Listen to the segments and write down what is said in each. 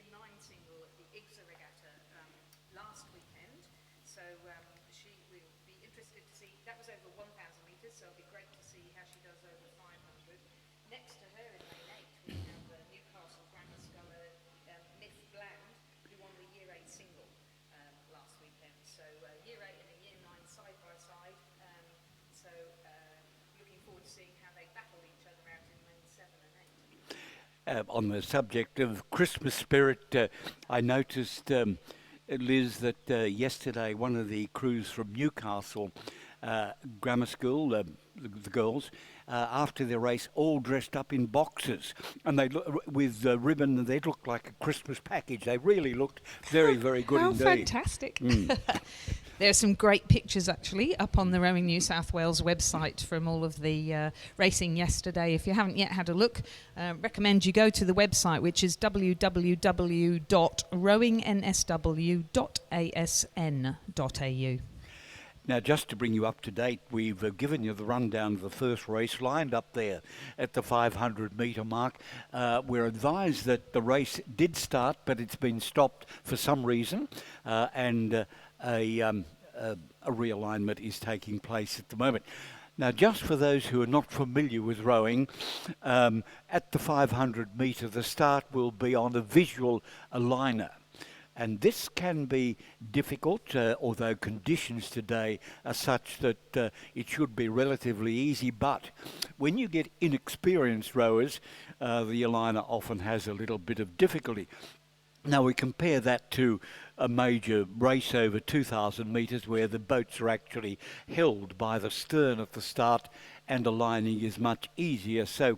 year 9 single at the IGSA regatta last weekend. So she will be interested to see, that was over 1,000 metres, so it'll be great to see how she does over 500. Next to her in lane 8, we have Newcastle grammar scholar Miff Bland, who won the year 8 single last weekend. So year 8 and a year 9 side by side. So looking forward to seeing how they battle each other out in lane 7 and 8. On the subject of Christmas spirit, I noticed, Liz, that yesterday one of the crews from Newcastle Grammar School, the girls, after the race, all dressed up in boxes, and they with ribbon, and they looked like a Christmas package. They really looked very, very good indeed. How fantastic! There are some great pictures actually up on the Rowing New South Wales website from all of the racing yesterday. If you haven't yet had a look, recommend you go to the website, which is www.rowingnsw.asn.au. Now, just to bring you up to date, we've given you the rundown of the first race lined up there at the 500 metre mark. We're advised that the race did start, but it's been stopped for some reason, and a realignment is taking place at the moment. Now, just for those who are not familiar with rowing, at the 500 metre, the start will be on a visual aligner. And this can be difficult, although conditions today are such that it should be relatively easy. But when you get inexperienced rowers, the aligner often has a little bit of difficulty. Now we compare that to a major race over 2,000 metres where the boats are actually held by the stern at the start and aligning is much easier. So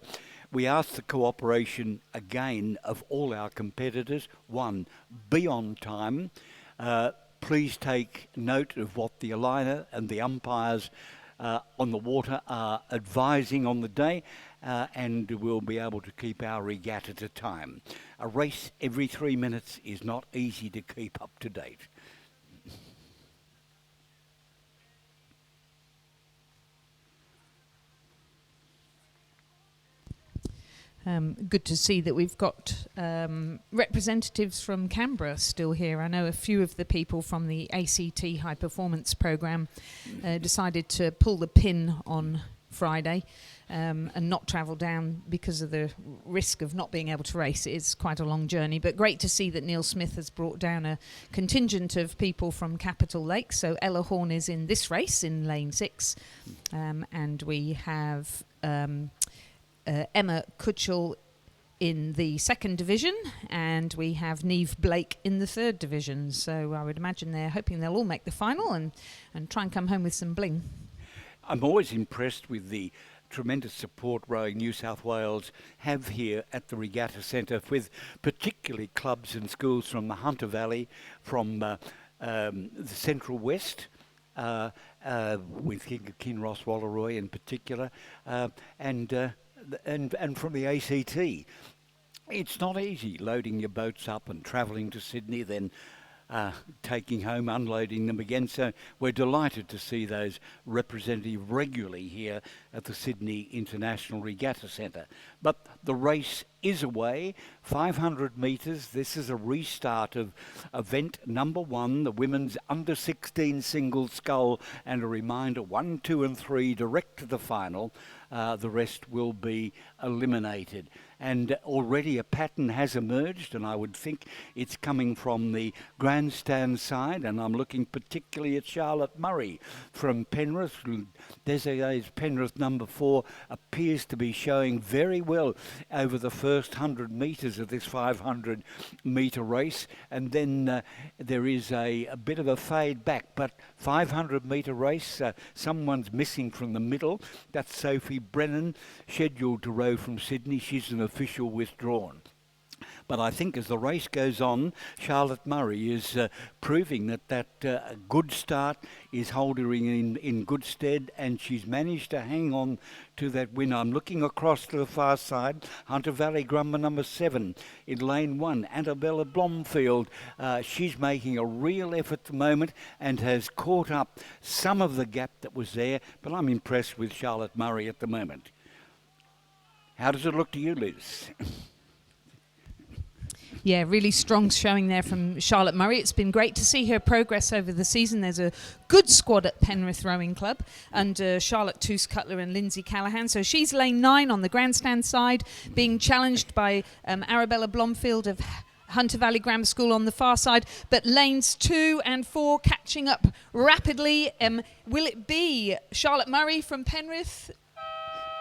we ask the cooperation again of all our competitors. One, be on time. Please take note of what the aligner and the umpires on the water are advising on the day, and we'll be able to keep our regatta to time. A race every 3 minutes is not easy to keep up to date. Good to see that we've got representatives from Canberra still here. I know a few of the people from the ACT High Performance Programme decided to pull the pin on Friday and not travel down because of the risk of not being able to race. It's quite a long journey, but great to see that Neil Smith has brought down a contingent of people from Capital Lake. So Ella Horn is in this race in lane 6, and we have Emma Kutchell in the 2nd division, and we have Neve Blake in the 3rd division. So I would imagine they're hoping they'll all make the final and try and come home with some bling. I'm always impressed with the tremendous support Rowing New South Wales have here at the Regatta Centre, with particularly clubs and schools from the Hunter Valley, from the Central West, with Kinross Wallaroi in particular, and from the ACT. It's not easy loading your boats up and travelling to Sydney, then taking home, unloading them again. So we're delighted to see those representatives regularly here at the Sydney International Regatta Centre. But the race is away, 500 metres. This is a restart of event number 1, the women's under-16 singles scull, and a reminder, 1, 2 and 3 direct to the final. The rest will be eliminated. And already a pattern has emerged, and I would think it's coming from the grandstand side, and I'm looking particularly at Charlotte Murray from Penrith. Desiree's Penrith number 4 appears to be showing very well over the first 100 metres of this 500 metre race, and then there is a bit of a fade back. But 500 metre race, someone's missing from the middle. That's Sophie Brennan, scheduled to row from Sydney. She's an official withdrawn. But I think as the race goes on, Charlotte Murray is proving that good start is holding her in good stead, and she's managed to hang on to that win. I'm looking across to the far side. Hunter Valley Grummer number 7 in lane 1. Annabella Blomfield, she's making a real effort at the moment and has caught up some of the gap that was there, but I'm impressed with Charlotte Murray at the moment. How does it look to you, Liz? Yeah, really strong showing there from Charlotte Murray. It's been great to see her progress over the season. There's a good squad at Penrith Rowing Club under Charlotte Toos Cutler and Lindsay Callahan. So she's lane 9 on the grandstand side, being challenged by Arabella Blomfield of Hunter Valley Grammar School on the far side, but lanes 2 and 4 catching up rapidly. Will it be Charlotte Murray from Penrith?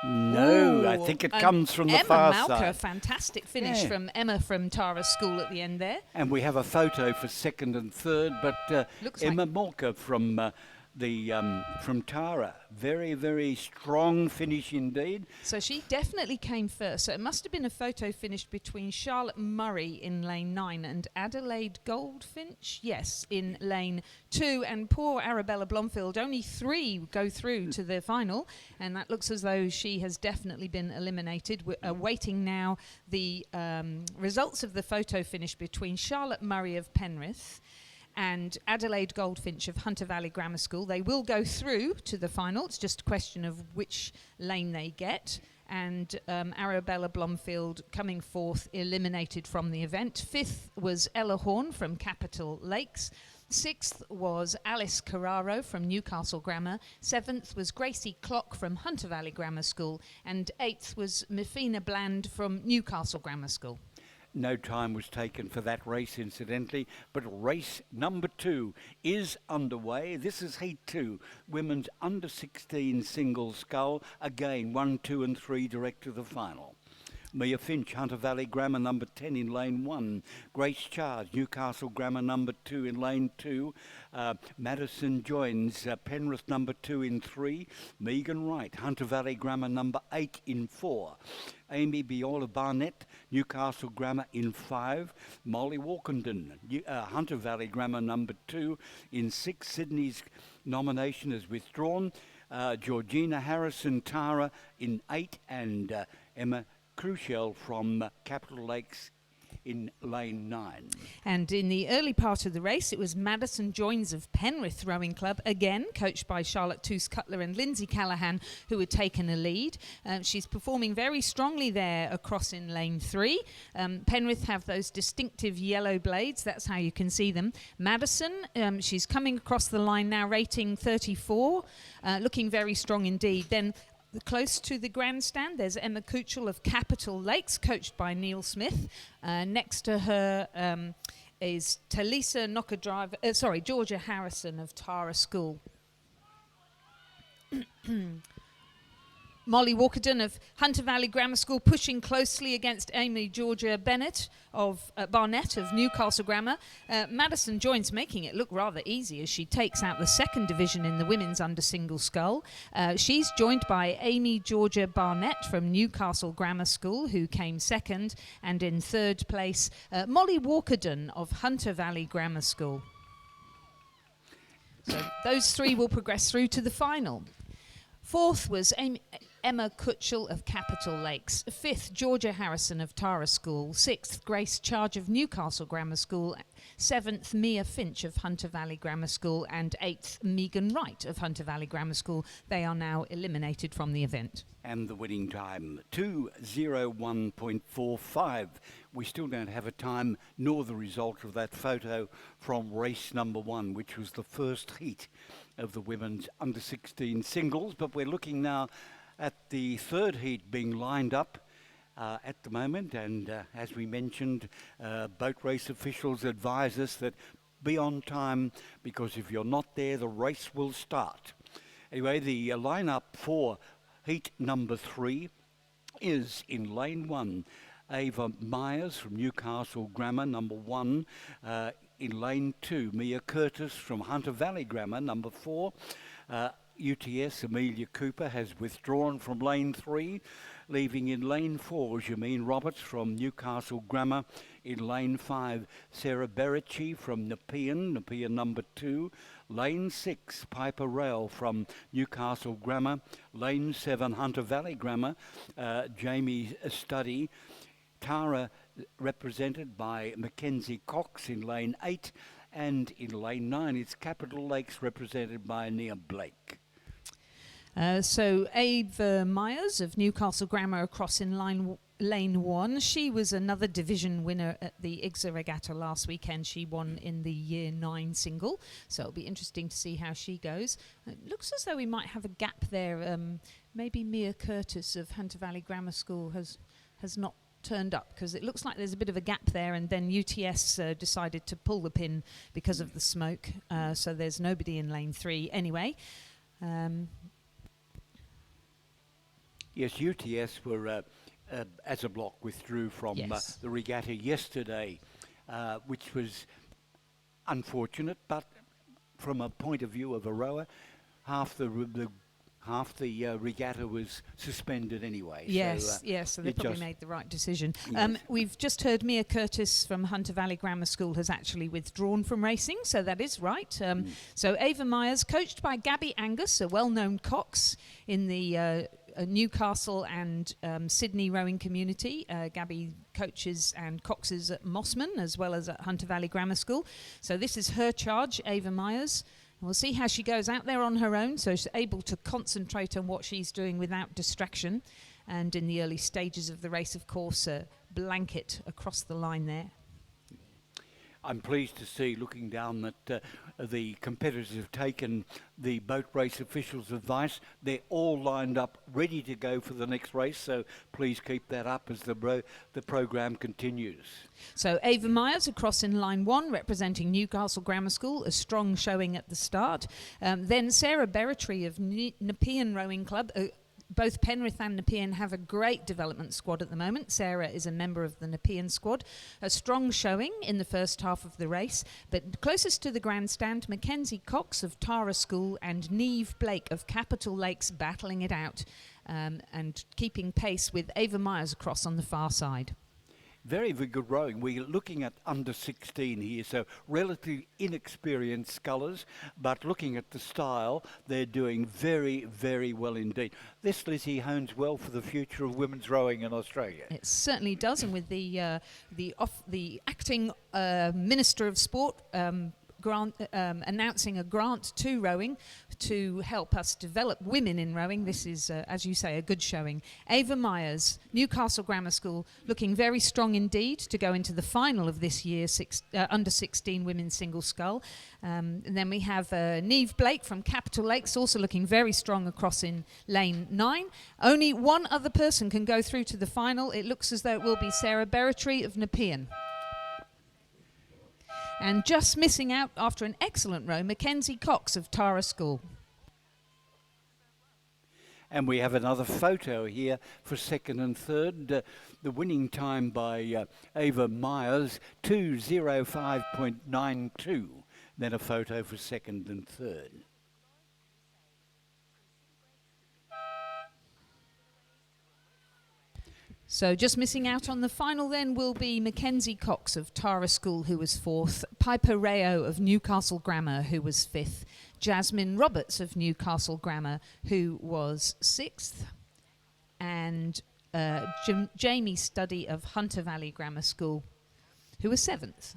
No, Ooh, I think it comes from the Emma far Malka, side. Fantastic finish Yeah. from Emma from Tara School at the end there. And we have a photo for second and third, but Looks Emma Malka from from Tara, very, very strong finish indeed. So she definitely came first. So it must have been a photo finish between Charlotte Murray in lane 9 and Adelaide Goldfinch, yes, in lane 2. And poor Arabella Blomfield, only 3 go through to the final, and that looks as though she has definitely been eliminated. We're awaiting now the results of the photo finish between Charlotte Murray of Penrith and Adelaide Goldfinch of Hunter Valley Grammar School. They will go through to the final. It's just a question of which lane they get. And Arabella Blomfield coming fourth, eliminated from the event. 5th was Ella Horn from Capital Lakes. 6th was Alice Carraro from Newcastle Grammar. 7th was Gracie Clock from Hunter Valley Grammar School. And 8th was Mifina Bland from Newcastle Grammar School. No time was taken for that race, incidentally, but race number 2 is underway. This is Heat 2, women's under 16 single scull. Again, 1, 2 and 3 direct to the final. Mia Finch, Hunter Valley Grammar number 10 in lane 1. Grace Charge, Newcastle Grammar number 2 in lane 2. Madison joins Penrith number 2 in 3. Megan Wright, Hunter Valley Grammar number 8 in 4. Amy Biola Barnett, Newcastle Grammar in 5. Molly Walkenden, Hunter Valley Grammar number 2 in 6. Sydney's nomination is withdrawn. Georgina Harrison Tara in 8, and Emma Crucial from Capital Lakes in lane 9. And in the early part of the race, it was Madison Joins of Penrith Rowing Club, again coached by Charlotte Toos Cutler and Lindsay Callahan, who had taken a lead. She's performing very strongly there across in lane 3. Penrith have those distinctive yellow blades, that's how you can see them. Madison, she's coming across the line now, rating 34, looking very strong indeed. Then close to the grandstand, there's Emma Kuchel of Capital Lakes, coached by Neil Smith. Next to her is Georgia Harrison of Tara School. Molly Walkenden of Hunter Valley Grammar School pushing closely against Amy Georgia Barnett of Newcastle Grammar. Madison Joins making it look rather easy as she takes out the 2nd division in the women's under single scull. She's joined by Amy Georgia Barnett from Newcastle Grammar School, who came 2nd, and in 3rd place Molly Walkenden of Hunter Valley Grammar School. So those 3 will progress through to the final. 4th was Emma Kuchel of Capital Lakes. 5th, Georgia Harrison of Tara School. 6th, Grace Charge of Newcastle Grammar School. 7th, Mia Finch of Hunter Valley Grammar School. And 8th, Megan Wright of Hunter Valley Grammar School. They are now eliminated from the event. And the winning time, 2:01.45. We still don't have a time nor the result of that photo from race number 1, which was the first heat of the women's under 16 singles. But we're looking now at the 3rd heat being lined up at the moment. And as we mentioned, boat race officials advise us that be on time, because if you're not there, the race will start. Anyway, the lineup for heat number 3 is in lane 1, Ava Myers from Newcastle Grammar, number 1. In lane 2, Mia Curtis from Hunter Valley Grammar, number 4. UTS Amelia Cooper has withdrawn from lane 3, leaving in lane 4 Jameen Roberts from Newcastle Grammar. In lane 5, Sarah Berrici from Nepean number 2. Lane 6, Piper Rail from Newcastle Grammar. Lane 7, Hunter Valley Grammar, Jamie Studdy. Tara represented by Mackenzie Cox in lane 8. And in lane 9, it's Capital Lakes represented by Nia Blake. So Ava Myers of Newcastle Grammar across in lane 1. She was another division winner at the IGSA Regatta last weekend. She won in the Year 9 single. So it'll be interesting to see how she goes. It looks as though we might have a gap there. Maybe Mia Curtis of Hunter Valley Grammar School has not turned up, because it looks like there's a bit of a gap there, and then UTS decided to pull the pin because of the smoke. So there's nobody in lane 3 anyway. Yes, UTS were, as a block, withdrew from the regatta yesterday, which was unfortunate, but from a point of view of a rower, half the regatta was suspended anyway. Yes, so they probably made the right decision. Yes. We've just heard Mia Curtis from Hunter Valley Grammar School has actually withdrawn from racing, so that is right. So Ava Myers, coached by Gabby Angus, a well-known cox in the Newcastle and Sydney rowing community. Gabby coaches and coxes at Mossman as well as at Hunter Valley Grammar School. So this is her charge, Ava Myers. We'll see how she goes out there on her own, so she's able to concentrate on what she's doing without distraction. And in the early stages of the race, of course, a blanket across the line there. I'm pleased to see, looking down, that the competitors have taken the boat race officials' advice. They're all lined up, ready to go for the next race, so please keep that up as the program continues. So Ava Myers across in line 1, representing Newcastle Grammar School, a strong showing at the start. Then Sarah Berritry of Nepean Rowing Club. Both Penrith and Nepean have a great development squad at the moment. Sarah is a member of the Nepean squad. A strong showing in the first half of the race, but closest to the grandstand, Mackenzie Cox of Tara School and Neve Blake of Capital Lakes battling it out and keeping pace with Ava Myers across on the far side. Very, very good rowing. We're looking at under 16 here, so relatively inexperienced scullers, but looking at the style, they're doing very, very well indeed. This, Lizzie, hones well for the future of women's rowing in Australia. It certainly does, and with the acting Minister of Sport announcing a grant to rowing to help us develop women in rowing. This is, as you say, a good showing. Ava Myers, Newcastle Grammar School, looking very strong indeed to go into the final of this year's under 16 women's single scull. And then we have Neve Blake from Capital Lakes, also looking very strong across in lane 9. Only one other person can go through to the final. It looks as though it will be Sarah Berritry of Nepean. And just missing out after an excellent row, Mackenzie Cox of Tara School. And we have another photo here for second and third. The winning time by Ava Myers, 2:05.92. Then a photo for second and third. So just missing out on the final then will be Mackenzie Cox of Tara School, who was 4th, Piper Rayo of Newcastle Grammar, who was 5th, Jasmine Roberts of Newcastle Grammar, who was 6th, and Jamie Studdy of Hunter Valley Grammar School, who was 7th.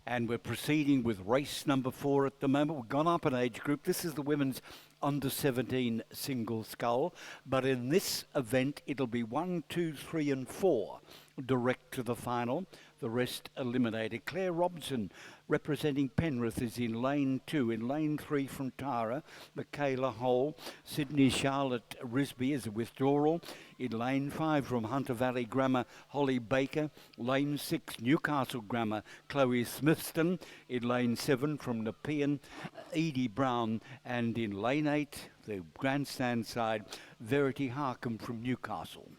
And we're proceeding with race number 4 at the moment. We've gone up an age group. This is the women's under 17 single scull, but in this event it'll be 1, 2, 3 and 4 direct to the final. The rest eliminated. Claire Robinson, representing Penrith, is in lane 2. In lane 3 from Tara, Michaela Hole. Sydney Charlotte Risby is a withdrawal. In lane 5 from Hunter Valley Grammar, Holly Baker. Lane 6, Newcastle Grammar, Chloe Smithston. In lane 7 from Nepean, Edie Brown. And in lane 8, the grandstand side, Verity Harkham from Newcastle.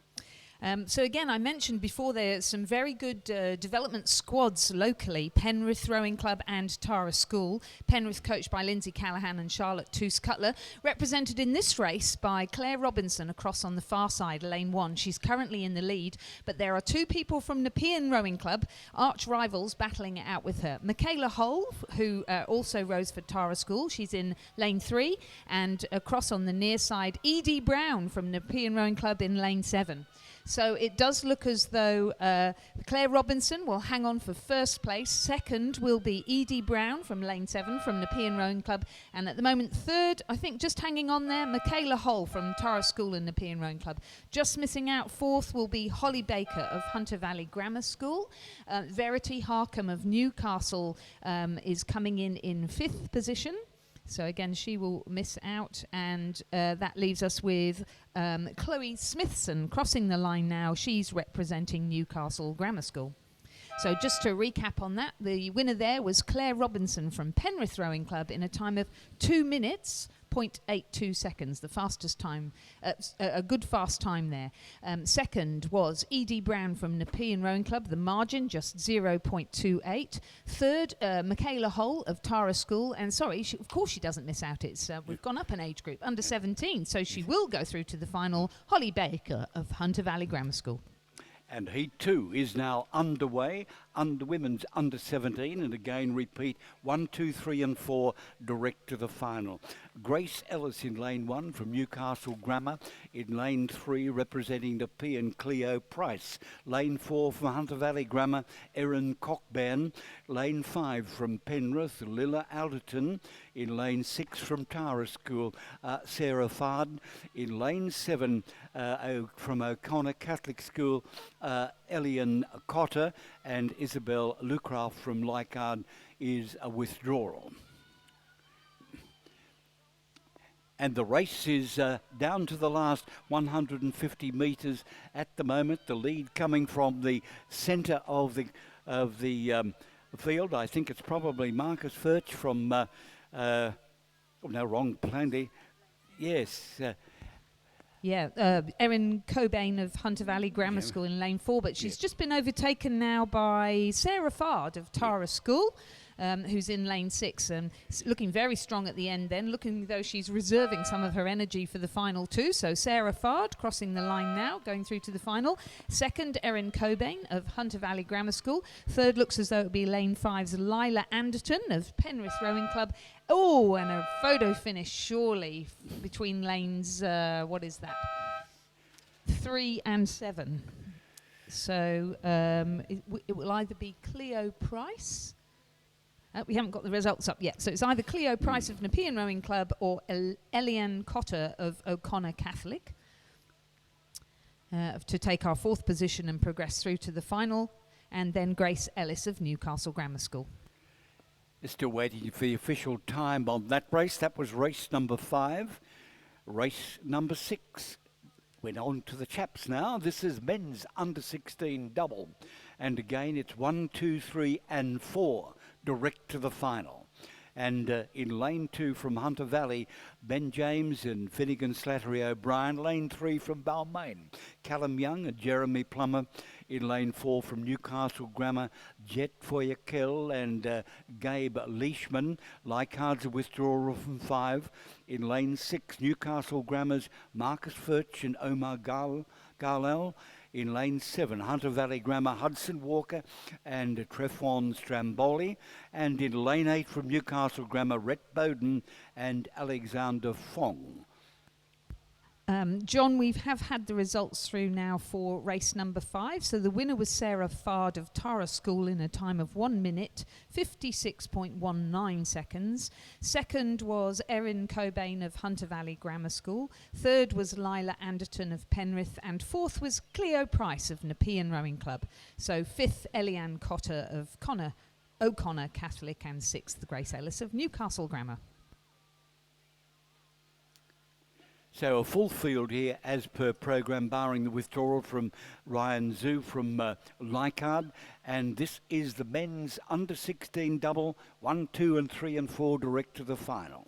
So again, I mentioned before there's some very good development squads locally, Penrith Rowing Club and Tara School. Penrith coached by Lindsay Callahan and Charlotte Toos-Cutler, represented in this race by Claire Robinson across on the far side, lane 1. She's currently in the lead, but there are 2 people from Nepean Rowing Club, arch rivals, battling it out with her. Michaela Hole, who also rows for Tara School, she's in lane 3, and across on the near side, Edie Brown from Nepean Rowing Club in lane 7. So it does look as though Claire Robinson will hang on for first place. Second will be Edie Brown from Lane 7 from Nepean Rowing Club. And at the moment, third, I think just hanging on there, Michaela Hull from Tara School and Nepean Rowing Club. Just missing out, fourth will be Holly Baker of Hunter Valley Grammar School. Verity Harkham of Newcastle is coming in fifth position. So again, she will miss out, and that leaves us with Chloe Smithson crossing the line now. She's representing Newcastle Grammar School. So just to recap on that, the winner there was Claire Robinson from Penrith Rowing Club in a time of 2 minutes, 0.82 seconds, the fastest time, a good fast time there. Second was Edie Brown from Nepean Rowing Club, the margin just 0.28. Third, Michaela Hull of Tara School, and sorry, of course she doesn't miss out, it's we've gone up an age group, under 17, so she will go through to the final, Holly Baker of Hunter Valley Grammar School. And Heat 2 is now underway, women's under 17, and again repeat 1, 2, 3 and 4 direct to the final. Grace Ellis in lane 1 from Newcastle Grammar, in lane 3 representing the P and Cleo Price, lane 4 from Hunter Valley Grammar, Erin Cockburn, lane 5 from Penrith, Lilla Alderton, in lane 6 from Tara School, Sarah Fard, in lane 7 from O'Connor Catholic School, Elian Cotter, and Isabel Lucraft from Leichhardt is a withdrawal. And the race is down to the last 150 metres at the moment. The lead coming from the centre of the field. I think it's probably Marcus Furch from Plandy. Yes. Erin Cobain of Hunter Valley Grammar School in lane 4, but she's just been overtaken now by Sarah Fard of Tara School, who's in lane 6 and looking very strong at the end then, looking though she's reserving some of her energy for the final two. So Sarah Fard crossing the line now, going through to the final. Second, Erin Cobain of Hunter Valley Grammar School. Third looks as though it would be lane 5's Lila Anderton of Penrith Rowing Club. Oh, and a photo finish surely between lanes, 3 and 7. So it will either be Cleo Price. We haven't got the results up yet. So it's either Cleo Price of Nepean Rowing Club or Elian Cotter of O'Connor Catholic to take our fourth position and progress through to the final. And then Grace Ellis of Newcastle Grammar School. Still waiting for the official time on that race. That was race number 5. Race number 6 went on to the chaps now. This is men's under 16 double. And again, it's 1, 2, 3 and 4 direct to the final. And in lane 2 from Hunter Valley, Ben James and Finnegan Slattery O'Brien. Lane 3 from Balmain, Callum Young and Jeremy Plummer. In lane 4 from Newcastle Grammar, Jet Foyakel and Gabe Leishman. Leichhardt's a withdrawal from 5. In lane 6, Newcastle Grammar's Marcus Furch and Omar Garlel. In lane 7, Hunter Valley Grammar, Hudson Walker and Trefon Stramboli. And in lane 8 from Newcastle Grammar, Rhett Bowden and Alexander Fong. John, we have had the results through now for race number 5. So the winner was Sarah Fard of Tara School in a time of 1 minute, 56.19 seconds. Second was Erin Cobain of Hunter Valley Grammar School. Third was Lila Anderton of Penrith. And fourth was Cleo Price of Nepean Rowing Club. So fifth, Elian Cotter of O'Connor Catholic. And sixth, Grace Ellis of Newcastle Grammar. So a full field here as per programme, barring the withdrawal from Ryan Zhu from Leichhardt. And this is the men's under 16 double, 1, 2 and 3 and 4 direct to the final.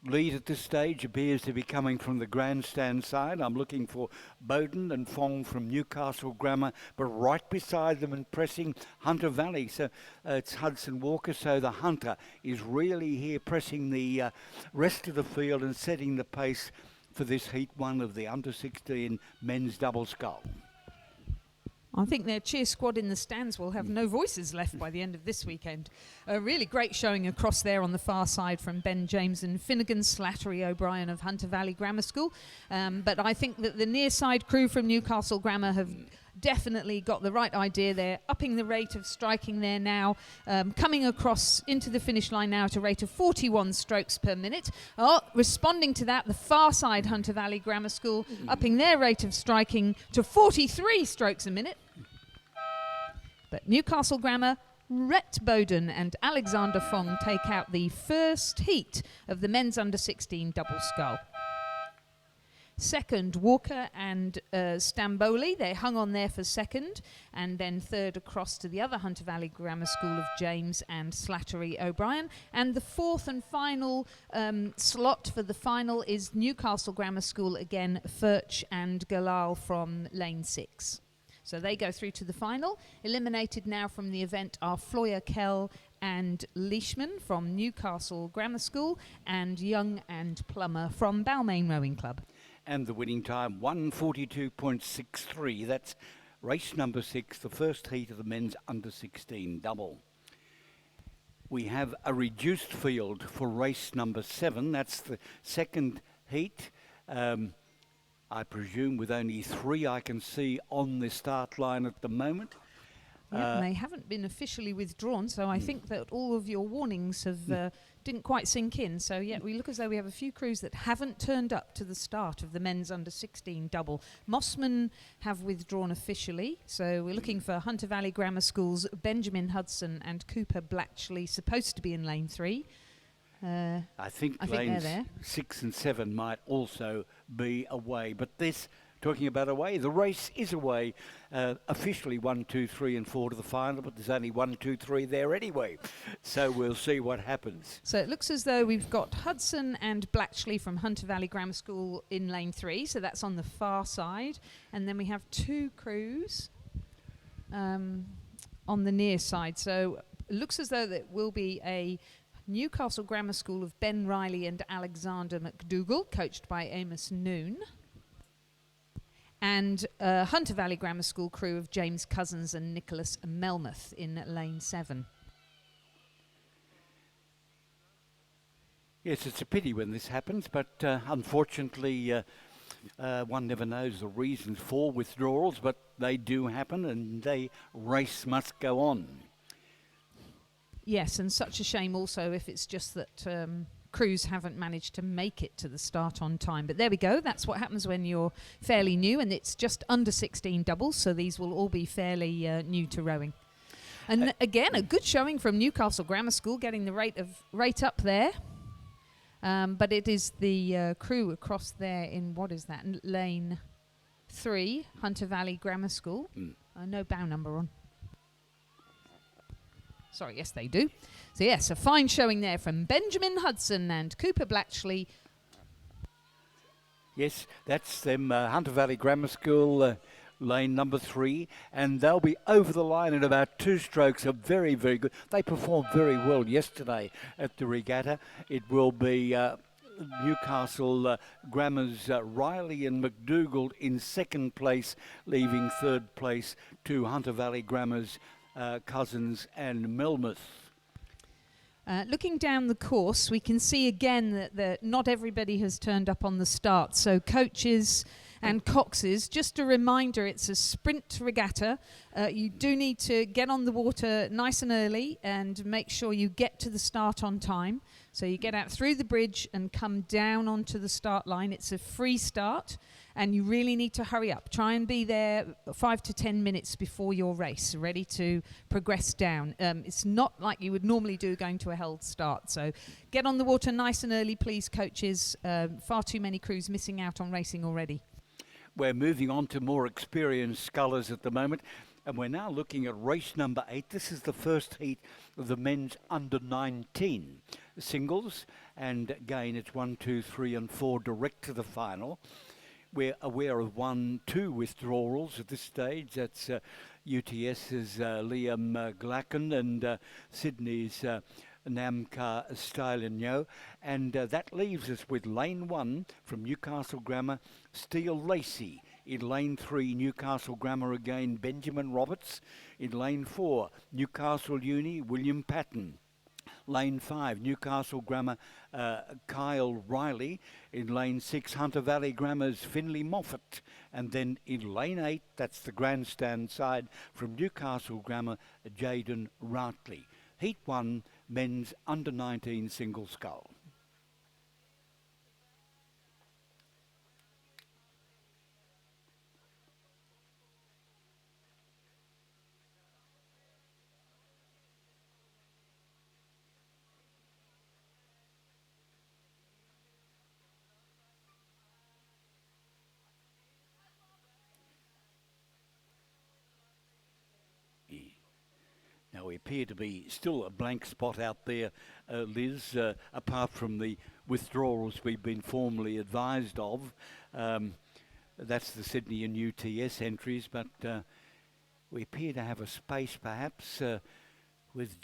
Lead at this stage appears to be coming from the grandstand side. I'm looking for Bowden and Fong from Newcastle Grammar, but right beside them and pressing Hunter Valley. So it's Hudson Walker. So the Hunter is really here pressing the rest of the field and setting the pace for this Heat 1 of the under 16 men's double scull. I think their cheer squad in the stands will have no voices left by the end of this weekend. A really great showing across there on the far side from Ben James and Finnegan, Slattery O'Brien of Hunter Valley Grammar School. But I think that the near side crew from Newcastle Grammar have definitely got the right idea. They're upping the rate of striking there now, coming across into the finish line now at a rate of 41 strokes per minute. Responding to that, the far side Hunter Valley Grammar School upping their rate of striking to 43 strokes a minute. But Newcastle Grammar, Rhett Bowden and Alexander Fong take out the first heat of the men's under-16 double scull. Second, Walker and Stamboli, they hung on there for second, and then third across to the other Hunter Valley Grammar School of James and Slattery O'Brien. And the fourth and final slot for the final is Newcastle Grammar School again, Furch and Galal from lane 6. So they go through to the final. Eliminated now from the event are Floyer Kell and Leishman from Newcastle Grammar School and Young and Plummer from Balmain Rowing Club. And the winning time, 1:42.63. That's race number 6, the first heat of the men's under-16 double. We have a reduced field for race number 7. That's the second heat. I presume with only 3 I can see on the start line at the moment. Yeah, they haven't been officially withdrawn, so I think that all of your warnings have didn't quite sink in. So yeah, we look as though we have a few crews that haven't turned up to the start of the men's under-16 double. Mossman have withdrawn officially, so we're looking for Hunter Valley Grammar School's Benjamin Hudson and Cooper Blatchley, supposed to be in lane 3. I think lanes 6 and 7 might also be away, but this, talking about away, the race is away. Officially 1, 2, 3 and 4 to the final, but there's only 1, 2, 3 there anyway. So we'll see what happens. So it looks as though we've got Hudson and Blatchley from Hunter Valley Grammar School in lane 3, so that's on the far side. And then we have 2 crews on the near side. So it looks as though there will be a Newcastle Grammar School of Ben Riley and Alexander McDougall, coached by Amos Noon. And Hunter Valley Grammar School crew of James Cousins and Nicholas Melmoth in lane 7. Yes, it's a pity when this happens, but unfortunately one never knows the reasons for withdrawals, but they do happen and the race must go on. Yes, and such a shame also if it's just that crews haven't managed to make it to the start on time. But there we go. That's what happens when you're fairly new, and it's just under 16 doubles, so these will all be fairly new to rowing. And again, a good showing from Newcastle Grammar School, getting the rate up there. But it is the crew across there in, what is that, lane 3, Hunter Valley Grammar School. No bow number on. Sorry, yes, they do. So, yes, a fine showing there from Benjamin Hudson and Cooper Blatchley. Yes, that's them, Hunter Valley Grammar School, lane number 3, and they'll be over the line in about 2 strokes. Are very, very good. They performed very well yesterday at the regatta. It will be Newcastle Grammar's Riley and McDougall in second place, leaving third place to Hunter Valley Grammar's Cousins and Melmoth. Looking down the course, we can see again that not everybody has turned up on the start. So coaches and coxes, just a reminder, it's a sprint regatta. You do need to get on the water nice and early and make sure you get to the start on time. So you get out through the bridge and come down onto the start line. It's a free start, and you really need to hurry up. Try and be there 5 to 10 minutes before your race, ready to progress down. It's not like you would normally do going to a held start. So get on the water nice and early, please, coaches. Far too many crews missing out on racing already. We're moving on to more experienced scullers at the moment, and we're now looking at race number 8. This is the first heat of the men's under-19 singles, and again it's 1, 2, 3 and 4 direct to the final. We're aware of 1, 2 withdrawals at this stage. That's UTS's Liam Glacken and Sydney's Namka Stylenyo, and that leaves us with lane 1 from Newcastle Grammar, Steele Lacey In lane 3, Newcastle Grammar again, Benjamin Roberts. In lane 4, Newcastle Uni, William Patton. Lane 5, Newcastle Grammar, Kyle Riley. In lane 6, Hunter Valley Grammar's Finley Moffat. And then in lane 8, that's the grandstand side, from Newcastle Grammar, Jaden Routley. Heat 1, men's under 19 single scull. Now, we appear to be still a blank spot out there, Liz, apart from the withdrawals we've been formally advised of. That's the Sydney and UTS entries, but we appear to have a space perhaps with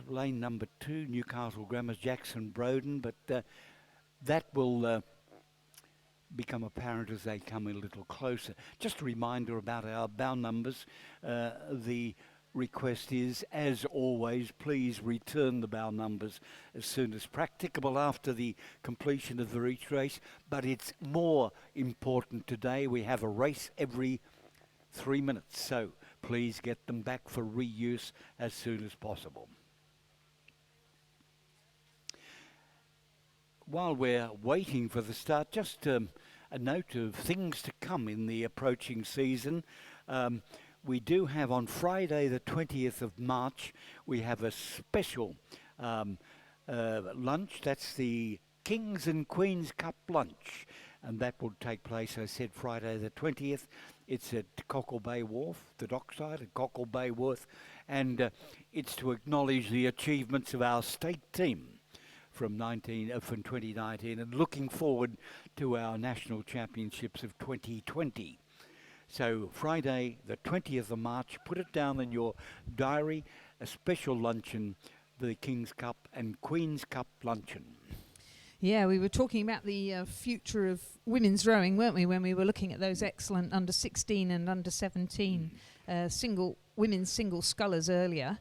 lane number 2, Newcastle Grammar's Jackson Broden, but that will become apparent as they come a little closer. Just a reminder about our bow numbers. The request is, as always, please return the bow numbers as soon as practicable after the completion of the each race. But it's more important today. We have a race every 3 minutes, so please get them back for reuse as soon as possible. While we're waiting for the start, just a note of things to come in the approaching season. We do have on Friday the 20th of March, we have a special lunch. That's the Kings and Queens Cup lunch. And that will take place, I said, Friday the 20th. It's at Cockle Bay Wharf, the dockside at Cockle Bay Wharf. And it's to acknowledge the achievements of our state team from 2019 and looking forward to our national championships of 2020. So Friday, the 20th of March, put it down in your diary, a special luncheon, the King's Cup and Queen's Cup luncheon. Yeah, we were talking about the future of women's rowing, weren't we, when we were looking at those excellent under 16 and under 17 women's single scullers earlier.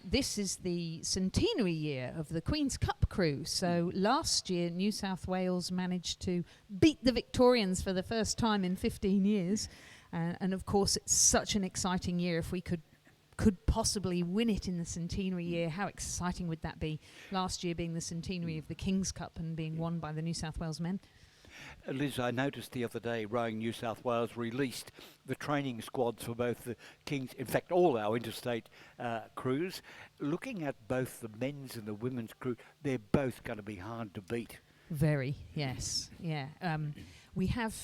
This is the centenary year of the Queen's Cup crew. So last year, New South Wales managed to beat the Victorians for the first time in 15 years. And of course, it's such an exciting year. If we could possibly win it in the centenary year, how exciting would that be? Last year being the centenary of the King's Cup and being won by the New South Wales men. Liz, I noticed the other day Rowing New South Wales released the training squads for both the Kings, in fact all our interstate crews. Looking at both the men's and the women's crew, they're both going to be hard to beat. Very, yes. Yeah. We have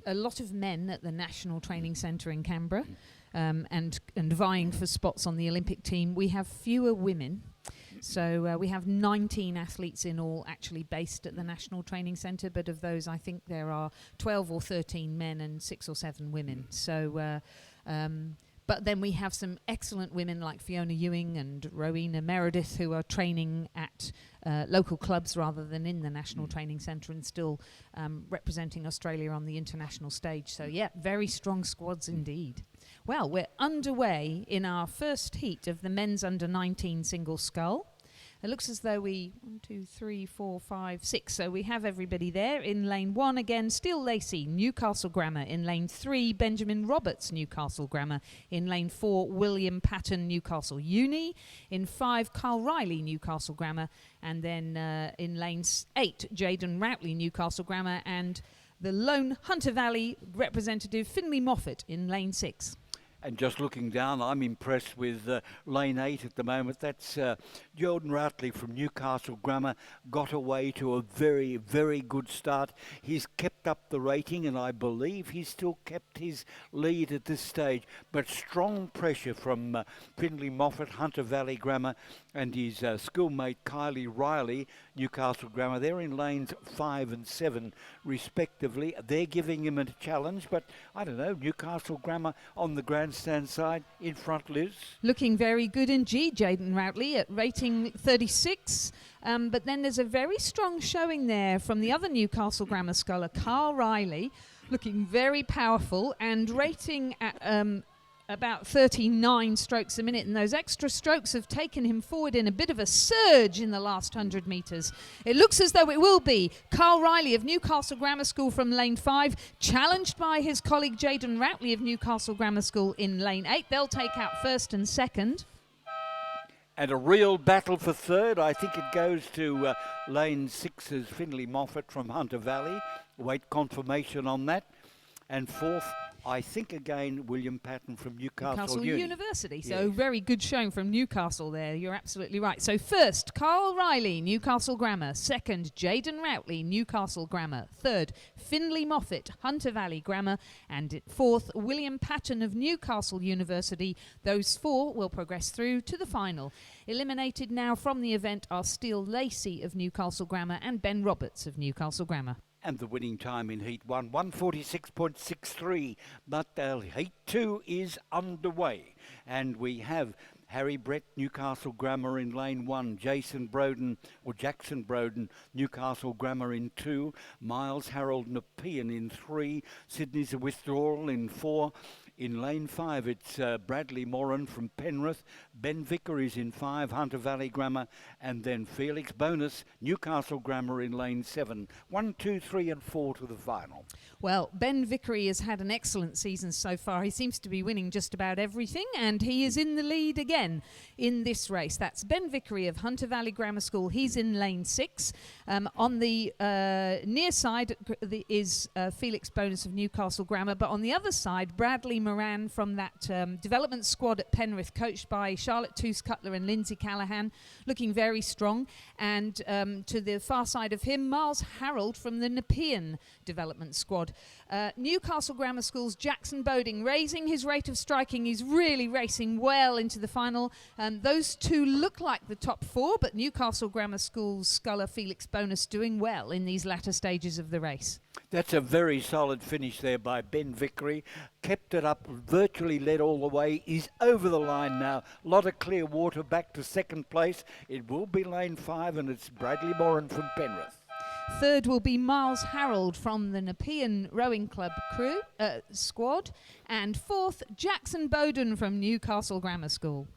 a lot of men at the National Training Centre in Canberra and vying for spots on the Olympic team. We have fewer women. So we have 19 athletes in all actually based at the National Training Centre, but of those I think there are 12 or 13 men and 6 or 7 women. So, but then we have some excellent women like Fiona Ewing and Rowena Meredith who are training at local clubs rather than in the National Training Centre and still representing Australia on the international stage. So yeah, very strong squads indeed. Well, we're underway in our first heat of the men's under 19 single scull. It looks as though 1, 2, 3, 4, 5, 6. So we have everybody there. In lane 1 again, Steele Lacey, Newcastle Grammar. In lane 3, Benjamin Roberts, Newcastle Grammar. In lane 4, William Patton, Newcastle Uni. In 5, Carl Riley, Newcastle Grammar. And then in lane 8, Jaden Routley, Newcastle Grammar. And the lone Hunter Valley representative, Finley Moffat, in lane 6. And just looking down, I'm impressed with lane 8 at the moment. That's Jordan Routley from Newcastle Grammar. Got away to a very, very good start. He's kept up the rating, and I believe he's still kept his lead at this stage. But strong pressure from Finley Moffat, Hunter Valley Grammar, and his schoolmate Kylie Riley, Newcastle Grammar. They're in lanes 5 and 7, respectively. They're giving him a challenge, but I don't know, Newcastle Grammar on the grandstand side in front, Liz. Looking very good indeed, Jaden Routley at rating 36. But then there's a very strong showing there from the other Newcastle Grammar sculler, Carl Riley, looking very powerful and rating at about 39 strokes a minute, and those extra strokes have taken him forward in a bit of a surge in the last 100 metres. It looks as though it will be Carl Riley of Newcastle Grammar School from lane 5, challenged by his colleague Jaden Routley of Newcastle Grammar School in lane 8. They'll take out first and second. And a real battle for third. I think it goes to lane 6's Finley Moffat from Hunter Valley. Wait confirmation on that. And fourth, I think again, William Patton from Newcastle University. So yes. very good showing from Newcastle there. You're absolutely right. So first, Carl Riley, Newcastle Grammar. Second, Jaden Routley, Newcastle Grammar. Third, Finley Moffat, Hunter Valley Grammar. And fourth, William Patton of Newcastle University. Those four will progress through to the final. Eliminated now from the event are Steele Lacey of Newcastle Grammar and Ben Roberts of Newcastle Grammar. And the winning time in Heat 1, 1:46.63. But Heat 2 is underway. And we have Harry Brett, Newcastle Grammar in lane 1. Jackson Broden, Newcastle Grammar in 2. Miles Harold Nepean in 3. Sydney's a Withdrawal in 4. In lane 5, it's Bradley Moran from Penrith. Ben Vicker is in 5, Hunter Valley Grammar. And then Felix Bonus, Newcastle Grammar in lane 7. 1, 2, 3 and 4 to the final. Well, Ben Vickery has had an excellent season so far. He seems to be winning just about everything, and he is in the lead again in this race. That's Ben Vickery of Hunter Valley Grammar School. He's in lane 6. On the near side is Felix Bonus of Newcastle Grammar, but on the other side, Bradley Moran from that development squad at Penrith, coached by Charlotte Toos-Cutler and Lindsay Callahan, looking very strong. And to the far side of him, Miles Harold from the Nepean development squad. Newcastle Grammar School's Jackson Boding raising his rate of striking. He's really racing well into the final. Those two look like the top 4, but Newcastle Grammar School's sculler Felix Bonus doing well in these latter stages of the race. That's a very solid finish there by Ben Vickery. Kept it up, virtually led all the way. He's over the line now. A lot of clear water back to second place. It will be lane 5, and it's Bradley Moran from Penrith. Third will be Miles Harold from the Nepean Rowing Club squad. And fourth, Jackson Bowden from Newcastle Grammar School.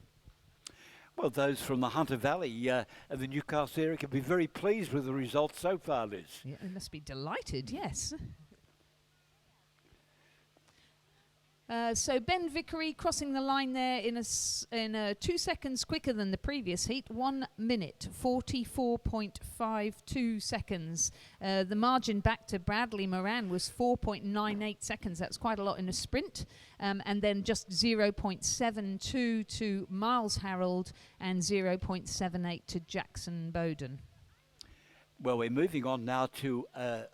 Well, those from the Hunter Valley of the Newcastle area can be very pleased with the results so far, Liz. Yeah, they must be delighted, yes. So Ben Vickery crossing the line there in 2 seconds quicker than the previous heat, 1 minute 44.52 seconds. The margin back to Bradley Moran was 4.98 seconds. That's quite a lot in a sprint. And then just 0.72 to Miles Harold and 0.78 to Jackson Bowden. Well, we're moving on now to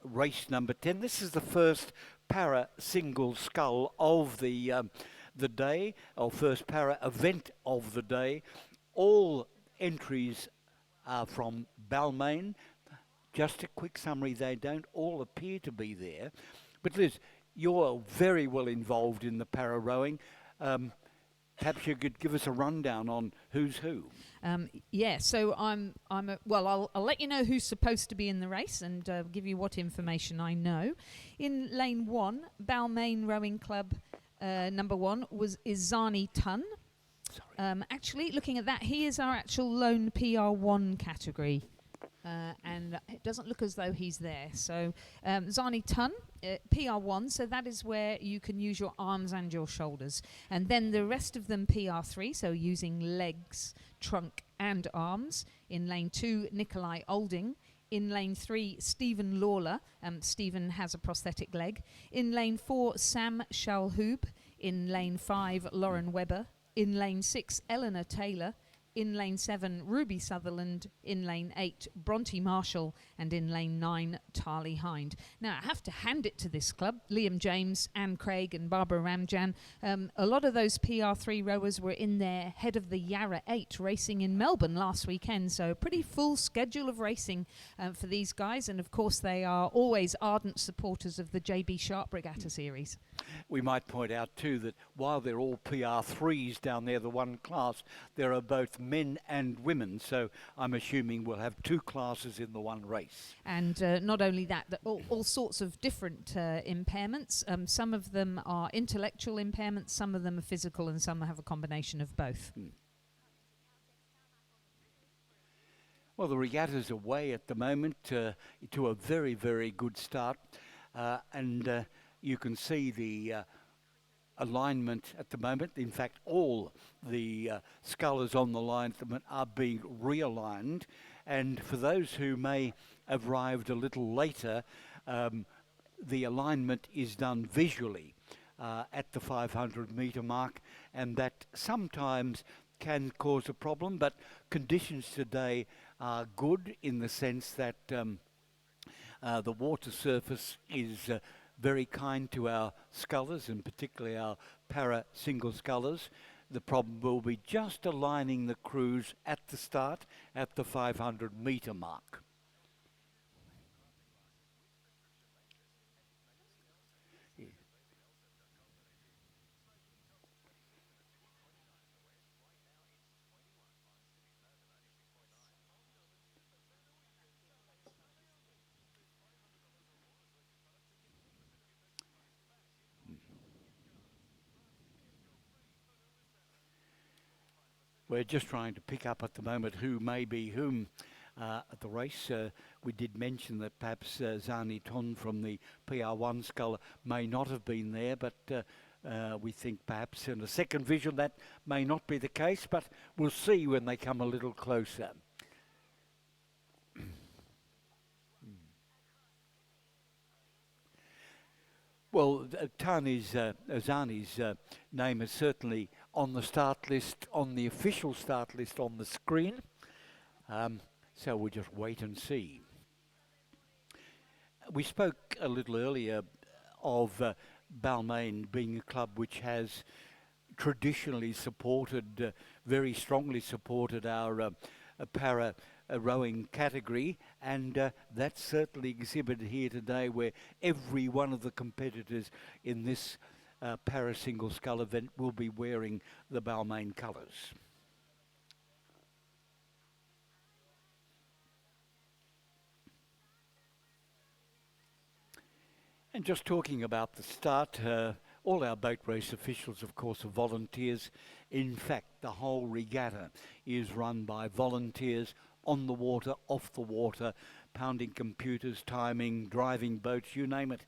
race number 10. This is the first para single scull of the day, or first para event of the day. All entries are from Balmain. Just a quick summary, they don't all appear to be there. But Liz, you're very well involved in the para rowing. Perhaps you could give us a rundown on who's who. Yeah, so I'll let you know who's supposed to be in the race and give you what information I know. In lane 1, Balmain Rowing Club number 1 is Zani Tun. Actually, looking at that, he is our actual lone PR1 category. And it doesn't look as though he's there. So Zani Tun, PR1, so that is where you can use your arms and your shoulders. And then the rest of them PR3, so using legs, trunk and arms. In lane 2, Nikolai Olding. In lane 3, Stephen Lawler. Stephen has a prosthetic leg. In lane 4, Sam Shalhoub. In lane 5, Lauren Webber. In lane 6, Eleanor Taylor. In lane 7, Ruby Sutherland. In lane 8, Bronte Marshall. And in lane 9, Tarly Hind. Now, I have to hand it to this club, Liam James, Anne Craig and Barbara Ramjan. A lot of those PR3 rowers were in there head of the Yarra 8 racing in Melbourne last weekend. So a pretty full schedule of racing for these guys. And, of course, they are always ardent supporters of the JB Sharp Regatta Series. We might point out too that while they're all PR3s down there, the one class, there are both men and women. So I'm assuming we'll have two classes in the one race. And not only that, all sorts of different impairments. Some of them are intellectual impairments, some of them are physical, and some have a combination of both. Well, the regatta's away at the moment to a very, very good start. And you can see the alignment at the moment. In fact, all the scullers on the line at the moment are being realigned. And for those who may have arrived a little later, the alignment is done visually at the 500 metre mark, and that sometimes can cause a problem, but conditions today are good in the sense that the water surface is very kind to our scullers, and particularly our para single scullers. The problem will be just aligning the crews at the start at the 500 metre mark. We're just trying to pick up at the moment who may be whom at the race. We did mention that perhaps Zani Ton from the PR1 sculler may not have been there, but we think perhaps in a second vision that may not be the case, but we'll see when they come a little closer. Well, Zani's name is certainly on the start list, on the official start list on the screen. So we'll just wait and see. We spoke a little earlier of Balmain being a club which has traditionally supported, very strongly supported our para rowing category, and that's certainly exhibited here today, where every one of the competitors in this para single scull event will be wearing the Balmain colours. And just talking about the start, all our boat race officials, of course, are volunteers. In fact, the whole regatta is run by volunteers on the water, off the water, pounding computers, timing, driving boats, you name it.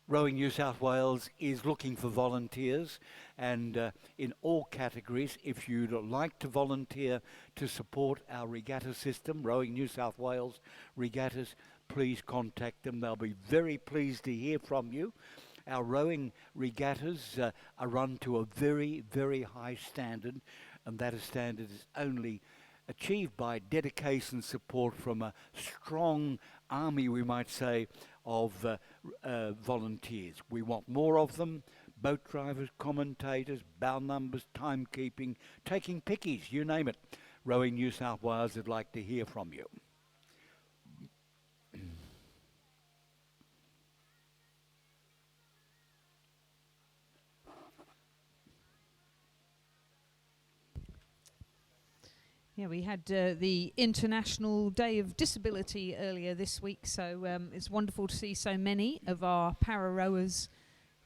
Rowing New South Wales is looking for volunteers, and in all categories, if you'd like to volunteer to support our regatta system, Rowing New South Wales regattas, please contact them. They'll be very pleased to hear from you. Our rowing regattas are run to a very, very high standard, and that standard is only achieved by dedication and support from a strong army, we might say, of volunteers. We want more of them: boat drivers, commentators, bow numbers, timekeeping, taking pickies, you name it. Rowing New South Wales would like to hear from you. Yeah, we had the International Day of Disability earlier this week, so it's wonderful to see so many of our para rowers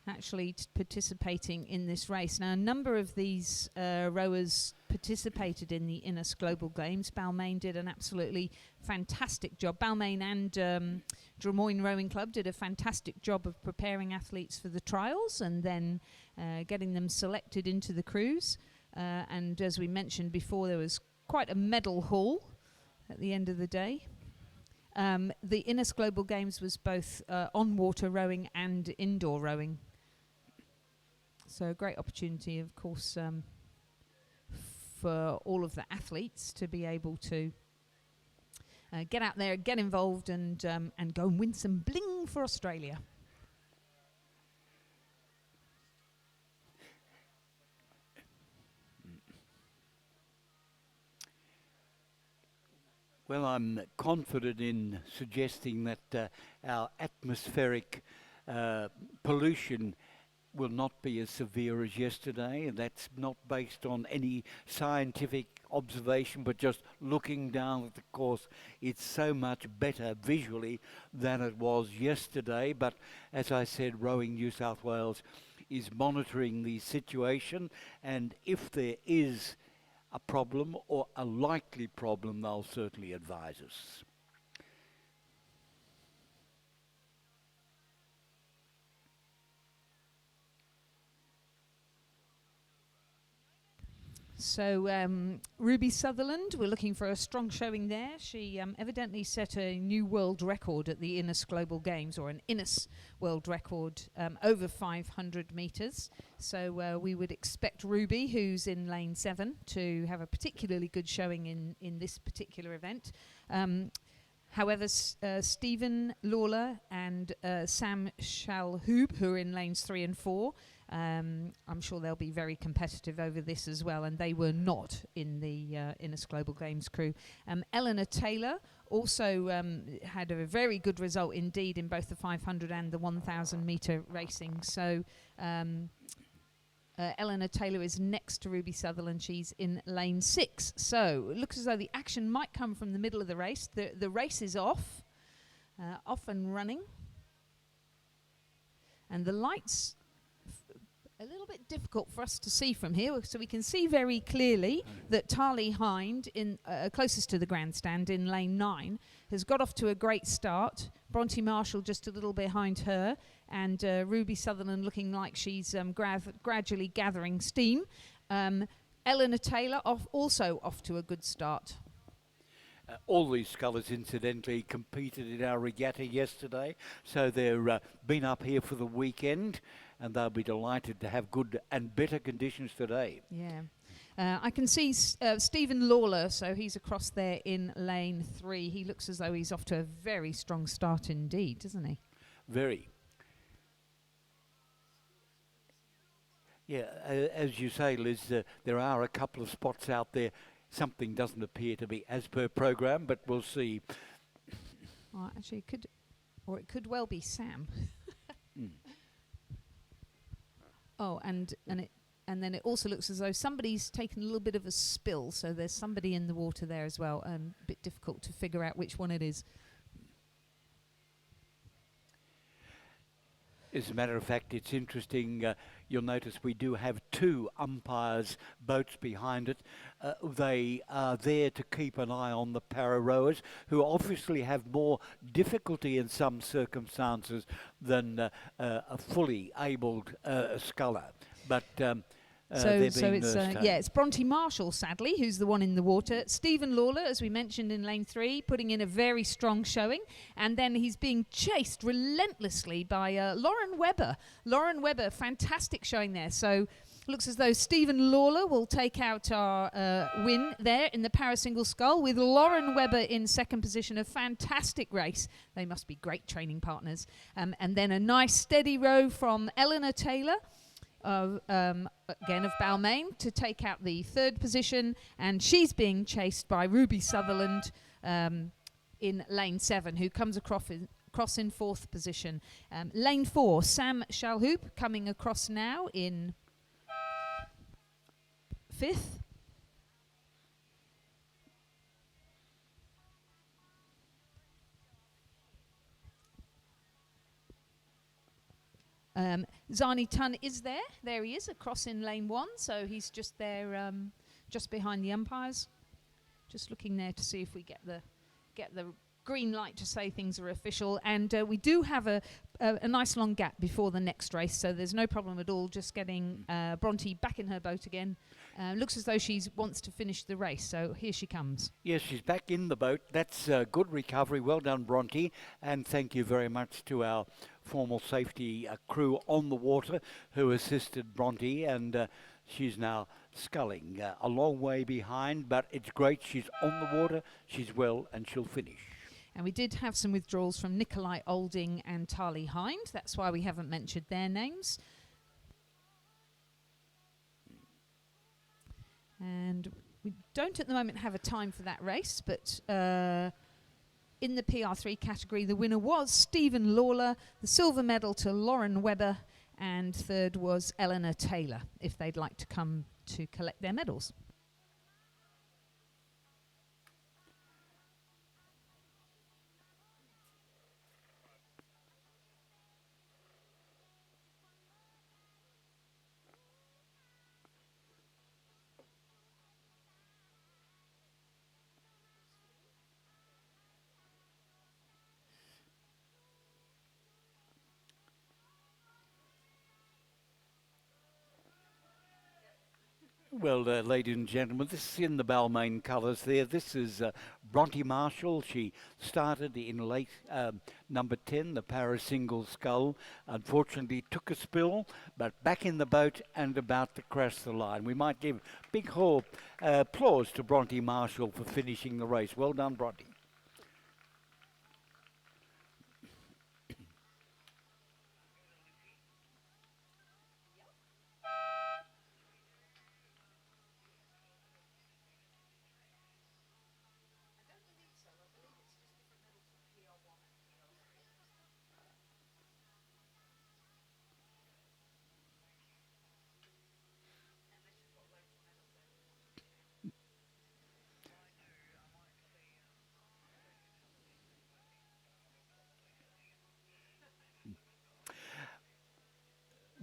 actually participating in this race. Now, a number of these rowers participated in the Innis Global Games. Balmain did an absolutely fantastic job. Balmain and Drummoyne Rowing Club did a fantastic job of preparing athletes for the trials and then getting them selected into the crews. And as we mentioned before, there was quite a medal haul at the end of the day. The Innis Global Games was both on-water rowing and indoor rowing. So a great opportunity, of course, for all of the athletes to be able to get out there, get involved, and go and win some bling for Australia. Well, I'm confident in suggesting that our atmospheric pollution will not be as severe as yesterday, and that's not based on any scientific observation, but just looking down at the course. It's so much better visually than it was yesterday. But as I said, Rowing New South Wales is monitoring the situation, and if there is a problem or a likely problem, they'll certainly advise us. So Ruby Sutherland, we're looking for a strong showing there. She evidently set a new world record at the Innis Global Games, or an Innis world record over 500 metres. So we would expect Ruby, who's in lane 7, to have a particularly good showing in this particular event. However, Stephen Lawler and Sam Shalhoub, who are in lanes 3 and 4, I'm sure they'll be very competitive over this as well, and they were not in the Innis Global Games crew. Eleanor Taylor also had a very good result indeed in both the 500 and the 1,000 metre racing. So Eleanor Taylor is next to Ruby Sutherland. She's in lane 6. So it looks as though the action might come from the middle of the race. The race is off and running. And the lights, a little bit difficult for us to see from here, so we can see very clearly that Tali Hind, in closest to the grandstand in lane 9, has got off to a great start. Bronte Marshall just a little behind her, and Ruby Sutherland looking like she's gradually gathering steam. Eleanor Taylor also off to a good start. All these scullers, incidentally, competed in our regatta yesterday, so they've been up here for the weekend, and they'll be delighted to have good and better conditions today. Yeah. I can see Stephen Lawler, so he's across there in lane 3. He looks as though he's off to a very strong start indeed, doesn't he? Very. Yeah, as you say, Liz, there are a couple of spots out there. Something doesn't appear to be as per program, but we'll see. Oh, actually, it could well be Sam. Oh, and then it also looks as though somebody's taken a little bit of a spill, so there's somebody in the water there as well. A bit difficult to figure out which one it is. As a matter of fact, it's interesting. You'll notice we do have 2 umpires' boats behind it. They are there to keep an eye on the para-rowers, who obviously have more difficulty in some circumstances than a fully abled sculler. But it's Bronte Marshall, sadly, who's the one in the water. Stephen Lawler, as we mentioned, in lane 3, putting in a very strong showing, and then he's being chased relentlessly by Lauren Webber. Lauren Webber, fantastic showing there. So looks as though Stephen Lawler will take out our win there in the para-single scull, with Lauren Webber in second position. A fantastic race. They must be great training partners. And then a nice steady row from Eleanor Taylor, again of Balmain, to take out the 3rd position, and she's being chased by Ruby Sutherland in lane 7, who comes across in 4th position. Lane 4, Sam Shalhoub coming across now in 5th. Zani Tun is there. There he is, across in lane 1. So he's just there, just behind the umpires. Just looking there to see if we get the green light to say things are official. And we do have a nice long gap before the next race, so there's no problem at all. Just getting Bronte back in her boat again. Looks as though she wants to finish the race, so here she comes. Yes, she's back in the boat. That's a good recovery. Well done, Bronte. And thank you very much to our formal safety crew on the water who assisted Bronte. And she's now sculling a long way behind, but it's great. She's on the water, she's well, and she'll finish. And we did have some withdrawals from Nikolai Olding and Tali Hind. That's why we haven't mentioned their names. And we don't at the moment have a time for that race, but in the PR3 category, the winner was Stephen Lawler, the silver medal to Lauren Webber, and third was Eleanor Taylor, if they'd like to come to collect their medals. Well, ladies and gentlemen, this is in the Balmain colours there. This is Bronte Marshall. She started in late number 10, the para single scull. Unfortunately took a spill, but back in the boat and about to crash the line. We might give big applause to Bronte Marshall for finishing the race. Well done, Bronte.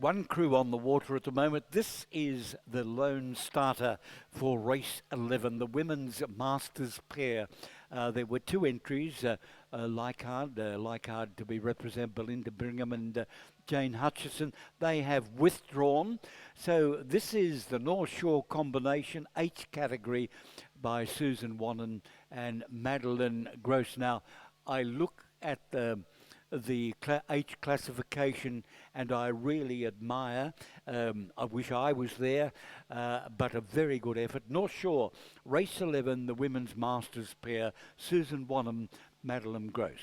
One crew on the water at the moment. This is the lone starter for race 11, the women's masters pair. There were two entries, Leichhardt to be represented Belinda Brigham and Jane Hutchison. They have withdrawn. So this is the North Shore combination, H category by Susan Wannon and Madeline Gross. Now, I look at the H classification and I really admire, I wish I was there, but a very good effort. North Shore, race 11, the women's masters pair, Susan Wanham, Madeline Gross.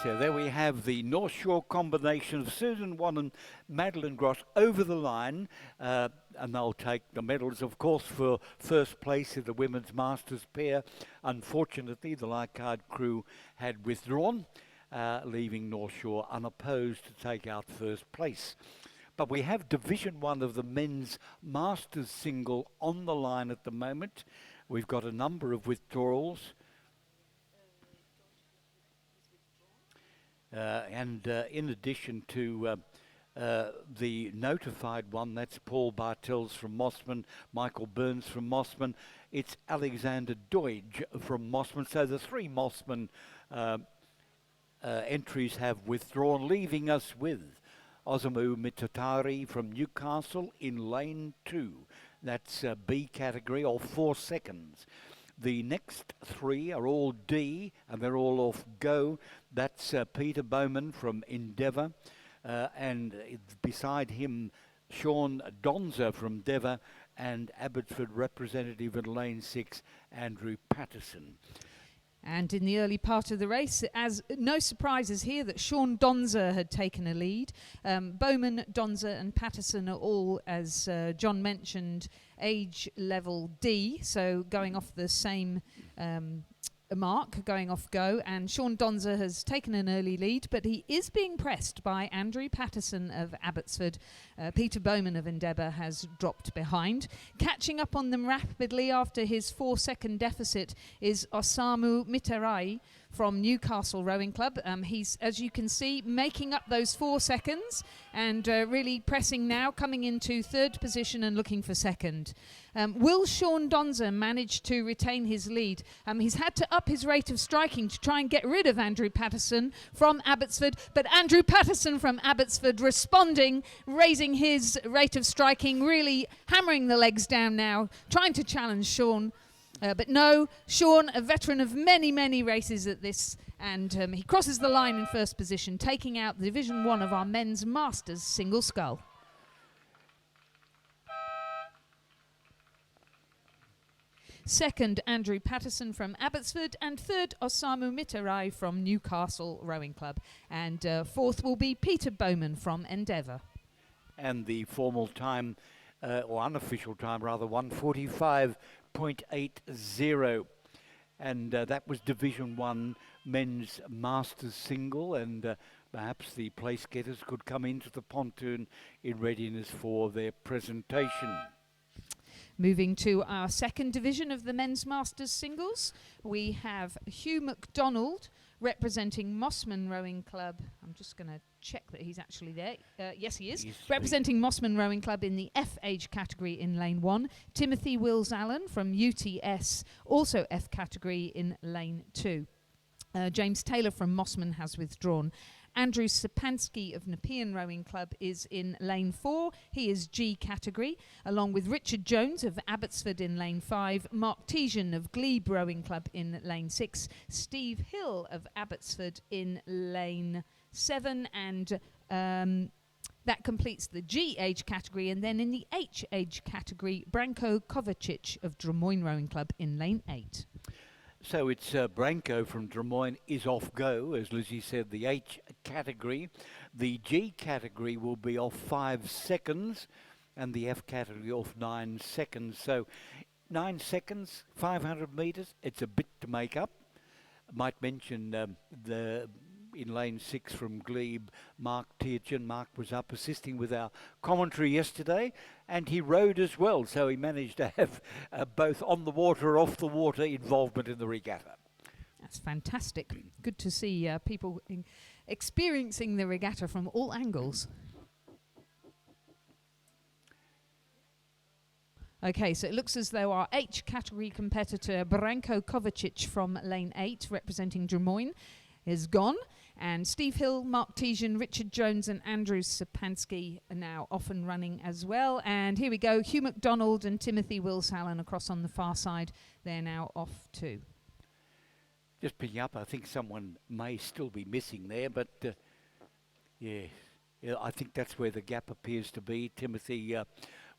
So there we have the North Shore combination of Susan Wan and Madeline Gross over the line, and they'll take the medals, of course, for first place in the women's masters pair. Unfortunately, the Leichhardt crew had withdrawn, leaving North Shore unopposed to take out first place. But we have Division 1 of the men's masters single on the line at the moment. We've got a number of withdrawals. And in addition to the notified one, that's Paul Bartels from Mossman, Michael Burns from Mossman, it's Alexander Deutsch from Mossman. So the three Mossman entries have withdrawn, leaving us with Osamu Mitatari from Newcastle in lane 2. That's B category, or 4 seconds. The next three are all D, and they're all off go. That's Peter Bowman from Endeavour, and beside him, Sean Donza from Endeavour, and Abbotsford representative in lane 6, Andrew Patterson. And in the early part of the race, as no surprises here that Sean Donza had taken a lead. Bowman, Donza and Patterson are all, as John mentioned, age level D, so going off the same mark, going off go. And Sean Donza has taken an early lead, but he is being pressed by Andrew Patterson of Abbotsford. Peter Bowman of Endeavour has dropped behind. Catching up on them rapidly after his 4-second deficit is Osamu Mitarai from Newcastle Rowing Club. He's, as you can see, making up those 4 seconds and really pressing now, coming into 3rd position and looking for 2nd. Will Sean Donzer manage to retain his lead? He's had to up his rate of striking to try and get rid of Andrew Patterson from Abbotsford, but Andrew Patterson from Abbotsford responding, raising his rate of striking, really hammering the legs down now, trying to challenge Sean. But no, Sean, a veteran of many, many races at this, and he crosses the line in 1st position, taking out the Division 1 of our men's Masters single scull. Second, Andrew Patterson from Abbotsford, and 3rd, Osamu Mitarai from Newcastle Rowing Club, and 4th will be Peter Bowman from Endeavour. And the formal time, or unofficial time rather, 1:45.80, and that was Division 1 men's Masters single, and perhaps the place getters could come into the pontoon in readiness for their presentation. Moving to our 2nd division of the men's Masters singles, we have Hugh MacDonald representing Mossman Rowing Club. I'm just going to check that he's actually there. Yes, he is. Representing Mossman Rowing Club in the F age category in lane 1. Timothy Wills Allen from UTS, also F category in lane 2. James Taylor from Mossman has withdrawn. Andrew Sapansky of Nepean Rowing Club is in lane 4. He is G category, along with Richard Jones of Abbotsford in lane 5, Mark Tesian of Glebe Rowing Club in lane 6, Steve Hill of Abbotsford in lane 7, and that completes the G age category. And then in the H age category, Branko Kovacic of Drummoyne Rowing Club in lane 8. So it's Branko from Drummoyne is off go, as Lizzie said, the H category. The G category will be off 5 seconds, and the F category off 9 seconds. So 9 seconds, 500 metres, it's a bit to make up. I might mention in lane 6 from Glebe, Mark Tierchin. Mark was up assisting with our commentary yesterday, and he rowed as well, so he managed to have both on the water, off the water involvement in the regatta. That's fantastic. Good to see people experiencing the regatta from all angles. Okay, so it looks as though our H category competitor Branko Kovacic from lane 8, representing Drummoyne, is gone, and Steve Hill, Mark Tesian, Richard Jones and Andrew Sapansky are now off and running as well. And here we go, Hugh MacDonald and Timothy Wills Allen across on the far side. They're now off too. Just picking up, I think someone may still be missing there, but yeah, I think that's where the gap appears to be. Timothy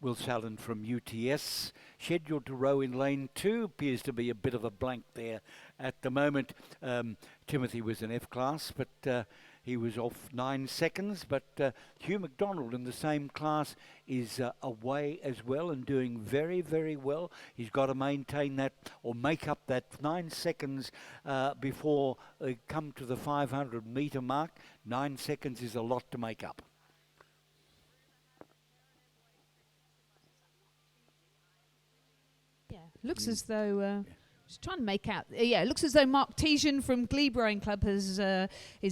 Wills Allen from UTS, scheduled to row in lane 2, appears to be a bit of a blank there at the moment. Timothy was an F class, but he was off 9 seconds. But Hugh MacDonald in the same class is away as well and doing very, very well. He's got to maintain that or make up that 9 seconds before they come to the 500 metre mark. 9 seconds is a lot to make up. Yeah, looks as though just trying to make out. Yeah, it looks as though Mark Tesian from Glebe Rowing Club is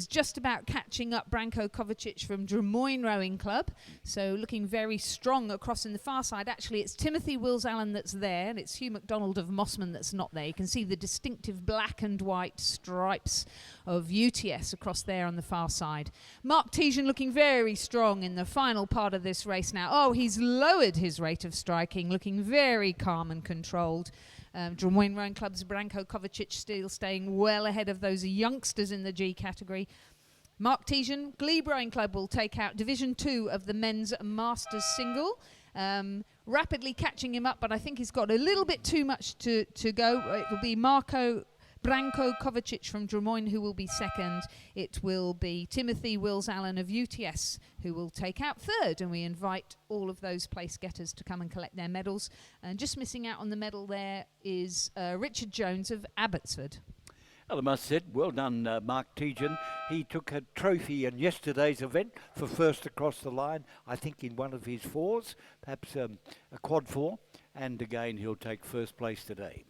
just about catching up Branko Kovacic from Drummoyne Rowing Club. So looking very strong across in the far side. Actually, it's Timothy Wills Allen that's there, and it's Hugh MacDonald of Mossman that's not there. You can see the distinctive black and white stripes of UTS across there on the far side. Mark Tesian looking very strong in the final part of this race now. Oh, he's lowered his rate of striking, looking very calm and controlled. Drummoyne Rowing Club's Branko Kovacic still staying well ahead of those youngsters in the G category. Mark Tesian, Glebe Rowing Club will take out Division 2 of the men's Masters single. Rapidly catching him up, but I think he's got a little bit too much to go. It will be Branko Kovacic from Drummoyne who will be second. It will be Timothy Wills Allen of UTS who will take out third, and we invite all of those place getters to come and collect their medals. And just missing out on the medal there is Richard Jones of Abbotsford. Well, I must say, well done, Mark Tesian. He took a trophy in yesterday's event for first across the line, I think in one of his fours, perhaps a quad four, and again he'll take first place today.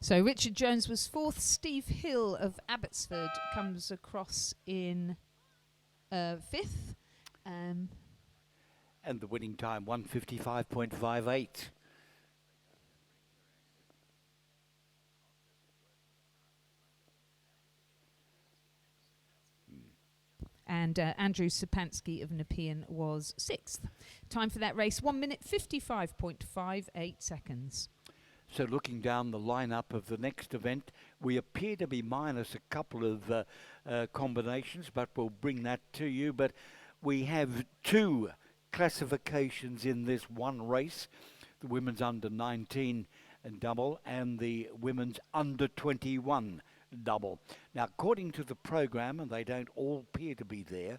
So Richard Jones was fourth. Steve Hill of Abbotsford comes across in fifth. And the winning time, 1:55.58. And Andrew Sapansky of Nepean was sixth. Time for that race, 1 minute 55.58 seconds. So looking down the lineup of the next event, we appear to be minus a couple of combinations, but we'll bring that to you. But we have two classifications in this one race, the women's under 19 double and the women's under 21 double. Now, according to the program, and they don't all appear to be there,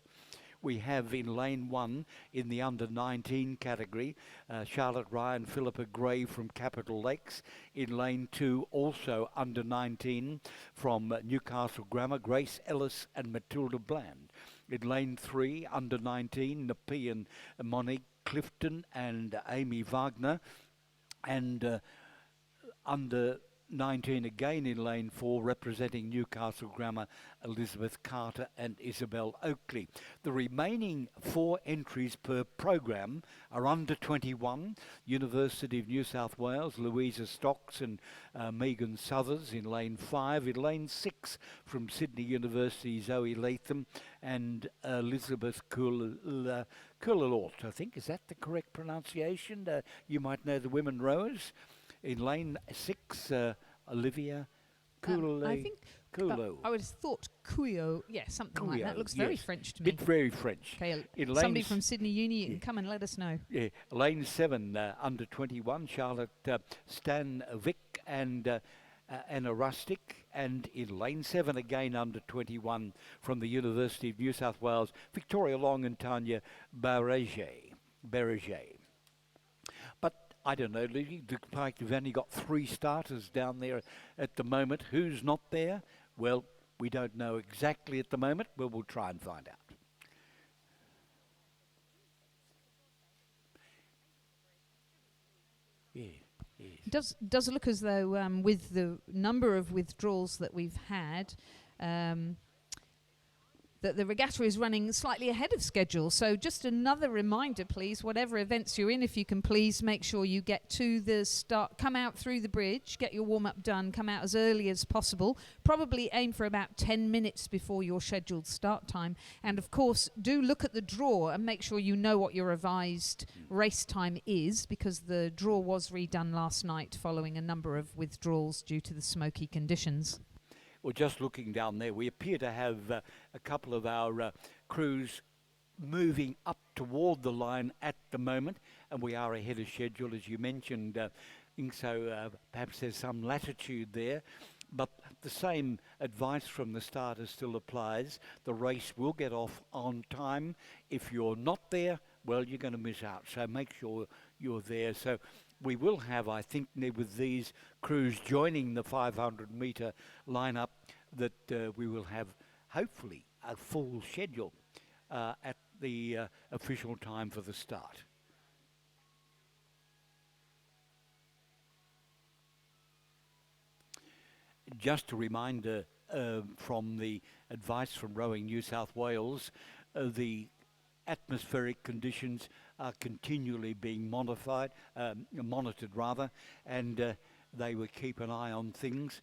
we have in lane one in the under 19 category, Charlotte Ryan, Philippa Gray from Capital Lakes. In lane two, also under 19 from Newcastle Grammar, Grace Ellis and Matilda Bland. In lane three, under 19, Nepean, Monique Clifton and Amy Wagner. And under 19 again in lane 4, representing Newcastle Grammar, Elizabeth Carter and Isabel Oakley. The remaining 4 entries per program are under 21, University of New South Wales, Louisa Stocks and Megan Southers in lane 5. In lane 6 from Sydney University, Zoe Latham and Elizabeth Coulalaut, I think. Is that the correct pronunciation? You might know the women rowers. In lane 6, Olivia Coulalaut. I think I would have thought Cuyo, something like that. Looks very French to me. Bit very French. Okay, somebody from Sydney Uni, you can come and let us know. Yeah, lane 7, under 21, Charlotte Stanvic and Anna Rustic. And in lane 7 again, under 21, from the University of New South Wales, Victoria Long and Tanya Berger. I don't know, Lily, looks like you've only got 3 starters down there at the moment. Who's not there? Well, we don't know exactly at the moment, but we'll try and find out. Yeah. It does look as though with the number of withdrawals that we've had, that the regatta is running slightly ahead of schedule. So just another reminder, please, whatever events you're in, if you can please make sure you get to the start, come out through the bridge, get your warm-up done, come out as early as possible. Probably aim for about 10 minutes before your scheduled start time. And of course, do look at the draw and make sure you know what your revised race time is, because the draw was redone last night following a number of withdrawals due to the smoky conditions. Well, just looking down there, we appear to have a couple of our crews moving up toward the line at the moment, and we are ahead of schedule, as you mentioned. I think so. Perhaps there's some latitude there, but the same advice from the starters still applies. The race will get off on time. If you're not there, well, you're going to miss out. So make sure you're there. So we will have, I think, with these crews joining the 500-metre lineup, that we will have, hopefully, a full schedule at the official time for the start. Just a reminder from the advice from Rowing New South Wales, the atmospheric conditions are continually being monitored, and they will keep an eye on things.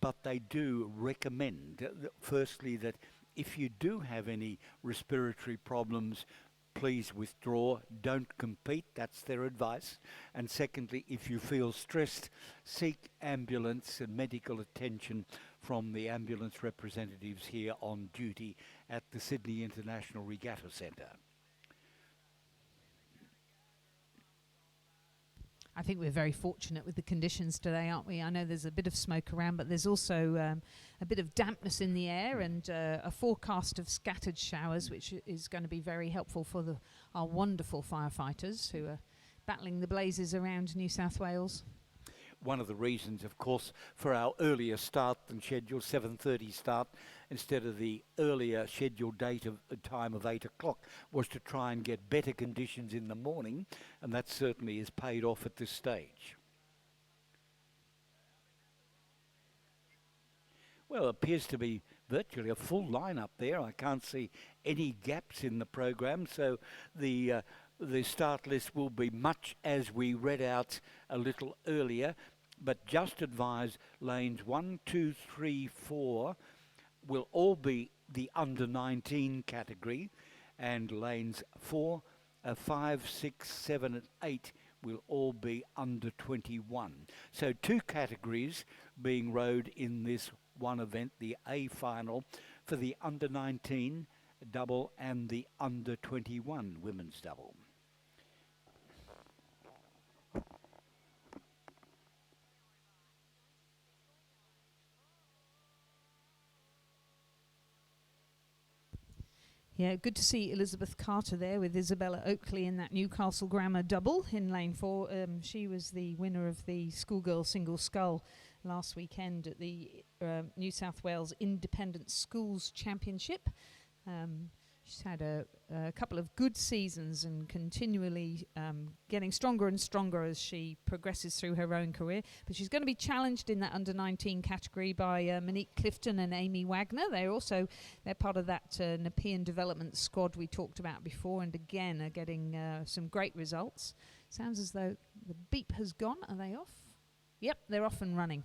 But they do recommend, firstly, that if you do have any respiratory problems, please withdraw, don't compete, that's their advice. And secondly, if you feel stressed, seek ambulance and medical attention from the ambulance representatives here on duty at the Sydney International Regatta Centre. I think we're very fortunate with the conditions today, aren't we? I know there's a bit of smoke around, but there's also a bit of dampness in the air and a forecast of scattered showers, which is going to be very helpful for our wonderful firefighters who are battling the blazes around New South Wales. One of the reasons, of course, for our earlier start than scheduled, 7:30 start, instead of the earlier scheduled time of 8 o'clock, was to try and get better conditions in the morning, and that certainly is paid off at this stage. Well, it appears to be virtually a full lineup there. I can't see any gaps in the program, so the start list will be much as we read out a little earlier. But just advise lanes 1, 2, 3, 4 will all be the under 19 category, and lanes 4, 5, 6, 7, and 8 will all be under 21. So 2 categories being rowed in this one event, the A final for the under 19 double and the under 21 women's double. Yeah, good to see Elizabeth Carter there with Isabella Oakley in that Newcastle Grammar double in lane 4. She was the winner of the schoolgirl single scull last weekend at the New South Wales Independent Schools Championship. She's had a couple of good seasons and continually getting stronger and stronger as she progresses through her own career. But she's going to be challenged in that under-19 category by Monique Clifton and Amy Wagner. They're part of that Nepean development squad we talked about before, and again are getting some great results. Sounds as though the beep has gone. Are they off? Yep, they're off and running.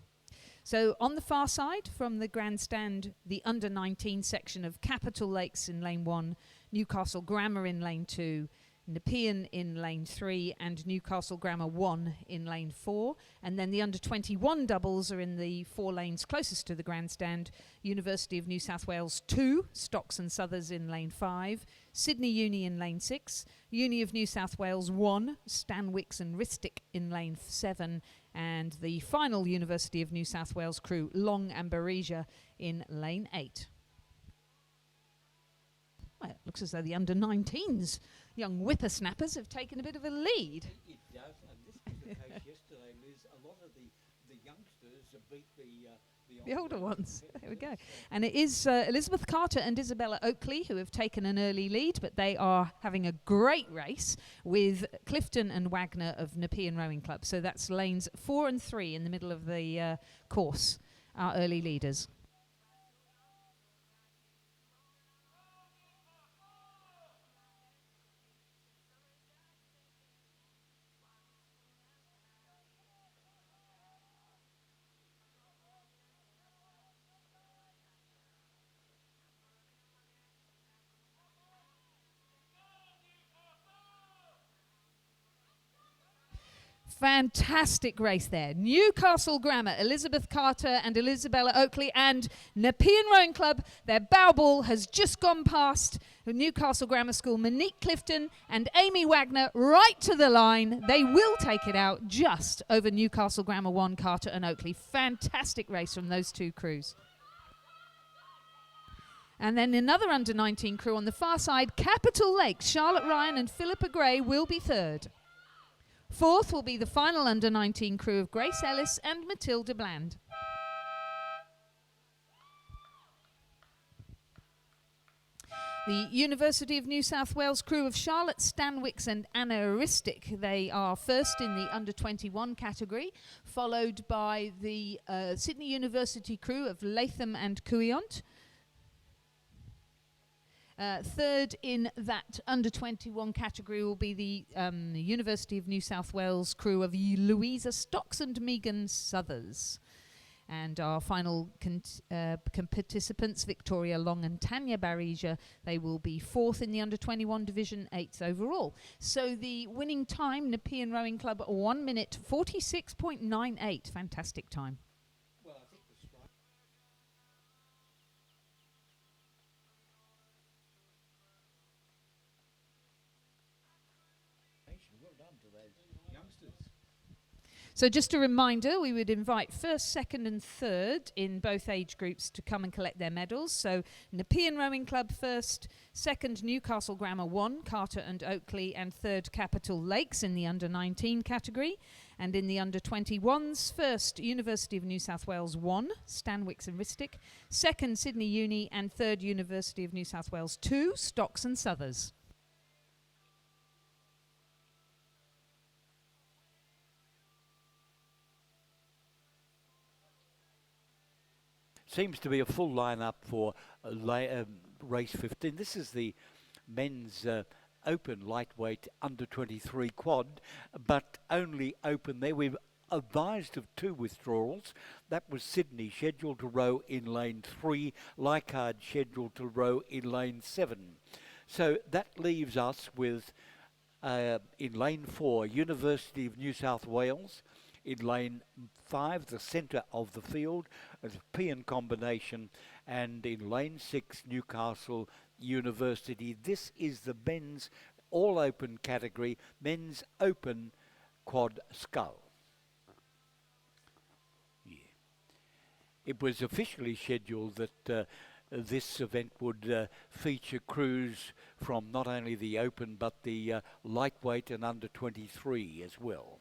So on the far side from the grandstand, the under-19 section of Capital Lakes in lane 1, Newcastle Grammar in lane 2, Nepean in lane 3 and Newcastle Grammar 1 in lane 4. And then the under-21 doubles are in the 4 lanes closest to the grandstand. University of New South Wales 2, Stocks and Southers in lane 5, Sydney Uni in lane 6, Uni of New South Wales 1, Stanwix and Ristic in lane 7, and the final University of New South Wales crew, Long and Beresia, in lane 8. Well, it looks as though the under-19s, young whippersnappers, have taken a bit of a lead. It does, and this was the case yesterday, Liz. A lot of the youngsters beat the older ones. There we go. And it is Elizabeth Carter and Isabella Oakley who have taken an early lead, but they are having a great race with Clifton and Wagner of Nepean Rowing Club. So that's lanes 4 and 3 in the middle of the course, our early leaders. Fantastic race there. Newcastle Grammar, Elizabeth Carter and Isabella Oakley, and Nepean Rowing Club. Their bow ball has just gone past Newcastle Grammar School. Monique Clifton and Amy Wagner right to the line. They will take it out just over Newcastle Grammar 1, Carter and Oakley. Fantastic race from those 2 crews. And then another under-19 crew on the far side, Capital Lakes. Charlotte Ryan and Philippa Gray will be 3rd. 4th will be the final under-19 crew of Grace Ellis and Matilda Bland. The University of New South Wales crew of Charlotte Stanwix and Anna Aristic. They are 1st in the under-21 category, followed by the Sydney University crew of Latham and Couillont. 3rd in that under-21 category will be the University of New South Wales crew of Louisa Stocks and Megan Southers. And our final participants, Victoria Long and Tanya Baresia, they will be 4th in the under-21 division, 8th overall. So the winning time, Nepean Rowing Club, 1 minute 46.98. Fantastic time. Well done to those youngsters. So just a reminder, we would invite 1st, 2nd and 3rd in both age groups to come and collect their medals. So Nepean Rowing Club 1st, 2nd Newcastle Grammar 1, Carter and Oakley, and 3rd Capital Lakes in the under-19 category. And in the under-21s, 1st University of New South Wales 1, Stanwix and Ristic, 2nd Sydney Uni, and 3rd University of New South Wales 2, Stocks and Southers. seems to be a full lineup for race 15. This is the men's open lightweight under 23 quad, but only open there. We've advised of 2 withdrawals. That was Sydney, scheduled to row in lane 3, Leichhardt scheduled to row in lane 7. So that leaves us with, in lane 4, University of New South Wales. In lane 5, the centre of the field, a P&, combination, and in lane 6, Newcastle University. This is the men's all-open category, men's open quad scull. It was officially scheduled that this event would feature crews from not only the open but the lightweight and under 23 as well.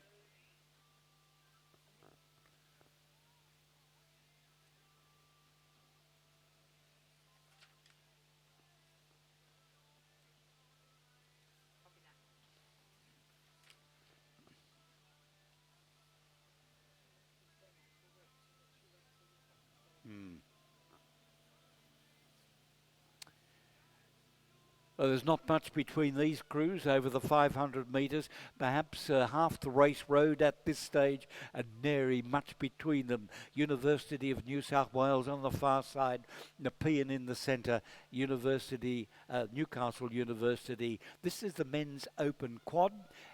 Well, there's not much between these crews over the 500 metres, perhaps half the race road at this stage, and nary much between them. University of New South Wales on the far side, Nepean in the centre, Newcastle University. This is the men's open quad,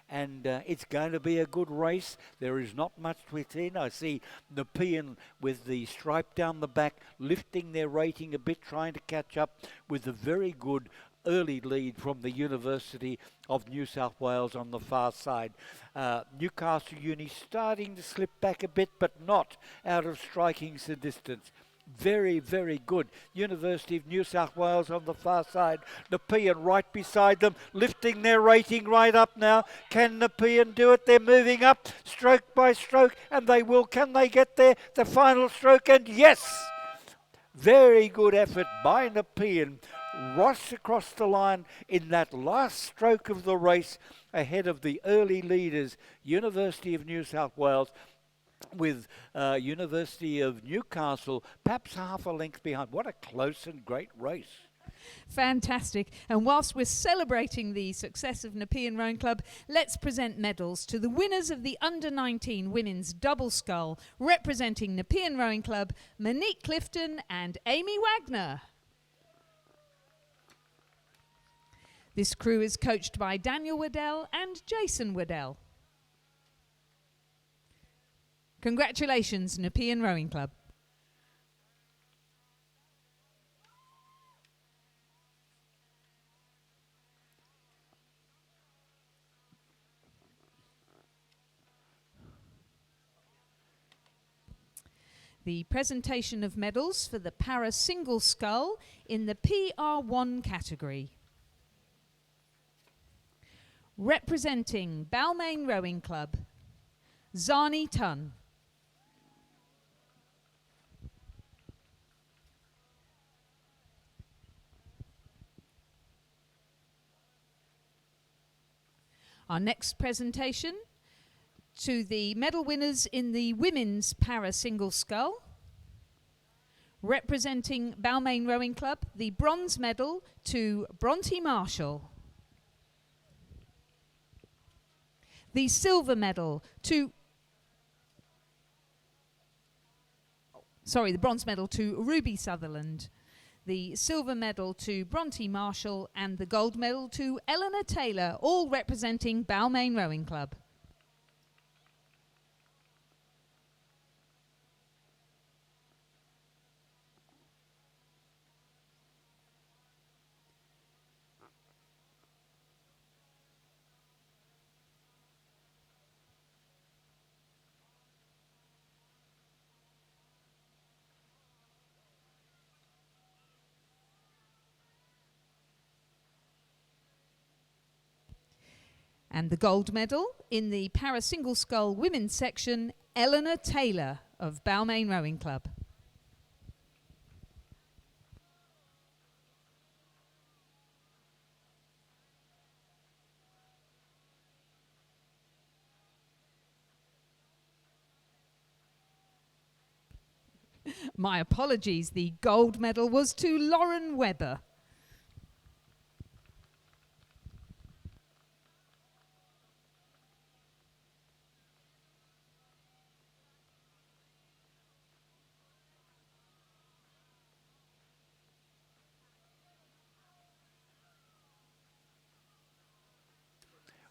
and it's going to be a good race. There is not much within. I see Nepean with the stripe down the back, lifting their rating a bit, trying to catch up with a very good early lead from the University of New South Wales on the far side. Newcastle Uni starting to slip back a bit, but not out of striking distance. Very, very good. University of New South Wales on the far side. Nepean right beside them, lifting their rating right up now. Can Nepean do it? They're moving up stroke by stroke, and they will. Can they get there? The final stroke, and yes! Very good effort by Nepean. Rush across the line in that last stroke of the race ahead of the early leaders, University of New South Wales, with University of Newcastle perhaps half a length behind. What a close and great race. Fantastic. And whilst we're celebrating the success of Nepean Rowing Club, let's present medals to the winners of the Under-19 Women's Double Scull, representing Nepean Rowing Club, Monique Clifton and Amy Wagner. This crew is coached by Daniel Waddell and Jason Waddell. Congratulations, Nepean Rowing Club. The presentation of medals for the para single scull in the PR1 category. Representing Balmain Rowing Club, Zani Tun. Our next presentation to the medal winners in the women's para single scull. Representing Balmain Rowing Club, the bronze medal to Bronte Marshall. The silver medal to, the bronze medal to Ruby Sutherland. The silver medal to Bronte Marshall and the gold medal to Eleanor Taylor, all representing Balmain Rowing Club. And the gold medal in the para single scull women's section, Eleanor Taylor of Balmain Rowing Club. My apologies, the gold medal was to Lauren Webber.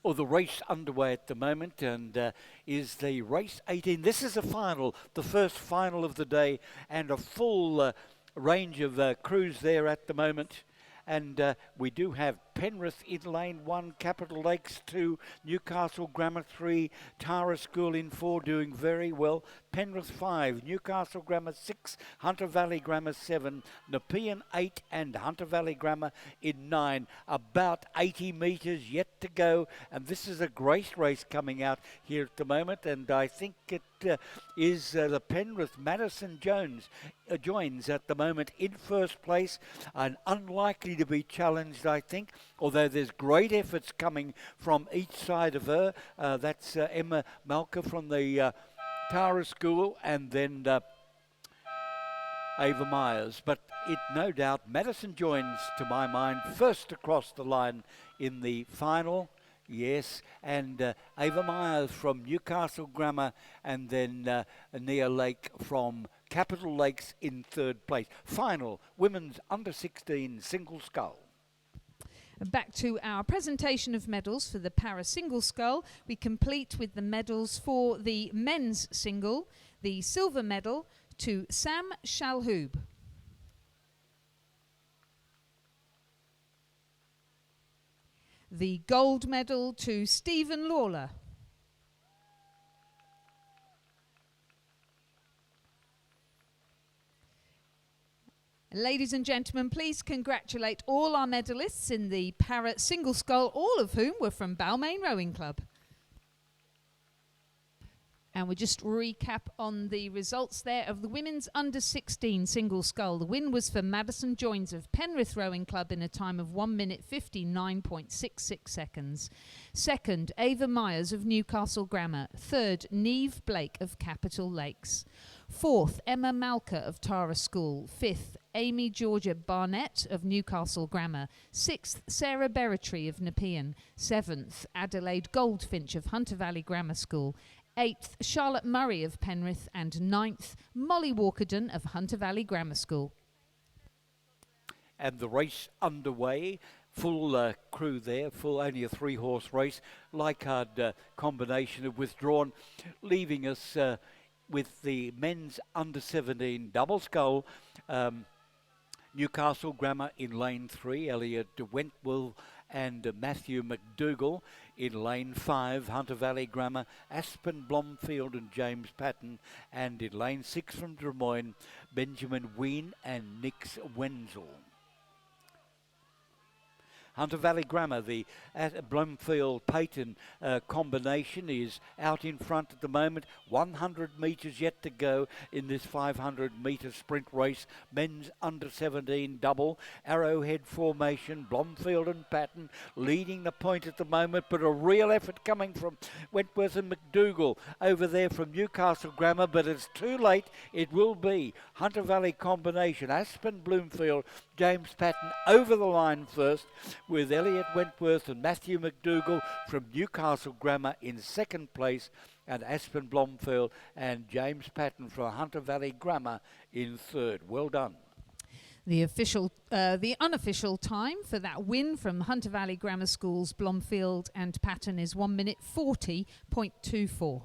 Well, the race underway at the moment, and is the race 18. This is the final, the first final of the day, and a full range of crews there at the moment. And we do have Penrith in lane 1, Capital Lakes 2, Newcastle Grammar 3, Tara School in 4 doing very well. Penrith 5, Newcastle Grammar 6, Hunter Valley Grammar 7, Nepean 8 and Hunter Valley Grammar in 9. About 80 metres yet to go, and this is a great race coming out here at the moment, and I think it is the Penrith Madison Jones joins at the moment in first place, and unlikely to be challenged, I think, although there's great efforts coming from each side of her. That's Emma Malka from the Tara School, and then Ava Myers. But it no doubt Madison joins, to my mind, first across the line in the final. Yes, and Ava Myers from Newcastle Grammar, and then Nia Lake from Capital Lakes in third place. Final, women's under-16 single scull. Back to our presentation of medals for the para single scull. We complete with the medals for the men's single. The silver medal to Sam Shalhoub. The gold medal to Stephen Lawler. Ladies and gentlemen, please congratulate all our medalists in the para single scull, all of whom were from Balmain Rowing Club. And we'll just recap on the results there of the women's under-16 single scull. The win was for Madison Joins of Penrith Rowing Club in a time of 1 minute 59.66 seconds. Second, Ava Myers of Newcastle Grammar. Third, Neve Blake of Capital Lakes. Fourth, Emma Malka of Tara School. Fifth, Amy Georgia Barnett of Newcastle Grammar. Sixth, Sarah Berretree of Nepean. Seventh, Adelaide Goldfinch of Hunter Valley Grammar School. 8th, Charlotte Murray of Penrith, and 9th, Molly Walkerden of Hunter Valley Grammar School. And the race underway, full crew there, full only a 3-horse race. Leichhardt combination of withdrawn, leaving us with the men's under-17 double scull. Newcastle Grammar in lane 3, Elliot Wentworth and Matthew McDougall. In lane 5, Hunter Valley Grammar, Aspen Blomfield and James Patton. And in lane 6 from Des Moines, Benjamin Ween and Nix Wenzel. Hunter Valley Grammar, the Blomfield-Payton combination is out in front at the moment. 100 metres yet to go in this 500-metre sprint race. Men's under-17 double. Arrowhead formation, Blomfield and Patton leading the point at the moment, but a real effort coming from Wentworth and McDougall over there from Newcastle Grammar, but it's too late. It will be Hunter Valley combination, Aspen Bloomfield, James Patton over the line first, with Elliot Wentworth and Matthew McDougall from Newcastle Grammar in second place, and Aspen Blomfield and James Patton from Hunter Valley Grammar in third. Well done. The unofficial time for that win from Hunter Valley Grammar School's Blomfield and Patton is 1 minute 40.24.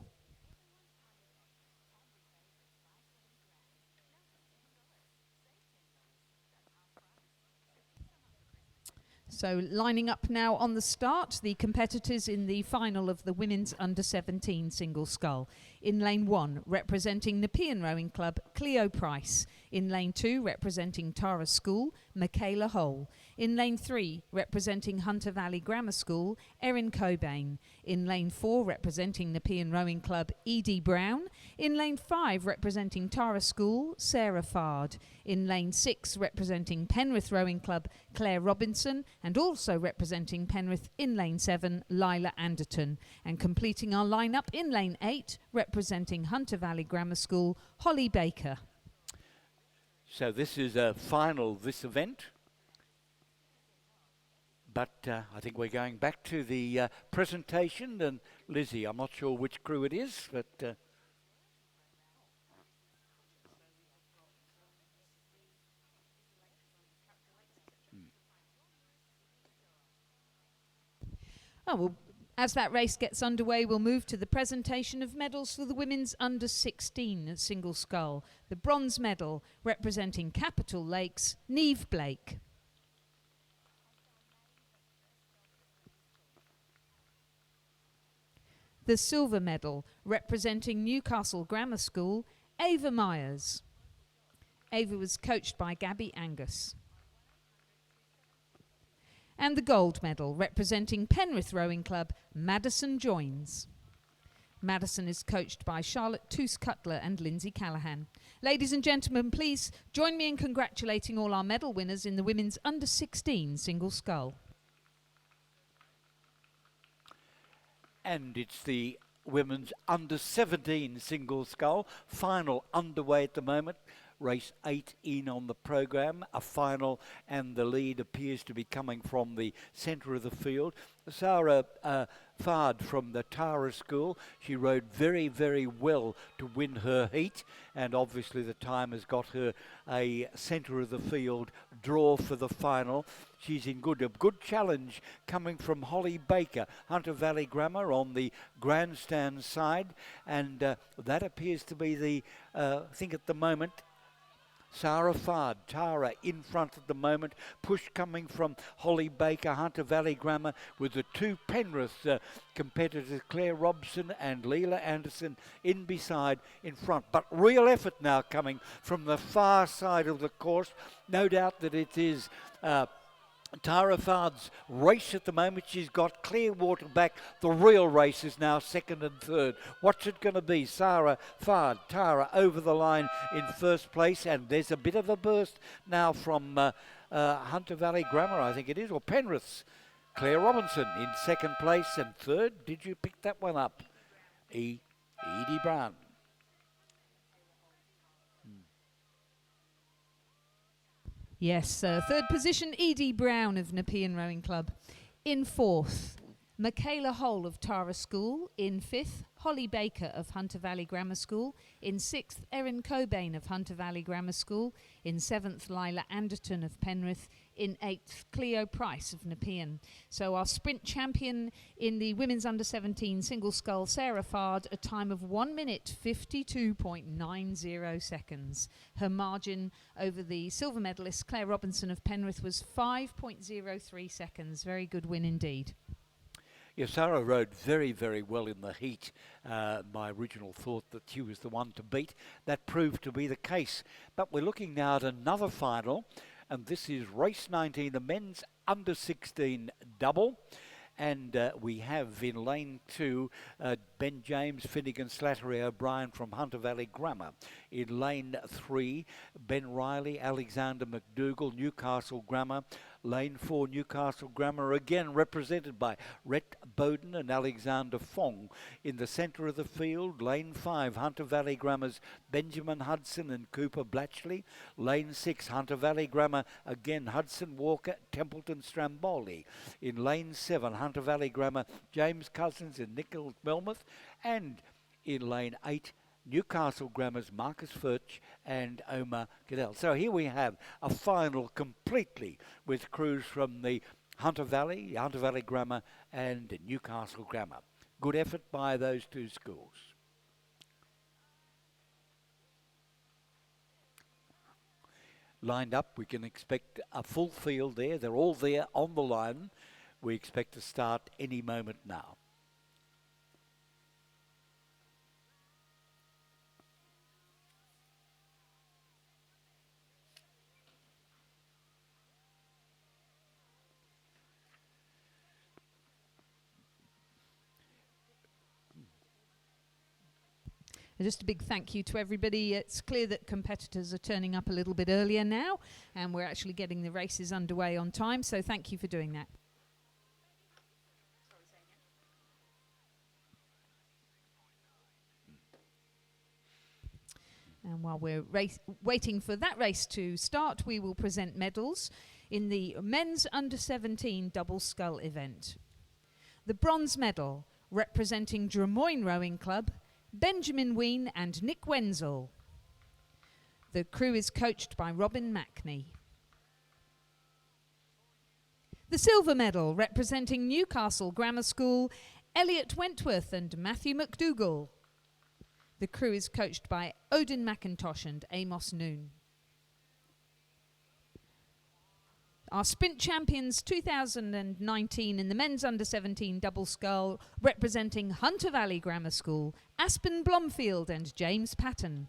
So lining up now on the start, the competitors in the final of the women's under-17 single scull. In lane 1, representing Nepean Rowing Club, Cleo Price. In lane 2, representing Tara School, Michaela Hole. In lane 3, representing Hunter Valley Grammar School, Erin Cobain. In lane 4, representing Nepean Rowing Club, Edie Brown. In lane 5, representing Tara School, Sarah Fard. In lane 6, representing Penrith Rowing Club, Claire Robinson. And also representing Penrith in lane 7, Lila Anderton. And completing our lineup in lane 8, representing Hunter Valley Grammar School, Holly Baker. So this is a final this event. But I think we're going back to the presentation. And Lizzie, I'm not sure which crew it is, but... Oh, well, as that race gets underway, we'll move to the presentation of medals for the women's under-16 at single scull. The bronze medal representing Capital Lakes, Neve Blake. The silver medal representing Newcastle Grammar School, Ava Myers. Ava was coached by Gabby Angus. And the gold medal representing Penrith Rowing Club, Madison Joins. Madison is coached by Charlotte Toos-Cutler and Lindsay Callahan. Ladies and gentlemen, please join me in congratulating all our medal winners in the women's under-16 single scull. And it's the women's under-17 single scull. Final underway at the moment. Race 8 in on the program, a final, and the lead appears to be coming from the centre of the field. Sarah Fard from the Tara School, she rode very, very well to win her heat, and obviously the time has got her a centre of the field draw for the final. She's in a good challenge coming from Holly Baker, Hunter Valley Grammar on the grandstand side, and that appears to be the thing at the moment. Sarah Fard, Tara in front at the moment, push coming from Holly Baker, Hunter Valley Grammar, with the two Penrith competitors, Claire Robson and Leela Anderson, in beside, in front. But real effort now coming from the far side of the course. No doubt that it is Tara Fard's race at the moment. She's got Clearwater back. The real race is now second and third. What's it going to be? Sarah Fard, Tara over the line in first place, and there's a bit of a burst now from Hunter Valley Grammar, I think it is, or Penrith's Claire Robinson in second place, and third, did you pick that one up? Edie Brown. Yes, third position, Edie Brown of Nepean Rowing Club. In fourth, Michaela Hole of Tara School. In fifth, Holly Baker of Hunter Valley Grammar School. In sixth, Erin Cobain of Hunter Valley Grammar School. In seventh, Lila Anderton of Penrith. In eighth, Cleo Price of Nepean. So our sprint champion in the women's under-17 single scull, Sarah Fard, a time of 1 minute 52.90 seconds. Her margin over the silver medalist, Claire Robinson of Penrith, was 5.03 seconds. Very good win indeed. Yes, Sarah rode very, very well in the heat. My original thought that she was the one to beat. That proved to be the case. But we're looking now at another final, and this is race 19, the men's under-16 double. And we have in lane 2 Ben James, Finnegan, Slattery, O'Brien from Hunter Valley Grammar. In lane 3, Ben Riley, Alexander McDougall, Newcastle Grammar. Lane 4, Newcastle Grammar, again represented by Rhett Bowden and Alexander Fong. In the centre of the field, lane 5, Hunter Valley Grammar's Benjamin Hudson and Cooper Blatchley. Lane 6, Hunter Valley Grammar, again Hudson Walker, Templeton Stramboli. In lane 7, Hunter Valley Grammar, James Cousins and Nicholas Melmoth. And in lane 8, Newcastle Grammar's Marcus Furch and Omar Goodell. So here we have a final completely with crews from the Hunter Valley Grammar and Newcastle Grammar. Good effort by those two schools. Lined up, we can expect a full field there. They're all there on the line. We expect to start any moment now. Just a big thank you to everybody. It's clear that competitors are turning up a little bit earlier now, and we're actually getting the races underway on time, so thank you for doing that. And while we're waiting for that race to start, we will present medals in the men's under-17 double scull event. The bronze medal, representing Drummoyne Rowing Club, Benjamin Ween and Nick Wenzel. The crew is coached by Robin Mackney. The silver medal, representing Newcastle Grammar School, Elliot Wentworth and Matthew McDougall. The crew is coached by Odin McIntosh and Amos Noon. Our Sprint Champions 2019 in the men's under-17 double scull, representing Hunter Valley Grammar School, Aspen Blomfield and James Patton.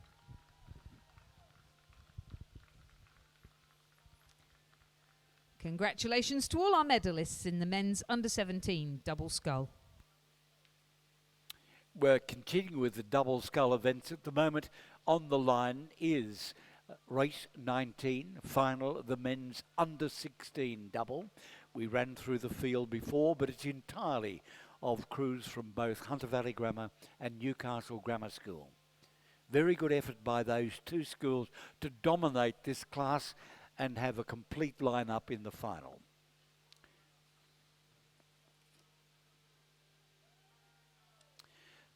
Congratulations to all our medalists in the men's under-17 double scull. We're continuing with the double scull events at the moment. On the line is race 19, final, the men's under-16 double. We ran through the field before, but it's entirely of crews from both Hunter Valley Grammar and Newcastle Grammar School. Very good effort by those two schools to dominate this class and have a complete lineup in the final.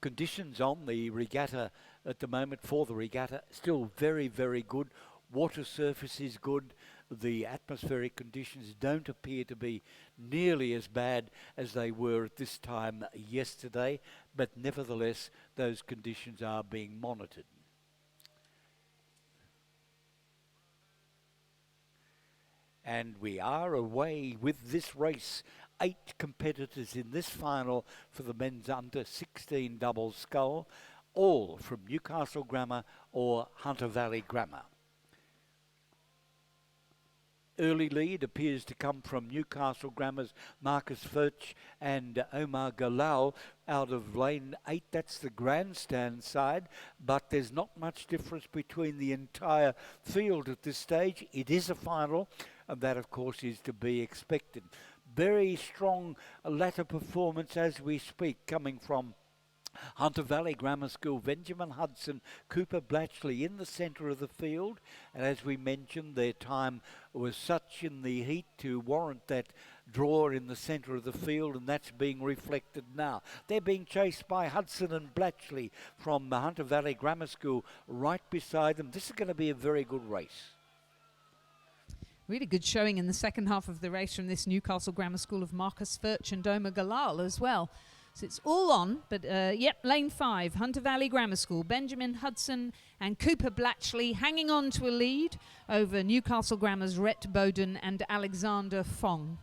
Conditions on the regatta at the moment for the regatta still very, very good. Water surface is good. The atmospheric conditions don't appear to be nearly as bad as they were at this time yesterday, but nevertheless those conditions are being monitored. And we are away with this race. 8 competitors in this final for the men's under-16 double scull, all from Newcastle Grammar or Hunter Valley Grammar. Early lead appears to come from Newcastle Grammar's Marcus Furch and Omar Galal out of lane 8. That's the grandstand side, but there's not much difference between the entire field at this stage. It is a final, and that of course is to be expected. Very strong latter performance as we speak, coming from Hunter Valley Grammar School, Benjamin Hudson, Cooper Blatchley in the centre of the field. And as we mentioned, their time was such in the heat to warrant that draw in the centre of the field, and that's being reflected now. They're being chased by Hudson and Blatchley from the Hunter Valley Grammar School right beside them. This is going to be a very good race. Really good showing in the second half of the race from this Newcastle Grammar School of Marcus Furch and Omar Galal as well. So it's all on, but lane 5, Hunter Valley Grammar School, Benjamin Hudson and Cooper Blatchley hanging on to a lead over Newcastle Grammar's Rhett Bowden and Alexander Fong.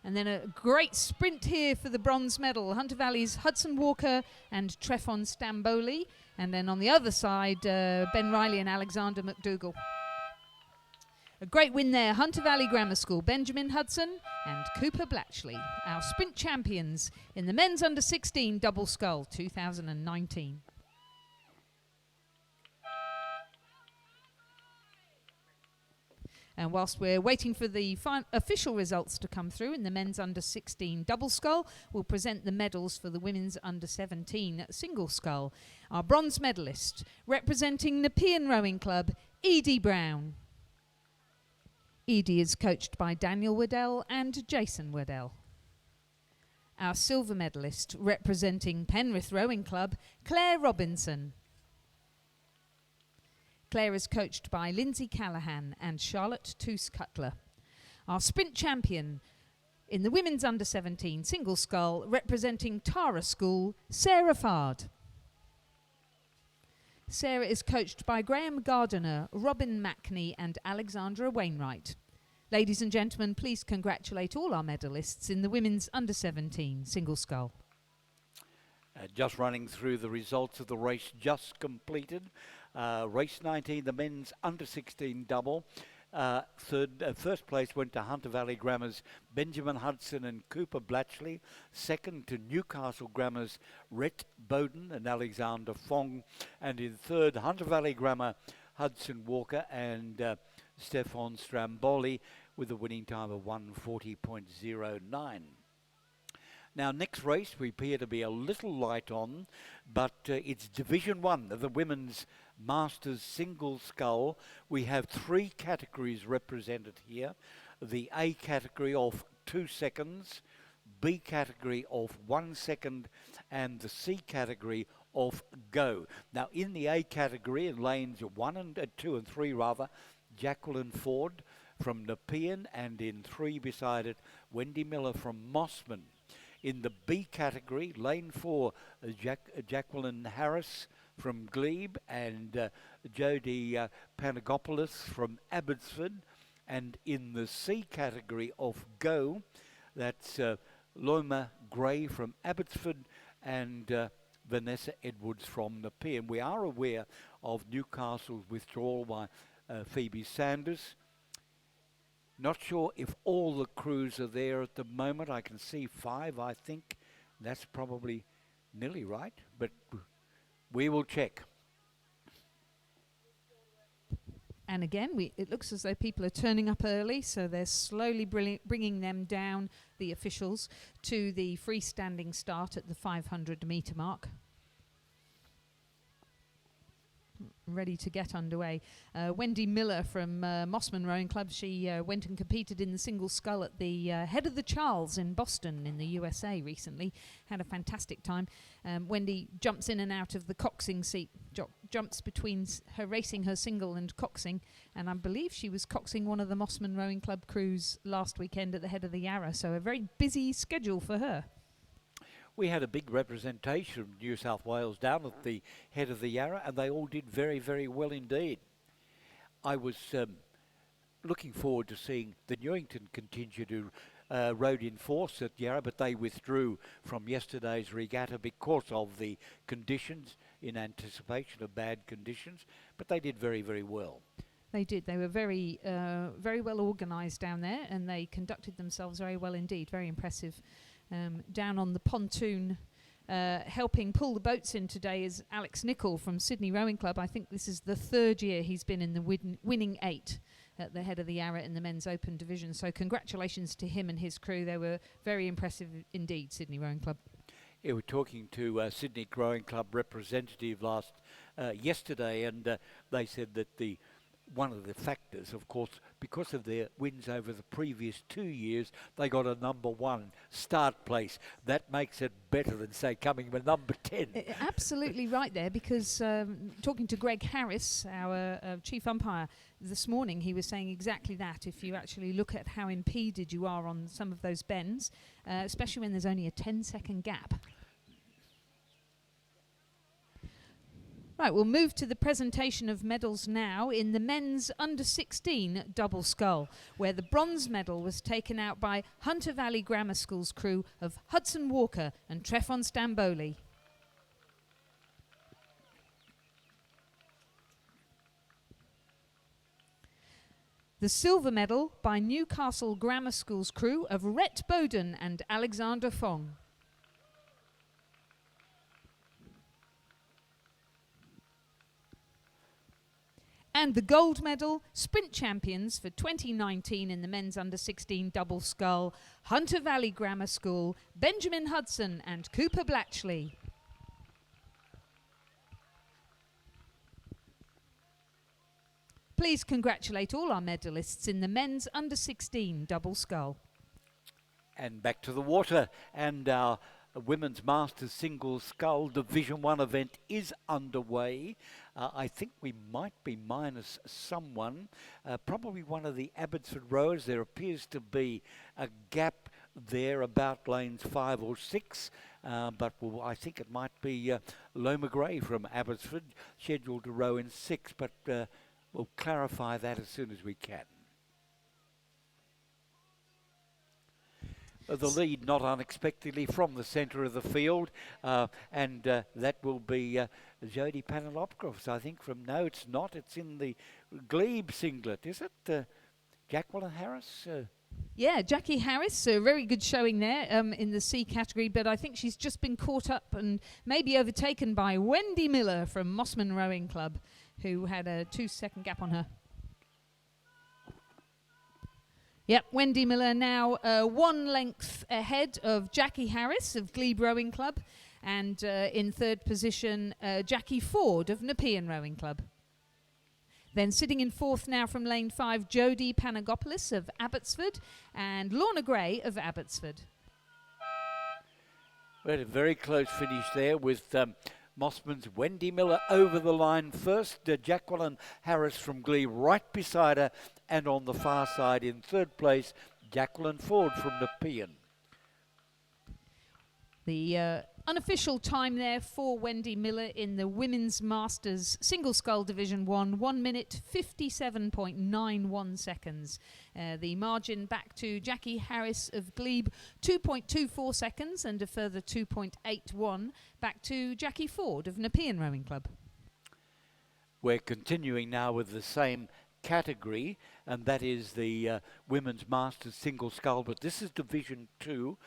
And then a great sprint here for the bronze medal. Hunter Valley's Hudson Walker and Trefon Stamboli. And then on the other side, Ben Riley and Alexander McDougall. A great win there. Hunter Valley Grammar School, Benjamin Hudson and Cooper Blatchley, our sprint champions in the men's under-16 double scull 2019. And whilst we're waiting for the official results to come through in the men's under-16 double scull, we'll present the medals for the women's under-17 single scull. Our bronze medalist, representing Nepean Rowing Club, Edie Brown. Edie is coached by Daniel Waddell and Jason Waddell. Our silver medalist, representing Penrith Rowing Club, Claire Robinson. Claire is coached by Lindsay Callahan and Charlotte Toos-Cutler. Our sprint champion in the women's under-17 single scull, representing Tara School, Sarah Fard. Sarah is coached by Graham Gardiner, Robin Mackney and Alexandra Wainwright. Ladies and gentlemen, please congratulate all our medalists in the women's under-17 single scull. Just running through the results of the race just completed. Race 19, the men's under-16 double. First place went to Hunter Valley Grammar's Benjamin Hudson and Cooper Blatchley. Second to Newcastle Grammar's Rhett Bowden and Alexander Fong. And in third, Hunter Valley Grammar, Hudson Walker and Stefan Stramboli with a winning time of 1:40.09. Now, next race we appear to be a little light on, but it's Division 1 of the Women's Masters Single Scull. We have 3 categories represented here. The A category of 2 seconds, B category of 1 second, and the C category of go. Now, in the A category, in lanes 1 and 2 and 3 rather, Jacqueline Ford from Nepean, and in 3 beside it, Wendy Miller from Mossman. In the B category, lane 4, Jacqueline Harris from Glebe, and Jodie Panagopoulos from Abbotsford. And in the C category of go, that's Loma Gray from Abbotsford and Vanessa Edwards from Nepean. We are aware of Newcastle's withdrawal by Phoebe Sanders. Not sure if all the crews are there at the moment. I can see 5, I think. That's probably nearly right, but we will check. And again, it looks as though people are turning up early, so they're slowly bringing them down, the officials, to the freestanding start at the 500 metre mark. Ready to get underway. Wendy Miller from Mossman Rowing Club, she went and competed in the single scull at the Head of the Charles in Boston in the USA recently. Had a fantastic time. Wendy jumps in and out of the coxing seat, jumps between her racing her single and coxing, and I believe she was coxing one of the Mossman Rowing Club crews last weekend at the Head of the Yarra, so a very busy schedule for her. We had a big representation of New South Wales down at the Head of the Yarra, and they all did very, very well indeed. I was looking forward to seeing the Newington contingent who rode in force at Yarra, but they withdrew from yesterday's regatta because of the conditions, in anticipation of bad conditions, but they did very, very well. They did. They were very well organised down there, and they conducted themselves very well indeed. Very impressive. Down on the pontoon, helping pull the boats in today is Alex Nichol from Sydney Rowing Club. I think this is the 3rd year he's been in the winning 8 at the Head of the Yarra in the Men's Open division. So congratulations to him and his crew. They were very impressive indeed, Sydney Rowing Club. Yeah, we're talking to Sydney Rowing Club representative yesterday, and they said that one of the factors, of course, because of their wins over the previous 2 years, they got a number 1 start place. That makes it better than, say, coming with number 10. Absolutely right there, because talking to Greg Harris, our chief umpire, this morning, he was saying exactly that. If you actually look at how impeded you are on some of those bends, especially when there's only a 10-second gap. Right, we'll move to the presentation of medals now in the men's under-16 double scull, where the bronze medal was taken out by Hunter Valley Grammar School's crew of Hudson Walker and Trefon Stamboli. The silver medal by Newcastle Grammar School's crew of Rhett Bowden and Alexander Fong. And the gold medal, Sprint Champions for 2019 in the men's under-16 double scull, Hunter Valley Grammar School, Benjamin Hudson and Cooper Blatchley. Please congratulate all our medalists in the men's under-16 double scull. And back to the water, and our Women's Masters Single Scull Division 1 event is underway. I think we might be minus someone, probably one of the Abbotsford rowers. There appears to be a gap there about lanes 5 or 6, but I think it might be Loma Gray from Abbotsford, scheduled to row in 6, but we'll clarify that as soon as we can. The lead, not unexpectedly, from the centre of the field, and that will be Jodie Panagopoulos, I think, from... No, it's not. It's in the Glebe singlet, is it? Jacqueline Harris? Yeah, Jackie Harris, a very good showing there in the C category, but I think she's just been caught up and maybe overtaken by Wendy Miller from Mossman Rowing Club, who had a 2-second gap on her. Yep, Wendy Miller now 1 length ahead of Jackie Harris of Glebe Rowing Club, and in third position Jackie Ford of Nepean Rowing Club. Then sitting in fourth now from lane 5, Jodie Panagopoulos of Abbotsford and Lorna Gray of Abbotsford. We had a very close finish there with Mossman's Wendy Miller over the line first. Jacqueline Harris from Glebe right beside her, and on the far side in third place, Jacqueline Ford from Nepean. The unofficial time there for Wendy Miller in the Women's Masters Single Scull Division 1, 1 minute 57.91 seconds. The margin back to Jackie Harris of Glebe, 2.24 seconds, and a further 2.81 back to Jackie Ford of Nepean Rowing Club. We're continuing now with the same category, and that is the Women's Masters Single Scull, but this is Division 2.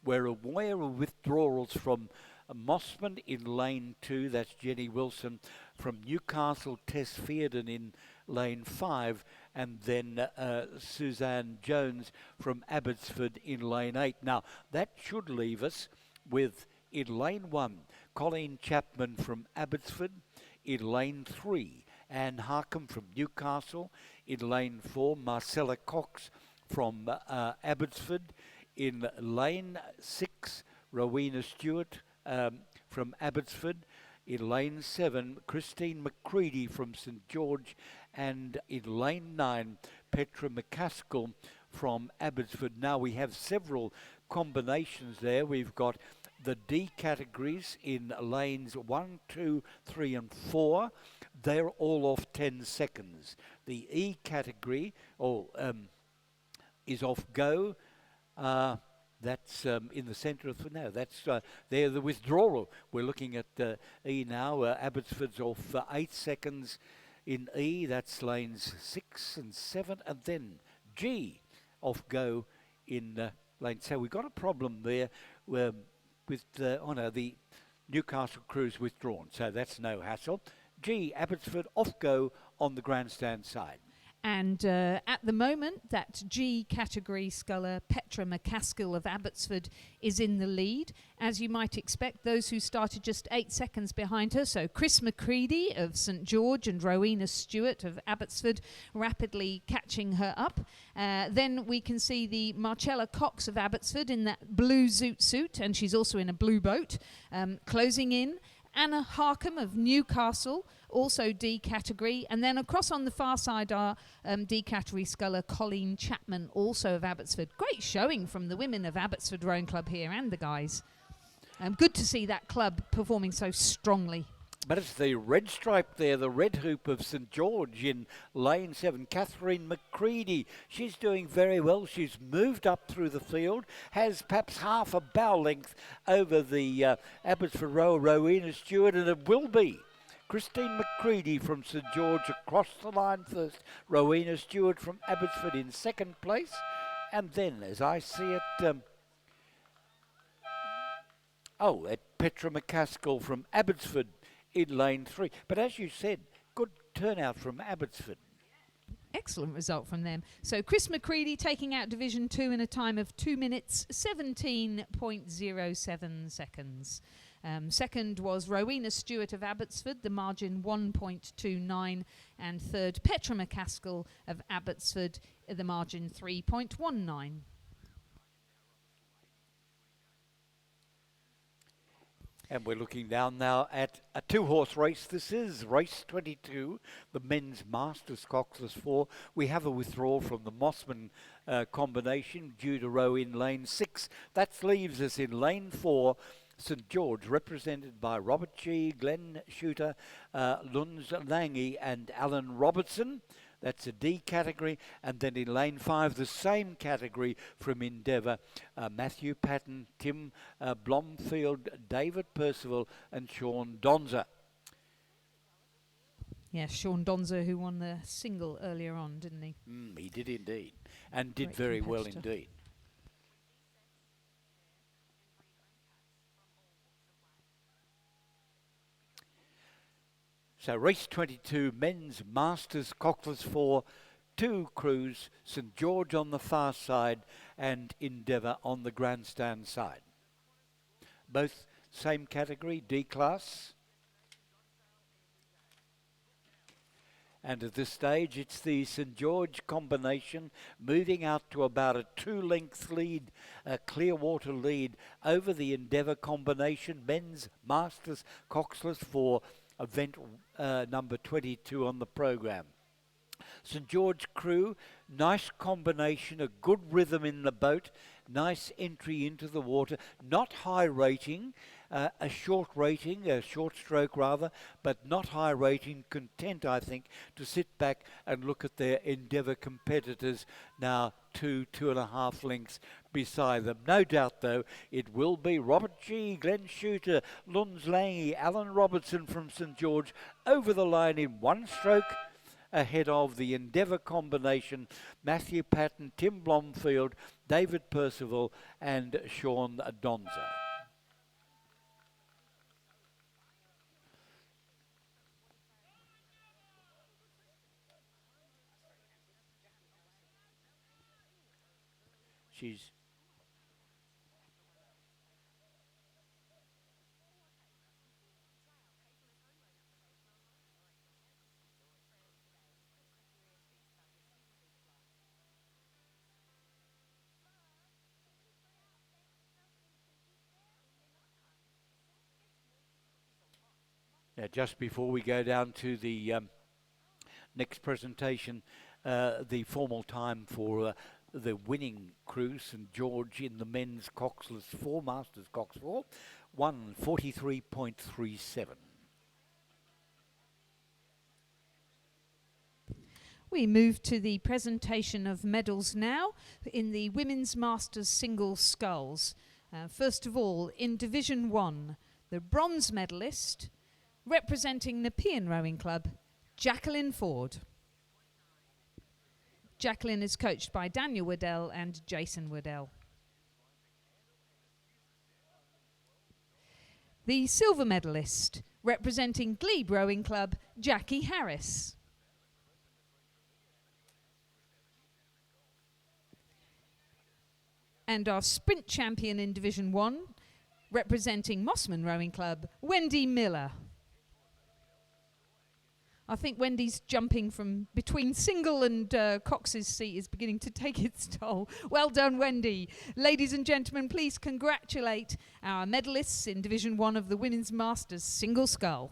We're aware of withdrawals from Mossman in lane 2, that's Jenny Wilson, from Newcastle, Tess Fearden in lane 5, and then Suzanne Jones from Abbotsford in lane 8. Now, that should leave us with, in lane 1, Colleen Chapman from Abbotsford, in lane 3, Anne Harkham from Newcastle, in lane 4, Marcella Cox from Abbotsford, in lane 6, Rowena Stewart from Abbotsford. In lane 7, Christine McCready from St George. And in lane 9, Petra McCaskill from Abbotsford. Now we have several combinations there. We've got the D categories in lanes 1, 2, 3 and 4. They're all off 10 seconds. The E category is off go. That's in the centre of that's there the withdrawal. We're looking at E now. Abbotsford's off 8 seconds in E. That's lanes 6 and 7, and then G off go in lane. So we've got a problem there with the Newcastle crew's withdrawn. So that's no hassle. G, Abbotsford off go on the grandstand side. And at the moment, that G category sculler, Petra McCaskill of Abbotsford, is in the lead. As you might expect, those who started just 8 seconds behind her, so Chris McCready of St George and Rowena Stewart of Abbotsford, rapidly catching her up. Then we can see the Marcella Cox of Abbotsford in that blue zoot suit, and she's also in a blue boat, closing in. Anna Harkham of Newcastle, also D category, and then across on the far side are D category sculler Colleen Chapman, also of Abbotsford. Great showing from the women of Abbotsford Rowing Club here, and the guys. Good to see that club performing so strongly. But it's the red stripe there, the red hoop of St George in lane 7. Catherine McCready, she's doing very well. She's moved up through the field, has perhaps half a bow length over the Abbotsford rower, Rowena Stewart, and it will be Christine McCready from St George across the line first. Rowena Stewart from Abbotsford in second place. And then, as I see it, Petra McCaskill from Abbotsford in lane 3. But as you said, good turnout from Abbotsford. Excellent result from them. So Chris McCready taking out Division 2 in a time of 2 minutes 17.07 seconds. Second was Rowena Stewart of Abbotsford, the margin 1.29, and third Petra McCaskill of Abbotsford, the margin 3.19. And we're looking down now at a 2-horse race. This is race 22, the men's Masters Coxless 4. We have a withdrawal from the Mossman combination due to row in lane 6. That leaves us in lane 4, St George, represented by Robert G, Glenn Shooter, Lunz Lange and Alan Robertson. That's a D category. And then in lane 5, the same category from Endeavour, Matthew Patton, Tim Blomfield, David Percival and Sean Donza. Yes, Sean Donza, who won the single earlier on, didn't he? He did indeed, and did Great very well competitor. indeed. So race 22, men's Masters Coxless 4, two crews, St George on the far side and Endeavour on the grandstand side. Both same category, D class. And at this stage, it's the St George combination moving out to about a 2-length lead, a Clearwater lead over the Endeavour combination, men's masters coxless for event number 22 on the program. St George crew, nice combination, a good rhythm in the boat, nice entry into the water, not high rating, a short stroke rather, but not high rating, content I think to sit back and look at their Endeavour competitors now 2.5 lengths beside them. No doubt though it will be Robert G, Glenn Shooter, Luns Lange, Alan Robertson from St George over the line in one stroke ahead of the Endeavour combination, Matthew Patton, Tim Blomfield, David Percival and Sean Donza. She's just before we go down to the next presentation, the formal time for the winning crew, St George in the men's coxless 4, masters cox 4, 1:43.37. We move to the presentation of medals now in the Women's Masters Single Sculls. First of all, in Division 1, the bronze medalist, representing Nepean Rowing Club, Jacqueline Ford. Jacqueline is coached by Daniel Waddell and Jason Waddell. The silver medalist, representing Glebe Rowing Club, Jackie Harris. And our sprint champion in Division 1, representing Mossman Rowing Club, Wendy Miller. I think Wendy's jumping from between single and Cox's seat is beginning to take its toll. Well done, Wendy. Ladies and gentlemen, please congratulate our medalists in Division 1 of the Women's Masters Single Scull.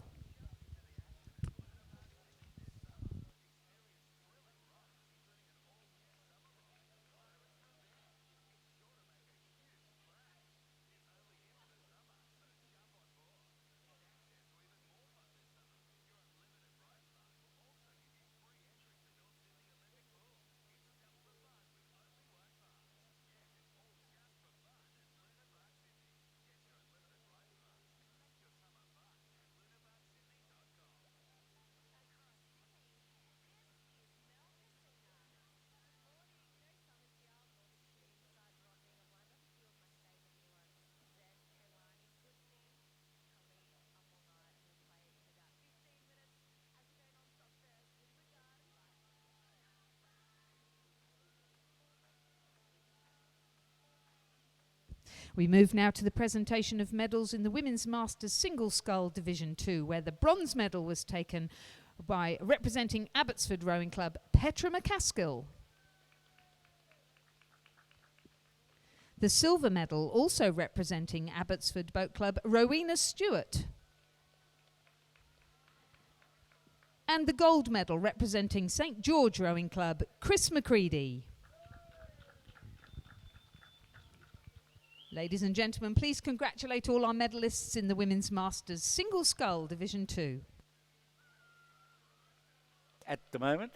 We move now to the presentation of medals in the Women's Masters Single Scull Division 2, where the bronze medal was taken by representing Abbotsford Rowing Club, Petra McCaskill. The silver medal, also representing Abbotsford Boat Club, Rowena Stewart. And the gold medal, representing St George Rowing Club, Chris McCready. Ladies and gentlemen, please congratulate all our medalists in the Women's Masters Single Scull Division 2. At the moment,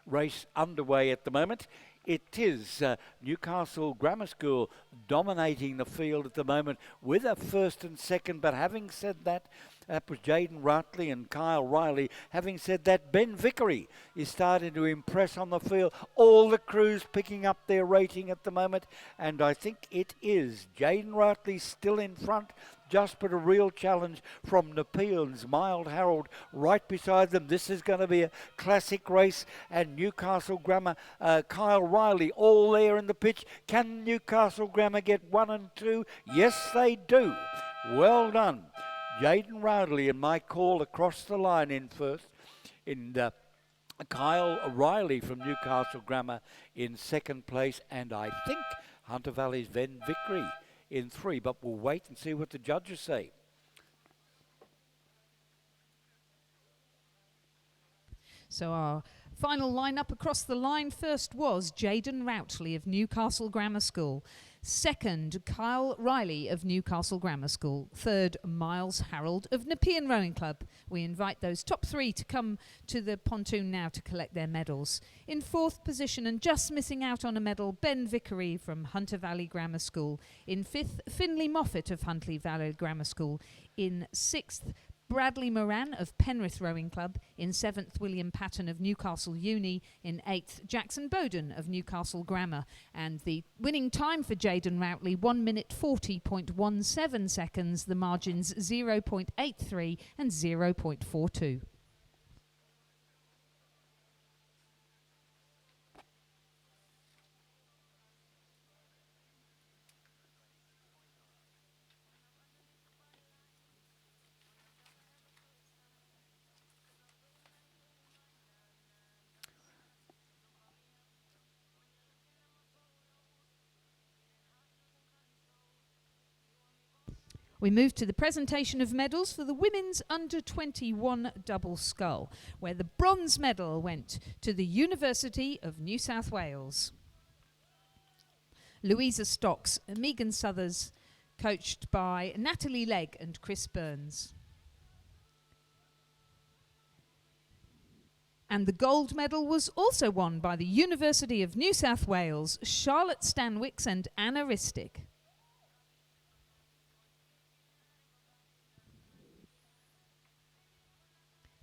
race underway at the moment. It is Newcastle Grammar School dominating the field at the moment with a first and second. But having said that, That was Jaden Rutley and Kyle Riley. Having said that, Ben Vickery is starting to impress on the field. All the crews picking up their rating at the moment, and I think it is Jaden Rutley still in front. Just put a real challenge from Nepean's Mild Harold right beside them. This is going to be a classic race, and Newcastle Grammar, Kyle Riley, all there in the pitch. Can Newcastle Grammar get 1 and 2? Yes, they do. Well done. Jaden Roundley and my call across the line in first. Kyle Riley from Newcastle Grammar in second place, and I think Hunter Valley's Ben Vickery in 3, but we'll wait and see what the judges say. So our final lineup across the line first was Jaden Routley of Newcastle Grammar School. Second, Kyle Riley of Newcastle Grammar School. Third, Miles Harold of Nepean Rowing Club. We invite those top 3 to come to the pontoon now to collect their medals. In fourth position, and just missing out on a medal, Ben Vickery from Hunter Valley Grammar School. In fifth, Finley Moffat of Hunter Valley Grammar School. In sixth, Bradley Moran of Penrith Rowing Club. In 7th, William Patton of Newcastle Uni. In 8th, Jackson Bowden of Newcastle Grammar. And the winning time for Jaden Routley, 1 minute 40.17 seconds. The margins 0.83 and 0.42. We move to the presentation of medals for the women's under-21 double scull, where the bronze medal went to the University of New South Wales. Louisa Stocks, Megan Suthers, coached by Natalie Legg and Chris Burns. And the gold medal was also won by the University of New South Wales, Charlotte Stanwicks and Anna Ristic.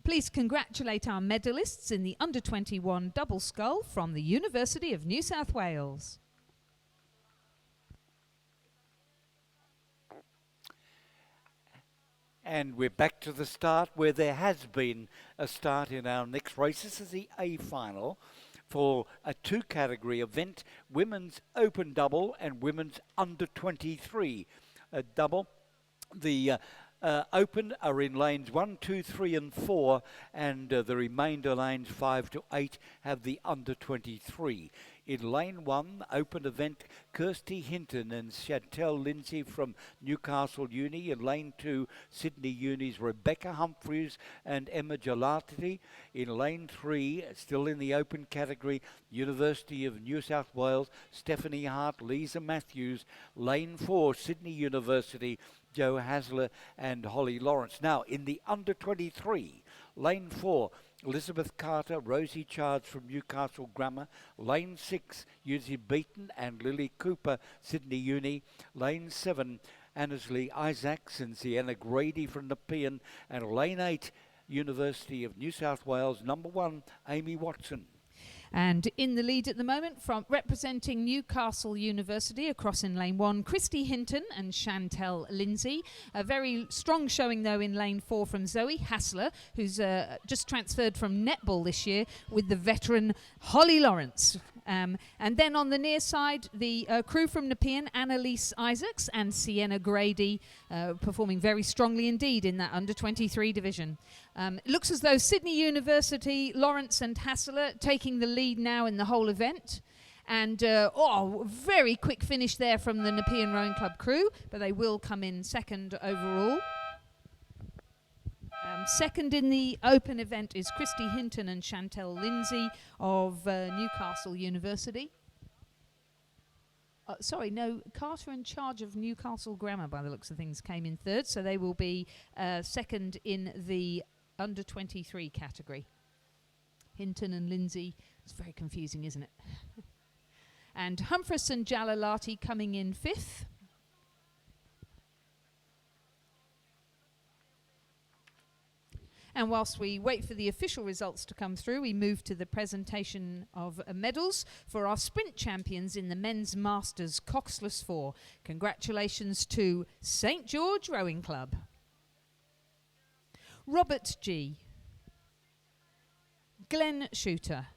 Please congratulate our medalists in the under-21 double scull from the University of New South Wales. And we're back to the start, where there has been a start in our next race. This is the A final for a 2-category event, women's open double and women's under-23 double. The open are in lanes 1, 2, 3 and 4, and the remainder lanes 5 to 8 have the under-23. In lane 1, open event, Kirsty Hinton and Chantel Lindsay from Newcastle Uni. In lane 2, Sydney Uni's Rebecca Humphreys and Emma Gelati. In lane 3, still in the open category, University of New South Wales, Stephanie Hart, Lisa Matthews. Lane 4, Sydney University, Joe Hasler and Holly Lawrence. Now, in the under-23, lane 4, Elizabeth Carter, Rosie Charles from Newcastle Grammar. Lane 6, Yuzi Beaton and Lily Cooper, Sydney Uni. Lane 7, Annesley Isaacs and Sienna Grady from Nepean. And lane 8, University of New South Wales, number 1, Amy Watson. And in the lead at the moment, from representing Newcastle University across in lane 1, Christy Hinton and Chantel Lindsay. A very strong showing, though, in lane 4 from Zoe Hassler, who's just transferred from netball this year, with the veteran Holly Lawrence. And then on the near side, the crew from Nepean, Annalise Isaacs and Sienna Grady, performing very strongly indeed in that under-23 division. It looks as though Sydney University, Lawrence and Hassler taking the lead now in the whole event. And very quick finish there from the Nepean Rowing Club crew, but they will come in second overall. Second in the open event is Christy Hinton and Chantel Lindsay of Newcastle University. Carter in charge of Newcastle Grammar, by the looks of things, came in third, so they will be second in the under-23 category. Hinton and Lindsay, it's very confusing, isn't it? And Humphreys and Jalalati coming in fifth. And whilst we wait for the official results to come through, we move to the presentation of medals for our sprint champions in the men's masters coxless 4. Congratulations to St George Rowing Club, Robert G, Glenn Shooter,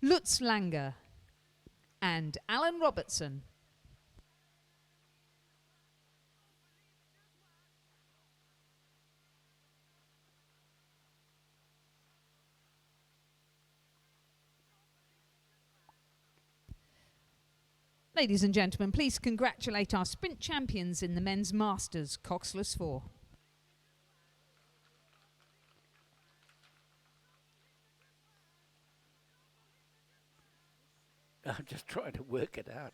Lutz Langer and Alan Robertson. Ladies and gentlemen, please congratulate our sprint champions in the men's masters coxless 4. I'm just trying to work it out.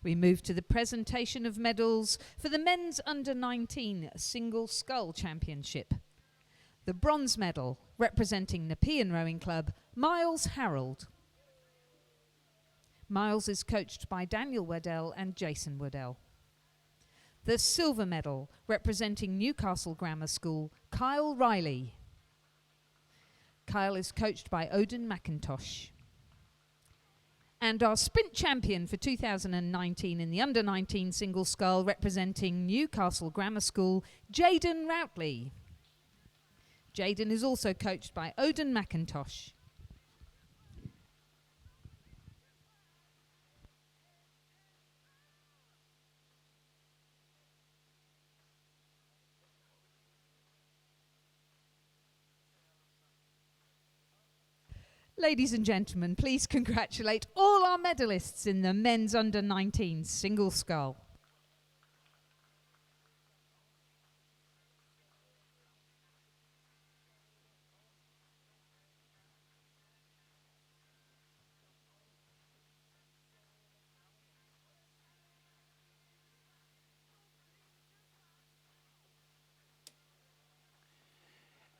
We move to the presentation of medals for the men's under-19 single scull championship. The bronze medal, representing Nepean Rowing Club, Miles Harold. Miles is coached by Daniel Waddell and Jason Waddell. The silver medal, representing Newcastle Grammar School, Kyle Riley. Kyle is coached by Odin McIntosh. And our sprint champion for 2019 in the under-19 single scull, representing Newcastle Grammar School, Jaden Routley. Jaden is also coached by Odin McIntosh. Ladies and gentlemen, please congratulate all our medalists in the men's under-19 single scull.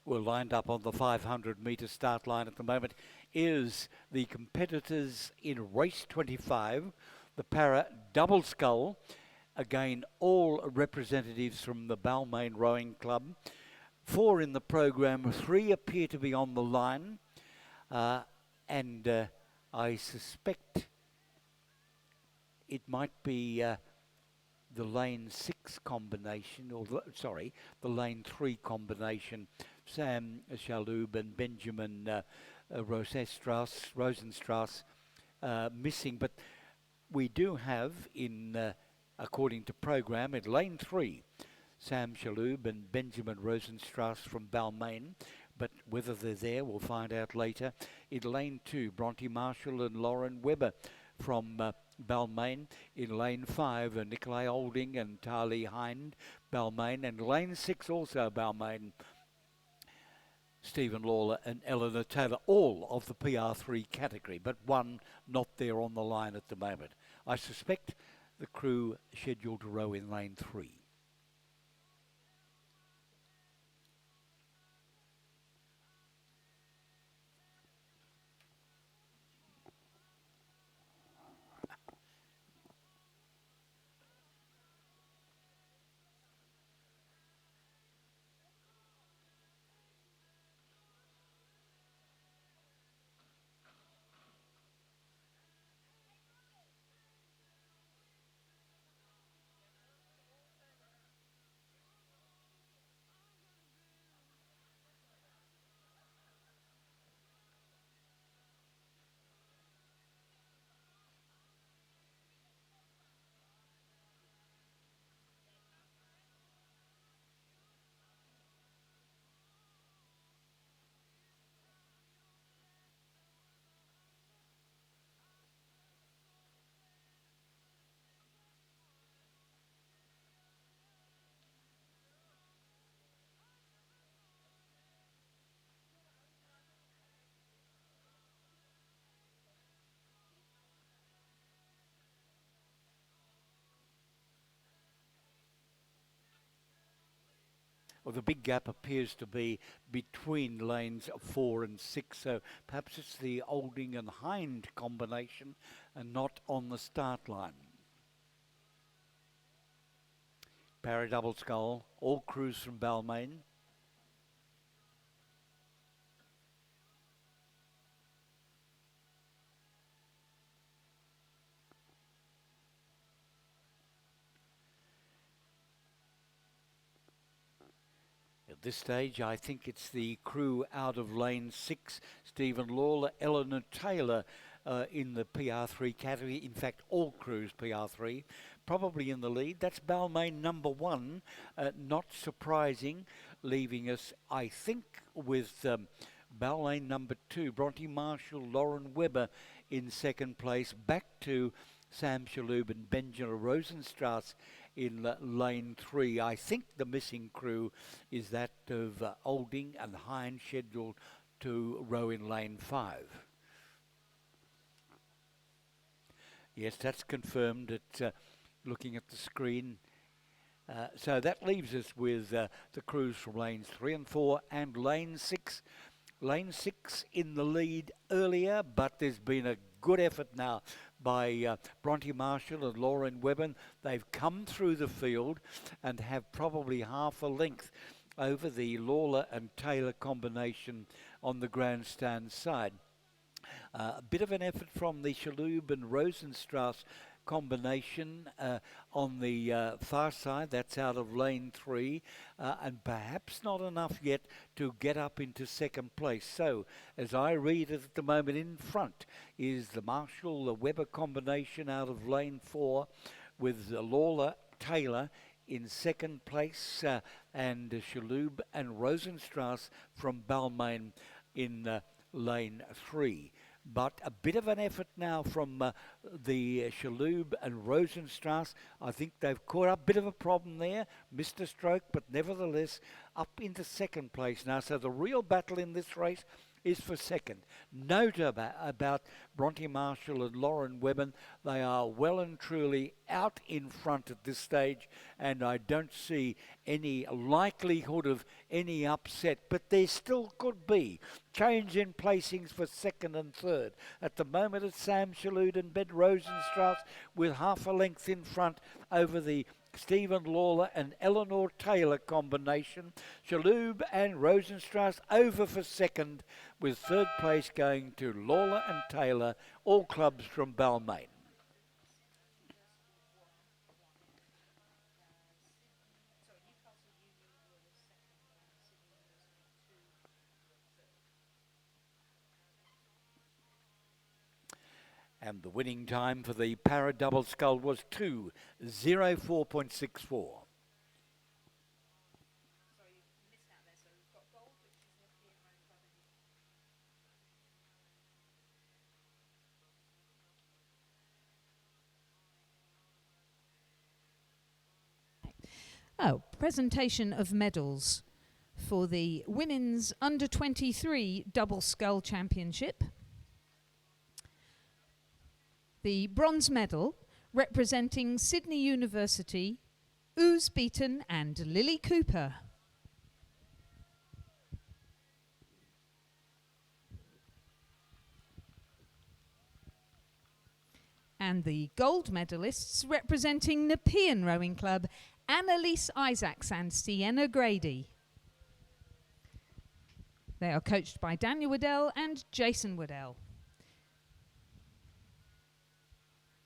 We're lined up on the 500-metre start line at the moment is the competitors in race 25, the para double scull. Again, all representatives from the Balmain Rowing Club. 4 in the program, 3 appear to be on the line, and I suspect it might be the lane 6 combination, or the lane 3 combination. Sam Shaloub and Benjamin Rosenstrass missing, but we do have according to program, in lane 3, Sam Shaloub and Benjamin Rosenstrass from Balmain, but whether they're there we'll find out later. In lane 2, Bronte Marshall and Lauren Webber from Balmain. In lane 5, Nikolai Olding and Tali Hind, Balmain. And lane 6 also Balmain, Stephen Lawler and Eleanor Taylor, all of the PR3 category, but one not there on the line at the moment. I suspect the crew scheduled to row in lane 3. or the big gap appears to be between lanes 4 and 6. So perhaps it's the Olding and Hind combination and not on the start line. Para Double Scull, all crews from Balmain. At this stage, I think it's the crew out of lane 6, Stephen Lawler, Eleanor Taylor in the PR3 category. In fact, all crews PR3, probably in the lead. That's Balmain number 1, not surprising, leaving us, I think, with Balmain number 2, Bronte Marshall, Lauren Webber in second place, back to Sam Shaloub and Benjamin Rosenstrass in lane 3. I think the missing crew is that of Olding and Hind, scheduled to row in lane 5. Yes, that's confirmed at looking at the screen. So that leaves us with the crews from lanes 3 and 4 and lane 6. Lane 6 in the lead earlier, but there's been a good effort now by Bronte Marshall and Lauren Webben. They've come through the field and have probably half a length over the Lawler and Taylor combination on the grandstand side. A bit of an effort from the Shaloub and Rosenstrass combination on the far side. That's out of lane 3, and perhaps not enough yet to get up into second place. So as I read it at the moment, in front is the Marshall, the Webber combination out of lane 4, with Lawler, Taylor in second place, and Shaloub and Rosenstrass from Balmain in lane 3. But a bit of an effort now from the Shaloub and Rosenstrass. I think they've caught up. Bit of a problem there. Missed a stroke, but nevertheless up into second place now. So the real battle in this race is for second. Note about Bronte Marshall and Lauren Webben. They are well and truly out in front at this stage, and I don't see any likelihood of any upset, but there still could be change in placings for second and third. At the moment, it's Sam Shaloub and Ben Rosenstrass with half a length in front over the Stephen Lawler and Eleanor Taylor combination. Shaloub and Rosenstrass over for second, with third place going to Lawler and Taylor, all clubs from Balmain. And the winning time for the Para Double Scull was 2:04.64. Oh, presentation of medals for the Women's Under-23 Double Scull Championship. The bronze medal, representing Sydney University, Ooze Beaton and Lily Cooper. And the gold medalists, representing Nepean Rowing Club, Annalise Isaacs and Sienna Grady. They are coached by Daniel Waddell and Jason Waddell.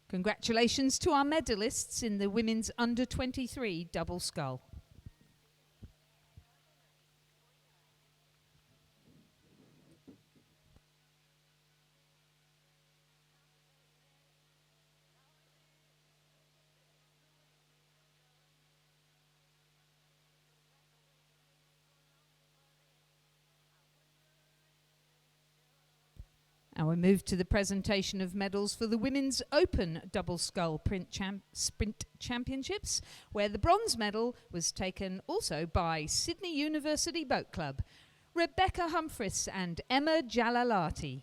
Congratulations to our medalists in the Women's Under-23 Double Scull. And we move to the presentation of medals for the Women's Open Double Scull Sprint Championships, where the bronze medal was taken also by Sydney University Boat Club, Rebecca Humphries and Emma Jalalati.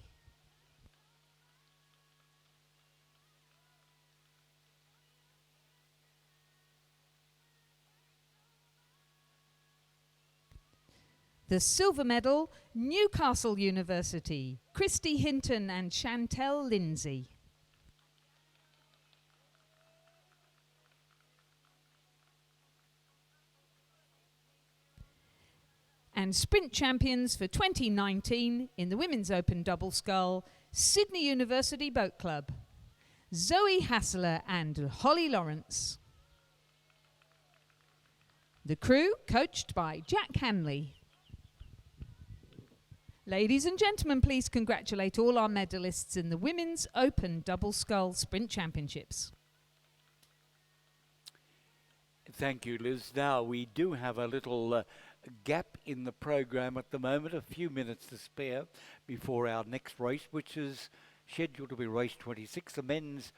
The silver medal, Newcastle University, Christy Hinton and Chantel Lindsay. And sprint champions for 2019 in the Women's Open Double Scull, Sydney University Boat Club, Zoe Hassler and Holly Lawrence. The crew coached by Jack Hanley. Ladies and gentlemen, please congratulate all our medalists in the Women's Open Double Scull Sprint Championships. Thank you, Liz. Now, we do have a little gap in the program at the moment, a few minutes to spare before our next race, which is scheduled to be race 26, the men's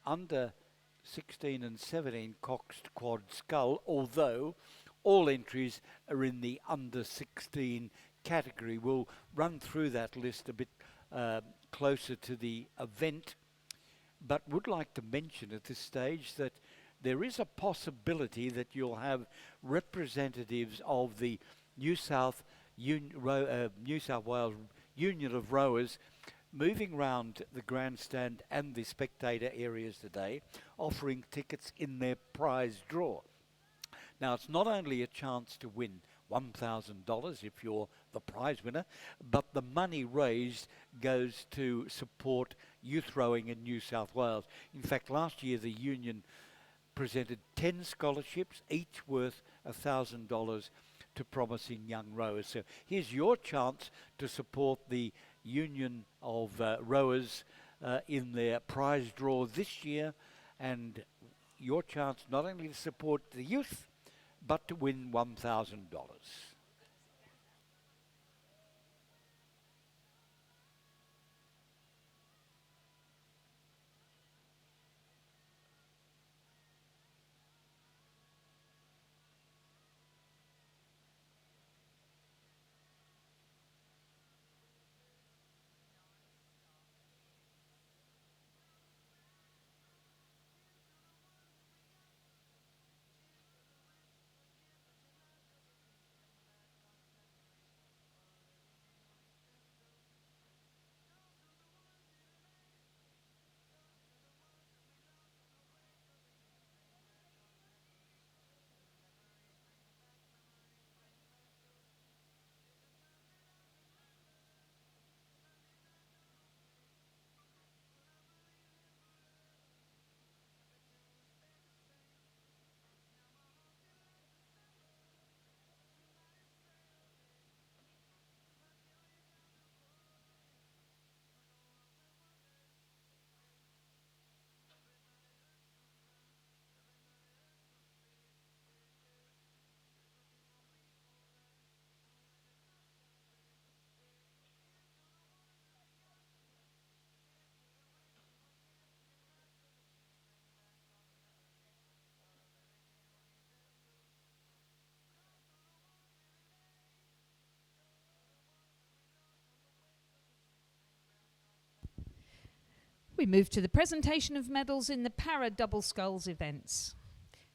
under 16 and 17 coxed quad scull, although all entries are in the under 16 category. We'll run through that list a bit closer to the event, but would like to mention at this stage that there is a possibility that you'll have representatives of the New South Wales Union of Rowers moving round the grandstand and the spectator areas today, offering tickets in their prize draw. Now, it's not only a chance to win $1,000 if you're the prize winner, but the money raised goes to support youth rowing in New South Wales. In fact, last year the union presented 10 scholarships, each worth $1,000 to promising young rowers. So here's your chance to support the Union of Rowers in their prize draw this year, and your chance not only to support the youth, but to win $1,000. We move to the presentation of medals in the para double sculls events.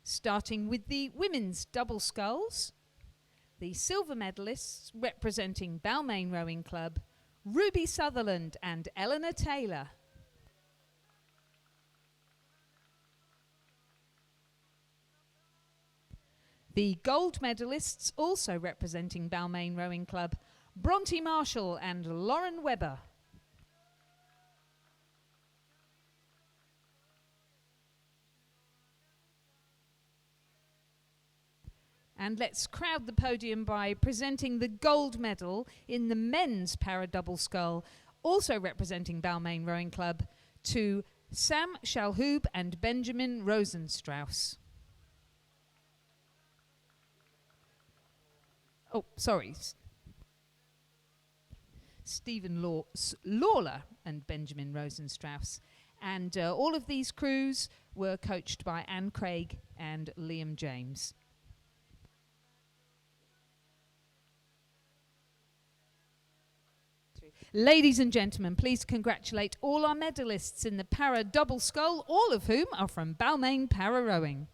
Starting with the women's double sculls, the silver medalists representing Balmain Rowing Club, Ruby Sutherland and Eleanor Taylor. The gold medalists also representing Balmain Rowing Club, Bronte Marshall and Lauren Webber. And let's crowd the podium by presenting the gold medal in the men's para double scull, also representing Balmain Rowing Club, to Sam Shalhoub and Benjamin Rosenstrauss. Oh, sorry. Stephen Lawler and Benjamin Rosenstrauss. And all of these crews were coached by Anne Craig and Liam James. Ladies and gentlemen, please congratulate all our medalists in the para double scull, all of whom are from Balmain Para Rowing.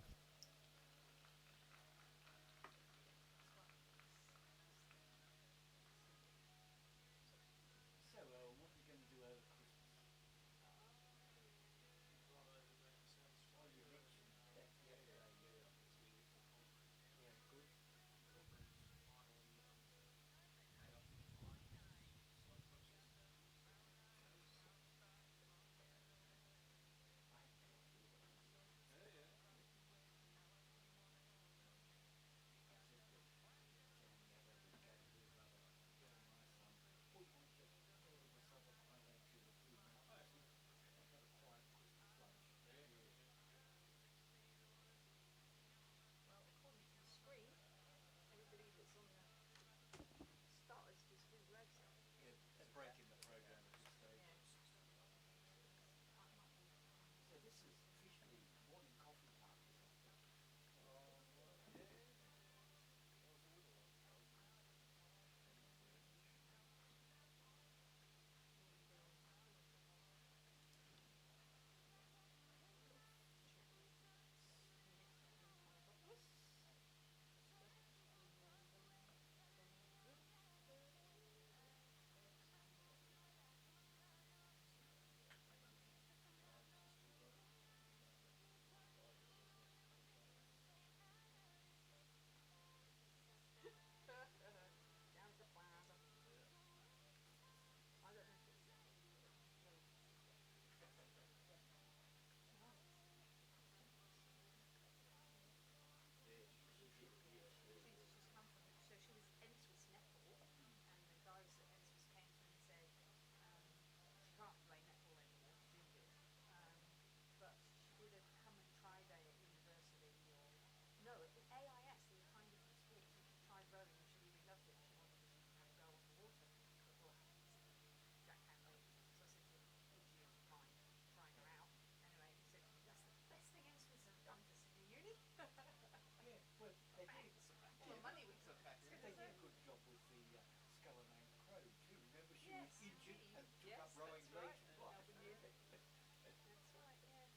Yes, injured indeed. and took Yes, up rowing that's right. league. Melbourne Youth. That's right, yeah.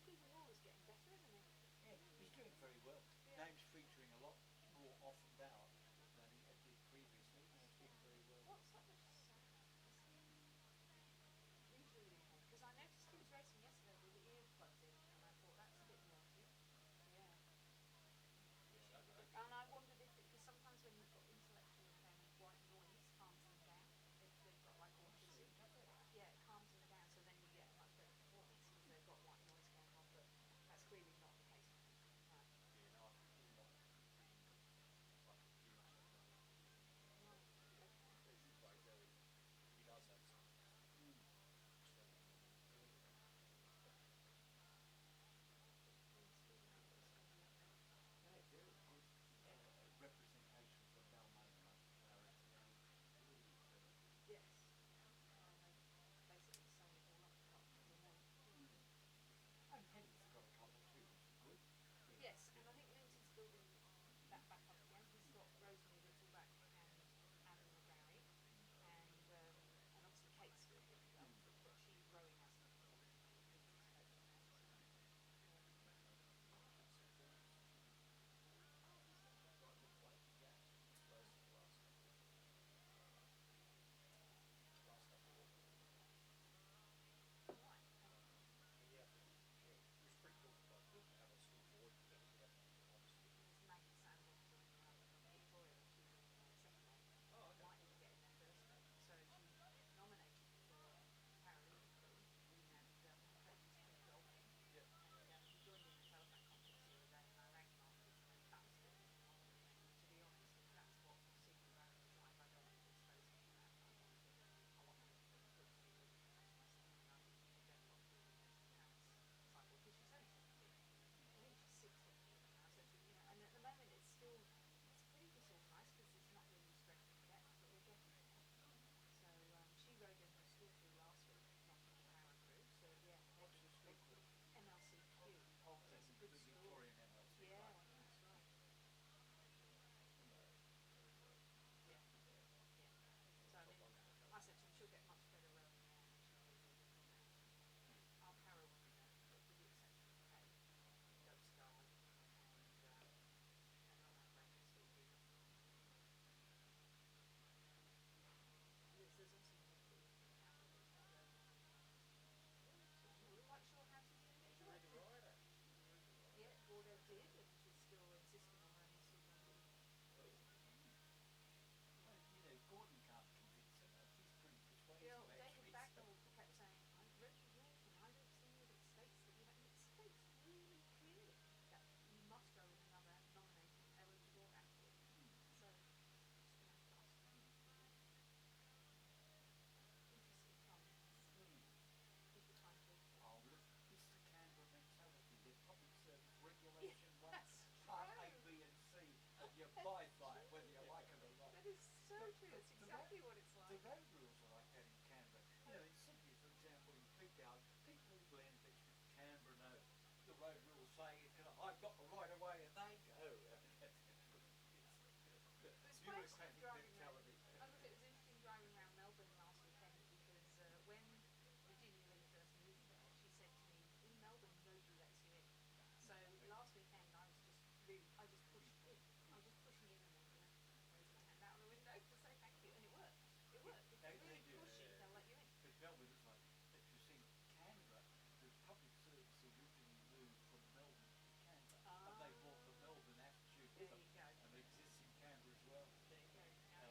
Squeaky Hall is getting better, isn't it? Yeah, he's doing very well. Yeah. Name's featuring a lot more often now than he did previously. No, he's doing very well. What's up with Sam? Is he injury? Because I noticed he was racing yesterday with the earplugs in, and I thought that's a bit naughty. Yeah. And I wondered if, because sometimes when you've got intellectual impairment, white noise calms them down. If they've got like autism, yeah, it calms them down, so then you get a much better performance if they've got white noise going on. But that's clearly not the case for him. No. They have very good representation from Balmain amongst the parents now. It's really impressive. Yes. They basically sewn it all up apart from the one. And Henry's got a couple too, which is good. Yes, and I think Linton's building that back up again. He's got Rosemary Littleback and Adam McGarry, and obviously Kate's still doing well, but she's rowing as an Linton's coach now. There's Maggie Sanders in Victoria. She's in second leg. Might even get in there first leg. So she's nominated for Paralympic crew, and her coach is Kim Dolphin. And he joined in the telephone conference the other day, and I rang him afterwards, and that was still his nominee. And to be honest, if that's what Sydney Rowing is like, I don't want to expose him to that. I want him to put to be really professional, and I think he could go properly against the parents cycle, because she's only 17. I think she's 16 even now, so she, and at the moment it's pretty disorganised because there's not really strength and depth, but we're getting there. So she rode in her school crew last week, not in the para crew. So yeah, What's the school called? MLCQ. Oh, So it's a the good school. Victorian MLC. Yeah, Right. that's right. Yeah, yeah. So I mean, I said to him, she'll get much better rowing there than she will do in the para. Our para women, with the exception of Kate, go sky, and not that great at speed either. There's also Nikki in Canberra who's going to go along with her. So she's not quite sure how she's going to do it. Yeah, Gordo did, and she's still insisting on running Sydney too. Well, Gordon can't convince him. He's pretty persuasive, Yeah, David actually. Bagnall kept saying, I've read your rule and I don't see that it states that you have, it states really clearly that you must row with another nominated eligible athlete. So, just going to have to ask him. Interesting times. People trying to... Oh, look, this is the Canberra mentality. The public service Yeah, regulation one, that's part A, true. B and C, and you abide by it whether you like it or not. That is so true. It's exactly what it's The like. road rules are like that in Canberra. In Sydney, for example, in peak hours, people who blend between Canberra know the road rules say, I've got the right of way, and they go. It's quite interesting Bureaucratic driving around. mentality. I must say it was interesting driving around Melbourne last weekend because when Virginia Lee first moved there, she said to me, in Melbourne nobody lets you in. So last weekend I just pushed in. I was just pushing in and then raising my hand out of the window to say thank you, and it worked. It worked. If you're really pushy, they'll let you in. But Melbourne is like, if you see Canberra, the public service originally moved from Melbourne to Canberra, and they brought the Melbourne attitude with There them, you go. and it exists in Canberra as well. There you go. And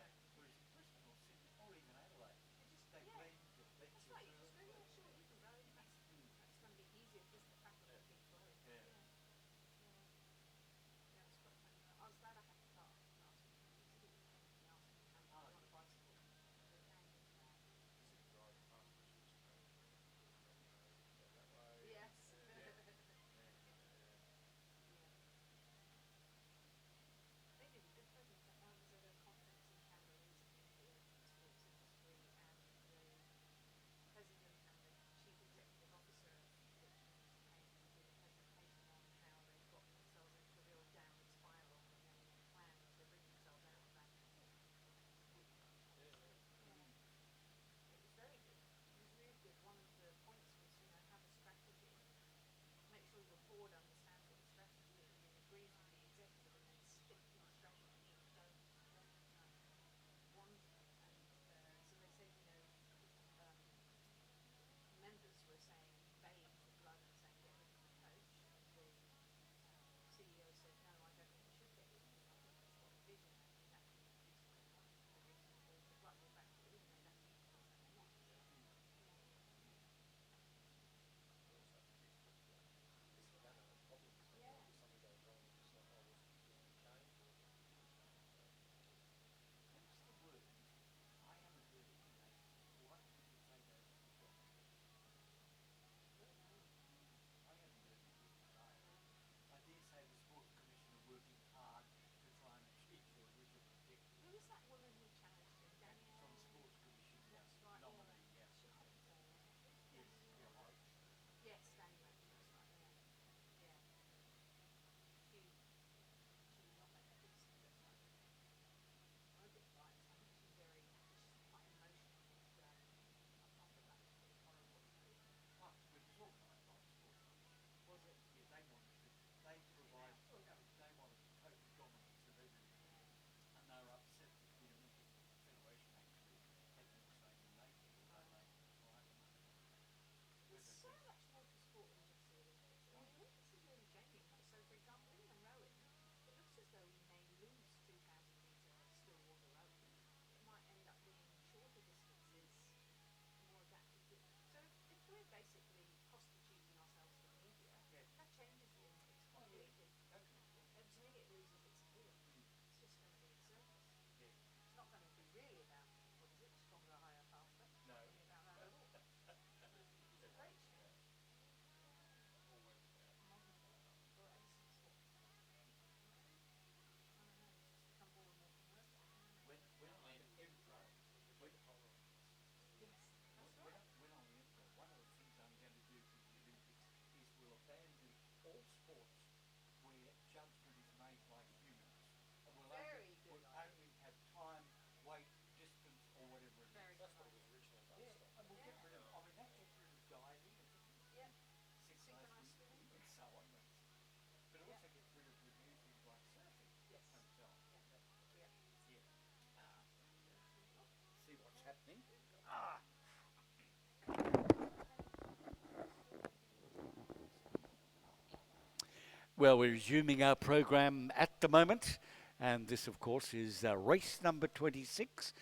Well, we're resuming our program at the moment, and this, of course, is race number 26,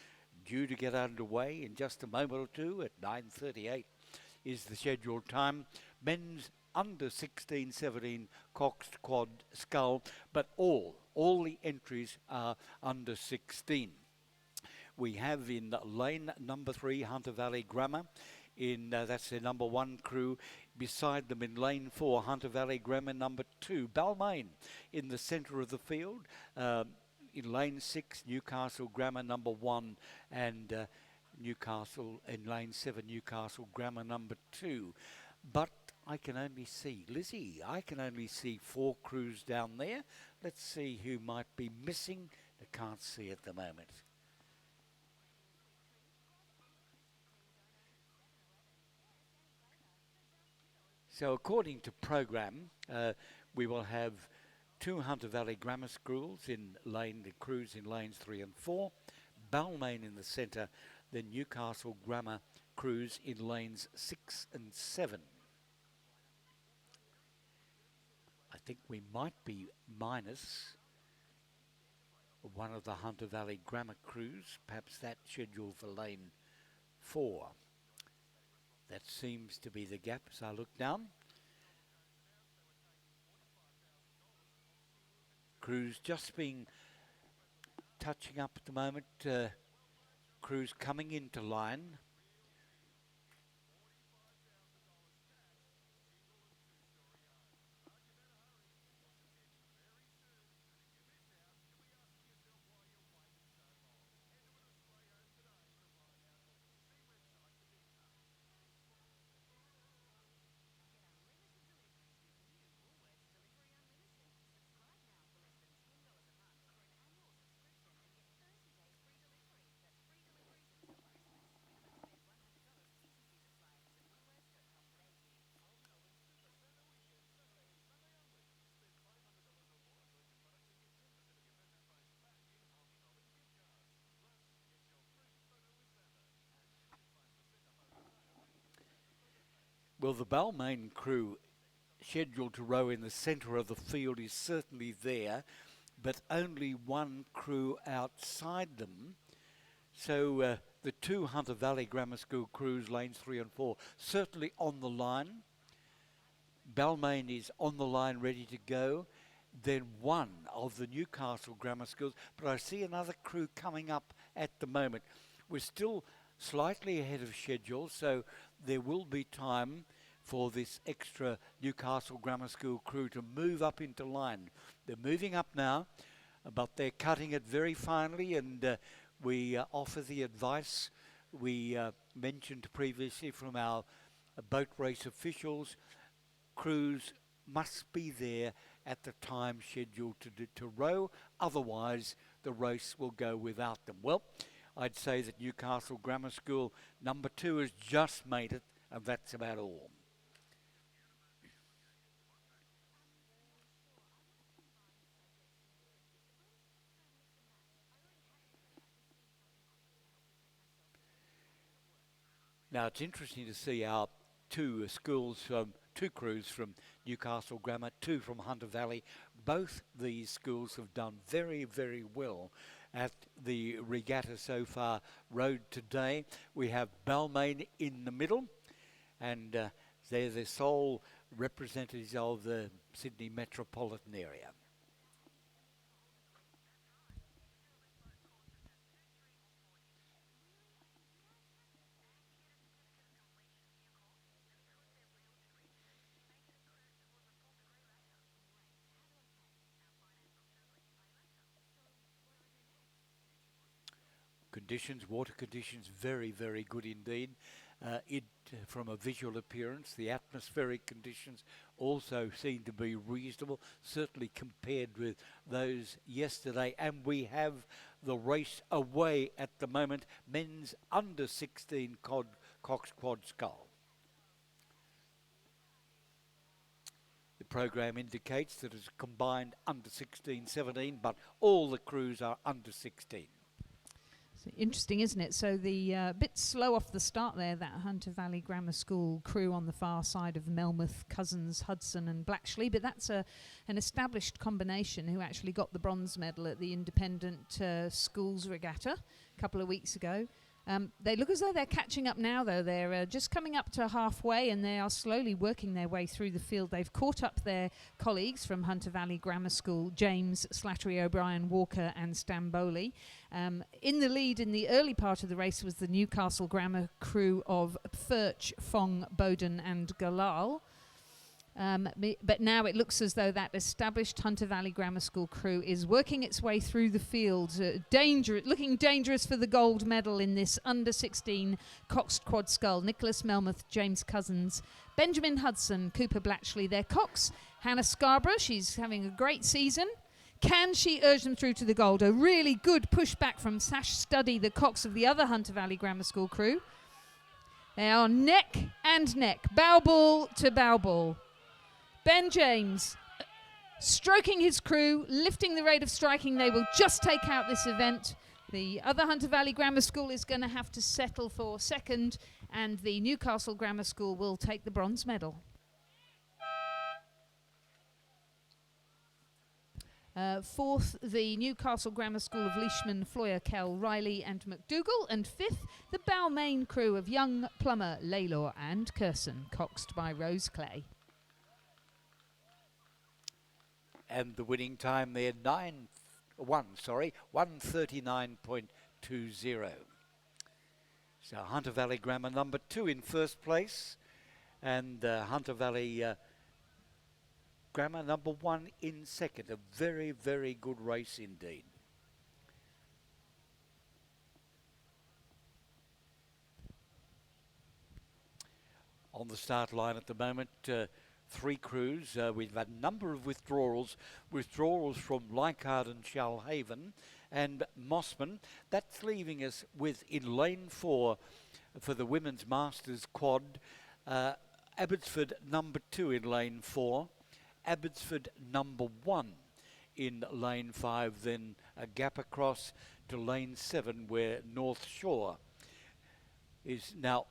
due to get underway in just a moment or two at 9:38 is the scheduled time. Men's under 16-17 coxed quad scull, but all the entries are under 16. We have in lane number 3 Hunter Valley Grammar. That's their number 1 crew. Beside them in lane 4 Hunter Valley Grammar number 2 Balmain in the centre of the field. In lane 6 Newcastle Grammar number 1 and Newcastle in lane 7 Newcastle Grammar number 2. But I can only see, Lizzie, I can only see 4 crews down there. Let's see who might be missing. I can't see at the moment. So according to program, we will have 2 Hunter Valley Grammar Schools in the crews in lanes 3 and 4, Balmain in the centre, then Newcastle Grammar crews in lanes 6 and 7. I think we might be minus one of the Hunter Valley Grammar crews, perhaps that scheduled for lane 4. That seems to be the gap as I look down. Crews just being touching up at the moment. Crews coming into line. Well, the Balmain crew scheduled to row in the centre of the field is certainly there, but only one crew outside them. So the 2 Hunter Valley Grammar School crews, lanes 3 and 4, certainly on the line. Balmain is on the line ready to go. Then one of the Newcastle Grammar Schools, but I see another crew coming up at the moment. We're still slightly ahead of schedule, so there will be time for this extra Newcastle Grammar School crew to move up into line. They're moving up now, but they're cutting it very finely, and we offer the advice we mentioned previously from our boat race officials. Crews must be there at the time scheduled to row, otherwise the race will go without them. Well, I'd say that Newcastle Grammar School number 2 has just made it, and that's about all. Now it's interesting to see our 2 schools, 2 crews from Newcastle Grammar, 2 from Hunter Valley. Both these schools have done very, very well at the regatta so far rowed today. We have Balmain in the middle, and they're the sole representatives of the Sydney metropolitan area. Water conditions, very, very good indeed. From a visual appearance, the atmospheric conditions also seem to be reasonable, certainly compared with those yesterday. And we have the race away at the moment, men's under 16 Cox Quad Scull. The program indicates that it's combined under 16-17, but all the crews are under 16. Interesting, isn't it? So the bit slow off the start there, that Hunter Valley Grammar School crew on the far side of Melmoth, Cousins, Hudson and Blatchley, but that's an established combination who actually got the bronze medal at the Independent Schools Regatta a couple of weeks ago. They look as though they're catching up now, though. They're just coming up to halfway, and they are slowly working their way through the field. They've caught up their colleagues from Hunter Valley Grammar School, James, Slattery, O'Brien, Walker and Stamboli. In the lead in the early part of the race was the Newcastle Grammar crew of Furch, Fong, Bowden and Galal. But now it looks as though that established Hunter Valley Grammar School crew is working its way through the field, looking dangerous for the gold medal in this under-16 Coxed Quad Scull. Nicholas Melmoth, James Cousins, Benjamin Hudson, Cooper Blatchley, their Cox. Hannah Scarborough, she's having a great season. Can she urge them through to the gold? A really good pushback from Sash Studdy, the Cox of the other Hunter Valley Grammar School crew. They are neck and neck, bow ball to bow ball. Ben James stroking his crew, lifting the rate of striking. They will just take out this event. The other Hunter Valley Grammar School is going to have to settle for second, and the Newcastle Grammar School will take the bronze medal. Fourth, the Newcastle Grammar School of Leishman, Floyer, Kell, Riley and McDougall. And fifth, the Balmain crew of Young, Plummer, Laylor and Curson, coxed by Rose Clay. And the winning time there, 1:39.20. So Hunter Valley Grammar number 2 in first place, and Hunter Valley Grammar number 1 in second. A very, very good race indeed. On the start line at the moment, 3 crews. We've had a number of withdrawals from Leichhardt and Shalhaven and Mossman. That's leaving us with, in lane 4 for the Women's Masters quad, Abbotsford number 2 in lane 4, Abbotsford number 1 in lane 5, then a gap across to lane 7 where North Shore is. Now,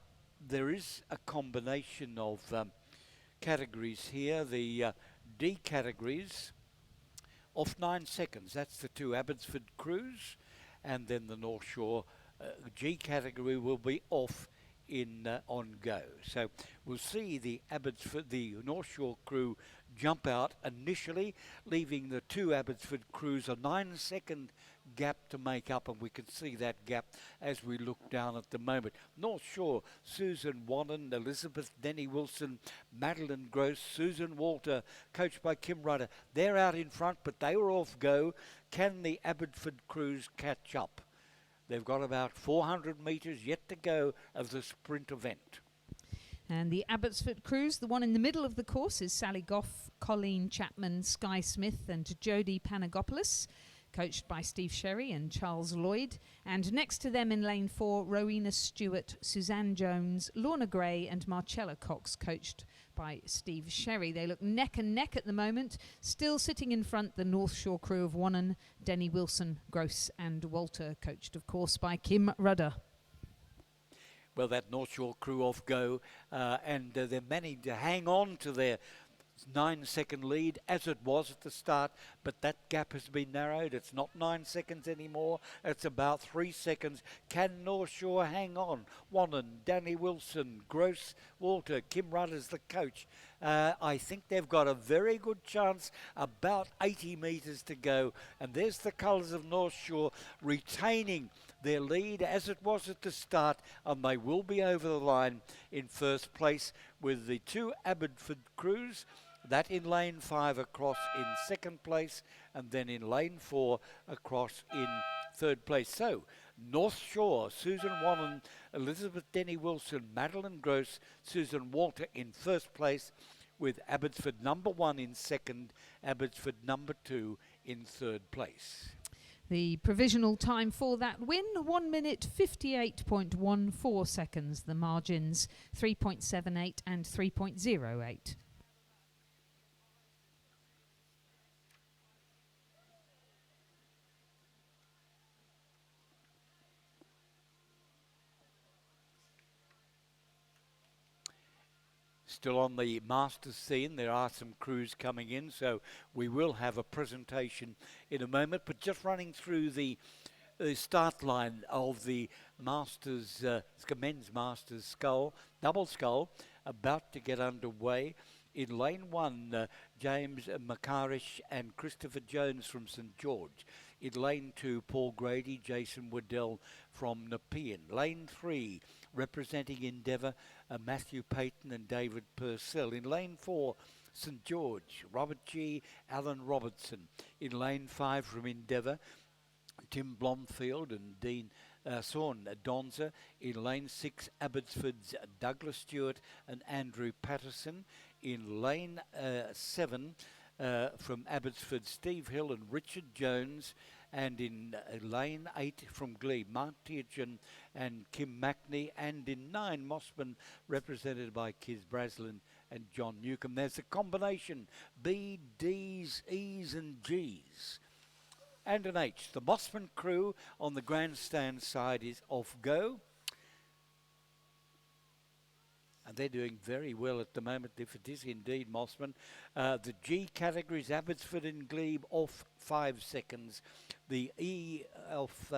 there is a combination of categories here. The D categories off 9 seconds. That's the 2 Abbotsford crews, and then the North Shore G category will be off in on go. So we'll see the North Shore crew jump out initially, leaving the 2 Abbotsford crews a 9-second gap to make up, and we can see that gap as we look down at the moment. North Shore, Susan Wannon, Elizabeth Denny Wilson, Madeline Gross, Susan Walter, coached by Kim Rudder. They're out in front, but they were off go. Can the Abbotsford crews catch up? They've got about 400 metres yet to go of the sprint event. And the Abbotsford crews, the one in the middle of the course is Sally Goff, Colleen Chapman, Skye Smith and Jodie Panagopoulos, coached by Steve Sherry and Charles Lloyd. And next to them in lane 4, Rowena Stewart, Suzanne Jones, Lorna Gray and Marcella Cox, coached by Steve Sherry. They look neck and neck at the moment. Still sitting in front, the North Shore crew of Wannon, Denny Wilson, Gross and Walter, coached of course by Kim Rudder. Well, that North Shore crew off go, and they're managing to hang on to their 9-second lead as it was at the start, but that gap has been narrowed. It's not 9 seconds anymore. It's about 3 seconds. Can North Shore hang on? Wannon, Danny Wilson, Gross, Walter, Kim Rudder's the coach. I think they've got a very good chance. About 80 metres to go, and there's the colours of North Shore retaining their lead as it was at the start, and they will be over the line in first place with the 2 Abbotsford crews. That in lane 5 across in second place, and then in lane 4 across in third place. So, North Shore, Susan Wannon, Elizabeth Denny Wilson, Madeline Gross, Susan Walter in first place, with Abbotsford number 1 in second, Abbotsford number 2 in third place. The provisional time for that win, 1 minute 58.14 seconds. The margins 3.78 and 3.08. Still on the Masters scene, there are some crews coming in, so we will have a presentation in a moment. But just running through the start line of the Masters, men's Masters double scull, about to get underway. In lane one, James McCarish and Christopher Jones from St George. In lane two, Paul Grady, Jason Waddell from Nepean. Lane three, representing Endeavour, Matthew Payton and David Purcell. In lane four, St George, Robert G, Alan Robertson. In lane five from Endeavour, Tim Blomfield and Dean Sawn Donza. In lane 6, Abbotsford's Douglas Stewart and Andrew Patterson. In lane 7, from Abbotsford, Steve Hill and Richard Jones. And in lane 8 from Glebe, Mark Tierchin and Kim Mackney. And in 9, Mossman, represented by Kiz Braslin and John Newcomb. There's a combination, B, D's, E's and G's. And an H. The Mossman crew on the grandstand side is off go. And they're doing very well at the moment, if it is indeed Mossman. The G categories, Abbotsford and Glebe off 5 seconds. The E off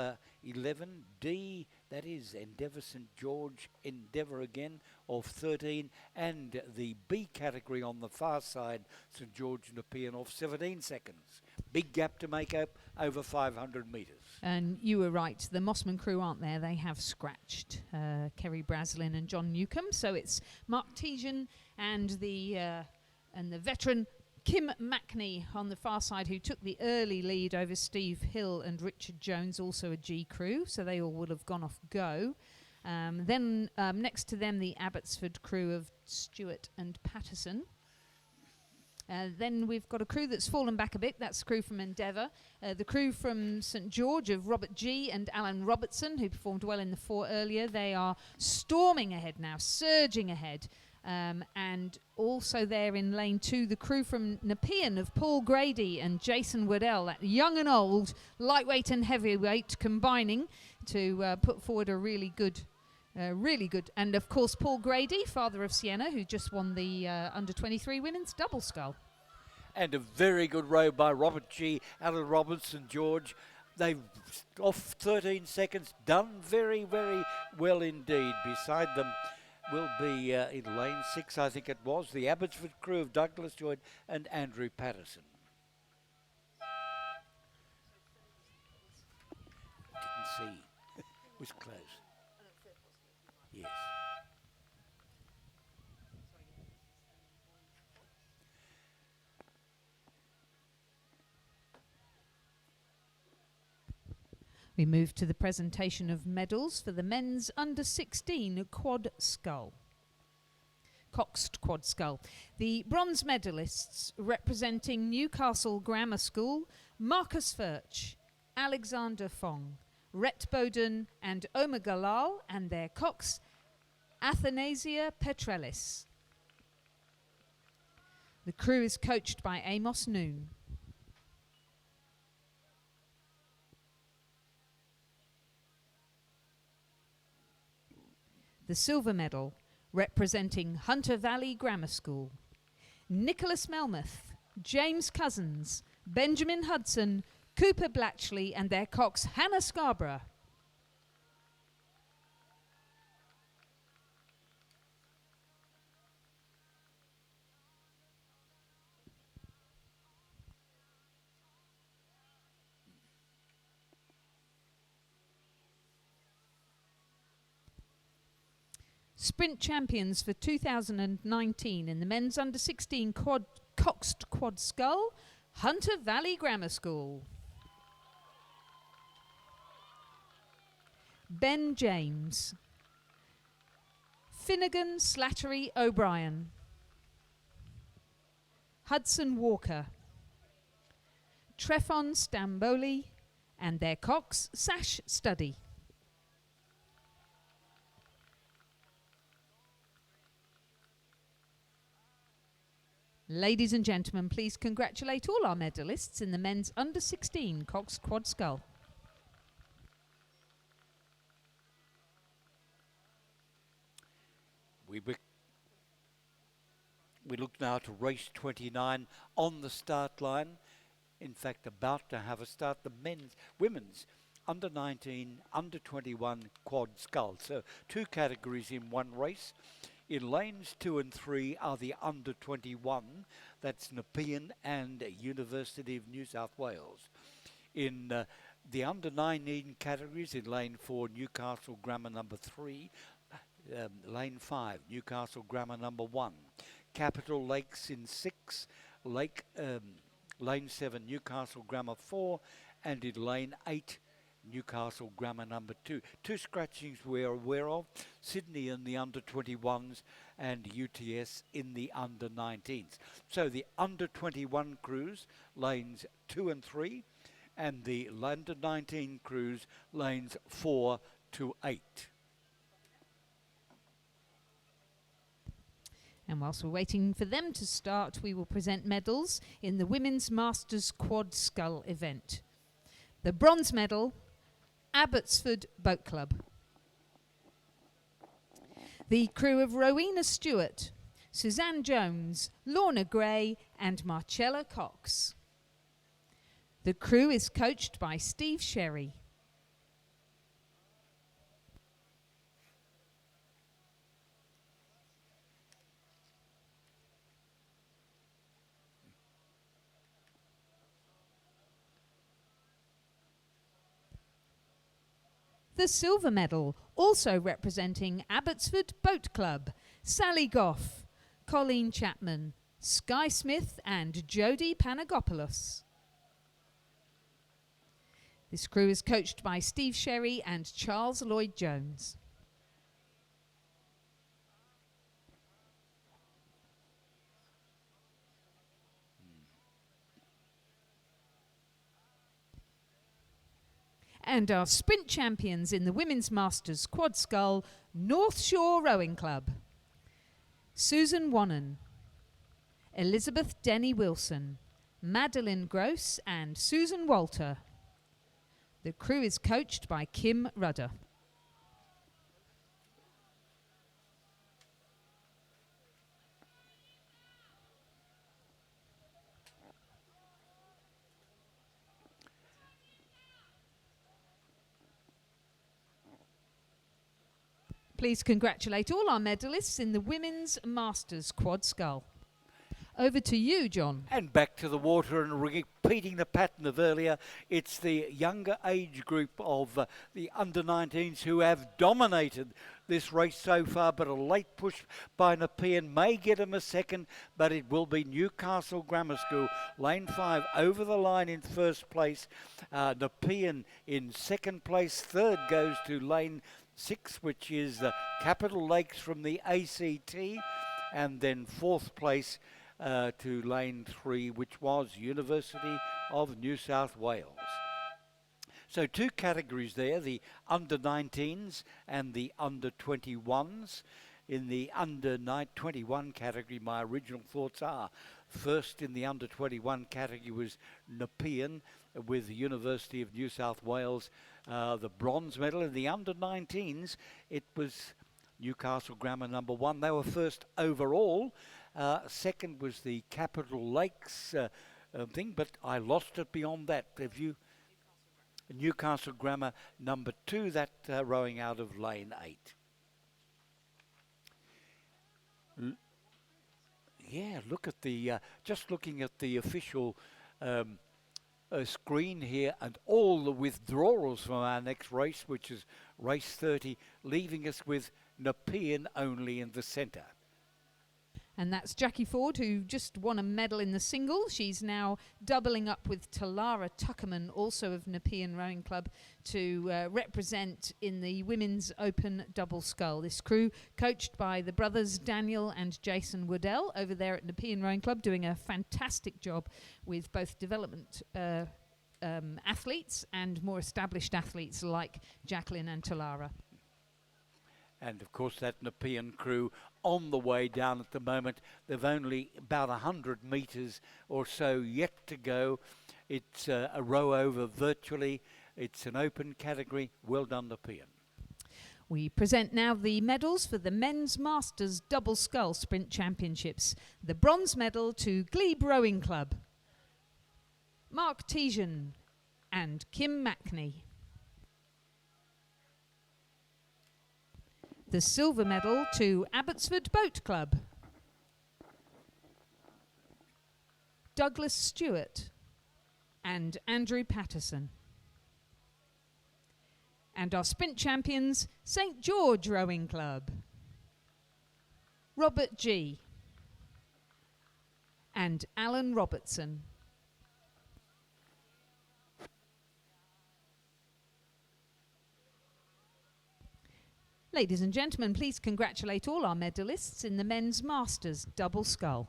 11. D, that is Endeavour St George, Endeavour again off 13. And the B category on the far side, St George Nepean off 17 seconds. Big gap to make up, over 500 metres. And you were right, the Mossman crew aren't there. They have scratched Kerry Braslin and John Newcomb. So it's Mark Tierchin and the veteran Kim Mackney on the far side, who took the early lead over Steve Hill and Richard Jones, also a G crew. So they all would have gone off go. Then next to them, the Abbotsford crew of Stewart and Patterson. Then we've got a crew that's fallen back a bit. That's the crew from Endeavour. The crew from St George of Robert G and Alan Robertson, who performed well in the 4 earlier. They are storming ahead now, surging ahead. And also there in lane 2, the crew from Nepean of Paul Grady and Jason Waddell, that young and old, lightweight and heavyweight, combining to put forward a really good. And of course, Paul Grady, father of Sienna, who just won the under-23 women's double scull. And a very good row by Robert G, Alan Robertson, George. They've off 13 seconds, done very, very well indeed. Beside them will be in lane 6, I think it was, the Abbotsford crew of Douglas Stewart and Andrew Patterson. Didn't see. It was close. Yes. We move to the presentation of medals for the men's under-16 quad scull. Coxed quad scull. The bronze medalists representing Newcastle Grammar School, Marcus Furch, Alexander Fong, Rhett Bowden and Omar Galal, and their cox, Athanasia Petrellis. The crew is coached by Amos Noon. The silver medal, representing Hunter Valley Grammar School, Nicholas Melmoth, James Cousins, Benjamin Hudson, Cooper Blatchley and their cox Hannah Scarborough. Sprint champions for 2019 in the men's under-16 coxed quad scull, Hunter Valley Grammar School. Ben James, Finnegan Slattery O'Brien, Hudson Walker, Trefon Stamboli and their cox Sash Studdy. Ladies and gentlemen, please congratulate all our medalists in the men's under-16 coxed quad scull. We look now to race 29 on the start line. In fact, about to have a start, the women's under 19, under 21 quad scull. So 2 categories in one race. In lanes 2 and 3 are the under 21. That's Nepean and University of New South Wales. In the under 19 categories, in lane 4, Newcastle Grammar number 3. Lane 5, Newcastle Grammar number 1. Capital Lakes in 6. Lane 7, Newcastle Grammar 4. And in lane 8, Newcastle Grammar number 2. 2 scratchings we're aware of, Sydney in the under 21s and UTS in the under 19s. So the under 21 crews, lanes 2 and 3, and the under 19 crews, lanes 4 to 8. And whilst we're waiting for them to start, we will present medals in the Women's Masters Quad Scull event. The bronze medal, Abbotsford Boat Club. The crew of Rowena Stewart, Suzanne Jones, Lorna Gray and Marcella Cox. The crew is coached by Steve Sherry. The silver medal, also representing Abbotsford Boat Club, Sally Goff, Colleen Chapman, Sky Smith and Jodie Panagopoulos. This crew is coached by Steve Sherry and Charles Lloyd-Jones. And our sprint champions in the Women's Masters Quad Scull, North Shore Rowing Club. Susan Wannon, Elizabeth Denny Wilson, Madeline Gross and Susan Walter. The crew is coached by Kim Rudder. Please congratulate all our medalists in the Women's Masters Quad Scull. Over to you, John. And back to the water and repeating the pattern of earlier. It's the younger age group of the under-19s who have dominated this race so far, but a late push by Nepean may get them a second, but it will be Newcastle Grammar School, lane 5, over the line in first place. Nepean in second place. Third goes to lane 6, which is Capital Lakes from the ACT, and then fourth place to lane 3, which was University of New South Wales. So 2 categories there, the under-19s and the under-21s. In the under-21 category, my original thoughts are, first in the under-21 category was Nepean with the University of New South Wales, the bronze medal. In the under-19s, it was Newcastle Grammar number 1. They were first overall. Second was the Capital Lakes thing, but I lost it beyond that. Have you? Newcastle Grammar number 2, that rowing out of lane 8. Yeah, look at the, just looking at the official screen here and all the withdrawals from our next race, which is race 30, leaving us with Nepean only in the centre. And that's Jackie Ford, who just won a medal in the single. She's now doubling up with Talara Tuckerman, also of Nepean Rowing Club, to represent in the Women's Open Double Scull. This crew, coached by the brothers Daniel and Jason Woodell over there at Nepean Rowing Club, doing a fantastic job with both development athletes and more established athletes like Jacqueline and Talara. And of course that Nepean crew on the way down at the moment. They've only about 100 metres or so yet to go. It's a row over virtually. It's an open category. Well done, Nepean. We present now the medals for the Men's Masters Double Scull Sprint Championships. The bronze medal to Glebe Rowing Club, Mark Tejan and Kim Mackney. The silver medal to Abbotsford Boat Club, Douglas Stewart and Andrew Patterson. And our sprint champions, St George Rowing Club, Robert G. and Alan Robertson. Ladies and gentlemen, please congratulate all our medalists in the Men's Masters Double Scull.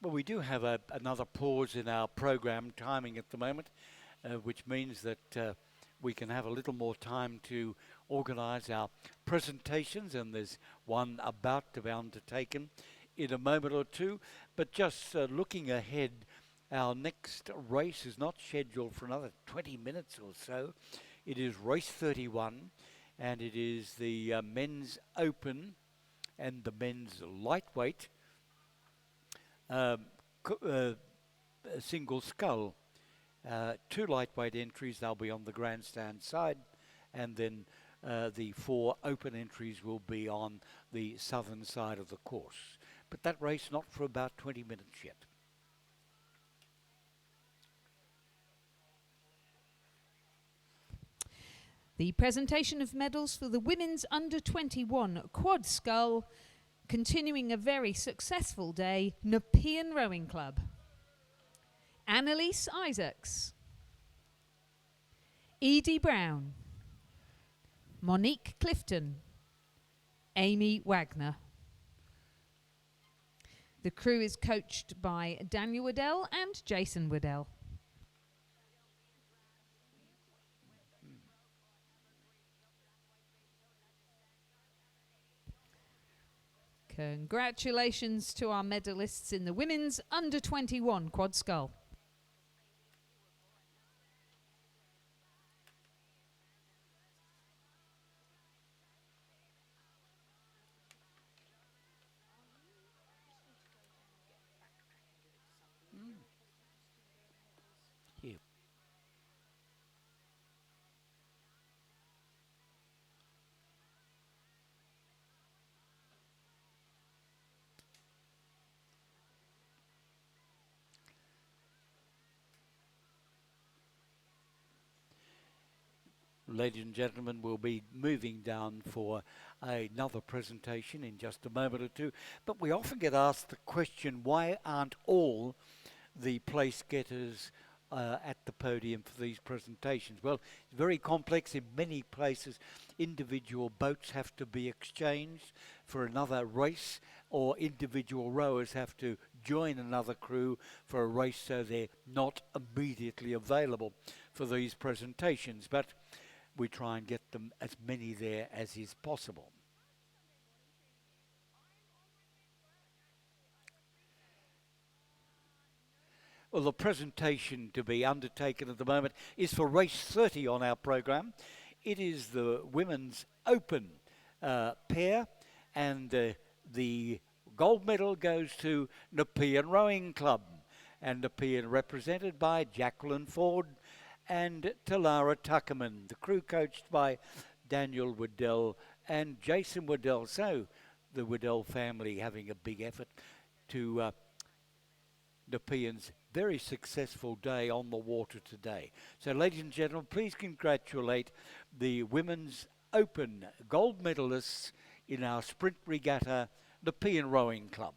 Well, we do have another pause in our program timing at the moment, which means that we can have a little more time to organise our presentations, and there's one about to be undertaken in a moment or two. But just looking ahead, our next race is not scheduled for another 20 minutes or so. It is race 31, and it is the men's open and the men's lightweight single scull. Two lightweight entries, they'll be on the grandstand side, and then the 4 open entries will be on the southern side of the course. But that race not for about 20 minutes yet. The presentation of medals for the women's under-21 quad scull, continuing a very successful day, Nepean Rowing Club. Annalise Isaacs, Edie Brown, Monique Clifton, Amy Wagner. The crew is coached by Daniel Waddell and Jason Waddell. Congratulations to our medalists in the women's under-21 quad scull. Here. Ladies and gentlemen, we'll be moving down for another presentation in just a moment or two. But we often get asked the question, why aren't all the place getters at the podium for these presentations? Well, it's very complex. In many places, individual boats have to be exchanged for another race, or individual rowers have to join another crew for a race, so they're not immediately available for these presentations. But we try and get them as many there as is possible. Well, the presentation to be undertaken at the moment is for race 30 on our program. It is the women's open pair, and the gold medal goes to Nepean Rowing Club, and Nepean represented by Jacqueline Ford and Talara Tuckerman. The crew coached by Daniel Waddell and Jason Waddell. So the Waddell family having a big effort to Nepean's very successful day on the water today. So ladies and gentlemen, please congratulate the women's Open gold medalists in our sprint regatta, the Pean Rowing Club.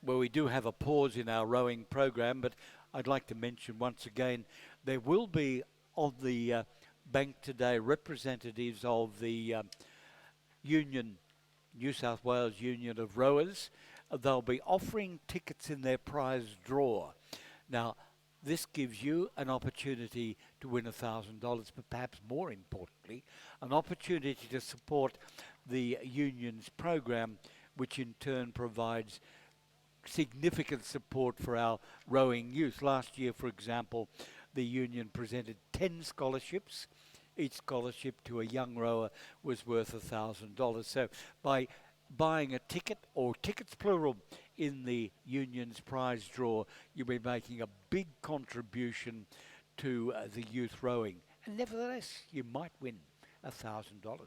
Well, we do have a pause in our rowing program, but I'd like to mention once again there will be on the bank today representatives of the Union, New South Wales Union of Rowers. They'll be offering tickets in their prize draw. Now, this gives you an opportunity to win $1,000, but perhaps more importantly, an opportunity to support the union's program, which in turn provides significant support for our rowing youth. Last year, for example, the union presented 10 scholarships. Each scholarship to a young rower was worth $1,000. So by buying a ticket, or tickets plural, in the union's prize draw, you'll be making a big contribution to the youth rowing. And nevertheless, you might win $1,000.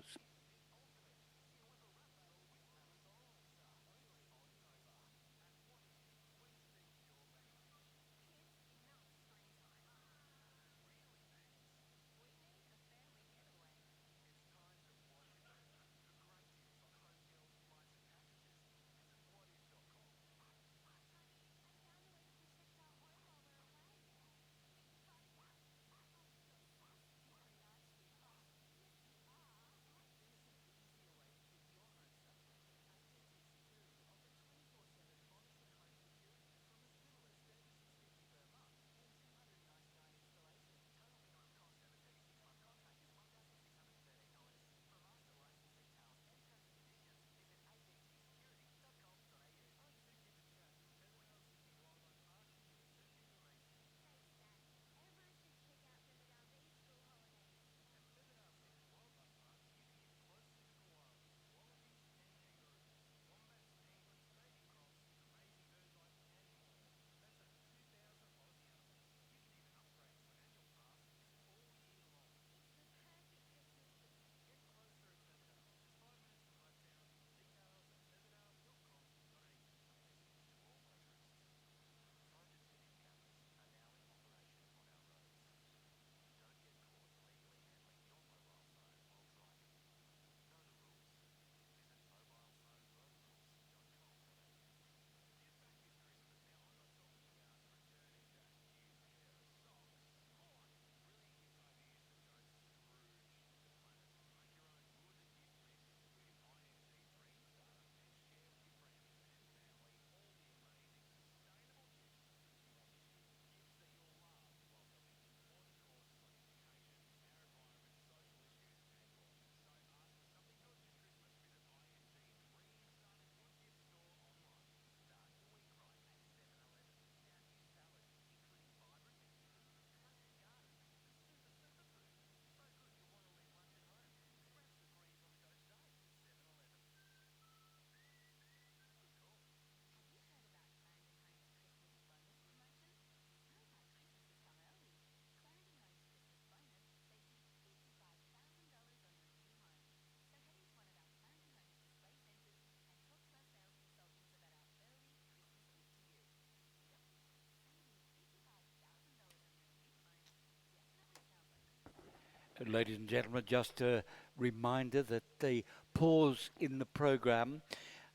Ladies and gentlemen, just a reminder that the pause in the program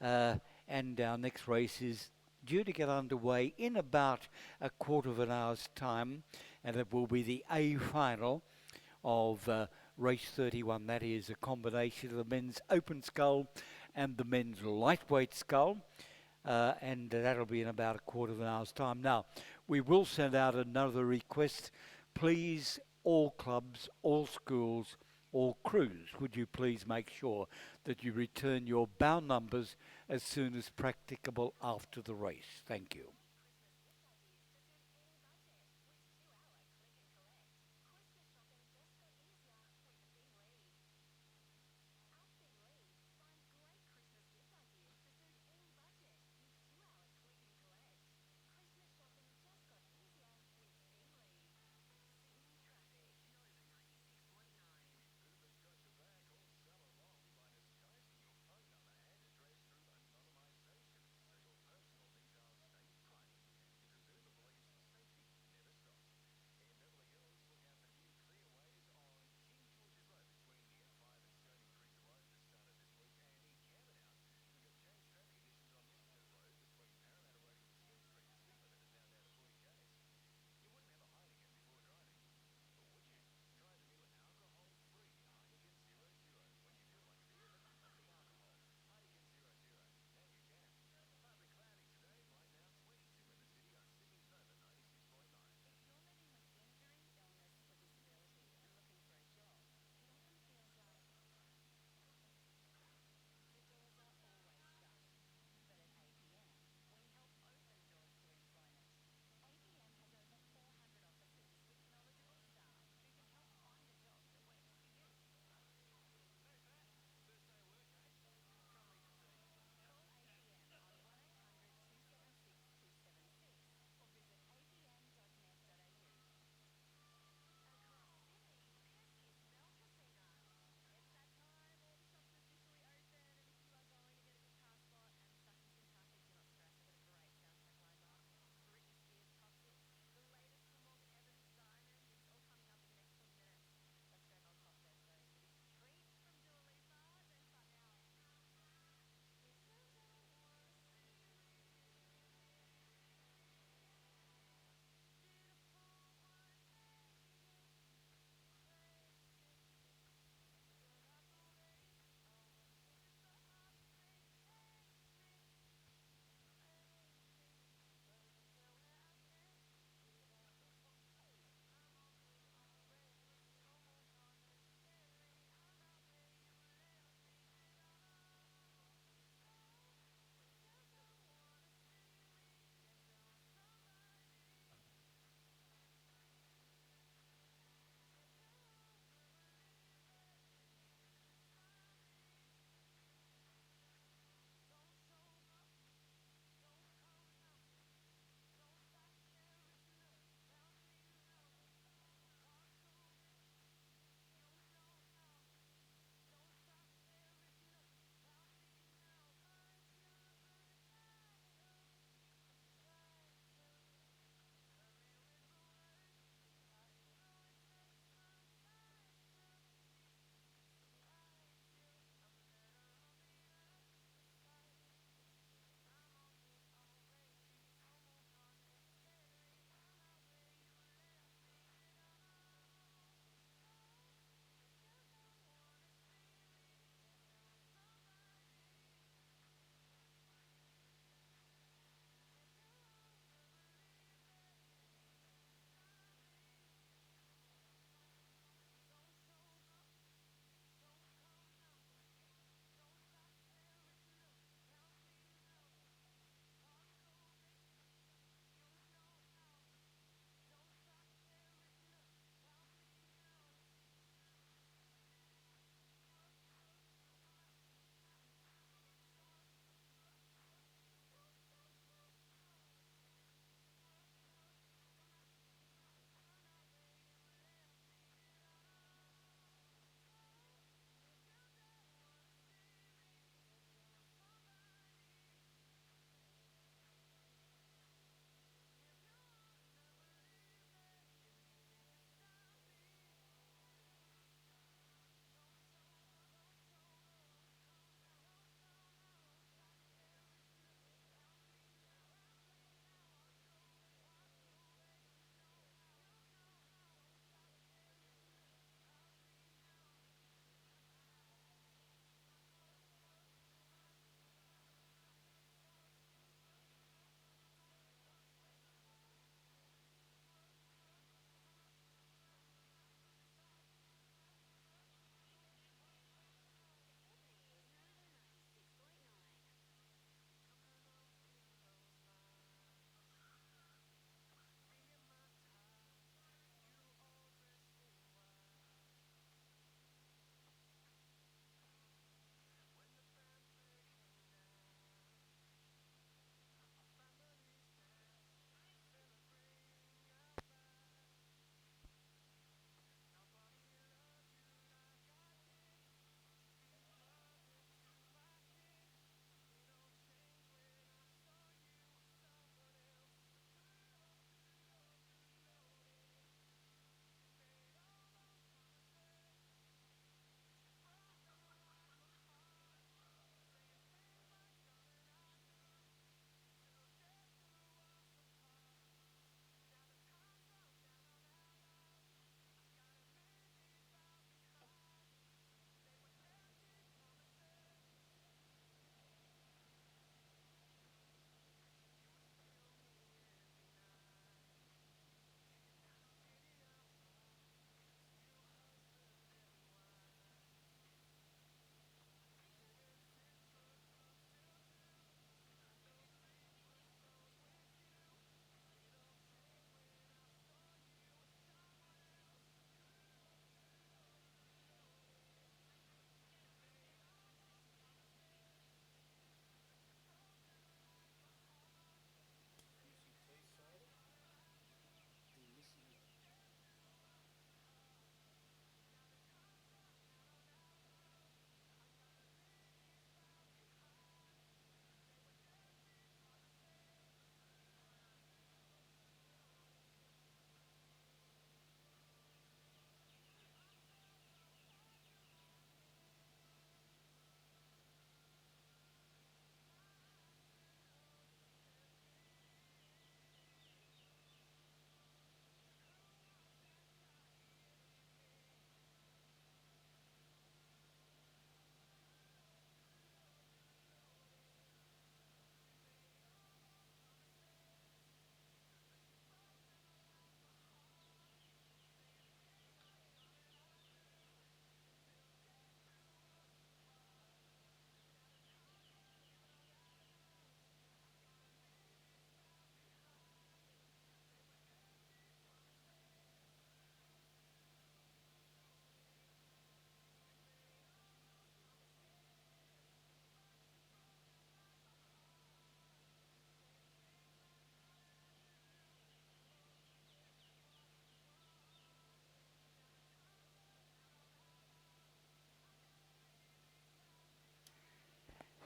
and our next race is due to get underway in about a quarter of an hour's time, and it will be the A final of race 31. That is a combination of the men's open scull and the men's lightweight scull. And that'll be in about a quarter of an hour's time. Now, we will send out another request. Please, all clubs, all schools, all crews, would you please make sure that you return your bow numbers as soon as practicable after the race. Thank you.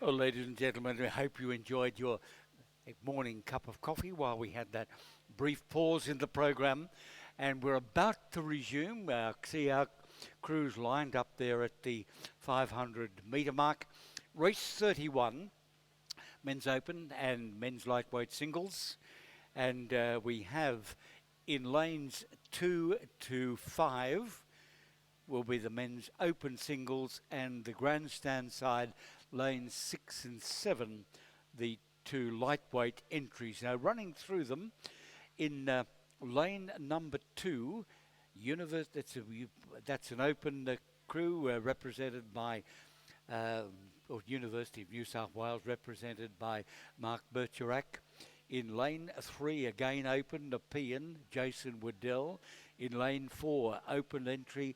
Well, ladies and gentlemen, I hope you enjoyed your morning cup of coffee while we had that brief pause in the program. And we're about to resume. See our crews lined up there at the 500 metre mark. Race 31, men's open and men's lightweight singles. And we have in lanes 2 to 5 will be the men's open singles, and the grandstand side, lanes 6 and 7, the two lightweight entries. Now running through them, in lane number 2, that's an open crew represented by University of New South Wales, represented by Mark Bergerac. In lane 3, again open, Nepean, Jason Waddell. In lane 4, open entry,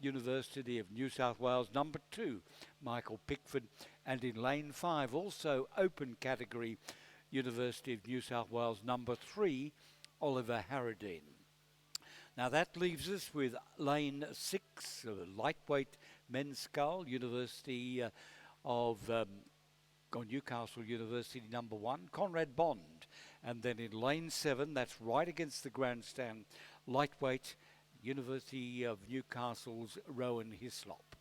University of New South Wales, number 2, Michael Pickford. And in lane 5, also open category, University of New South Wales, number 3, Oliver Harradine. Now that leaves us with lane 6, lightweight men's scull, University of Newcastle University, number 1, Conrad Bond. And then in lane 7, that's right against the grandstand, lightweight, University of Newcastle's Rowan Hislop.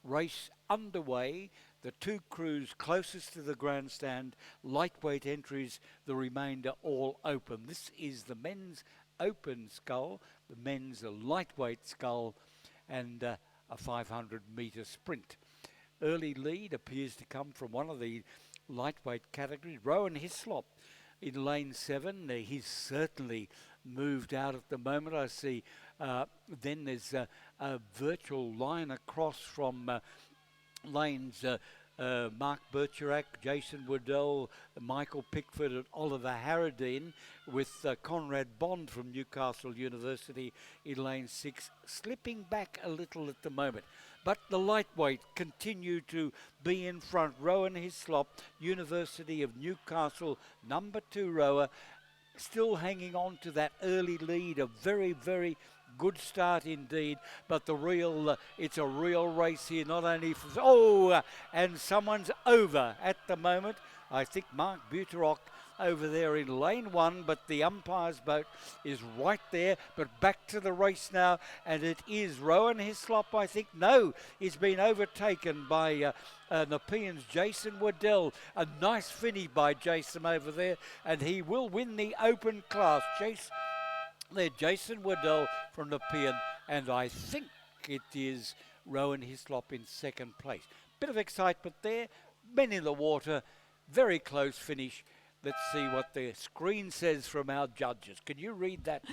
Race underway, the two crews closest to the grandstand, lightweight entries, the remainder all open. This is the men's open scull, the men's lightweight scull, and a 500 metre sprint. Early lead appears to come from one of the lightweight categories, Rowan Hislop in lane 7. He's certainly moved out at the moment. I see then there's a virtual line across from lanes Mark Bergerac, Jason Waddell, Michael Pickford and Oliver Harradine, with Conrad Bond from Newcastle University in lane 6, slipping back a little at the moment. But the lightweight continue to be in front. Rowan Hislop, University of Newcastle, number 2 rower, still hanging on to that early lead. A very, very good start indeed, but it's a real race here, not only for, and someone's over at the moment. I think Mark Buterock over there in lane 1, but the umpire's boat is right there. But back to the race now, and it is Rowan Hislop, I think. No, he's been overtaken by Nepean's Jason Waddell. A nice finish by Jason over there, and he will win the open class. Jason Waddell from Nepean, and I think it is Rowan Hislop in second place. Bit of excitement there, men in the water, very close finish. Let's see what the screen says from our judges. Can you read that?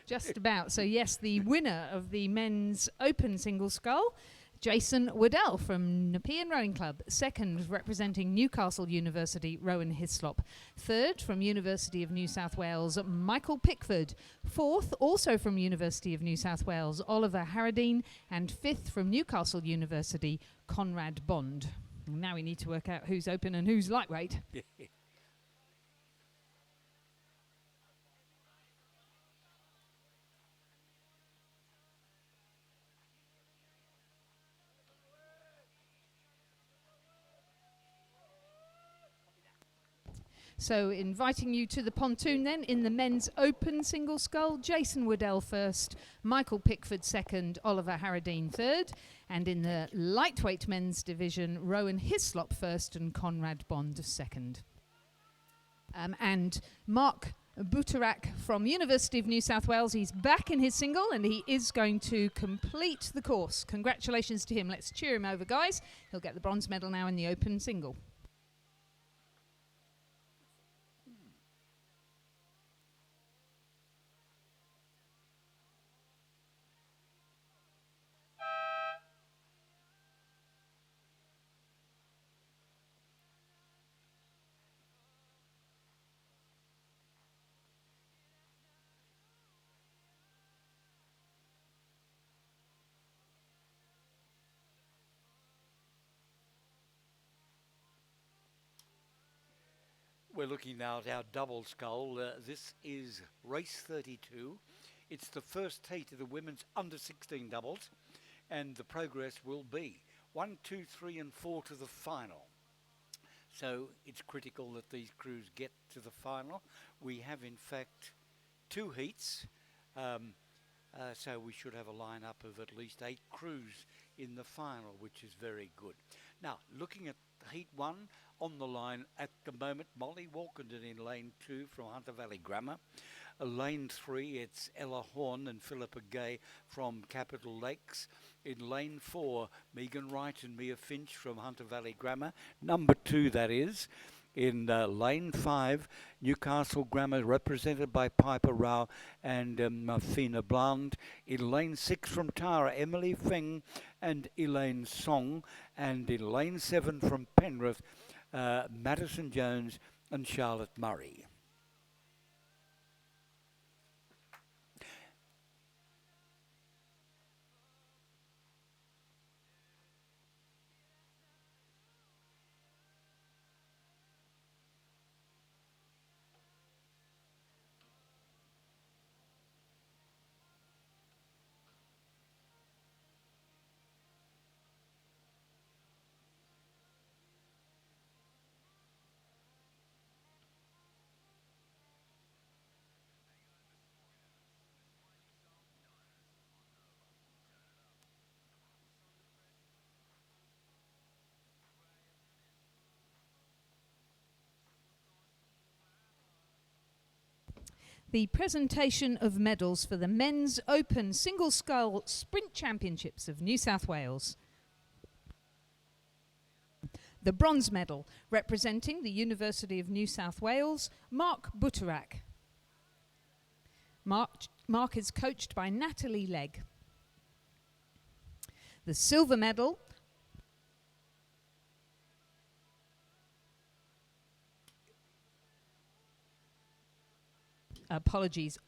Just about. So yes, the winner of the men's open single scull, Jason Waddell from Nepean Rowing Club. Second, representing Newcastle University, Rowan Hislop. Third, from University of New South Wales, Michael Pickford. Fourth, also from University of New South Wales, Oliver Harradine. And fifth, from Newcastle University, Conrad Bond. Now we need to work out who's open and who's lightweight. So inviting you to the pontoon then in the men's open single scull, Jason Waddell first, Michael Pickford second, Oliver Harradine third, and in the lightweight men's division, Rowan Hislop first and Conrad Bond second. And Mark Buterak from University of New South Wales, he's back in his single and he is going to complete the course. Congratulations to him. Let's cheer him over, guys. He'll get the bronze medal now in the open single. We're looking now at our double scull. This is race 32. It's the first heat of the women's under 16 doubles, and the progress will be 1, 2, 3 and 4 to the final. So it's critical that these crews get to the final. We have, in fact, 2 heats. So we should have a lineup of at least 8 crews in the final, which is very good. Now, looking at Heat 1 on the line at the moment, Molly Walkenden in lane 2 from Hunter Valley Grammar. Lane 3, it's Ella Horn and Philippa Gay from Capital Lakes. In lane 4, Megan Wright and Mia Finch from Hunter Valley Grammar. Number 2, that is. In lane 5, Newcastle Grammar, represented by Piper Rao and Fina Bland. In lane 6 from Tara, Emily Feng and Elaine Song. And in lane 7 from Penrith, Madison Jones and Charlotte Murray. The presentation of medals for the Men's Open Single Scull Sprint Championships of New South Wales. The bronze medal, representing the University of New South Wales, Mark Butterak. Mark is coached by Natalie Legg. The silver medal,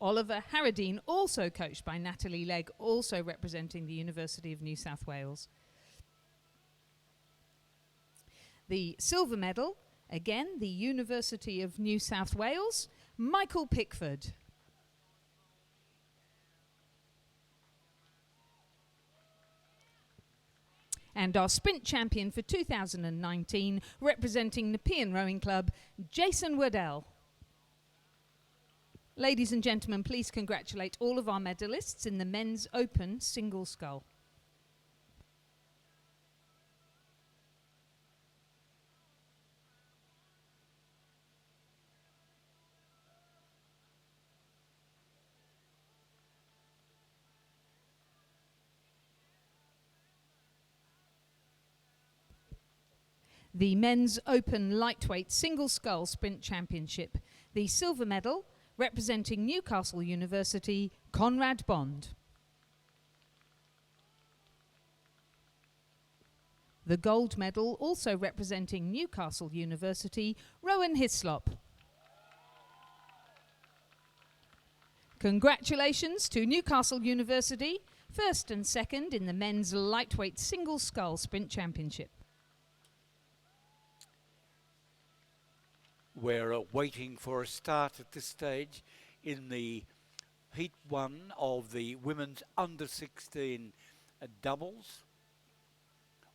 Oliver Harradine, also coached by Natalie Legg, also representing the University of New South Wales. The silver medal, again, the University of New South Wales, Michael Pickford. And our sprint champion for 2019, representing Nepean Rowing Club, Jason Waddell. Ladies and gentlemen, please congratulate all of our medalists in the Men's Open Single Scull. The Men's Open Lightweight Single Scull Sprint Championship. The silver medal, representing Newcastle University, Conrad Bond. The gold medal, also representing Newcastle University, Rowan Hislop. Congratulations to Newcastle University, first and second in the Men's Lightweight Single Scull Sprint Championship. We're waiting for a start at this stage in the Heat 1 of the women's under-16 doubles.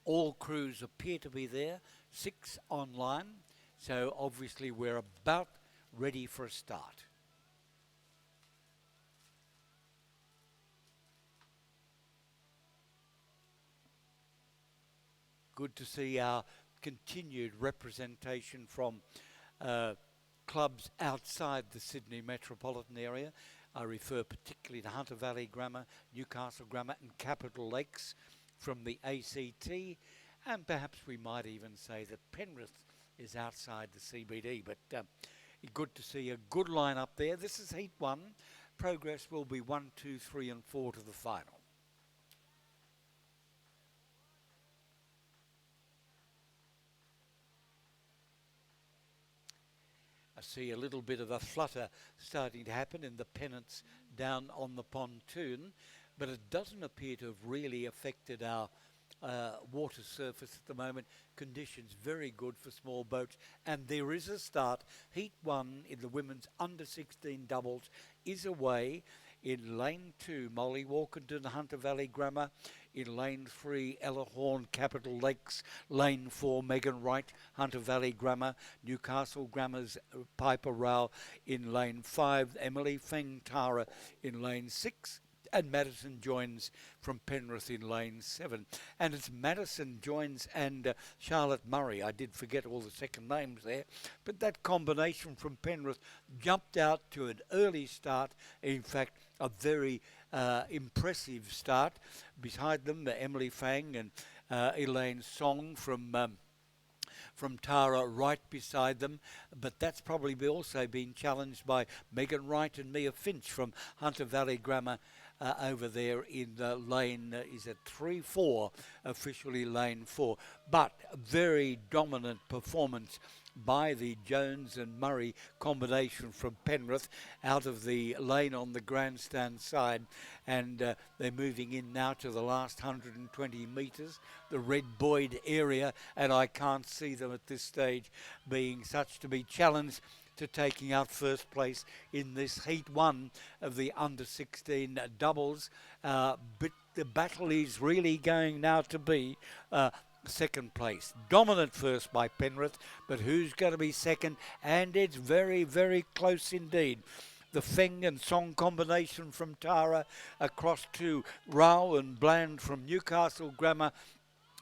All crews appear to be there, 6 online, so obviously we're about ready for a start. Good to see our continued representation from clubs outside the Sydney metropolitan area. I refer particularly to Hunter Valley Grammar, Newcastle Grammar and Capital Lakes from the ACT, and perhaps we might even say that Penrith is outside the CBD, but good to see a good line up there. This is Heat 1. Progress will be 1, 2, 3 and 4 to the final. I see a little bit of a flutter starting to happen in the pennants down on the pontoon, but it doesn't appear to have really affected our water surface at the moment. Conditions very good for small boats, and there is a start. Heat 1 in the women's under-16 doubles is away. In lane 2, Molly Walkenden, Hunter Valley Grammar. In lane 3, Ellahorn, Capital Lakes. Lane 4, Megan Wright, Hunter Valley Grammar. Newcastle Grammar's Piper Rao in lane 5. Emily Feng Tara in lane 6. And Madison Joins from Penrith in lane 7. And it's Madison Joins and Charlotte Murray. I did forget all the second names there. But that combination from Penrith jumped out to an early start. In fact, a very impressive start. Beside them, Emily Fang and Elaine Song from Tara right beside them, but that's probably also been challenged by Megan Wright and Mia Finch from Hunter Valley Grammar over there in lane, is it 3-4, officially lane 4. But very dominant performance by the Jones and Murray combination from Penrith out of the lane on the grandstand side, and they're moving in now to the last 120 metres, the red buoyed area, and I can't see them at this stage being such to be challenged to taking out first place in this Heat 1 of the under-16 doubles. But the battle is really going now to be second place. Dominant first by Penrith, but who's going to be second? And it's very, very close indeed. The Feng and Song combination from Tara across to Rao and Bland from Newcastle Grammar,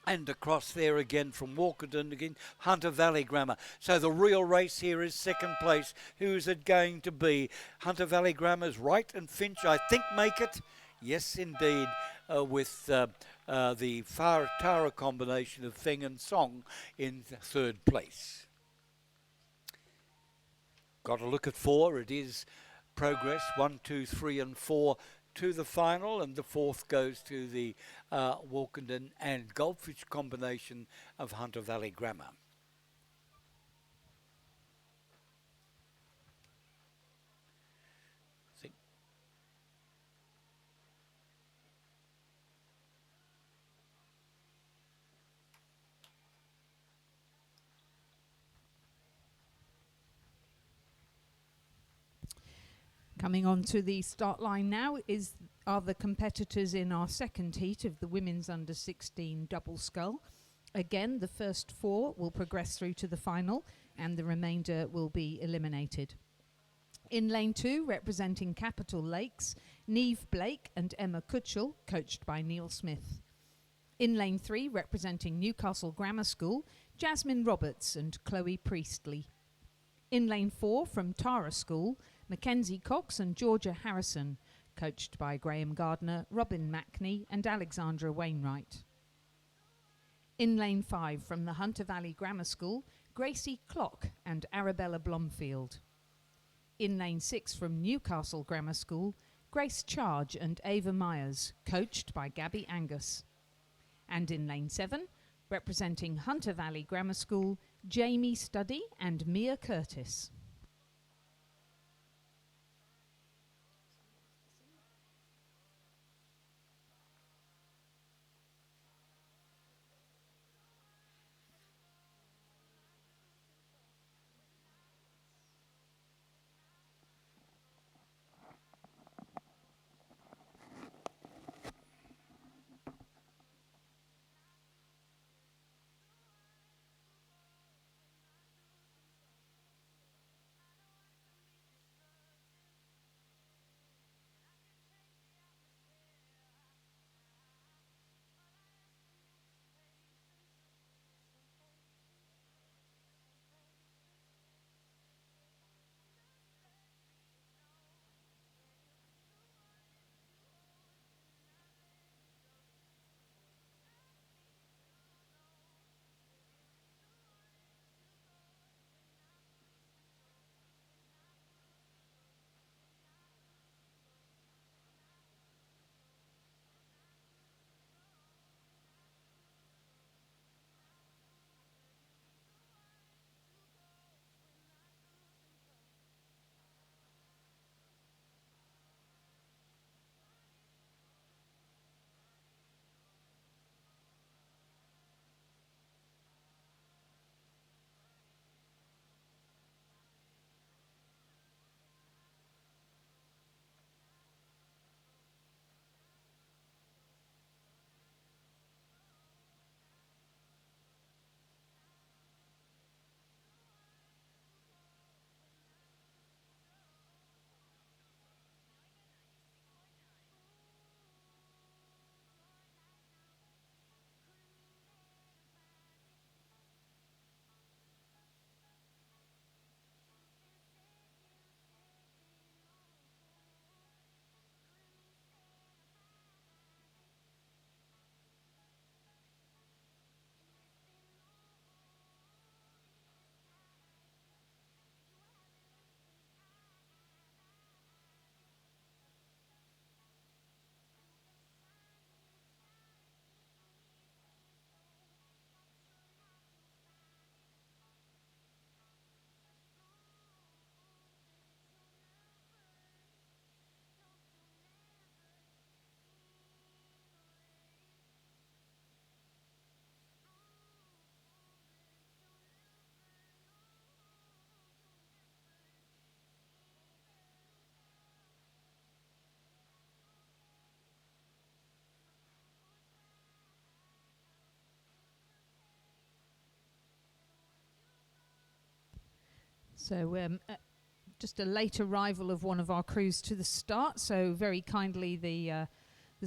and across there again from Walkerton, again Hunter Valley Grammar. So the real race here is second place. Who is it going to be? Hunter Valley Grammar's Wright and Finch, I think, make it. Yes, indeed, with the Tara combination of Feng and Song in third place. Got to look at 4. It is progress, 1, 2, 3 and 4 to the final, and the 4th goes to the Walkenden and Goldfish combination of Hunter Valley Grammar. Coming on to the start line now are the competitors in our second heat of the women's under-16 double scull. Again, the first 4 will progress through to the final, and the remainder will be eliminated. In lane 2, representing Capital Lakes, Neve Blake and Emma Kutchell, coached by Neil Smith. In lane 3, representing Newcastle Grammar School, Jasmine Roberts and Chloe Priestley. In lane 4, from Tara School, Mackenzie Cox and Georgia Harrison, coached by Graham Gardner, Robin Mackney and Alexandra Wainwright. In lane 5, from the Hunter Valley Grammar School, Gracie Clock and Arabella Blomfield. In lane 6, from Newcastle Grammar School, Grace Charge and Ava Myers, coached by Gabby Angus. And in lane 7, representing Hunter Valley Grammar School, Jamie Studdy and Mia Curtis. So just a late arrival of one of our crews to the start. So very kindly the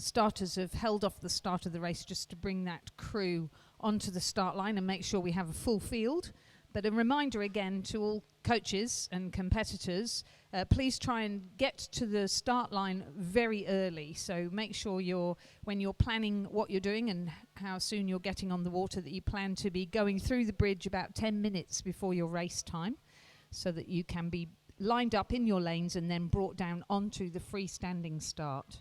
starters have held off the start of the race just to bring that crew onto the start line and make sure we have a full field. But a reminder again to all coaches and competitors, please try and get to the start line very early. So make sure when you're planning what you're doing and how soon you're getting on the water, that you plan to be going through the bridge about 10 minutes before your race time, so that you can be lined up in your lanes and then brought down onto the freestanding start.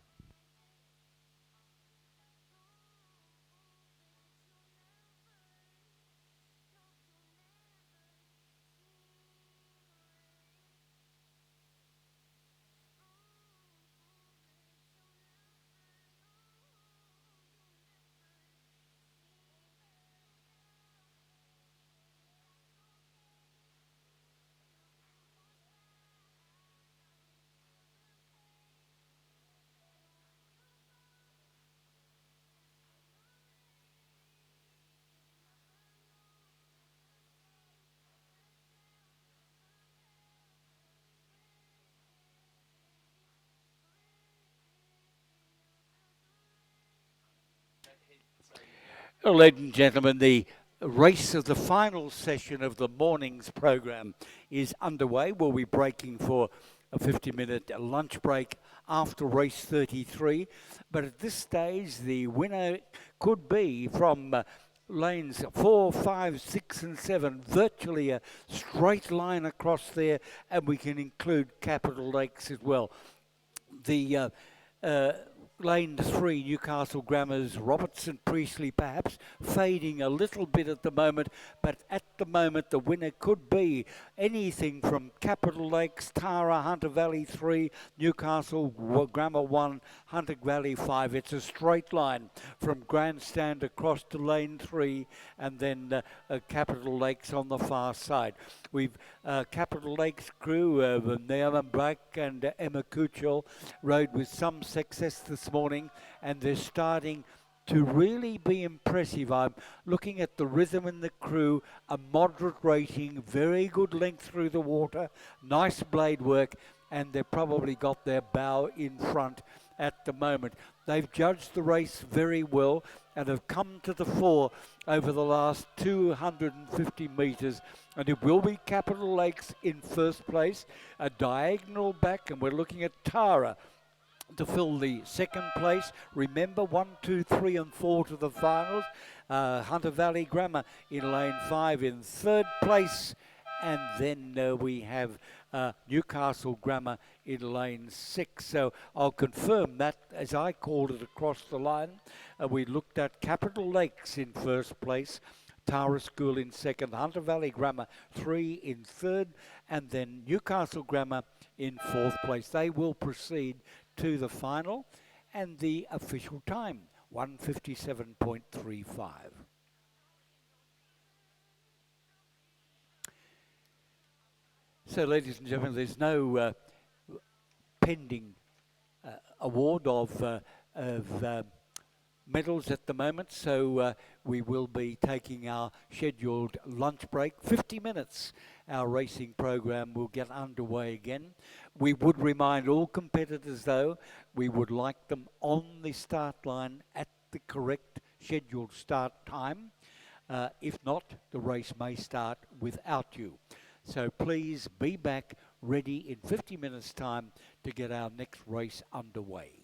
Well, ladies and gentlemen, the race of the final session of the morning's program is underway. We'll be breaking for a 50-minute lunch break after race 33. But at this stage, the winner could be from lanes 4, 5, 6 and 7, virtually a straight line across there, and we can include Capital Lakes as well. The Lane 3, Newcastle Grammar's Robertson Priestley perhaps fading a little bit at the moment, but at the moment the winner could be anything from Capital Lakes, Tara, Hunter Valley 3, Newcastle Grammar 1, Hunter Valley 5. It's a straight line from Grandstand across to Lane 3 and then Capital Lakes on the far side. We've Capital Lakes crew, Naomi Brack and Emma Kuchel rode with some success this morning, and they're starting to really be impressive. I'm looking at the rhythm in the crew, a moderate rating, very good length through the water, nice blade work, and they've probably got their bow in front at the moment. They've judged the race very well and have come to the fore over the last 250 metres, and it will be Capital Lakes in first place, a diagonal back, and we're looking at Tara to fill the second place. Remember, 1, 2, 3 and 4 to the finals. Hunter Valley Grammar in lane 5 in third place, and then we have Newcastle Grammar in lane 6. So I'll confirm that as I called it across the line. We looked at Capital Lakes in first place, Tara School in second, Hunter Valley Grammar 3 in third, and then Newcastle Grammar in fourth place. They will proceed to the final, and the official time, 1:57.35. So, ladies and gentlemen, there's no pending award of medals at the moment, so we will be taking our scheduled lunch break. 50 minutes, our racing program will get underway again. We would remind all competitors, though, we would like them on the start line at the correct scheduled start time. If not, the race may start without you. So please be back ready in 50 minutes' time to get our next race underway.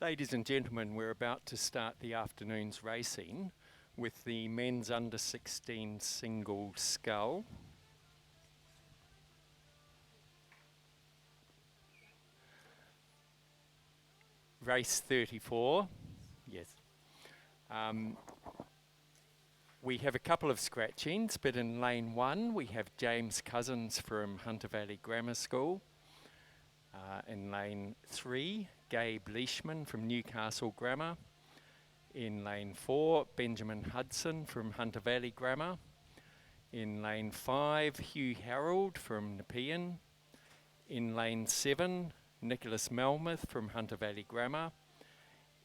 Ladies and gentlemen, we're about to start the afternoon's racing with the men's under 16 single scull. Race 34, yes. We have a couple of scratchings, but in lane 1 we have James Cousins from Hunter Valley Grammar School. In lane 3, Gabe Leishman from Newcastle Grammar. In lane 4, Benjamin Hudson from Hunter Valley Grammar. In lane 5, Hugh Harold from Nepean. In lane 7, Nicholas Melmoth from Hunter Valley Grammar.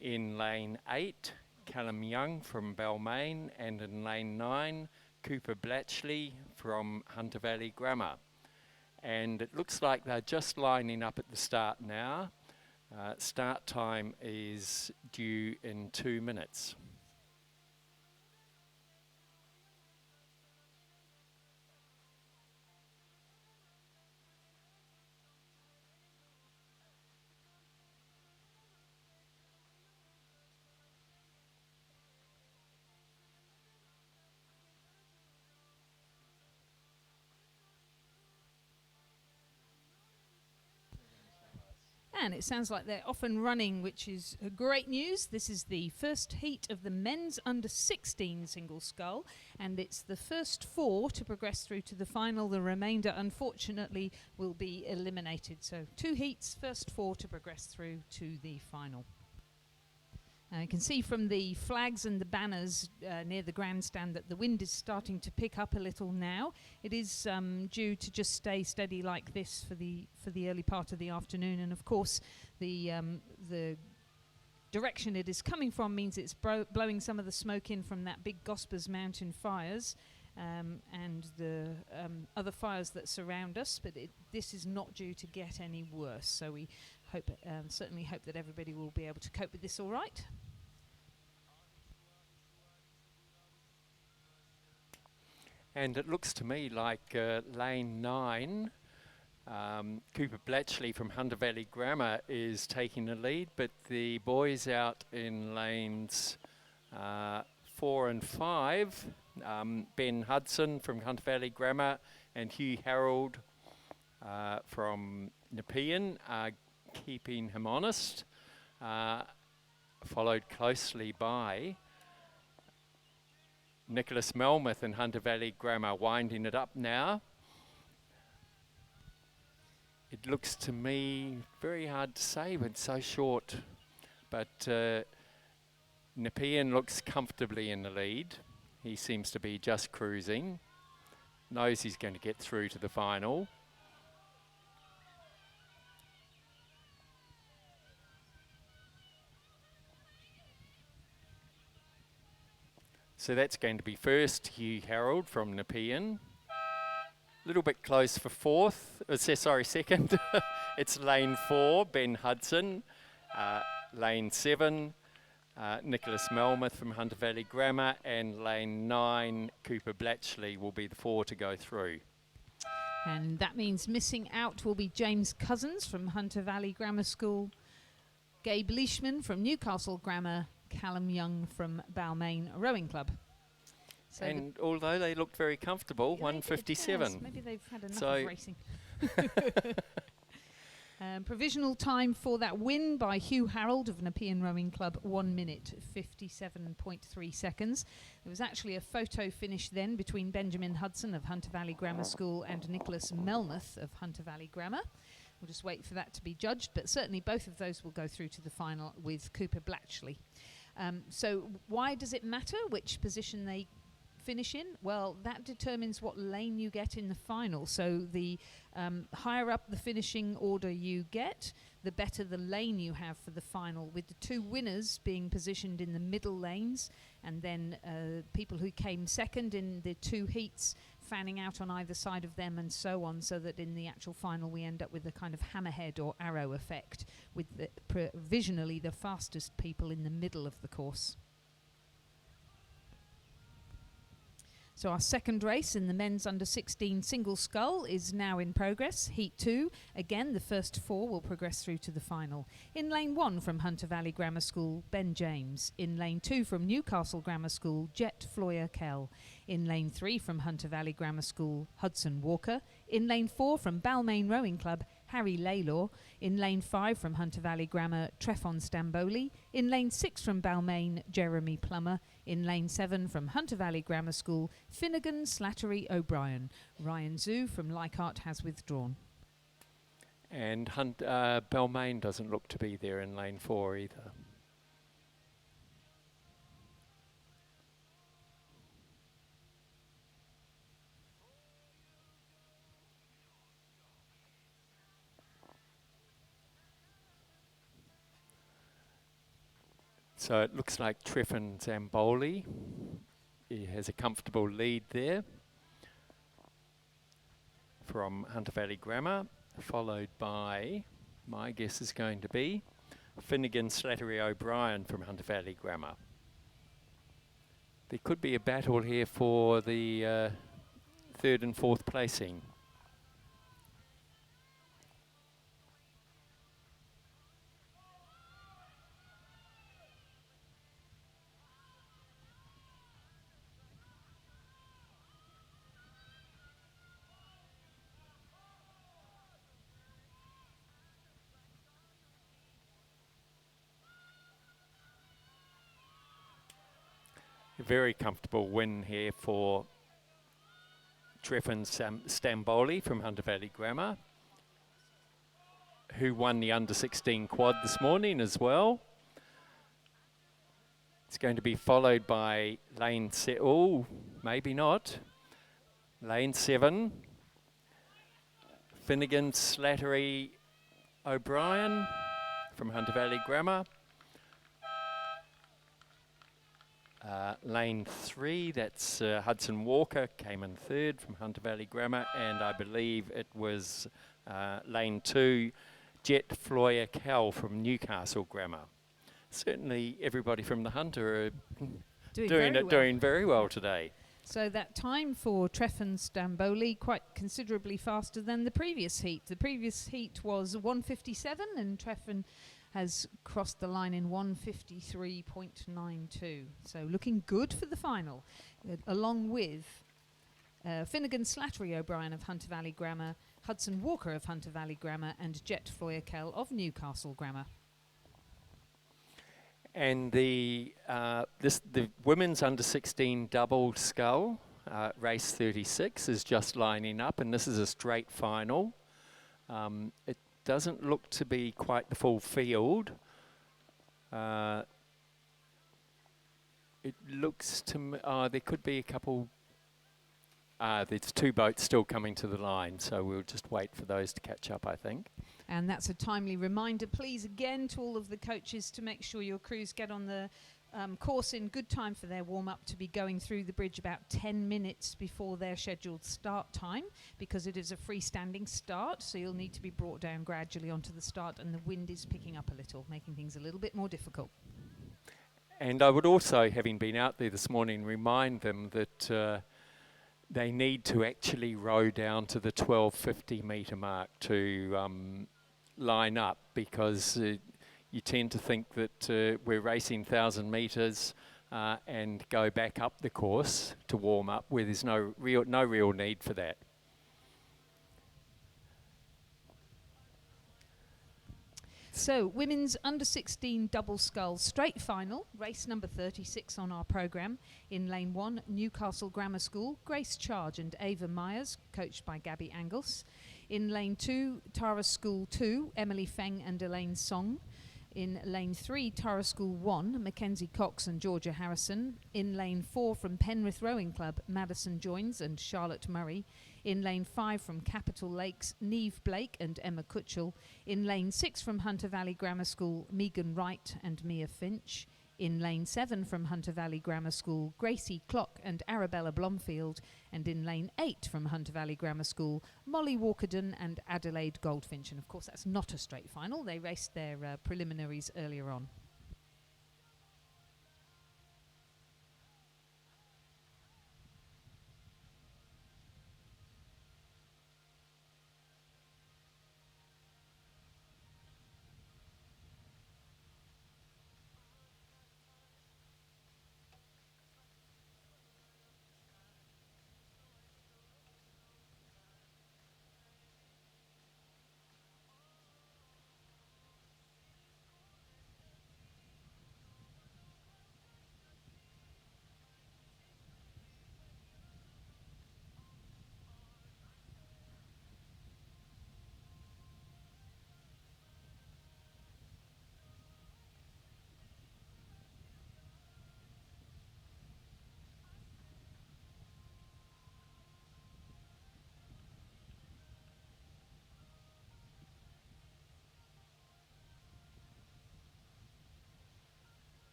In lane 8, Callum Young from Balmain. And in lane 9, Cooper Blatchley from Hunter Valley Grammar. And it looks like they're just lining up at the start now. Start time is due in 2 minutes. And it sounds like they're off and running, which is great news. This is the first heat of the men's under 16 single scull, and it's the first 4 to progress through to the final. The remainder, unfortunately, will be eliminated. So 2 heats, first 4 to progress through to the final. You can see from the flags and the banners near the grandstand that the wind is starting to pick up a little now. It is due to just stay steady like this for the early part of the afternoon, and of course the direction it is coming from means it's blowing some of the smoke in from that big Gospers Mountain fires and the other fires that surround us, but this is not due to get any worse, so we certainly hope that everybody will be able to cope with this all right. And it looks to me like lane 9, Cooper Blatchley from Hunter Valley Grammar is taking the lead, but the boys out in lanes 4 and 5, Ben Hudson from Hunter Valley Grammar and Hugh Harold from Nepean are keeping him honest, followed closely by Nicholas Melmoth and Hunter Valley Grammar winding it up now. It looks to me very hard to say when it's so short, but Nepean looks comfortably in the lead. He seems to be just cruising, knows he's going to get through to the final. So that's going to be first, Hugh Harold from Nepean. A little bit close for second. It's lane 4, Ben Hudson. Lane 7, Nicholas Melmoth from Hunter Valley Grammar. And lane 9, Cooper Blatchley will be the 4 to go through. And that means missing out will be James Cousins from Hunter Valley Grammar School, Gabe Leishman from Newcastle Grammar, Callum Young from Balmain Rowing Club. So and although they looked very comfortable, 1:57. Maybe they've had enough of racing. Provisional time for that win by Hugh Harold of Nepean Rowing Club, 1 minute 57.3 seconds. There was actually a photo finish then between Benjamin Hudson of Hunter Valley Grammar School and Nicholas Melmoth of Hunter Valley Grammar. We'll just wait for that to be judged, but certainly both of those will go through to the final with Cooper Blatchley. So why does it matter which position they finish in? Well, that determines what lane you get in the final. So the higher up the finishing order you get, the better the lane you have for the final, with the 2 winners being positioned in the middle lanes, and then people who came second in the 2 heats fanning out on either side of them, and so on, so that in the actual final we end up with a kind of hammerhead or arrow effect, with provisionally the fastest people in the middle of the course. So our second race in the men's under-16 single scull is now in progress. Heat 2, again the first 4 will progress through to the final. In lane 1 from Hunter Valley Grammar School, Ben James. In lane 2 from Newcastle Grammar School, Jet Floyer Kell. In lane 3 from Hunter Valley Grammar School, Hudson Walker. In lane 4 from Balmain Rowing Club, Harry Laylor. In lane 5 from Hunter Valley Grammar, Trefon Stamboli. In lane 6 from Balmain, Jeremy Plummer. In lane 7 from Hunter Valley Grammar School, Finnegan Slattery O'Brien. Ryan Zhu from Leichhardt has withdrawn. And Balmain doesn't look to be there in lane 4 either. So it looks like Trefon Zamboli. He has a comfortable lead there from Hunter Valley Grammar, followed by, my guess is going to be, Finnegan Slattery O'Brien from Hunter Valley Grammar. There could be a battle here for the third and fourth placing. A very comfortable win here for Trefon Stamboli from Hunter Valley Grammar, who won the under-16 quad this morning as well. It's going to be followed by lane maybe not. Lane 7, Finnegan Slattery O'Brien from Hunter Valley Grammar. Lane 3, that's Hudson Walker, came in third from Hunter Valley Grammar, and I believe it was lane 2, Jet Floyer Kell from Newcastle Grammar. Certainly everybody from the Hunter are doing very well today. So that time for Trefon Stamboli quite considerably faster than the previous heat. The previous heat was 1:57 and Trefon has crossed the line in 1:53.92. So looking good for the final, along with Finnegan Slattery O'Brien of Hunter Valley Grammar, Hudson Walker of Hunter Valley Grammar, and Jet Floyer Kell of Newcastle Grammar. And the women's under-16 double scull, race 36, is just lining up, and this is a straight final. It doesn't look to be quite the full field. It looks to me, there could be a couple. There's 2 boats still coming to the line, so we'll just wait for those to catch up, I think. And that's a timely reminder, please, again, to all of the coaches to make sure your crews get on the course in good time for their warm-up, to be going through the bridge about 10 minutes before their scheduled start time, because it is a freestanding start, so you'll need to be brought down gradually onto the start, and the wind is picking up a little, making things a little bit more difficult. And I would also, having been out there this morning, remind them that they need to actually row down to the 1250 metre mark to line up, because you tend to think that we're racing 1,000 metres and go back up the course to warm up, where there's no real need for that. So, women's under-16 double scull straight final, race number 36 on our programme. In lane 1, Newcastle Grammar School, Grace Charge and Ava Myers, coached by Gabby Angles. In lane 2, Tara School 2, Emily Feng and Elaine Song. In lane 3, Tara School 1, Mackenzie Cox and Georgia Harrison. In lane 4, from Penrith Rowing Club, Madison Joins and Charlotte Murray. In lane 5, from Capital Lakes, Neve Blake and Emma Kutchell. In lane 6, from Hunter Valley Grammar School, Megan Wright and Mia Finch. In lane 7, from Hunter Valley Grammar School, Gracie Clock and Arabella Blomfield. And in lane 8, from Hunter Valley Grammar School, Molly Walkerden and Adelaide Goldfinch. And of course, that's not a straight final. They raced their preliminaries earlier on.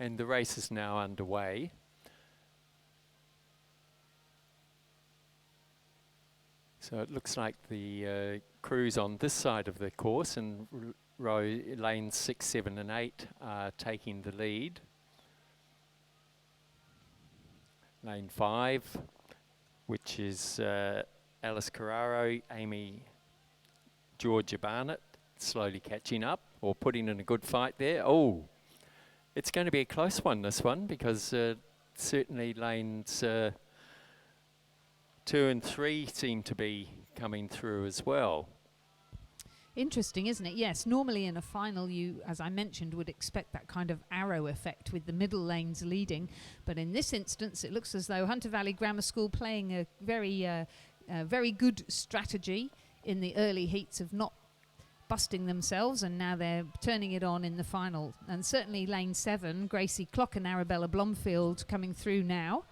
And the race is now underway. So it looks like the crews on this side of the course and row lanes 6, 7 and 8 are taking the lead. Lane 5, which is Alice Carraro, Amy Georgia Barnett, slowly catching up or putting in a good fight there. Oh, it's going to be a close one, this one, because certainly lanes 2 and 3 seem to be coming through as well. Interesting, isn't it? Yes, normally in a final you, as I mentioned, would expect that kind of arrow effect with the middle lanes leading. But in this instance, it looks as though Hunter Valley Grammar School playing a very good strategy in the early heats of not busting themselves, and now they're turning it on in the final. And certainly lane 7, Gracie Clock and Arabella Blomfield coming through now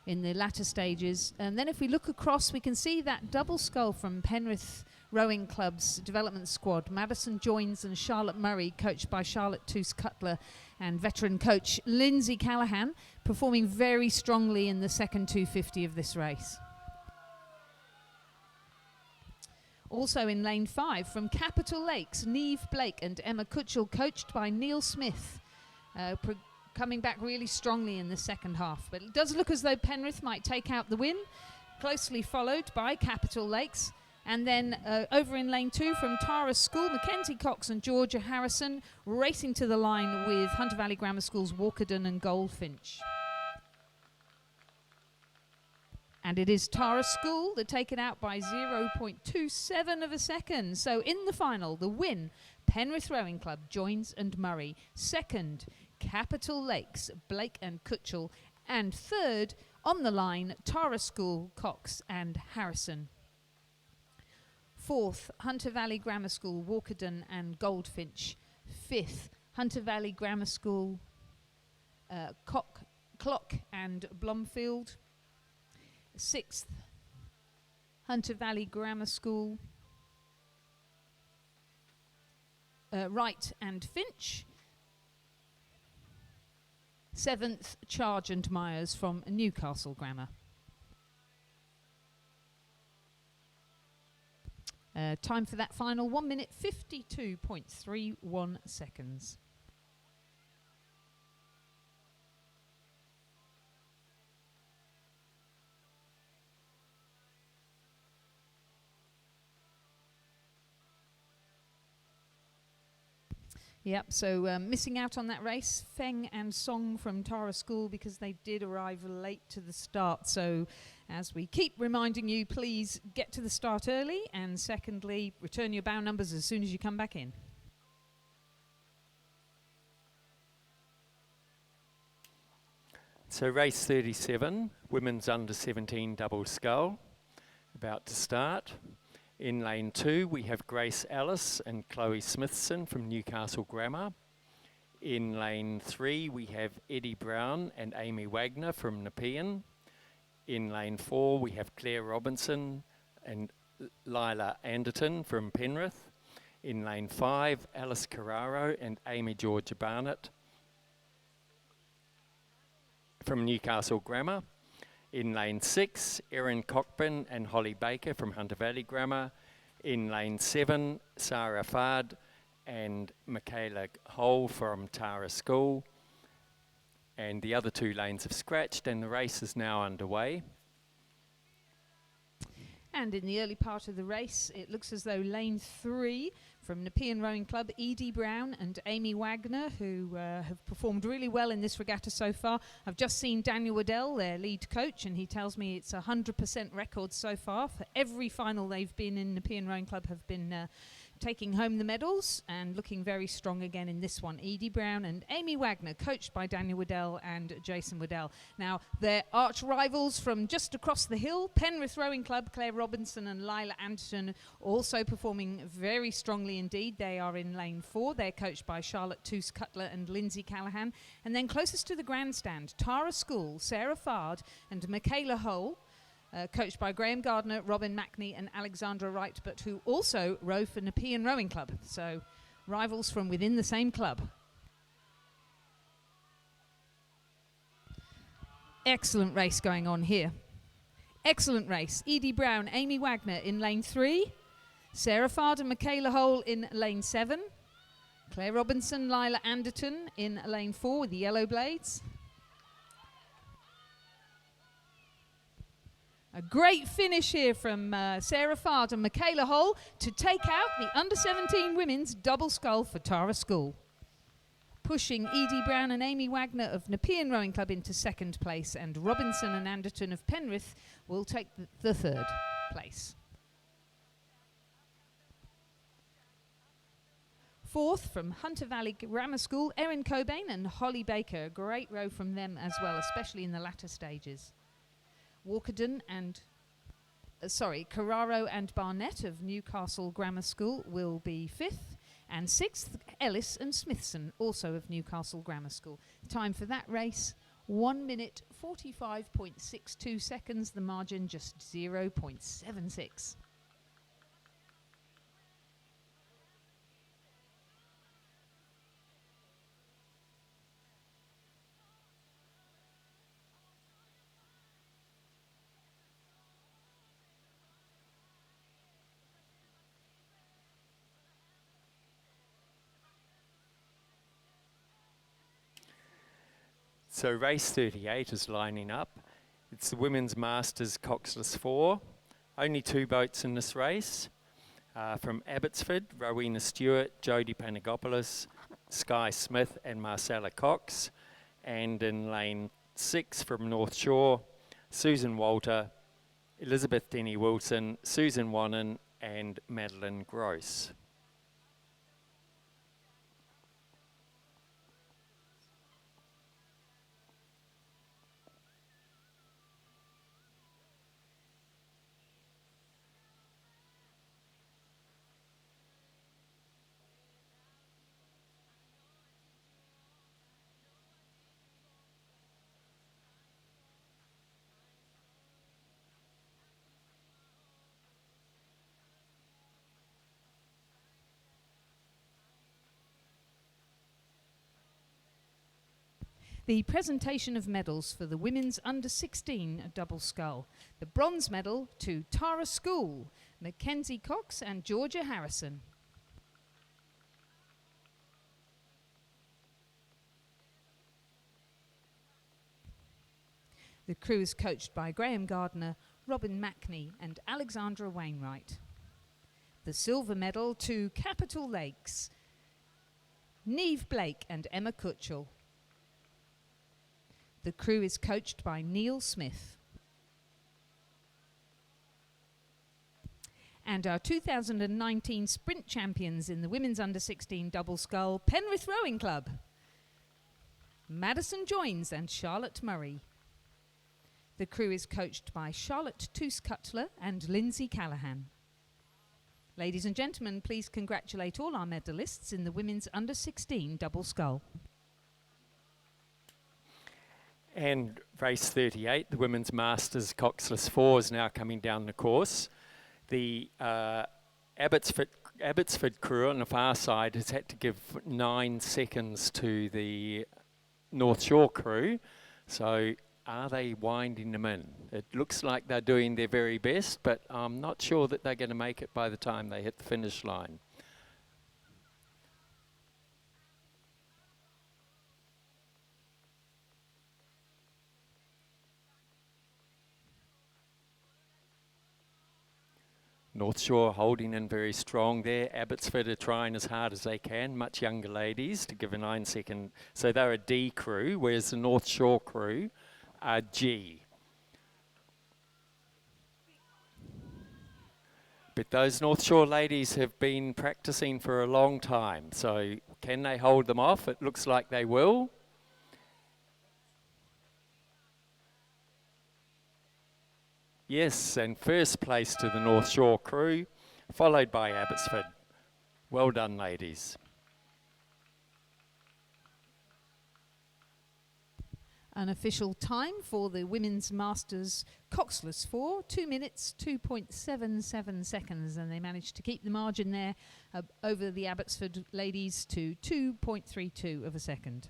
in the latter stages. And then if we look across, we can see that double scull from Penrith Rowing Club's development squad. Madison Joins and Charlotte Murray, coached by Charlotte Toos-Cutler, and veteran coach Lindsay Callahan, performing very strongly in the second 250 of this race. Also in lane 5 from Capital Lakes, Neve Blake and Emma Kutchell, coached by Neil Smith, coming back really strongly in the second half. But it does look as though Penrith might take out the win, closely followed by Capital Lakes. And then over in lane 2 from Tara School, Mackenzie Cox and Georgia Harrison racing to the line with Hunter Valley Grammar School's Walkerden and Goldfinch. And it is Tara School that take it out by 0.27 of a second. So in the final, the win, Penrith Rowing Club, Joins and Murray. Second, Capital Lakes, Blake and Kutchell. And third, on the line, Tara School, Cox and Harrison. Fourth, Hunter Valley Grammar School, Walkerden and Goldfinch. Fifth, Hunter Valley Grammar School, Clock and Blomfield. Sixth, Hunter Valley Grammar School, Wright and Finch. Seventh, Charge and Myers from Newcastle Grammar. Time for that final 1 minute 52.31 seconds. Yep, so missing out on that race, Feng and Song from Tara School, because they did arrive late to the start. So as we keep reminding you, please get to the start early, and secondly, return your bow numbers as soon as you come back in. So race 37, women's under 17 double scull, about to start. In lane 2, we have Grace Ellis and Chloe Smithson from Newcastle Grammar. In lane 3, we have Eddie Brown and Amy Wagner from Nepean. In lane 4, we have Claire Robinson and Lila Anderton from Penrith. In lane 5, Alice Carraro and Amy Georgia Barnett from Newcastle Grammar. In lane 6, Erin Cockburn and Holly Baker from Hunter Valley Grammar. In lane 7, Sarah Fard and Michaela Hole from Tara School. And the other 2 lanes have scratched, and the race is now underway. And in the early part of the race, it looks as though lane 3 from Nepean Rowing Club, Edie Brown and Amy Wagner, who have performed really well in this regatta so far. I've just seen Daniel Waddell, their lead coach, and he tells me it's a 100% record so far. For every final they've been in, Nepean Rowing Club have been taking home the medals and looking very strong again in this one. Edie Brown and Amy Wagner, coached by Daniel Waddell and Jason Waddell. Now, their arch rivals from just across the hill, Penrith Rowing Club, Claire Robinson and Lila Anderson, also performing very strongly indeed. They are in lane 4. They're coached by Charlotte Toos-Cutler and Lindsay Callahan. And then closest to the grandstand, Tara School, Sarah Fard and Michaela Hole, coached by Graham Gardner, Robin Mackney and Alexandra Wright, but who also row for Nepean Rowing Club. So rivals from within the same club. Excellent race going on here. Excellent race. Edie Brown, Amy Wagner in lane 3. Sarah Fard and Michaela Hole in lane 7. Claire Robinson, Lila Anderton in lane 4 with the yellow blades. A great finish here from Sarah Fard and Michaela Hole to take out the under-17 women's double scull for Tara School. Pushing Edie Brown and Amy Wagner of Nepean Rowing Club into second place, and Robinson and Anderton of Penrith will take the third place. Fourth from Hunter Valley Grammar School, Erin Cobain and Holly Baker. A great row from them as well, especially in the latter stages. Walkerden and, Carraro and Barnett of Newcastle Grammar School will be 5th. And 6th, Ellis and Smithson, also of Newcastle Grammar School. Time for that race, 1 minute 45.62 seconds. The margin just 0.76. So race 38 is lining up. It's the Women's Masters Coxless 4. Only 2 boats in this race. From Abbotsford, Rowena Stewart, Jodie Panagopoulos, Sky Smith and Marcella Cox. And in lane 6 from North Shore, Susan Walter, Elizabeth Denny Wilson, Susan Wannon and Madeline Gross. The presentation of medals for the women's under-16 double scull. The bronze medal to Tara School, Mackenzie Cox and Georgia Harrison. The crew is coached by Graham Gardner, Robin Mackney and Alexandra Wainwright. The silver medal to Capital Lakes, Neve Blake and Emma Kutchell. The crew is coached by Neil Smith. And our 2019 Sprint Champions in the women's under-16 double scull, Penrith Rowing Club, Madison Joins and Charlotte Murray. The crew is coached by Charlotte Toos-Cutler and Lindsay Callahan. Ladies and gentlemen, please congratulate all our medalists in the women's under-16 double scull. And race 38, the Women's Masters Coxless 4 is now coming down the course. The Abbotsford crew on the far side has had to give 9 seconds to the North Shore crew. So are they winding them in? It looks like they're doing their very best, but I'm not sure that they're going to make it by the time they hit the finish line. North Shore holding in very strong there. Abbotsford are trying as hard as they can, much younger ladies, to give a 9-second. So they're a D crew, whereas the North Shore crew are G. But those North Shore ladies have been practicing for a long time. So can they hold them off? It looks like they will. Yes, and first place to the North Shore crew, followed by Abbotsford. Well done, ladies. An official time for the Women's Masters Coxless 4, 2 minutes, 2.77 seconds, and they managed to keep the margin there over the Abbotsford ladies to 2.32 of a second.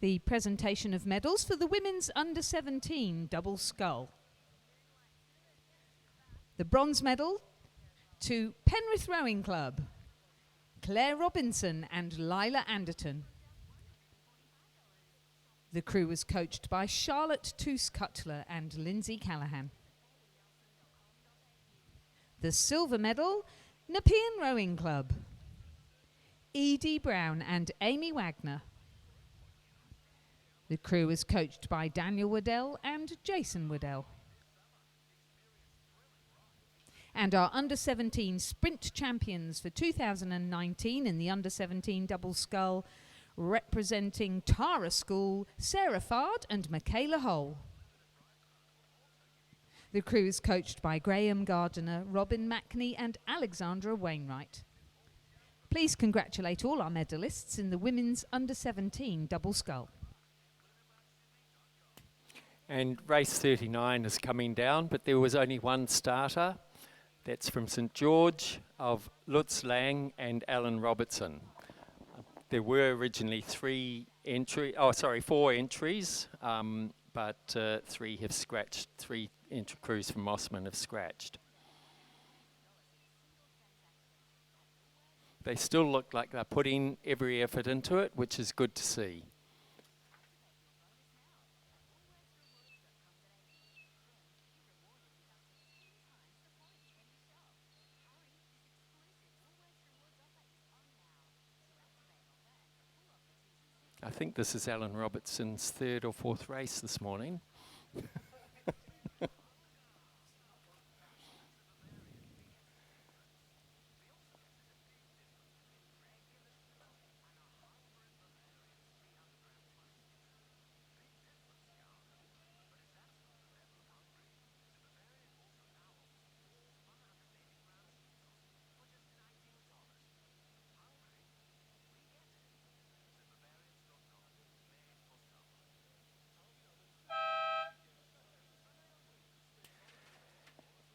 the presentation of medals for the women's under-17 double scull. The bronze medal to Penrith Rowing Club, Claire Robinson and Lila Anderton. The crew was coached by Charlotte Toos-Cutler and Lindsay Callahan. The silver medal, Nepean Rowing Club, Edie Brown and Amy Wagner. The crew was coached by Daniel Waddell and Jason Waddell. And our under-17 Sprint Champions for 2019 in the under-17 double scull, representing Tara School, Sarah Fard and Michaela Hull. The crew is coached by Graham Gardiner, Robin Mackney and Alexandra Wainwright. Please congratulate all our medalists in the women's under-17 double scull. And race 39 is coming down, but there was only one starter. That's from St George of Lutz Lang and Alan Robertson. There were originally four entries, but three have scratched, three crews from Mossman have scratched. They still look like they're putting every effort into it, which is good to see. I think this is Alan Robertson's third or fourth race this morning.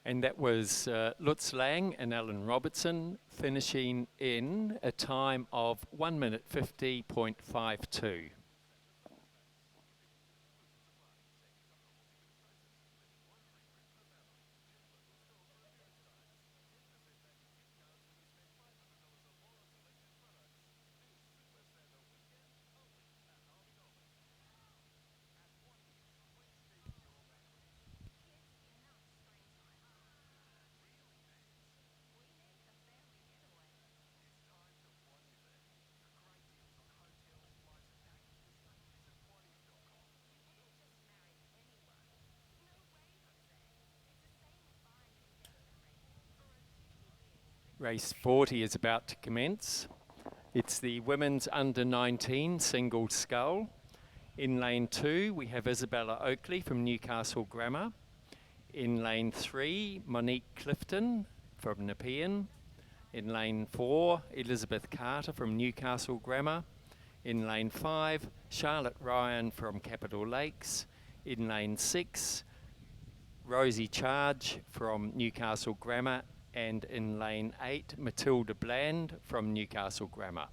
And that was Lutz Lang and Alan Robertson finishing in a time of 1 minute 50.52. Race 40 is about to commence. It's the women's under-19 single scull. In lane 2, we have Isabella Oakley from Newcastle Grammar. In lane 3, Monique Clifton from Nepean. In lane 4, Elizabeth Carter from Newcastle Grammar. In lane 5, Charlotte Ryan from Capital Lakes. In lane 6, Rosie Charge from Newcastle Grammar. And in lane 8, Matilda Bland from Newcastle Grammar.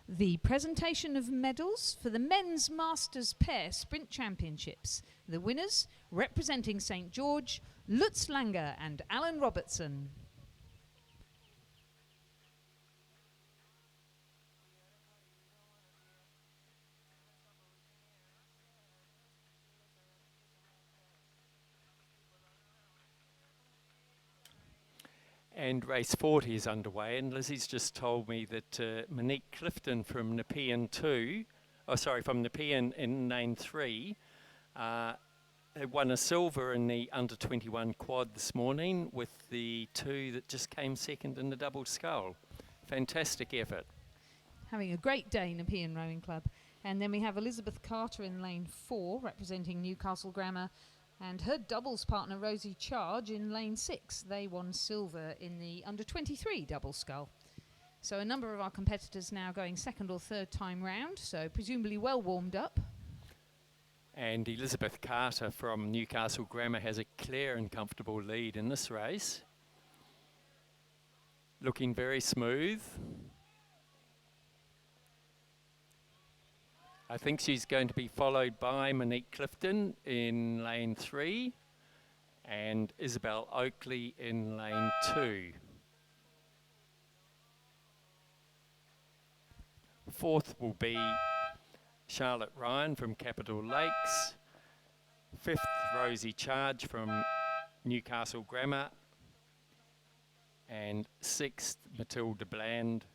the presentation of medals for the Men's Masters Pair Sprint Championships. The winners, representing St George, Lutz Langer and Alan Robertson. And race 40 is underway, and Lizzie's just told me that Monique Clifton from Nepean from Nepean in lane 3, won a silver in the under-21 quad this morning with the 2 that just came second in the double scull. Fantastic effort. Having a great day, Nepean Rowing Club. And then we have Elizabeth Carter in lane 4, representing Newcastle Grammar, and her doubles partner Rosie Charge in lane 6. They won silver in the under-23 double scull. So a number of our competitors now going second or third time round, so presumably well warmed up. And Elizabeth Carter from Newcastle Grammar has a clear and comfortable lead in this race. Looking very smooth. I think she's going to be followed by Monique Clifton in lane 3 and Isabel Oakley in lane 2. Fourth will be Charlotte Ryan from Capital Lakes. Fifth, Rosie Charge from Newcastle Grammar. And sixth, Matilda Bland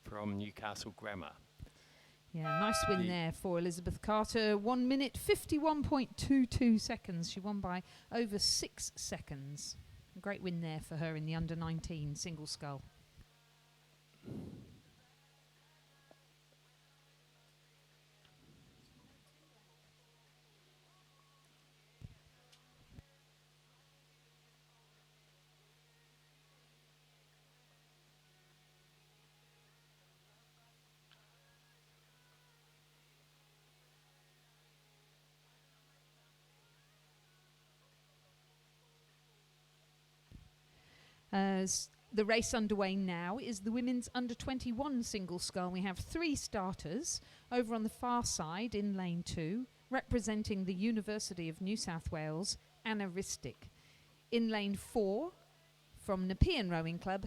from Newcastle Grammar. Yeah, nice win there for Elizabeth Carter. 1 minute 51.22 seconds. She won by over 6 seconds. A great win there for her in the under-19 single scull. The race underway now is the women's under-21 single scull. We have 3 starters over on the far side in lane 2, representing the University of New South Wales, Anna Ristic. In lane 4, from Nepean Rowing Club,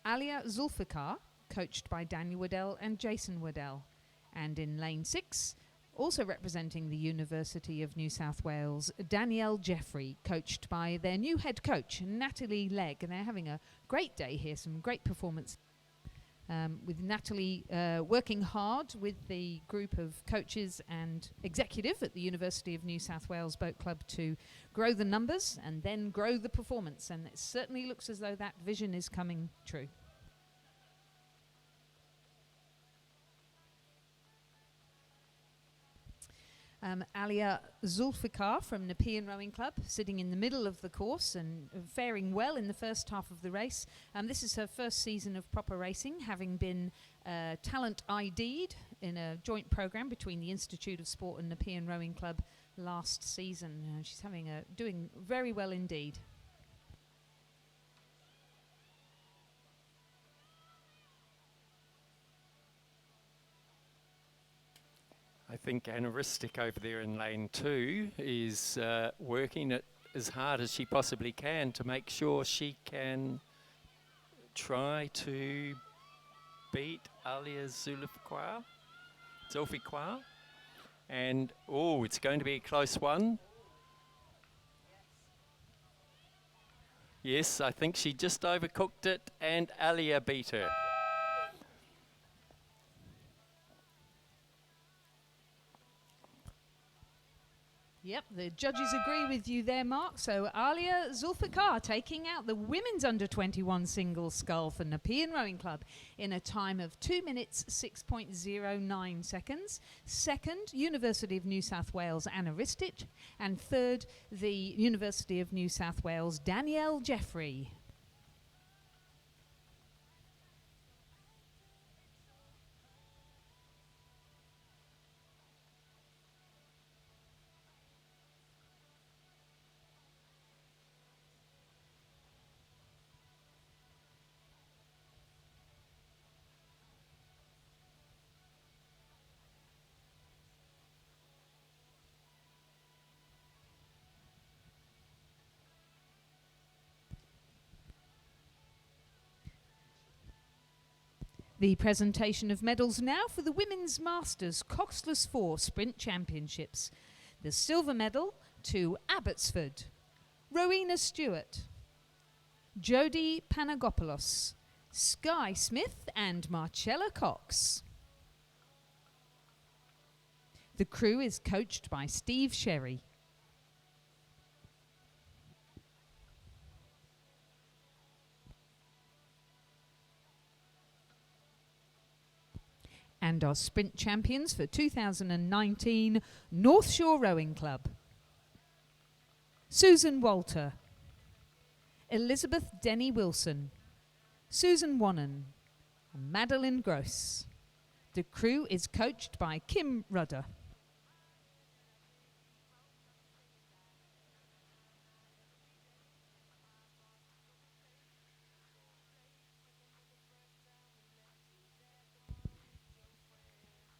Alia Zulfikar, coached by Daniel Waddell and Jason Waddell. And in lane 6, also representing the University of New South Wales, Danielle Jeffrey, coached by their new head coach, Natalie Legg. And they're having a great day here, some great performance. With Natalie working hard with the group of coaches and executive at the University of New South Wales Boat Club to grow the numbers and then grow the performance. And it certainly looks as though that vision is coming true. Alia Zulfikar from Nepean Rowing Club, sitting in the middle of the course and faring well in the first half of the race. This is her first season of proper racing, having been talent ID'd in a joint program between the Institute of Sport and Nepean Rowing Club last season. She's doing very well indeed. I think Anna Ristic over there in lane 2 is working it as hard as she possibly can to make sure she can try to beat Alia Zulfikar. And, it's going to be a close one. Yes, I think she just overcooked it and Alia beat her. Yep, the judges agree with you there, Mark. So Alia Zulfikar taking out the women's under-21 single scull for Nepean Rowing Club in a time of 2 minutes 6.09 seconds. Second, University of New South Wales, Anna Ristic. And third, the University of New South Wales, Danielle Jeffrey. The presentation of medals now for the Women's Masters Coxless 4 Sprint Championships. The silver medal to Abbotsford, Rowena Stewart, Jodie Panagopoulos, Sky Smith and Marcella Cox. The crew is coached by Steve Sherry. And our sprint champions for 2019, North Shore Rowing Club. Susan Walter, Elizabeth Denny Wilson, Susan Wannon, and Madeline Gross. The crew is coached by Kim Rudder.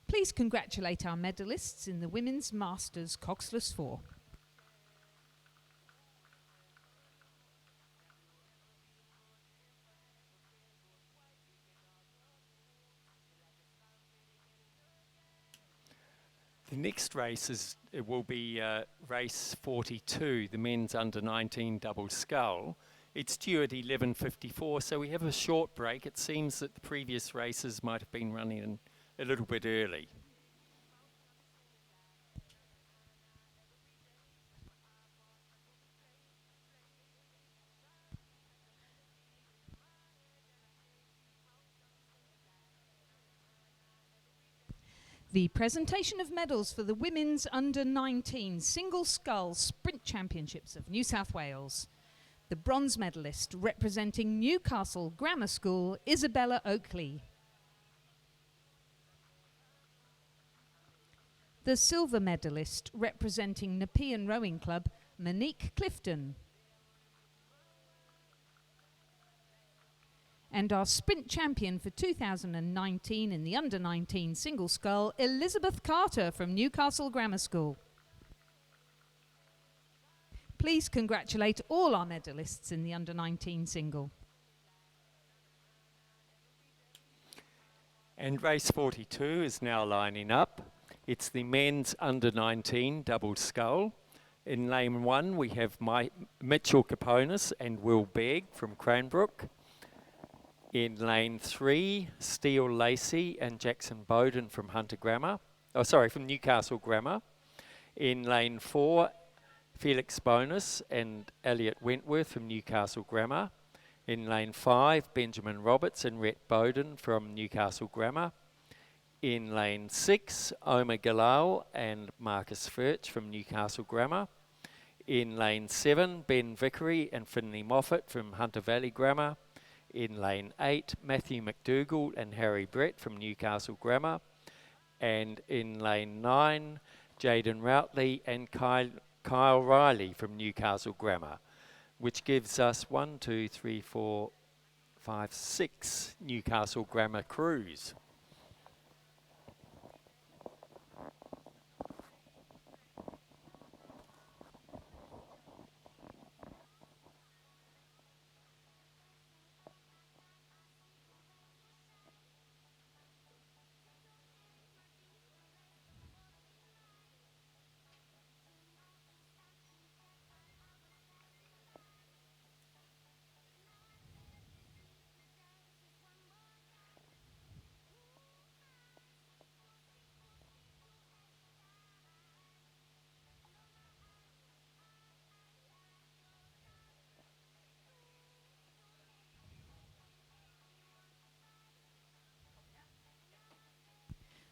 Please congratulate our medalists in the Women's Masters Coxless 4. The next race will be race 42, the men's under 19 double scull. It's due at 11:54, so we have a short break. It seems that the previous races might have been running a little bit early. The presentation of medals for the Women's Under 19 Single Scull Sprint Championships of New South Wales. The bronze medalist representing Newcastle Grammar School, Isabella Oakley. The silver medalist representing Nepean Rowing Club, Monique Clifton. And our sprint champion for 2019 in the under 19 single scull, Elizabeth Carter from Newcastle Grammar School. Please congratulate all our medalists in the under 19 single. And race 42 is now lining up. It's the men's under 19 double scull. In lane 1 we have Mitchell Caponis and Will Begg from Cranbrook. In lane 3, Steele Lacey and Jackson Bowden from from Newcastle Grammar. In lane 4, Felix Bonus and Elliot Wentworth from Newcastle Grammar. In lane 5, Benjamin Roberts and Rhett Bowden from Newcastle Grammar. In lane 6, Omar Galal and Marcus Furch from Newcastle Grammar. In lane 7, Ben Vickery and Finley Moffat from Hunter Valley Grammar. In lane 8, Matthew McDougall and Harry Brett from Newcastle Grammar. And in lane 9, Jaden Routley and Kyle Riley from Newcastle Grammar, which gives us 6 Newcastle Grammar crews.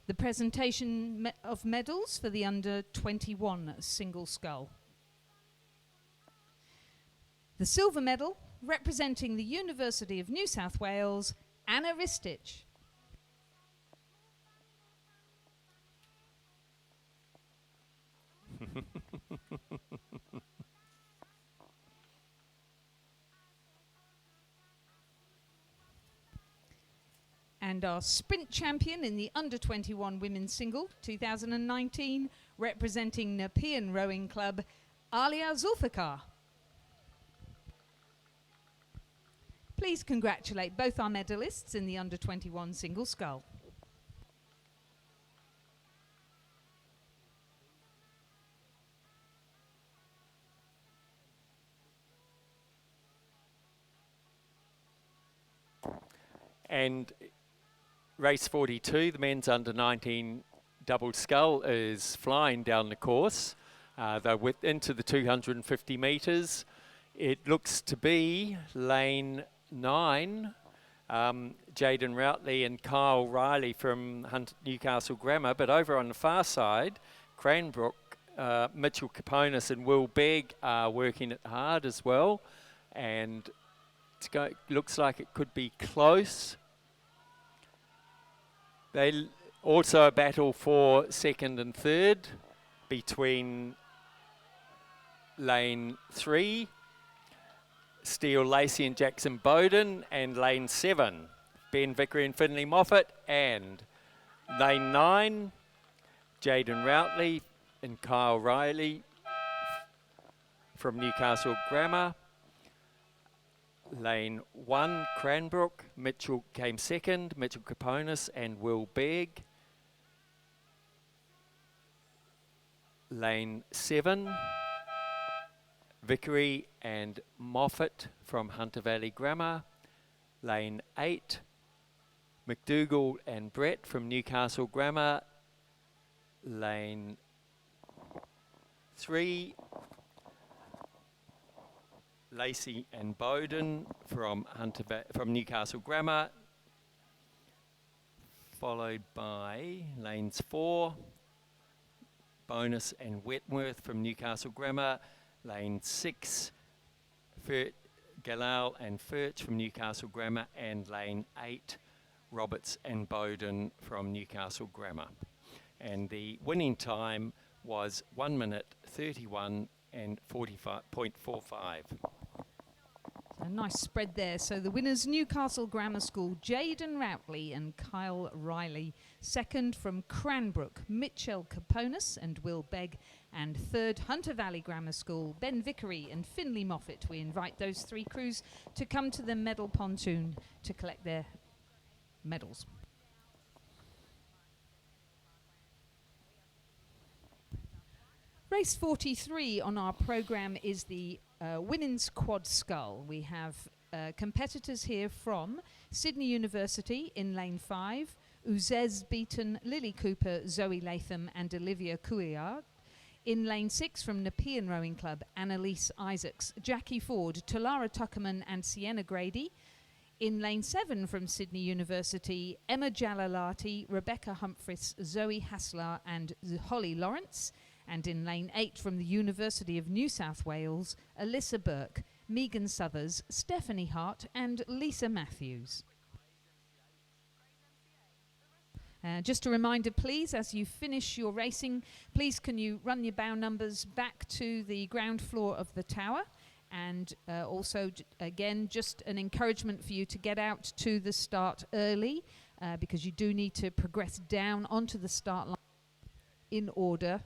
The presentation of medals for the under 21 single scull. The silver medal representing the University of New South Wales, Anna Ristich. And our sprint champion in the under 21 women's single 2019, representing Nepean Rowing Club, Alia Zulfikar. Please congratulate both our medalists in the under-21 single scull. And race 42, the men's under 19 double scull, is flying down the course. They're into the 250 metres. It looks to be lane 9, Jaden Routley and Kyle Riley from Newcastle Grammar, but over on the far side, Cranbrook, Mitchell Caponis and Will Begg are working it hard as well, and looks like it could be close. They also a battle for second and third between lane 3, Steele Lacey and Jackson Bowden, and lane 7, Ben Vickery and Finley Moffat, and lane 9, Jaden Routley and Kyle Riley from Newcastle Grammar. Lane 1, Cranbrook, Mitchell came second, Mitchell Caponis and Will Begg. Lane 7, Vickery and Moffat from Hunter Valley Grammar. Lane 8, McDougall and Brett from Newcastle Grammar. Lane 3, Lacey and Bowden from Newcastle Grammar, followed by lanes 4, Bonus and Wetworth from Newcastle Grammar, lane 6, Galal and Furch from Newcastle Grammar, and lane 8, Roberts and Bowden from Newcastle Grammar. And the winning time was 1 minute 31 and 45.45. A nice spread there. So the winners, Newcastle Grammar School, Jaden Routley and Kyle Riley. Second from Cranbrook, Mitchell Caponis and Will Begg. And third, Hunter Valley Grammar School, Ben Vickery and Finley Moffat. We invite those 3 crews to come to the medal pontoon to collect their medals. Race 43 on our programme is the women's quad scull. We have competitors here from Sydney University in lane 5, Uzez Beaton, Lily Cooper, Zoe Latham and Olivia Couillard. In lane 6 from Nepean Rowing Club, Annalise Isaacs, Jackie Ford, Talara Tuckerman and Sienna Grady. In lane 7 from Sydney University, Emma Jalalati, Rebecca Humphries, Zoe Hassler and Holly Lawrence. And in lane 8 from the University of New South Wales, Alyssa Burke, Megan Southers, Stephanie Hart and Lisa Matthews. Just a reminder, please, as you finish your racing, please can you run your bow numbers back to the ground floor of the tower. And also, again, just an encouragement for you to get out to the start early because you do need to progress down onto the start line in order.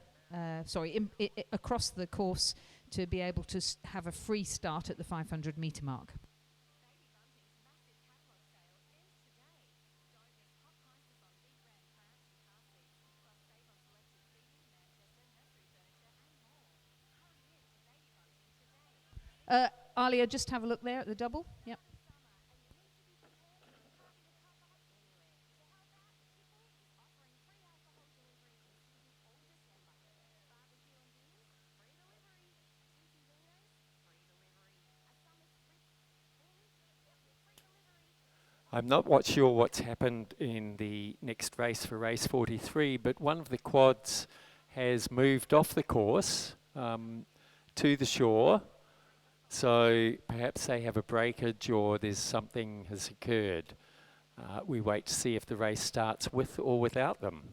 Across the course to be able to have a free start at the 500 metre mark. Alia, just have a look there at the double. Yep. I'm not sure what's happened in the next race for race 43, but one of the quads has moved off the course to the shore. So perhaps they have a breakage or there's something has occurred. We wait to see if the race starts with or without them.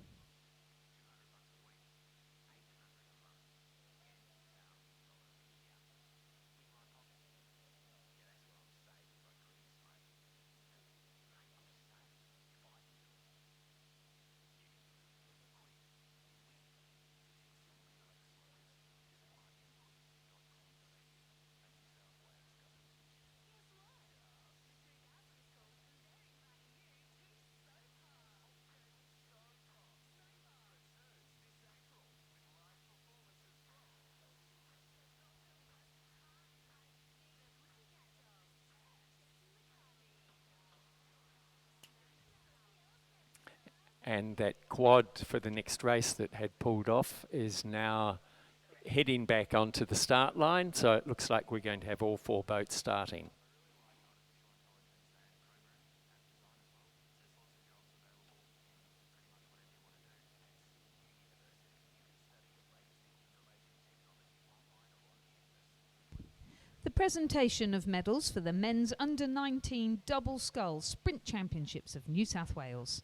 And that quad for the next race that had pulled off is now heading back onto the start line. So it looks like we're going to have all 4 boats starting. The presentation of medals for the men's under-19 double scull Sprint Championships of New South Wales.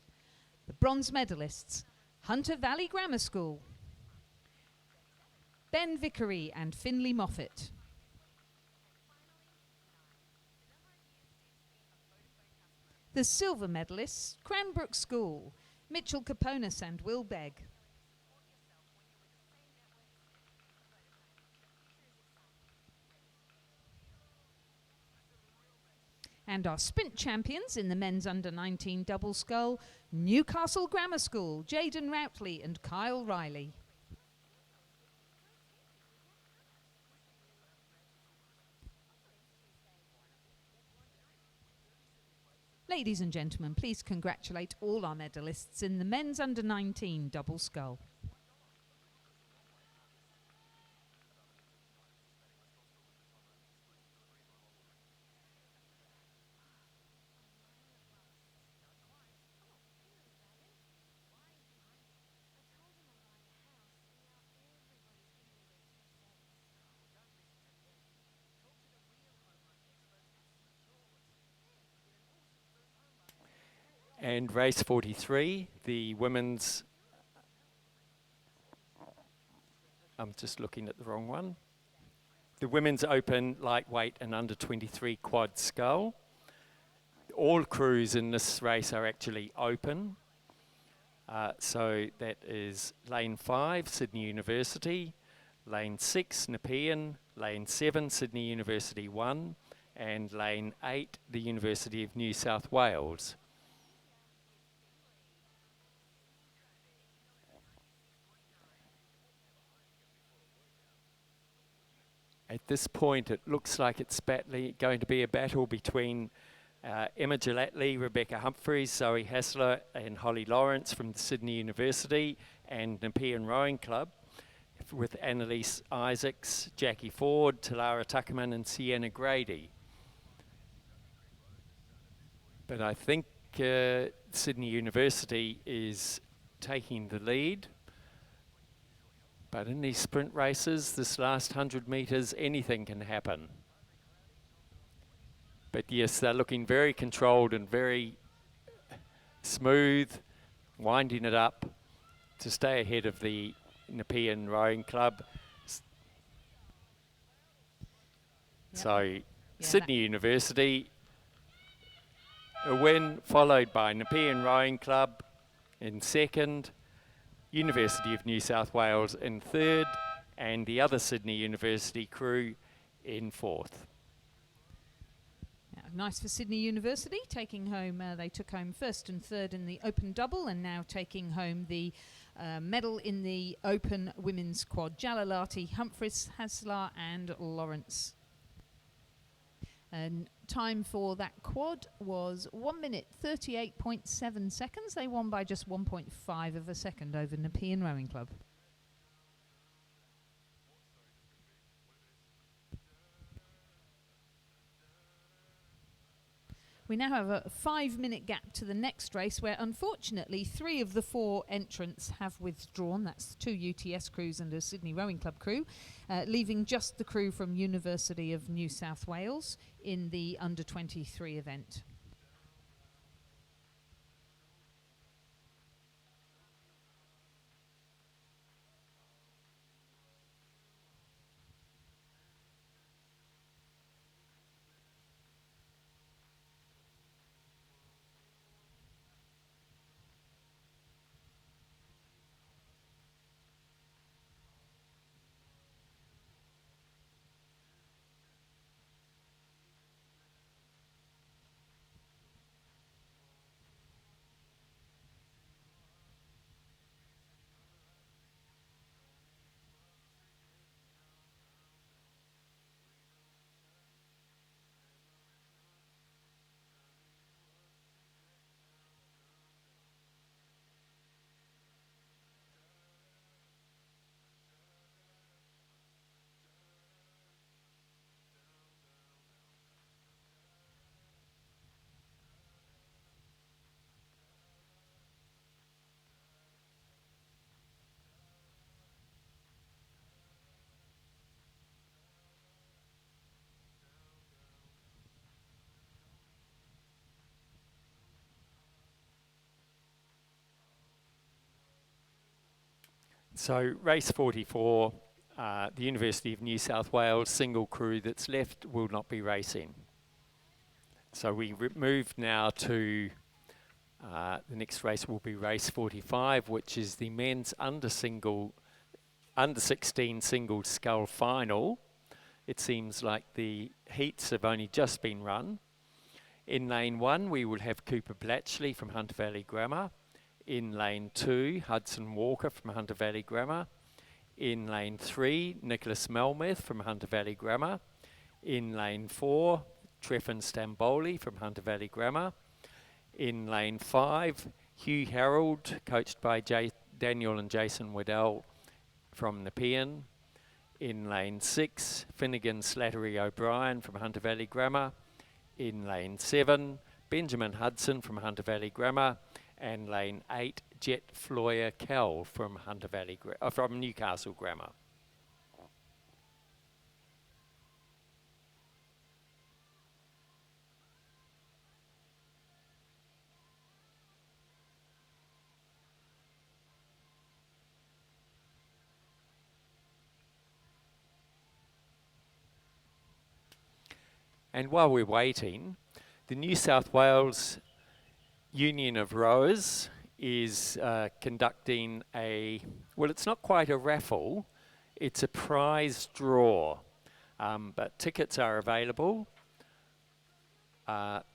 The bronze medalists, Hunter Valley Grammar School, Ben Vickery and Finley Moffat. The silver medalists, Cranbrook School, Mitchell Caponis and Will Begg. And our sprint champions in the men's under-19 double scull, Newcastle Grammar School, Jaden Routley and Kyle Riley. Ladies and gentlemen, please congratulate all our medalists in the men's under-19 double scull. And race 43, the women's, I'm just looking at the wrong one. The women's open lightweight and under 23 quad scull. All crews in this race are actually open. So that is lane 5, Sydney University, lane 6, Nepean, lane 7, Sydney University 1, and lane 8, the University of New South Wales. At this point, it looks like it's going to be a battle between Emma Gillatley, Rebecca Humphreys, Zoe Hassler and Holly Lawrence from Sydney University and Nepean Rowing Club, with Annalise Isaacs, Jackie Ford, Talara Tuckerman and Sienna Grady. But I think Sydney University is taking the lead. But in these sprint races, this last 100 metres, anything can happen. But yes, they're looking very controlled and very smooth, winding it up to stay ahead of the Nepean Rowing Club. Yep. So Sydney University, a win, followed by Nepean Rowing Club in second, University of New South Wales in third, and the other Sydney University crew in fourth. Nice for Sydney University, taking home, they took home first and third in the open double and now taking home the medal in the open women's quad. Jalalati, Humphreys, Haslar and Lawrence. And time for that quad was 1 minute 38.7 seconds. They won by just 1.5 of a second over Nepean Rowing Club. We now have a 5-minute gap to the next race where unfortunately 3 of the 4 entrants have withdrawn. That's 2 UTS crews and a Sydney Rowing Club crew, leaving just the crew from University of New South Wales in the under 23 event. So race 44, the University of New South Wales single crew that's left will not be racing. So we move now to the next race will be race 45, which is the men's under 16 single scull final. It seems like the heats have only just been run. In lane 1, we will have Cooper Blatchley from Hunter Valley Grammar. In lane 2, Hudson Walker from Hunter Valley Grammar. In lane 3, Nicholas Melmeth from Hunter Valley Grammar. In lane 4, Treffin Stamboli from Hunter Valley Grammar. In lane 5, Hugh Harold, coached by Daniel and Jason Waddell from Nepean. In lane 6, Finnegan Slattery O'Brien from Hunter Valley Grammar. In lane 7, Benjamin Hudson from Hunter Valley Grammar. And lane 8, Jet Floyer Kell from from Newcastle Grammar. And while we're waiting, the New South Wales Union of Rowers is conducting well, it's not quite a raffle, it's a prize draw, but tickets are available.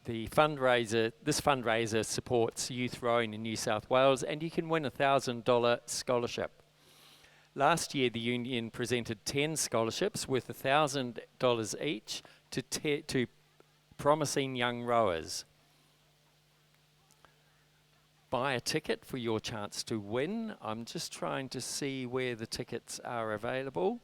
This fundraiser supports youth rowing in New South Wales, and you can win a $1,000 scholarship. Last year, the union presented 10 scholarships worth $1,000 each to promising young rowers. Buy a ticket for your chance to win. I'm just trying to see where the tickets are available.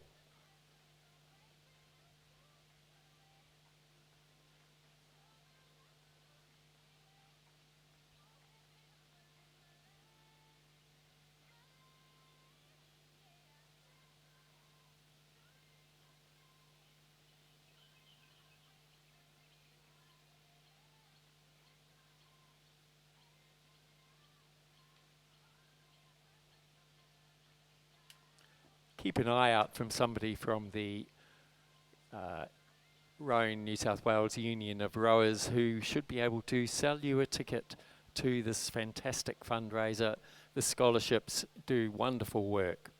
Keep an eye out from somebody from the Rowing New South Wales Union of Rowers who should be able to sell you a ticket to this fantastic fundraiser. The scholarships do wonderful work.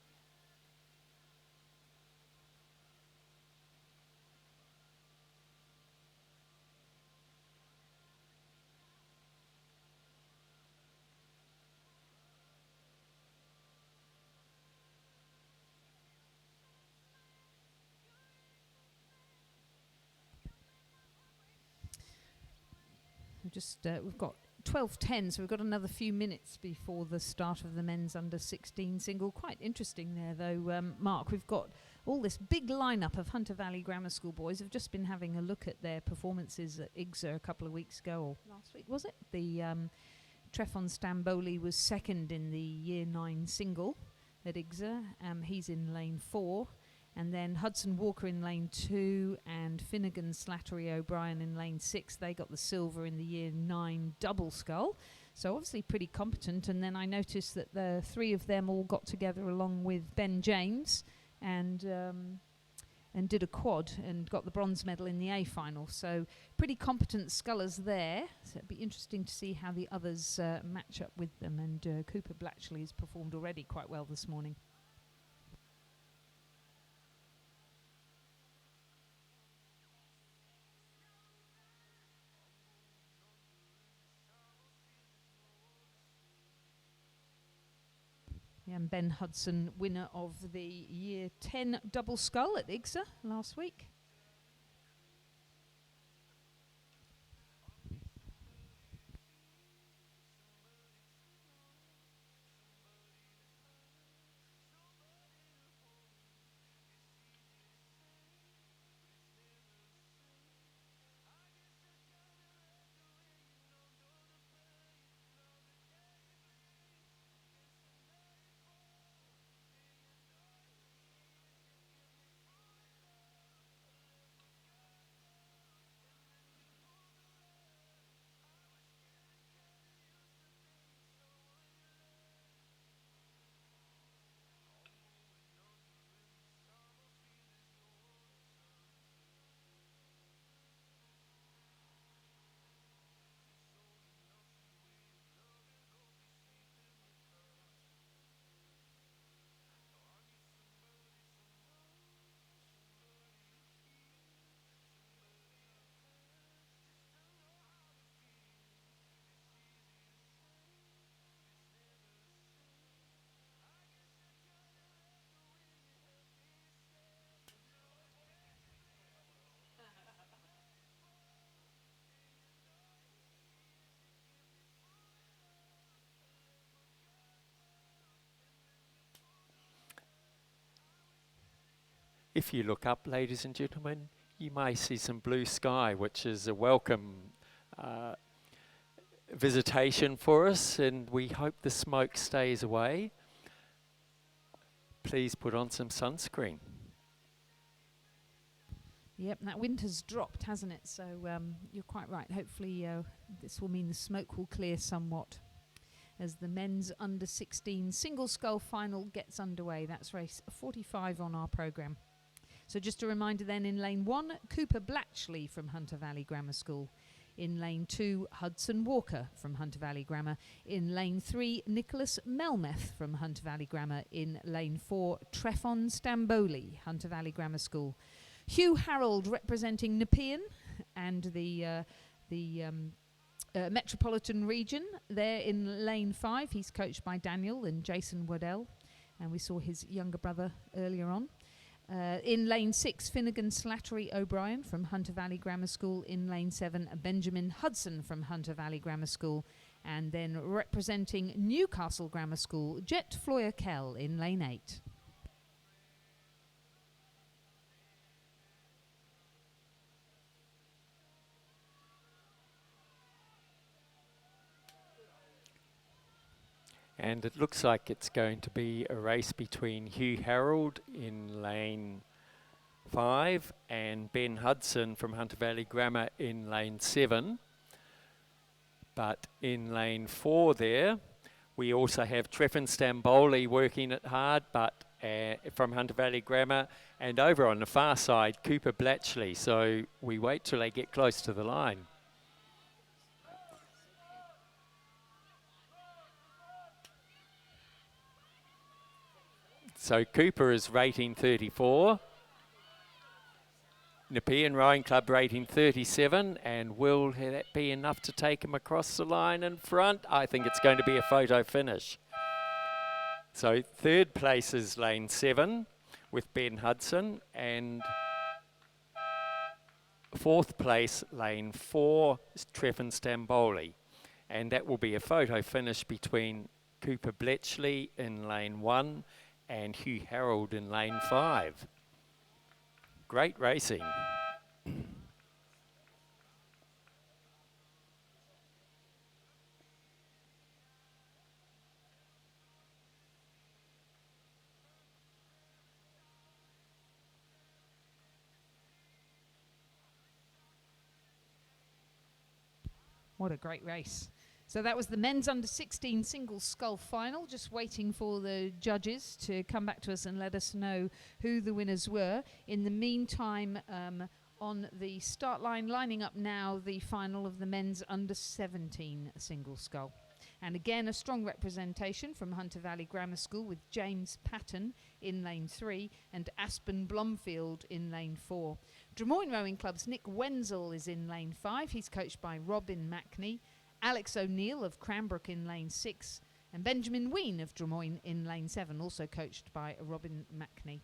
We've got 12:10, so we've got another few minutes before the start of the men's under 16 single. Quite interesting there, though, Mark. We've got all this big lineup of Hunter Valley Grammar School boys. I've just been having a look at their performances at IGSA a couple of weeks ago, or last week, was it? The Treffon Stamboli was second in the Year 9 single at IGSA. He's in lane 4. And then Hudson Walker in lane 2 and Finnegan Slattery O'Brien in lane 6. They got the silver in the Year 9 double scull. So obviously pretty competent. And then I noticed that the three of them all got together along with Ben James and did a quad and got the bronze medal in the A final. So pretty competent scullers there. So it'd be interesting to see how the others match up with them. And Cooper Blatchley has performed already quite well this morning. And Ben Hudson, winner of the Year 10 double scull at IGSA last week. If you look up, ladies and gentlemen, you may see some blue sky, which is a welcome visitation for us, and we hope the smoke stays away. Please put on some sunscreen. Yep, that wind has dropped, hasn't it? So you're quite right. Hopefully this will mean the smoke will clear somewhat as the men's under 16 single scull final gets underway. That's race 45 on our programme. So just a reminder then, in lane 1, Cooper Blatchley from Hunter Valley Grammar School. In lane 2, Hudson Walker from Hunter Valley Grammar. In lane 3, Nicholas Melmeth from Hunter Valley Grammar. In lane 4, Trefon Stamboli, Hunter Valley Grammar School. Hugh Harold representing Nepean and the metropolitan region. There in lane 5, he's coached by Daniel and Jason Waddell, and we saw his younger brother earlier on. In lane 6, Finnegan Slattery O'Brien from Hunter Valley Grammar School. In lane 7, Benjamin Hudson from Hunter Valley Grammar School. And then representing Newcastle Grammar School, Jet Floyer Kell in lane 8. And it looks like it's going to be a race between Hugh Harold in lane 5 and Ben Hudson from Hunter Valley Grammar in lane 7. But in lane 4 there, we also have Trefon Stamboli working it hard, but from Hunter Valley Grammar, and over on the far side, Cooper Blatchley. So we wait till they get close to the line. So Cooper is rating 34. Nepean Rowing Club rating 37. And will that be enough to take him across the line in front? I think it's going to be a photo finish. So third place is lane 7 with Ben Hudson. And fourth place, lane 4, is Trefon Stamboli. And that will be a photo finish between Cooper Bletchley in lane 1 and Hugh Harold in lane 5. Great racing. What a great race. So that was the men's under 16 single scull final, just waiting for the judges to come back to us and let us know who the winners were. In the meantime, on the start line, lining up now the final of the men's under 17 single scull. And again, a strong representation from Hunter Valley Grammar School with James Patton in lane 3 and Aspen Blomfield in lane 4. Drummoyne Rowing Club's Nick Wenzel is in lane 5. He's coached by Robin Mackney. Alex O'Neill of Cranbrook in lane 6, and Benjamin Ween of Drummoyne in lane 7, also coached by Robin Mackney.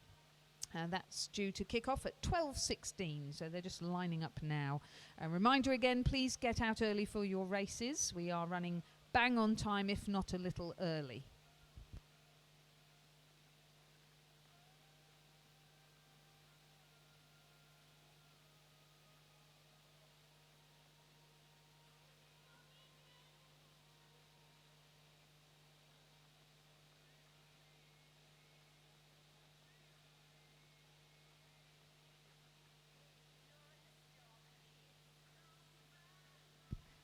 That's due to kick off at 12:16, so they're just lining up now. A reminder again, please get out early for your races. We are running bang on time, if not a little early.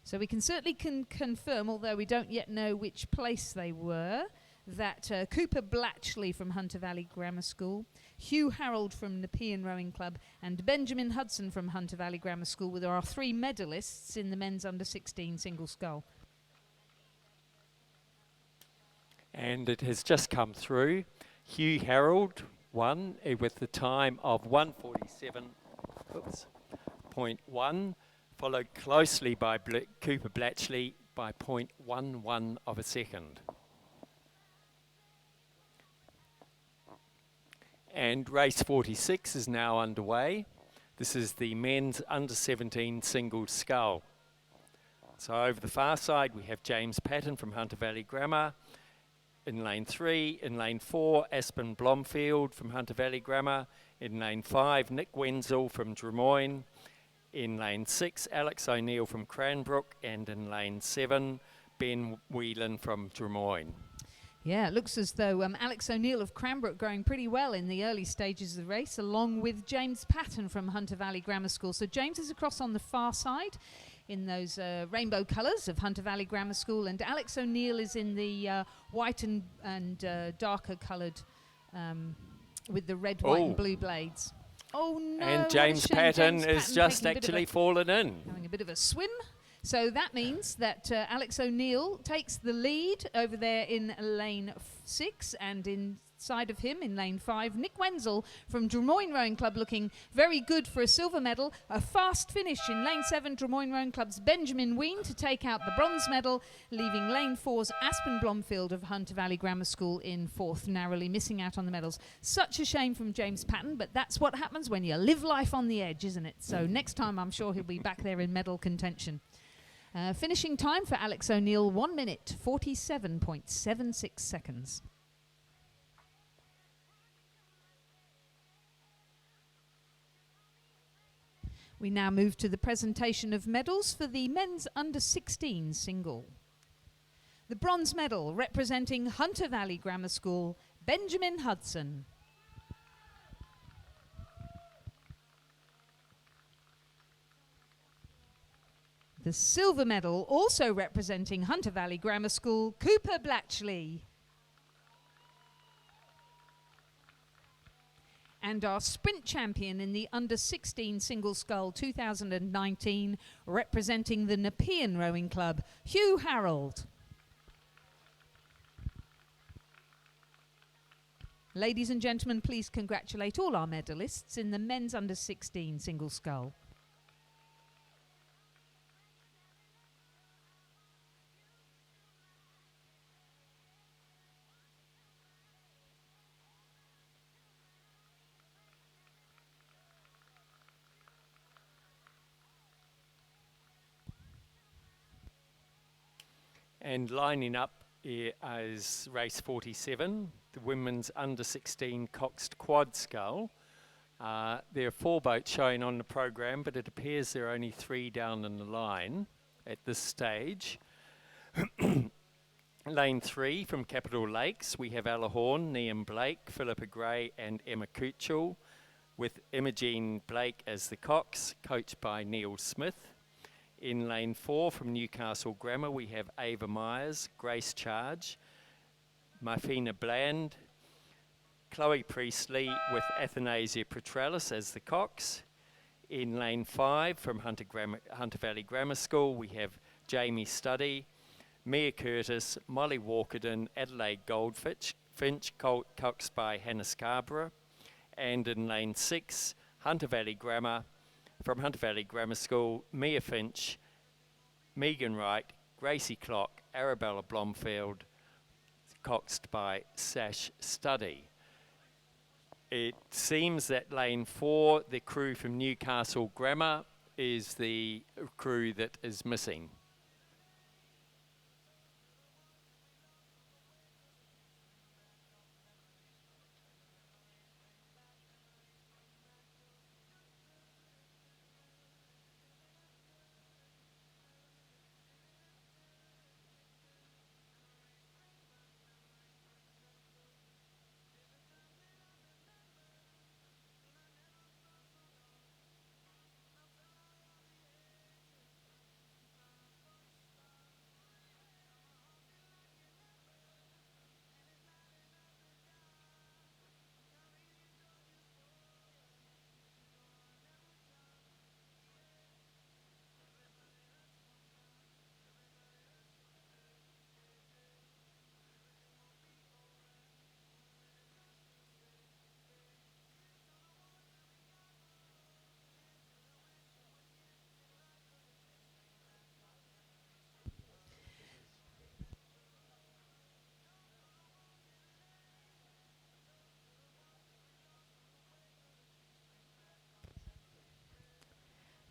So we can certainly confirm, although we don't yet know which place they were, that Cooper Blatchley from Hunter Valley Grammar School, Hugh Harold from Nepean Rowing Club, and Benjamin Hudson from Hunter Valley Grammar School were our 3 medalists in the men's under 16 single scull. And it has just come through. Hugh Harold won with the time of 1:47.1. Followed closely by Cooper Blatchley by 0.11 of a second. And race 46 is now underway. This is the men's under 17 single scull. So over the far side we have James Patton from Hunter Valley Grammar in lane 3. In lane 4, Aspen Blomfield from Hunter Valley Grammar. In lane 5, Nick Wenzel from Drummoyne. In lane 6, Alex O'Neill from Cranbrook. And in lane 7, Ben Whelan from Drummoyne. Yeah, it looks as though Alex O'Neill of Cranbrook going pretty well in the early stages of the race, along with James Patton from Hunter Valley Grammar School. So James is across on the far side in those rainbow colours of Hunter Valley Grammar School, and Alex O'Neill is in the white and darker coloured with the red, white and blue blades. Oh no! And James Patton is just actually fallen in. Having a bit of a swim. So that means that Alex O'Neill takes the lead over there in lane 6, and inside of him in lane 5, Nick Wenzel from Drummoyne Rowing Club, looking very good for a silver medal. A fast finish in lane 7, Drummoyne Rowing Club's Benjamin Ween to take out the bronze medal, leaving lane 4's Aspen Blomfield of Hunter Valley Grammar School in 4th, narrowly missing out on the medals. Such a shame from James Patton, but that's what happens when you live life on the edge, isn't it? So next time I'm sure he'll be back there in medal contention. Finishing time for Alex O'Neill, 1 minute, 47.76 seconds. We now move to the presentation of medals for the men's under-16 single. The bronze medal representing Hunter Valley Grammar School, Benjamin Hudson. The silver medal, also representing Hunter Valley Grammar School, Cooper Blatchley. And our sprint champion in the under-16 single scull 2019, representing the Nepean Rowing Club, Hugh Harold. Ladies and gentlemen, please congratulate all our medalists in the men's under-16 single scull. And lining up is race 47, the women's under-16 coxed quad scull. There are 4 boats showing on the program, but it appears there are only 3 down in the line at this stage. Lane 3 from Capital Lakes, we have Ella Horn, Niamh Blake, Philippa Gray and Emma Kuchel, with Imogene Blake as the cox, coached by Neil Smith. In lane 4 from Newcastle Grammar, we have Ava Myers, Grace Charge, Marfina Bland, Chloe Priestley with Athanasia Petralis as the cox. In lane 5 from Hunter Valley Grammar School, we have Jamie Studdy, Mia Curtis, Molly Walkerden, Adelaide Goldfinch, coxed by Hannah Scarborough. And in lane 6, Hunter Valley Grammar, from Hunter Valley Grammar School, Mia Finch, Megan Wright, Gracie Clock, Arabella Blomfield, coxed by Sash Studdy. It seems that lane 4, the crew from Newcastle Grammar, is the crew that is missing.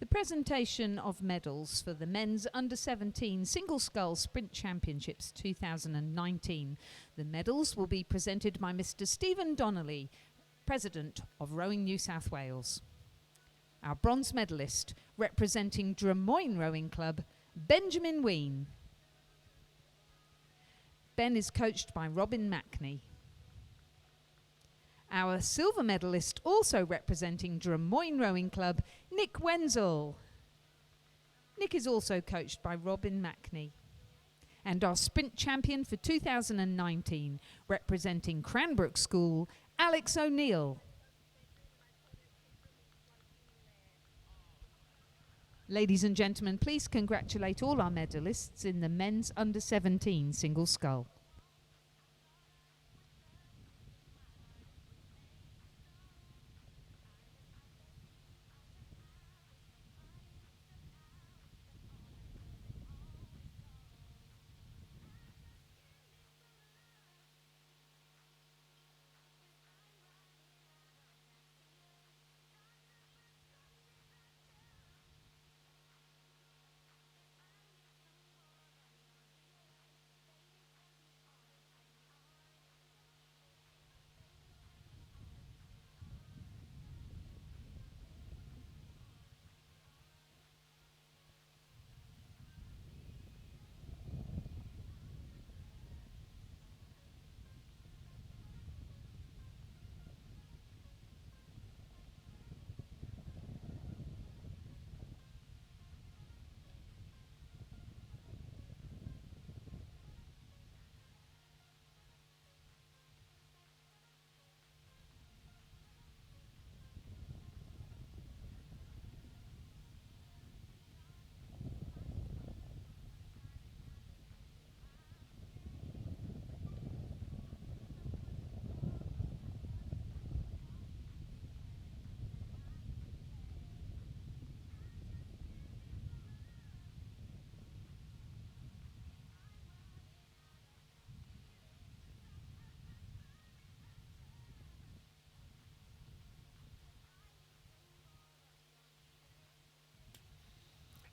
The presentation of medals for the men's under-17 single scull Sprint Championships 2019. The medals will be presented by Mr. Stephen Donnelly, President of Rowing New South Wales. Our bronze medalist, representing Drummoyne Rowing Club, Benjamin Ween. Ben is coached by Robin Mackney. Our silver medalist, also representing Drummoyne Rowing Club, Nick Wenzel. Nick is also coached by Robin Mackney. And our sprint champion for 2019, representing Cranbrook School, Alex O'Neill. Ladies and gentlemen, please congratulate all our medalists in the men's under-17 single scull.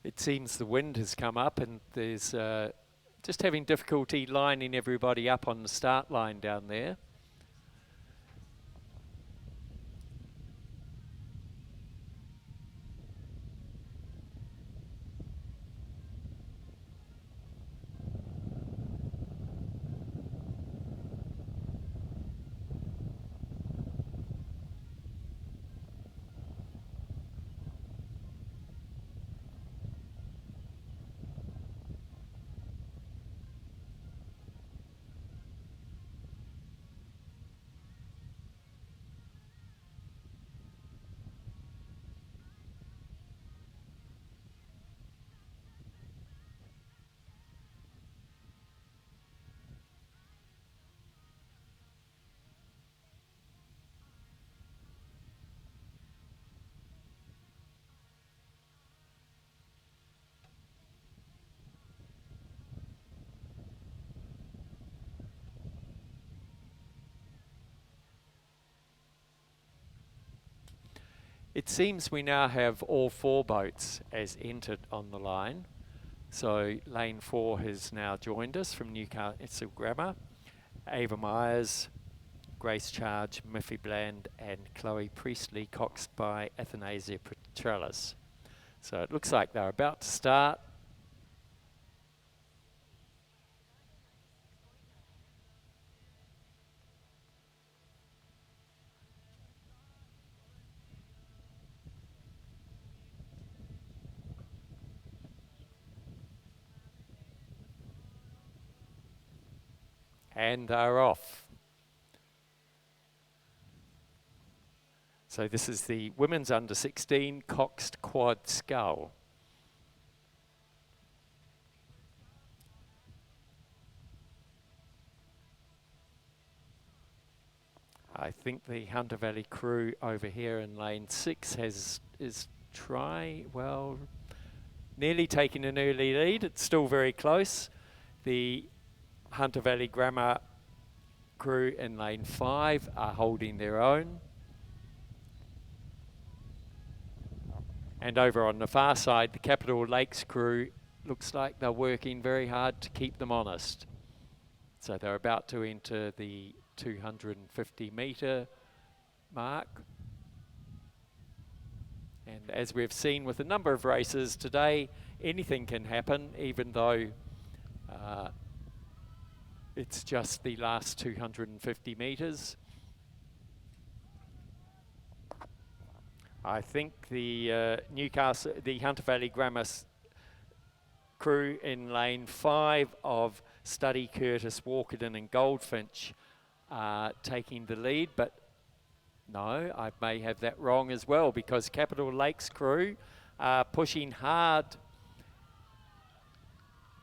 It seems the wind has come up and there's just having difficulty lining everybody up on the start line down there. It seems we now have all 4 boats as entered on the line. So lane 4 has now joined us from Newcastle Grammar. Ava Myers, Grace Charge, Miffy Bland and Chloe Priestley, coxed by Athanasia Petrellis. So it looks like they're about to start. And they're off. So this is the women's under 16 coxed quad scull. I think the Hunter Valley crew over here in lane 6 is nearly taking an early lead. It's still very close. The Hunter Valley Grammar crew in lane 5 are holding their own. And over on the far side, the Capital Lakes crew looks like they're working very hard to keep them honest. So they're about to enter the 250 metre mark. And as we've seen with a number of races today, anything can happen, even though it's just the last 250 metres. I think the Hunter Valley Grammar crew in lane 5 of Studdy, Curtis, Walkerton and Goldfinch are taking the lead, but no, I may have that wrong as well, because Capital Lakes crew are pushing hard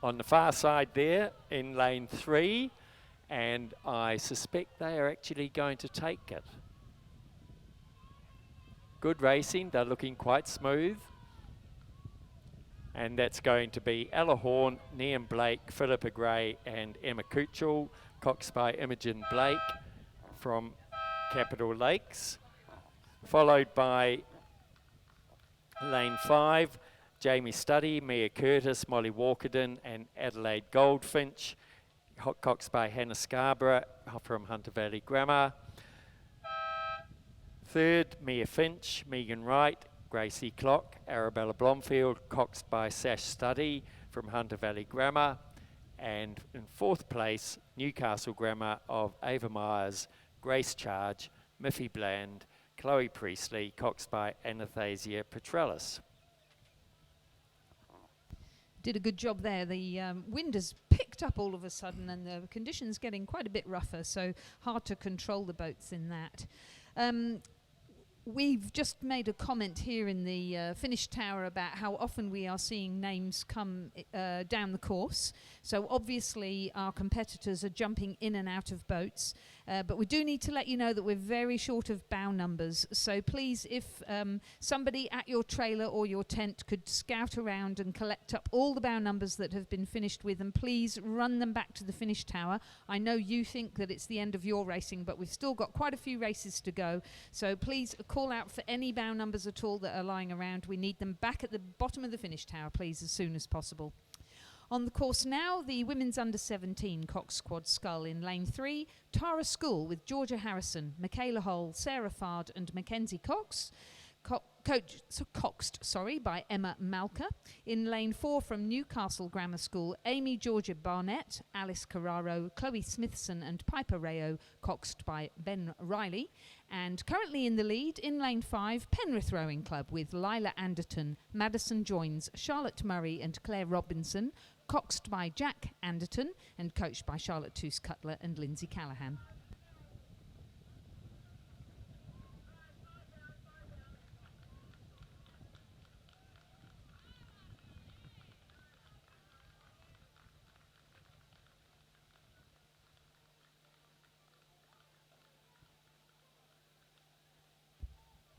on the far side there in lane 3, and I suspect they are actually going to take it. Good racing, they're looking quite smooth. And that's going to be Ella Horn, Niam Blake, Philippa Gray and Emma Kuchel, coxed by Imogen Blake from Capital Lakes. Followed by lane 5, Jamie Studdy, Mia Curtis, Molly Walkerton and Adelaide Goldfinch, coxed by Hannah Scarborough from Hunter Valley Grammar. Third, Mia Finch, Megan Wright, Gracie Clock, Arabella Blomfield, coxed by Sash Studdy from Hunter Valley Grammar. And in fourth place, Newcastle Grammar of Ava Myers, Grace Charge, Miffy Bland, Chloe Priestley, coxed by Anastasia Petrellis. Did a good job there. The wind has picked up all of a sudden and the conditions getting quite a bit rougher, so hard to control the boats in that. We've just made a comment here in the finish tower about how often we are seeing names come down the course. So obviously our competitors are jumping in and out of boats, but we do need to let you know that we're very short of bow numbers. So please, if somebody at your trailer or your tent could scout around and collect up all the bow numbers that have been finished with, and please run them back to the finish tower. I know you think that it's the end of your racing, but we've still got quite a few races to go. So please call out for any bow numbers at all that are lying around. We need them back at the bottom of the finish tower, please, as soon as possible. On the course now, the women's under-17 Cox Quad Scull in lane 3, Tara School with Georgia Harrison, Michaela Hull, Sarah Fard and Mackenzie Cox. Coxed by Emma Malka. In lane 4 from Newcastle Grammar School, Amy Georgia Barnett, Alice Carraro, Chloe Smithson and Piper Rayo, coxed by Ben Riley. And currently in the lead in lane 5, Penrith Rowing Club with Lila Anderton, Madison Joins, Charlotte Murray and Claire Robinson, coxed by Jack Anderton and coached by Charlotte Toos Cutler and Lindsay Callahan.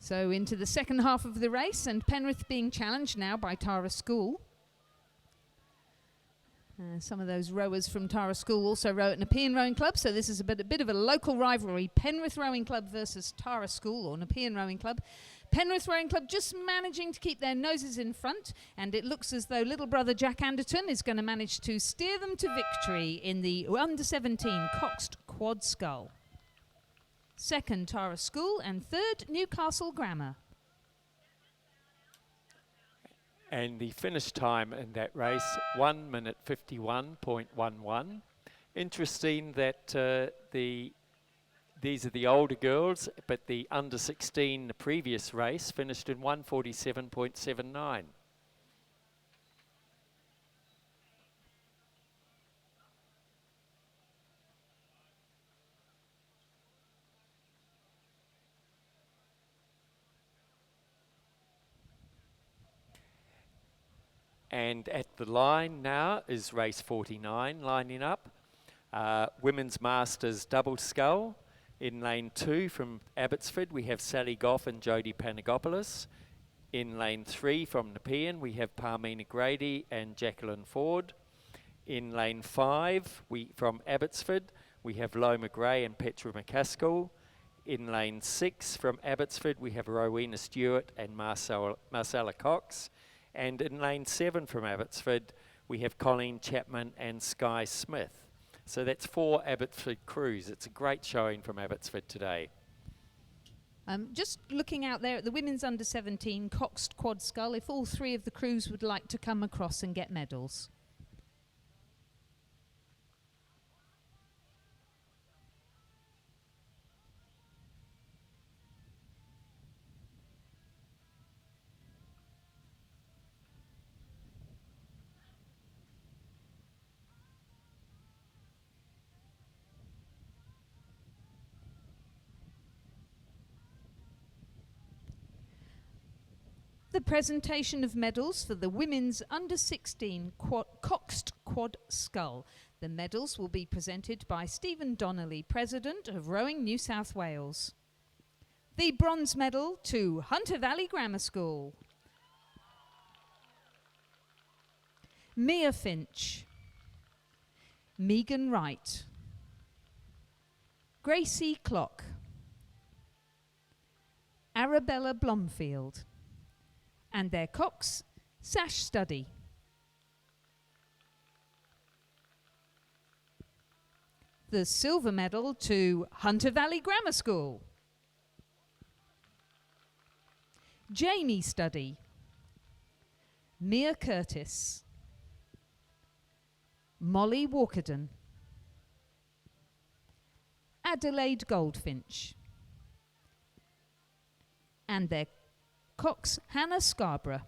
So into the second half of the race, and Penrith being challenged now by Tara School. Some of those rowers from Tara School also row at Nepean Rowing Club, so this is a bit of a local rivalry. Penrith Rowing Club versus Tara School, or Nepean Rowing Club. Penrith Rowing Club just managing to keep their noses in front, and it looks as though little brother Jack Anderton is going to manage to steer them to victory in the under-17 Coxed Quad Scull. Second, Tara School, and third, Newcastle Grammar. And the finish time in that race, 1 minute 51.11. Interesting that these are the older girls, but the under 16, the previous race, finished in 1:47.79. And at the line now is race 49 lining up. Women's Masters Double Scull. In lane 2 from Abbotsford, we have Sally Goff and Jodie Panagopoulos. In lane 3 from Nepean, we have Parmina Grady and Jacqueline Ford. In lane 5 from Abbotsford, we have Loma Gray and Petra McCaskill. In lane 6 from Abbotsford, we have Rowena Stewart and Marcella Cox. And in lane 7 from Abbotsford, we have Colleen Chapman and Sky Smith. So that's 4 Abbotsford crews. It's a great showing from Abbotsford today. Just looking out there at the women's under 17 Coxed Quad Scull, if all three of the crews would like to come across and get medals. The presentation of medals for the women's under 16 Coxed Quad Scull. The medals will be presented by Stephen Donnelly, President of Rowing New South Wales. The bronze medal to Hunter Valley Grammar School. Mia Finch, Megan Wright, Gracie Clock, Arabella Blomfield, and their Cox Sash Study. The silver medal to Hunter Valley Grammar School. Jamie Study, Mia Curtis, Molly Walkerden, Adelaide Goldfinch, and their Cox Hannah Scarborough.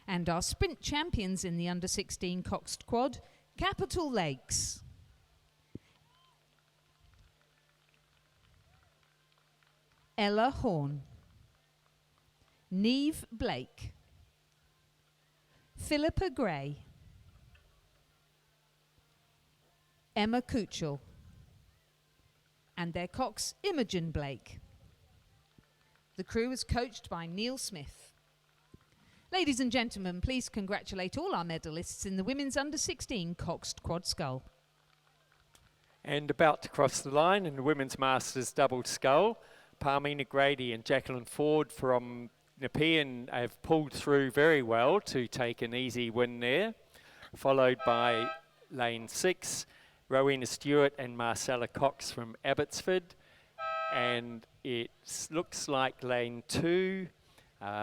And our sprint champions in the under 16 Coxed Quad, Capital Lakes. Ella Horn, Neve Blake, Philippa Gray, Emma Kuchel, and their Cox Imogen Blake. The crew is coached by Neil Smith. Ladies and gentlemen, please congratulate all our medalists in the women's under 16 Coxed Quad Scull. And about to cross the line in the women's masters double scull, Parmina Grady and Jacqueline Ford from Nepean have pulled through very well to take an easy win there, followed by lane 6, Rowena Stewart and Marcella Cox from Abbotsford. And it looks like lane 2,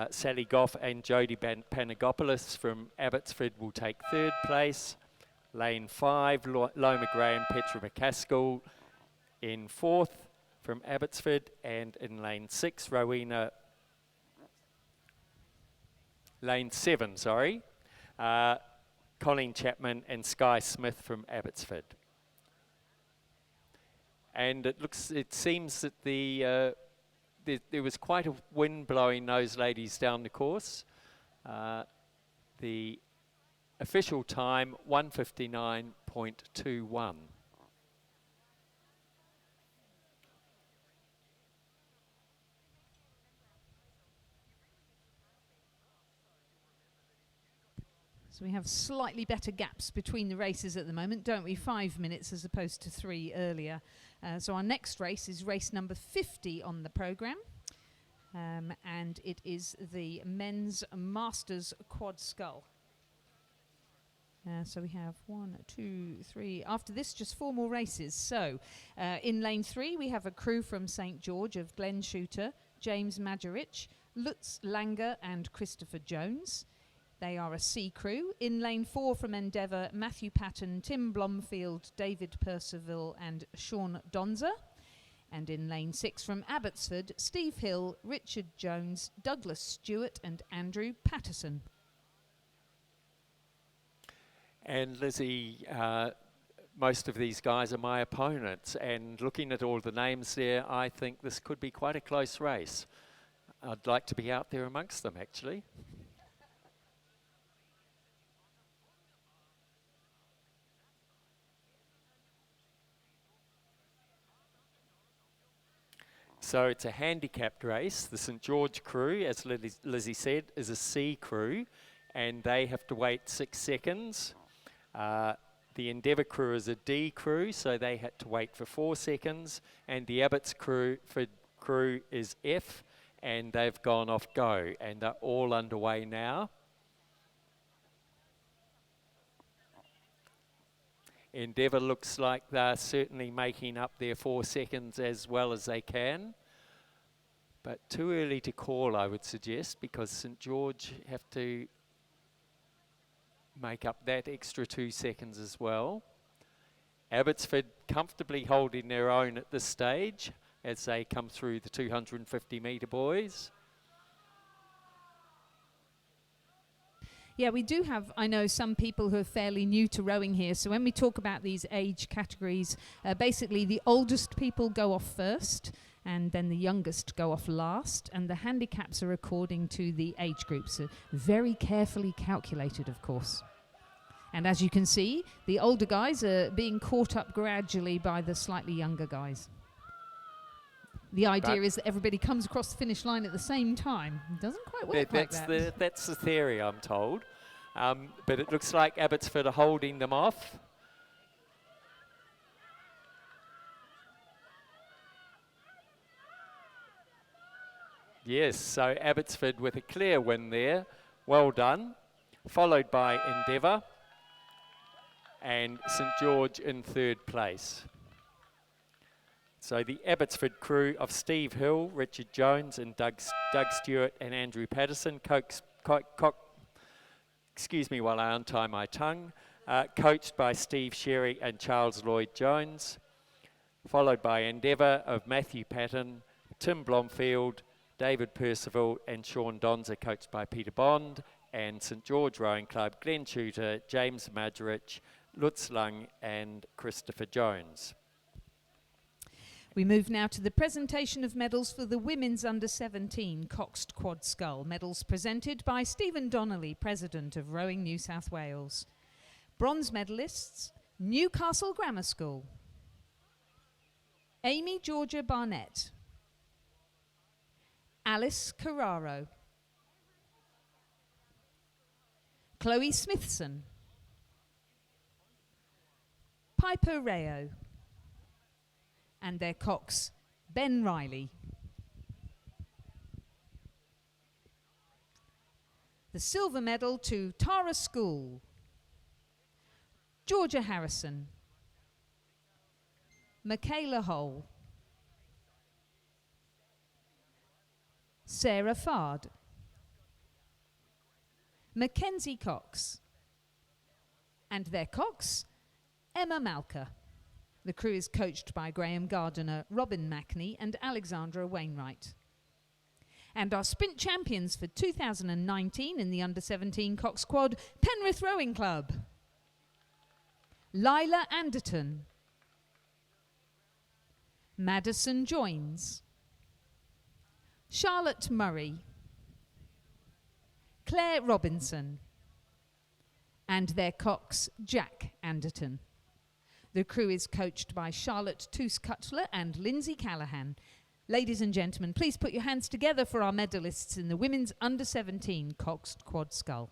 Sally Goff and Jodie Panagopoulos from Abbotsford will take 3rd place. Lane 5, Loma Gray and Petra McCaskill in 4th from Abbotsford. And in lane 6, lane 7, sorry, Colleen Chapman and Sky Smith from Abbotsford. And it seems that there was quite a wind blowing those ladies down the course. The official time, 1:59.21. So we have slightly better gaps between the races at the moment, don't we? 5 minutes as opposed to 3 earlier. So our next race is race number 50 on the programme. And it is the men's masters quad scull. So we have 1, 2, 3. After this, just 4 more races. So in lane 3, we have a crew from St George of Glenn Shooter, James Majerich, Lutz Langer and Christopher Jones. They are a C crew. In lane 4 from Endeavour, Matthew Patton, Tim Blomfield, David Percival and Sean Donzer. And in lane 6 from Abbotsford, Steve Hill, Richard Jones, Douglas Stewart and Andrew Patterson. And Lizzie, most of these guys are my opponents, and looking at all the names there, I think this could be quite a close race. I'd like to be out there amongst them, actually. So it's a handicapped race. The St George crew, as Lizzie said, is a C crew, and they have to wait 6 seconds. The Endeavour crew is a D crew, so they had to wait for 4 seconds. And the Abbott's crew is F, and they've gone off go, and they're all underway now. Endeavour looks like they're certainly making up their 4 seconds as well as they can. But too early to call, I would suggest, because St George have to make up that extra 2 seconds as well. Abbotsford comfortably holding their own at this stage as they come through the 250 metre boys. Yeah, we do have, I know, some people who are fairly new to rowing here. So when we talk about these age categories, basically the oldest people go off first and then the youngest go off last. And the handicaps are according to the age groups. Very carefully calculated, of course. And as you can see, the older guys are being caught up gradually by the slightly younger guys. The idea is that everybody comes across the finish line at the same time. It doesn't quite work like that. That's the theory, I'm told. But it looks like Abbotsford are holding them off. Yes, so Abbotsford with a clear win there. Well done. Followed by Endeavour and St George in 3rd place. So the Abbotsford crew of Steve Hill, Richard Jones and Doug Stewart and Andrew Patterson, excuse me while I untie my tongue, coached by Steve Sherry and Charles Lloyd Jones, followed by Endeavour of Matthew Patton, Tim Blomfield, David Percival and Sean Donzer, coached by Peter Bond, and St George Rowing Club, Glenn Shooter, James Madrich, Lutz Lung and Christopher Jones. We move now to the presentation of medals for the women's under-17 Coxed Quad Scull. Medals presented by Stephen Donnelly, President of Rowing New South Wales. Bronze medalists, Newcastle Grammar School. Amy Georgia Barnett. Alice Carraro. Chloe Smithson. Piper Rayo. And their cox, Ben Riley. The silver medal to Tara School, Georgia Harrison, Michaela Hole, Sarah Fard, Mackenzie Cox, and their cox, Emma Malka. The crew is coached by Graham Gardiner, Robin Mackney and Alexandra Wainwright. And our sprint champions for 2019 in the under-17 Cox Quad, Penrith Rowing Club. Lila Anderton. Madison Joins. Charlotte Murray. Claire Robinson. And their cox, Jack Anderton. The crew is coached by Charlotte Toos-Cutler and Lindsay Callahan. Ladies and gentlemen, please put your hands together for our medalists in the women's under-17 Coxed Quad Scull.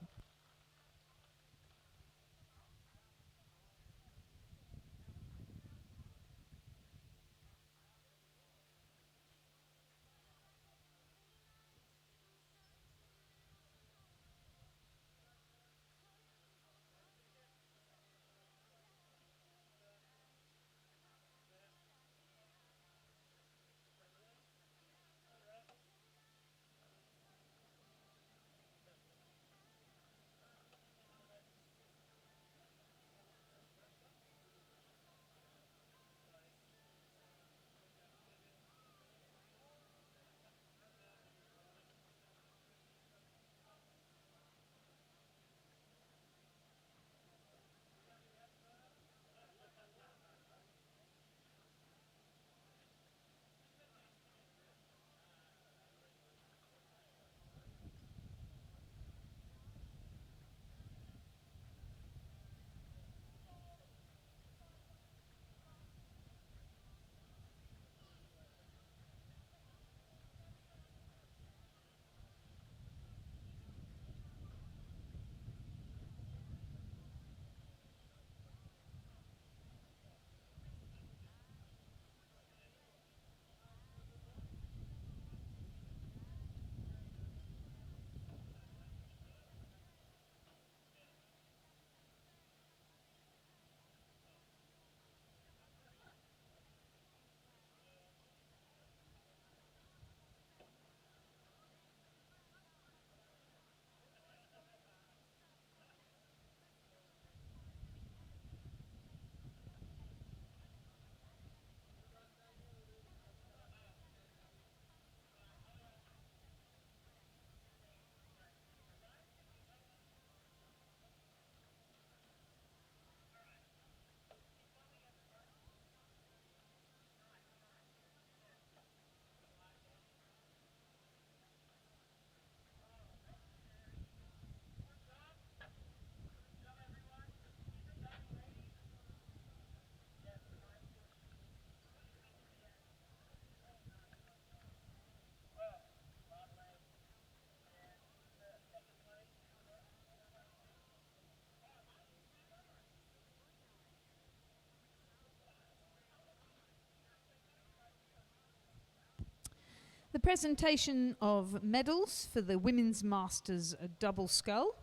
The presentation of medals for the Women's Masters Double Scull.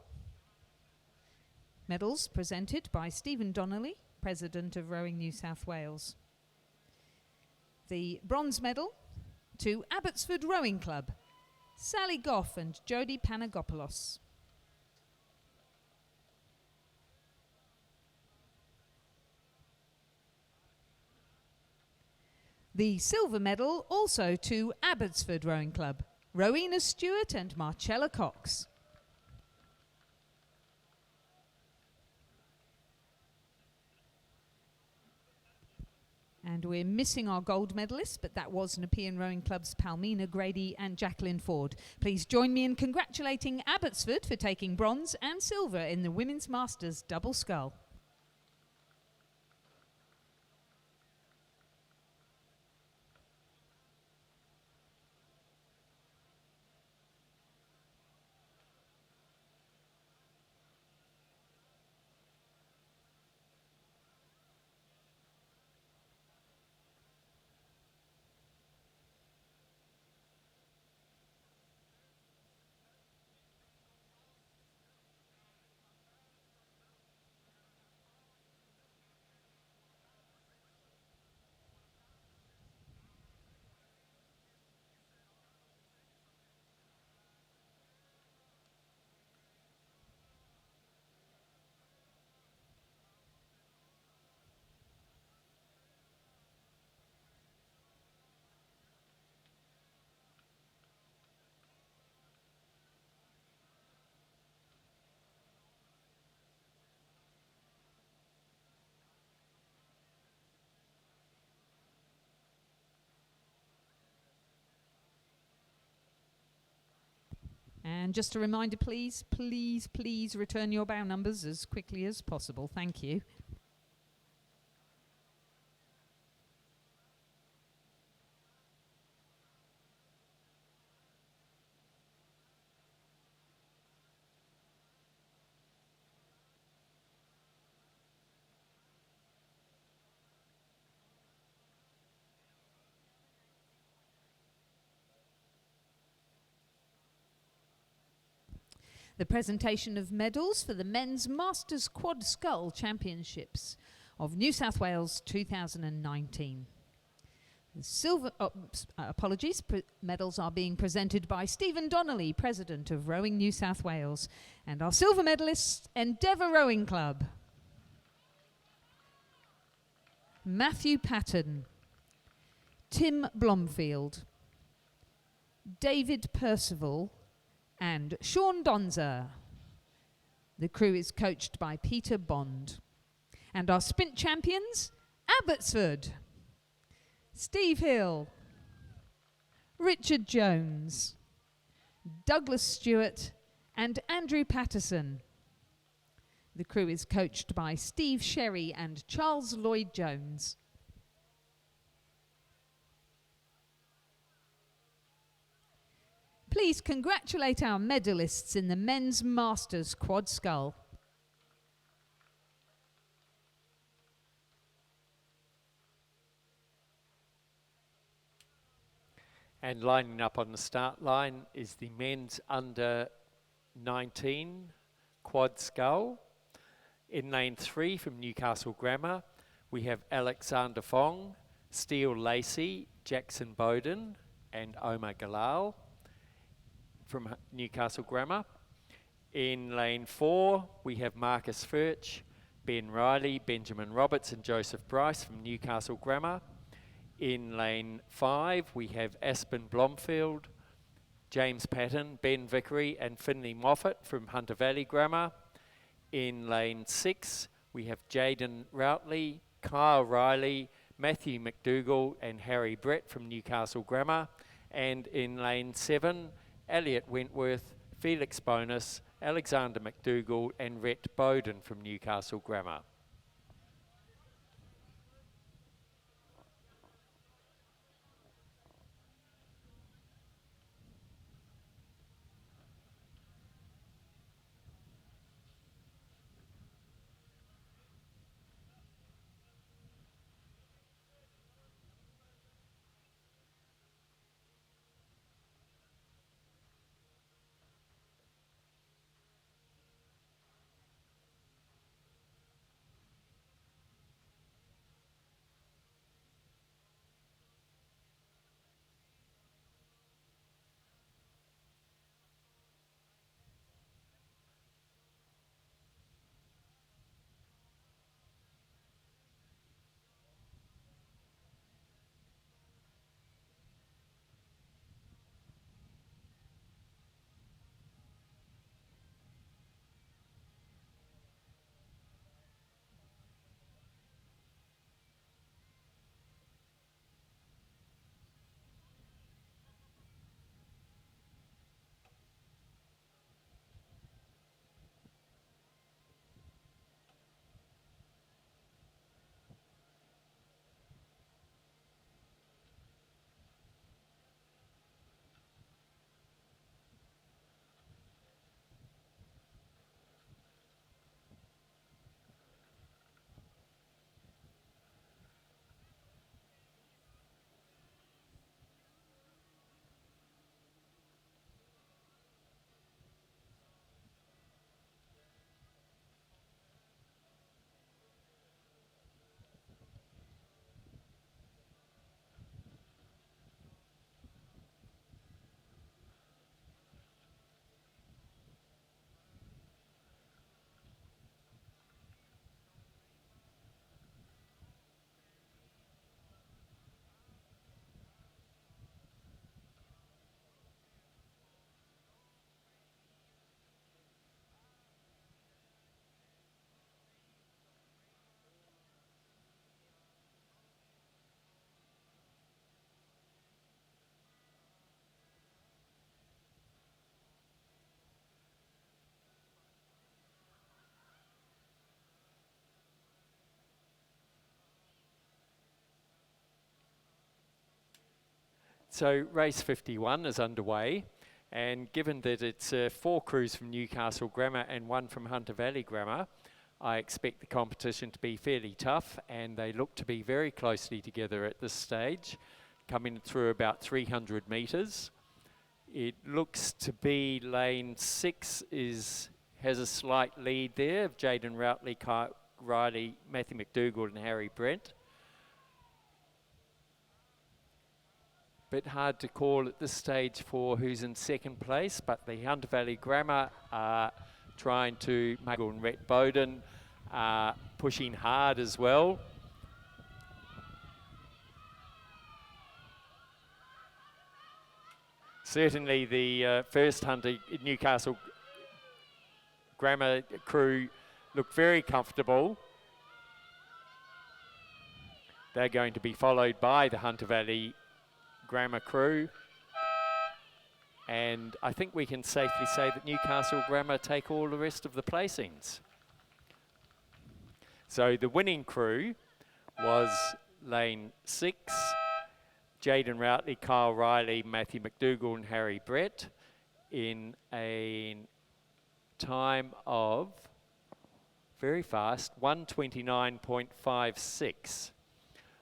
Medals presented by Stephen Donnelly, President of Rowing New South Wales. The bronze medal to Abbotsford Rowing Club, Sally Goff and Jodie Panagopoulos. The silver medal also to Abbotsford Rowing Club, Rowena Stewart and Marcella Cox. And we're missing our gold medalists, but that was Nepean Rowing Club's Palmina Grady and Jacqueline Ford. Please join me in congratulating Abbotsford for taking bronze and silver in the Women's Masters Double Scull. And just a reminder, please, please, please return your bow numbers as quickly as possible. Thank you. The presentation of medals for the Men's Masters Quad Scull Championships of New South Wales 2019. The silver, medals are being presented by Stephen Donnelly, President of Rowing New South Wales, and our silver medalists, Endeavour Rowing Club. Matthew Patton, Tim Blomfield, David Percival, and Sean Donzer. The crew is coached by Peter Bond. And our sprint champions, Abbotsford, Steve Hill, Richard Jones, Douglas Stewart, and Andrew Patterson. The crew is coached by Steve Sherry and Charles Lloyd Jones. Please congratulate our medalists in the Men's Masters Quad Scull. And lining up on the start line is the men's under 19 Quad Scull. In lane 3 from Newcastle Grammar, we have Alexander Fong, Steele Lacey, Jackson Bowden, and Omar Galal from Newcastle Grammar. In lane 4, we have Marcus Furch, Ben Riley, Benjamin Roberts, and Joseph Bryce from Newcastle Grammar. In lane 5, we have Aspen Blomfield, James Patton, Ben Vickery, and Finley Moffat from Hunter Valley Grammar. In lane 6, we have Jaden Routley, Kyle Riley, Matthew McDougall, and Harry Brett from Newcastle Grammar. And in lane 7, Elliot Wentworth, Felix Bonus, Alexander McDougall, and Rhett Bowden from Newcastle Grammar. So race 51 is underway, and given that it's 4 crews from Newcastle Grammar and 1 from Hunter Valley Grammar, I expect the competition to be fairly tough, and they look to be very closely together at this stage, coming through about 300 metres. It looks to be lane 6 has a slight lead there of Jaden Routley, Kyle Riley, Matthew McDougall and Harry Brent. Bit hard to call at this stage for who's in second place, but the Hunter Valley Grammar are trying to make, and Rhett Bowden pushing hard as well. Certainly the first Newcastle Grammar crew look very comfortable. They're going to be followed by the Hunter Valley Grammar crew. And I think we can safely say that Newcastle Grammar take all the rest of the placings. So the winning crew was lane 6, Jaden Routley, Kyle Riley, Matthew McDougall and Harry Brett in a time of, very fast, 1:29.56,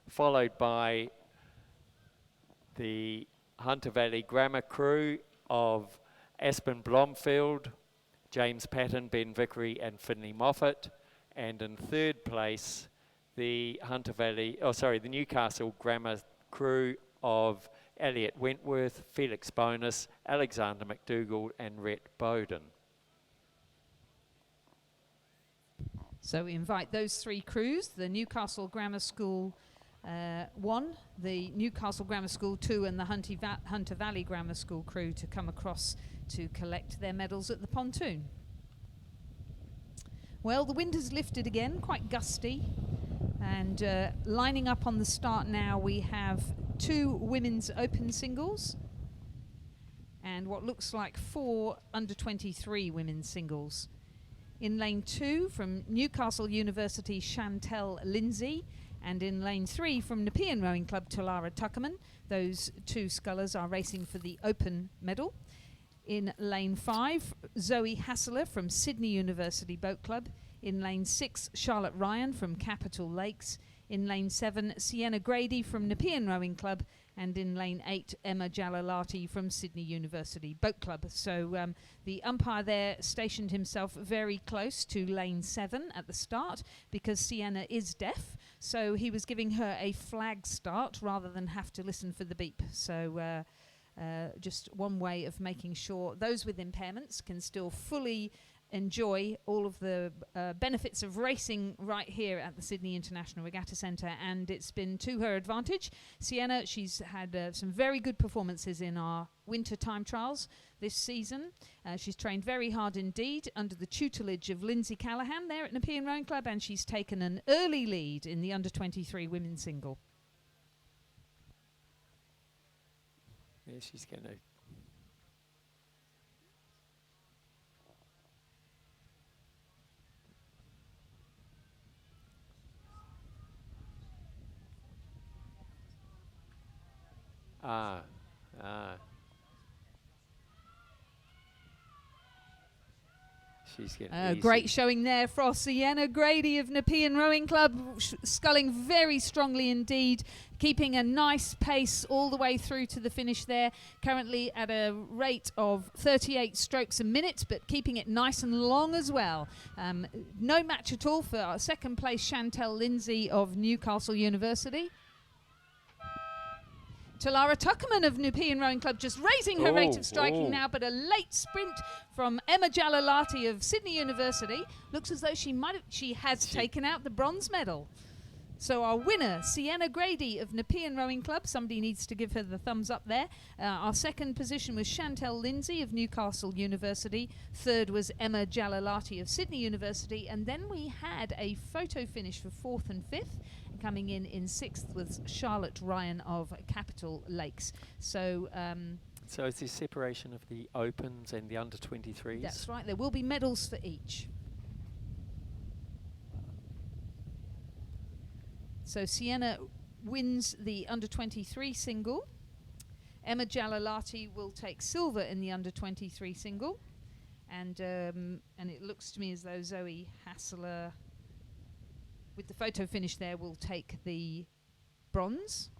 followed by the Hunter Valley Grammar crew of Aspen Blomfield, James Patton, Ben Vickery and Finley Moffat, and in third place the the Newcastle Grammar crew of Elliot Wentworth, Felix Bonus, Alexander McDougall and Rhett Bowden. So we invite those 3 crews, the Newcastle Grammar School 1, the Newcastle Grammar School 2 and the Hunter Valley Grammar School crew to come across to collect their medals at the pontoon. Well, the wind has lifted again, quite gusty, and lining up on the start now we have 2 women's open singles and what looks like 4 under-23 women's singles. In lane 2 from Newcastle University, Chantel Lindsay, and in lane 3 from Nepean Rowing Club, Talara Tuckerman. Those 2 scullers are racing for the open medal. In lane 5, Zoe Hassler from Sydney University Boat Club. In lane 6, Charlotte Ryan from Capital Lakes. In lane 7, Sienna Grady from Nepean Rowing Club. And in lane 8, Emma Jalalati from Sydney University Boat Club. So the umpire there stationed himself very close to lane 7 at the start because Sienna is deaf. So he was giving her a flag start rather than have to listen for the beep. So just one way of making sure those with impairments can still fully enjoy all of the benefits of racing right here at the Sydney International Regatta Centre, and it's been to her advantage. Sienna, she's had some very good performances in our winter time trials this season. She's trained very hard indeed under the tutelage of Lindsay Callahan there at Nepean Rowing Club, and she's taken an early lead in the under-23 women's single. Yeah, she's going to... She's getting great showing there for Sienna Grady of Nepean Rowing Club, sculling very strongly indeed, keeping a nice pace all the way through to the finish there, currently at a rate of 38 strokes a minute, but keeping it nice and long as well. No match at all for our second place Chantel Lindsay of Newcastle University. Talara Tuckerman of Nepean Rowing Club just raising her rate of striking now, but a late sprint from Emma Jalalati of Sydney University. Looks as though she has taken out the bronze medal. So our winner, Sienna Grady of Nepean Rowing Club. Somebody needs to give her the thumbs up there. Our second position was Chantel Lindsay of Newcastle University. Third was Emma Jalalati of Sydney University. And then we had a photo finish for 4th and 5th. Coming in 6th was Charlotte Ryan of Capital Lakes. So so it's the separation of the Opens and the under-23s? That's right. There will be medals for each. So Sienna wins the under-23 single. Emma Jalalati will take silver in the under-23 single. And it looks to me as though Zoe Hassler, with the photo finish there, will take the bronze.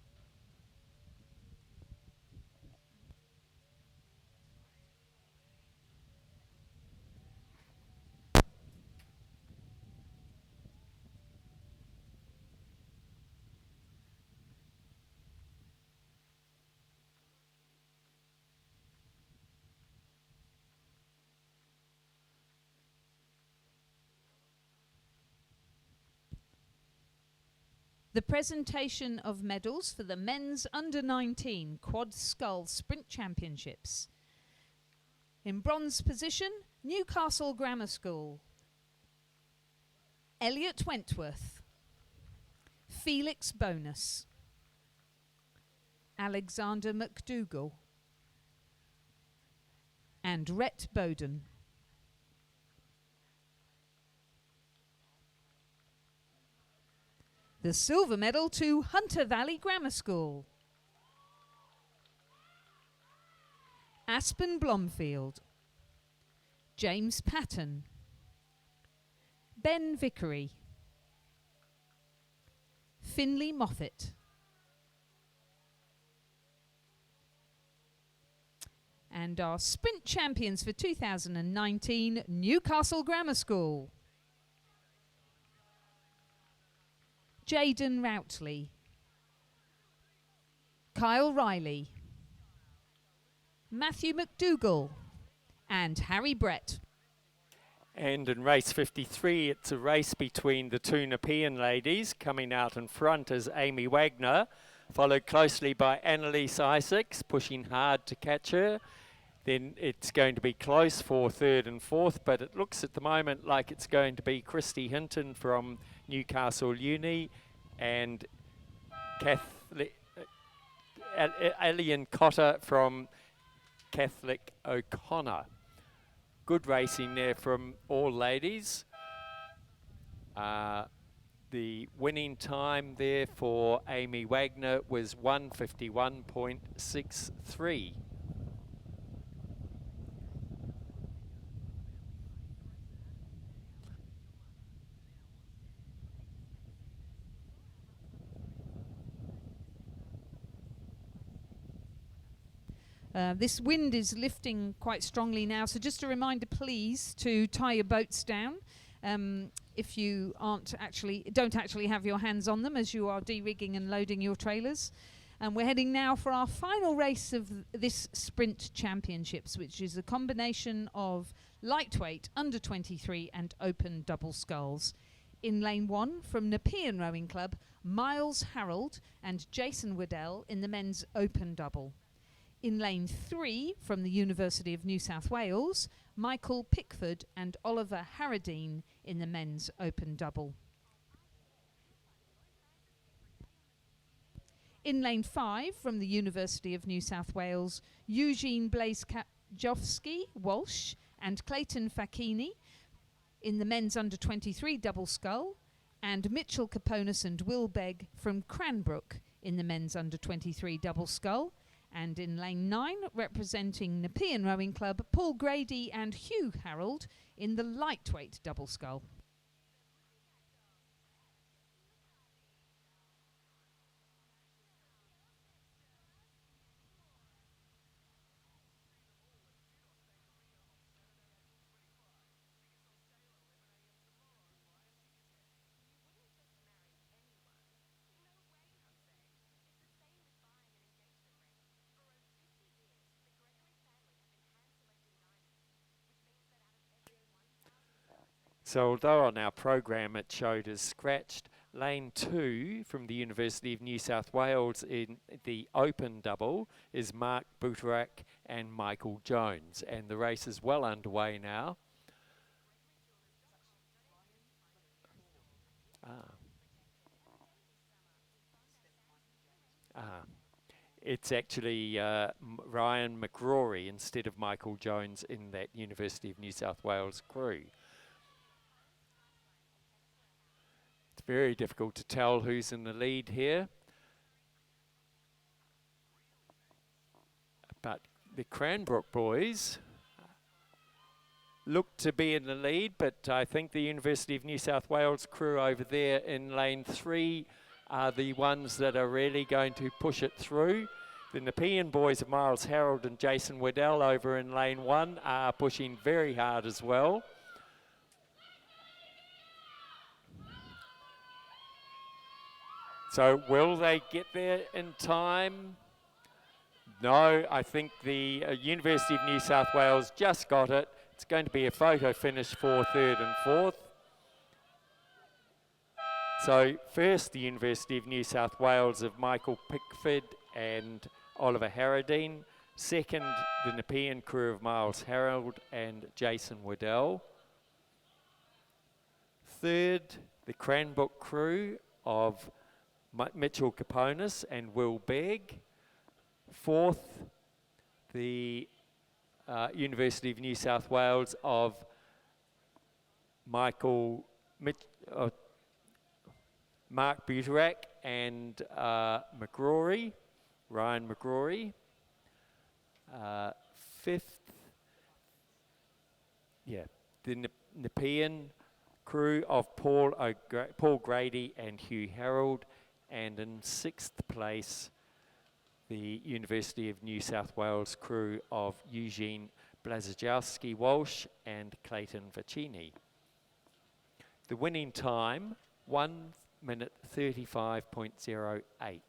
The presentation of medals for the men's under-19 Quad Scull Sprint Championships. In bronze position, Newcastle Grammar School, Elliot Wentworth, Felix Bonus, Alexander McDougall, and Rhett Bowden. The silver medal to Hunter Valley Grammar School, Aspen Blomfield, James Patton, Ben Vickery, Finley Moffat, and our sprint champions for 2019, Newcastle Grammar School, Jaden Routley, Kyle Riley, Matthew McDougall, and Harry Brett. And in race 53, it's a race between the two Nepean ladies. Coming out in front is Amy Wagner, followed closely by Annalise Isaacs, pushing hard to catch her. Then it's going to be close for third and fourth, but it looks at the moment like it's going to be Christy Hinton from Newcastle Uni and Alien Cotter from Catholic O'Connor. Good racing there from all ladies. The winning time there for Amy Wagner was 1:51.63. This wind is lifting quite strongly now, so just a reminder, please, to tie your boats down if you don't actually have your hands on them as you are de-rigging and loading your trailers. And we're heading now for our final race of this Sprint Championships, which is a combination of lightweight, under-23 and open double sculls. In lane 1 from Nepean Rowing Club, Miles Harold and Jason Waddell in the men's open double. In lane 3 from the University of New South Wales, Michael Pickford and Oliver Harradine in the men's open double. In lane 5 from the University of New South Wales, Eugene Blazkowski Walsh and Clayton Facchini in the men's under-23 double scull, and Mitchell Caponis and Will Begg from Cranbrook in the men's under-23 double scull. And in lane 9, representing Nepean Rowing Club, Paul Grady and Hugh Harold in the lightweight double scull. So although on our program it showed as scratched, lane 2 from the University of New South Wales in the open double is Mark Buterac and Michael Jones. And the race is well underway now. It's actually Ryan McRory instead of Michael Jones in that University of New South Wales crew. It's very difficult to tell who's in the lead here. But the Cranbrook boys look to be in the lead, but I think the University of New South Wales crew over there in lane 3 are the ones that are really going to push it through. The Nepean boys of Miles Harold and Jason Waddell over in lane 1 are pushing very hard as well. So will they get there in time? No, I think the University of New South Wales just got it. It's going to be a photo finish for 3rd and 4th. So first, the University of New South Wales of Michael Pickford and Oliver Harradine. Second, the Nepean crew of Miles Harold and Jason Waddell. Third, the Cranbrook crew of Mitchell Caponis and Will Begg. Fourth, the University of New South Wales of Mark Buterac and McGrory, Ryan McGrory. Fifth, the Nepean crew of Paul Grady and Hugh Harold. And in 6th place, the University of New South Wales crew of Eugene Blazajowski-Walsh and Clayton Vicini. The winning time, 1 minute 35.08.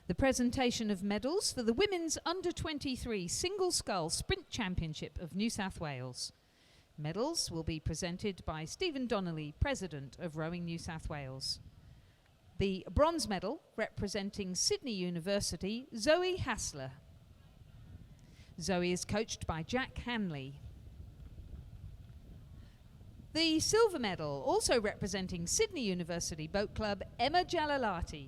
The presentation of medals for the Women's Under-23 Single Scull Sprint Championship of New South Wales. Medals will be presented by Stephen Donnelly, President of Rowing New South Wales. The bronze medal, representing Sydney University, Zoe Hassler. Zoe is coached by Jack Hanley. The silver medal, also representing Sydney University Boat Club, Emma Jalalati.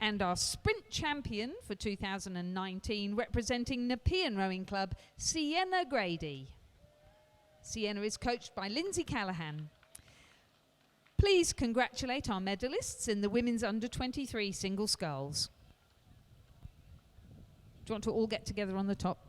And our sprint champion for 2019, representing Nepean Rowing Club, Sienna Grady. Sienna is coached by Lindsay Callahan. Please congratulate our medalists in the Women's Under-23 Single Sculls. Do you want to all get together on the top?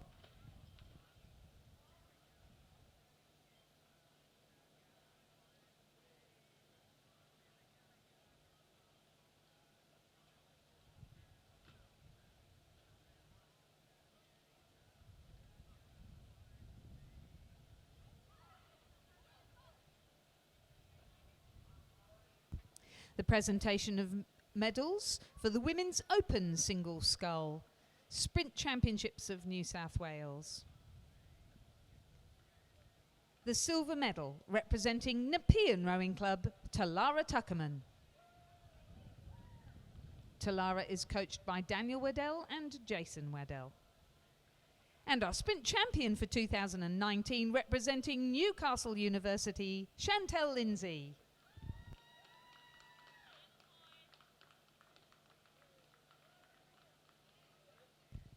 The presentation of medals for the Women's Open Single Scull Sprint Championships of New South Wales. The silver medal, representing Nepean Rowing Club, Talara Tuckerman. Talara is coached by Daniel Waddell and Jason Waddell. And our sprint champion for 2019, representing Newcastle University, Chantel Lindsay.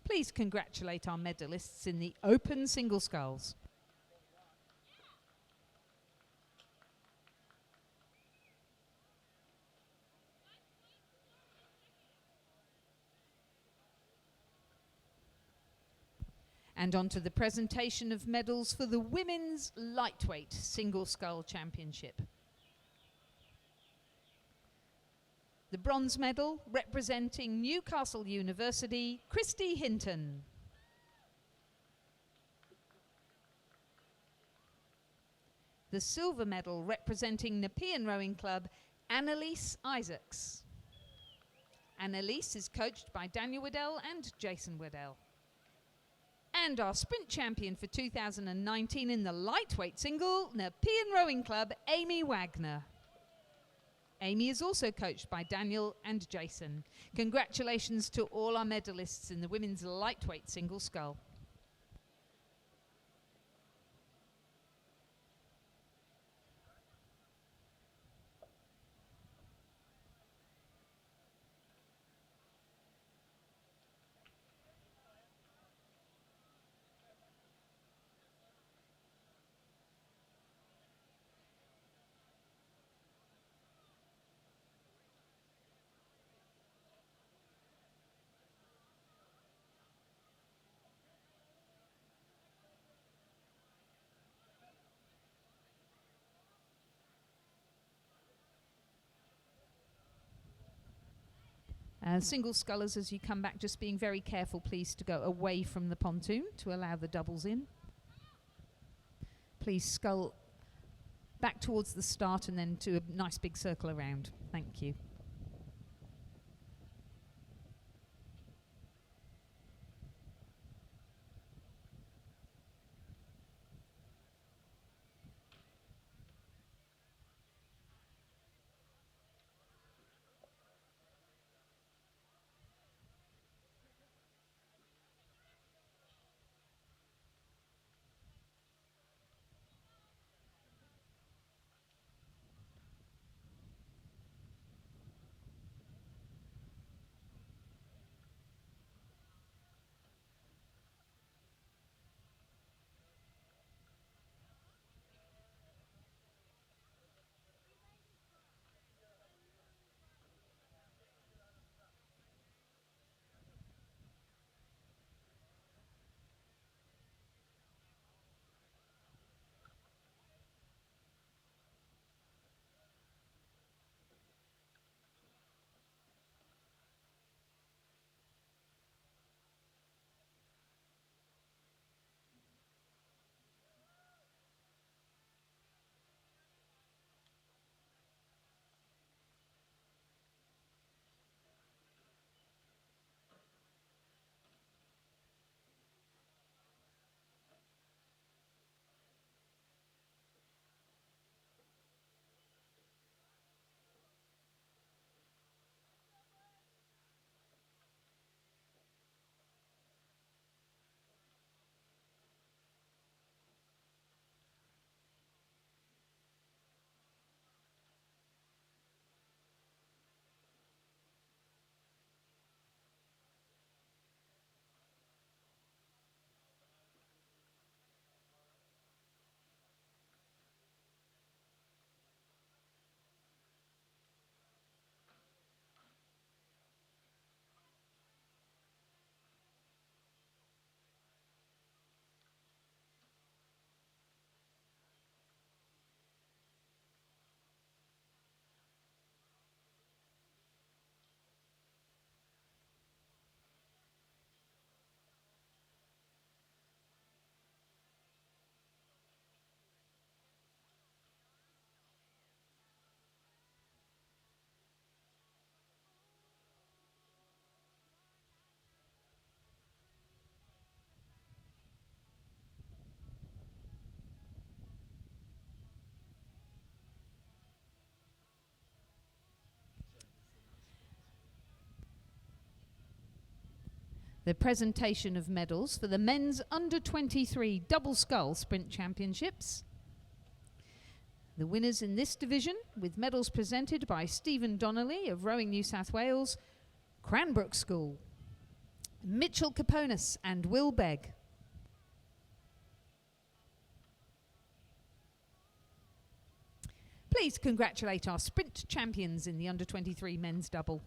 Please congratulate our medalists in the Open Single Sculls. And on to the presentation of medals for the Women's Lightweight Single Scull Championship. The bronze medal, representing Newcastle University, Christy Hinton. The silver medal, representing Nepean Rowing Club, Annalise Isaacs. Annalise is coached by Daniel Waddell and Jason Waddell. And our sprint champion for 2019 in the lightweight single, Nepean Rowing Club, Amy Wagner. Amy is also coached by Daniel and Jason. Congratulations to all our medalists in the women's lightweight single scull. Single scullers, as you come back, just being very careful, please, to go away from the pontoon to allow the doubles in. Please scull back towards the start and then to a nice big circle around. Thank you. The presentation of medals for the men's under-23 double scull Sprint Championships. The winners in this division, with medals presented by Stephen Donnelly of Rowing New South Wales, Cranbrook School, Mitchell Caponis and Will Begg. Please congratulate our Sprint champions in the under-23 men's double.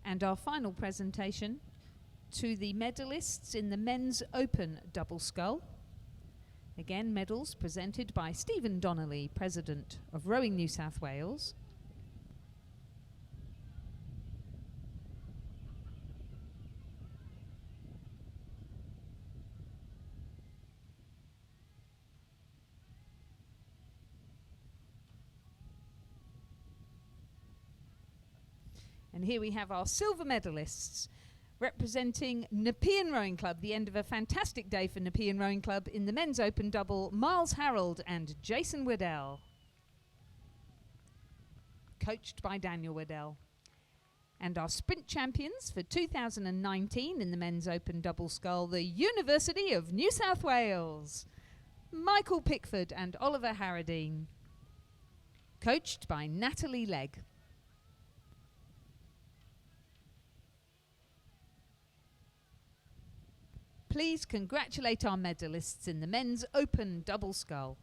And our final presentation to the medalists in the men's open double scull. Again, medals presented by Stephen Donnelly, President of Rowing New South Wales. And here we have our silver medalists representing Nepean Rowing Club, the end of a fantastic day for Nepean Rowing Club in the men's open double, Miles Harold and Jason Waddell, coached by Daniel Waddell. And our sprint champions for 2019 in the men's open double scull, the University of New South Wales, Michael Pickford and Oliver Harradine, coached by Natalie Legg. Please congratulate our medalists in the men's open double scull.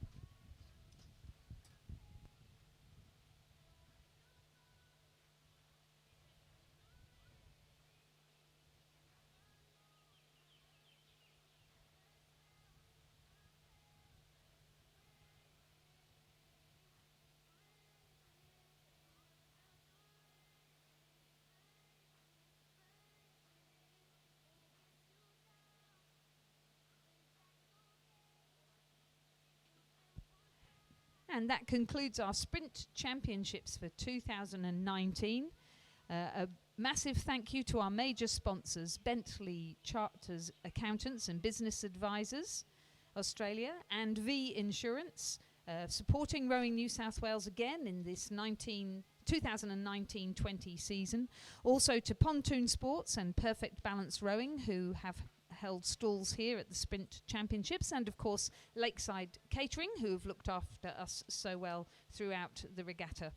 And that concludes our Sprint Championships for 2019. A massive thank you to our major sponsors, Bentley Charters Accountants and Business Advisors, Australia, and V Insurance, supporting Rowing New South Wales again in this 2019-20 season. Also to Pontoon Sports and Perfect Balance Rowing, who have held stalls here at the Sprint Championships, and of course Lakeside Catering, who have looked after us so well throughout the regatta.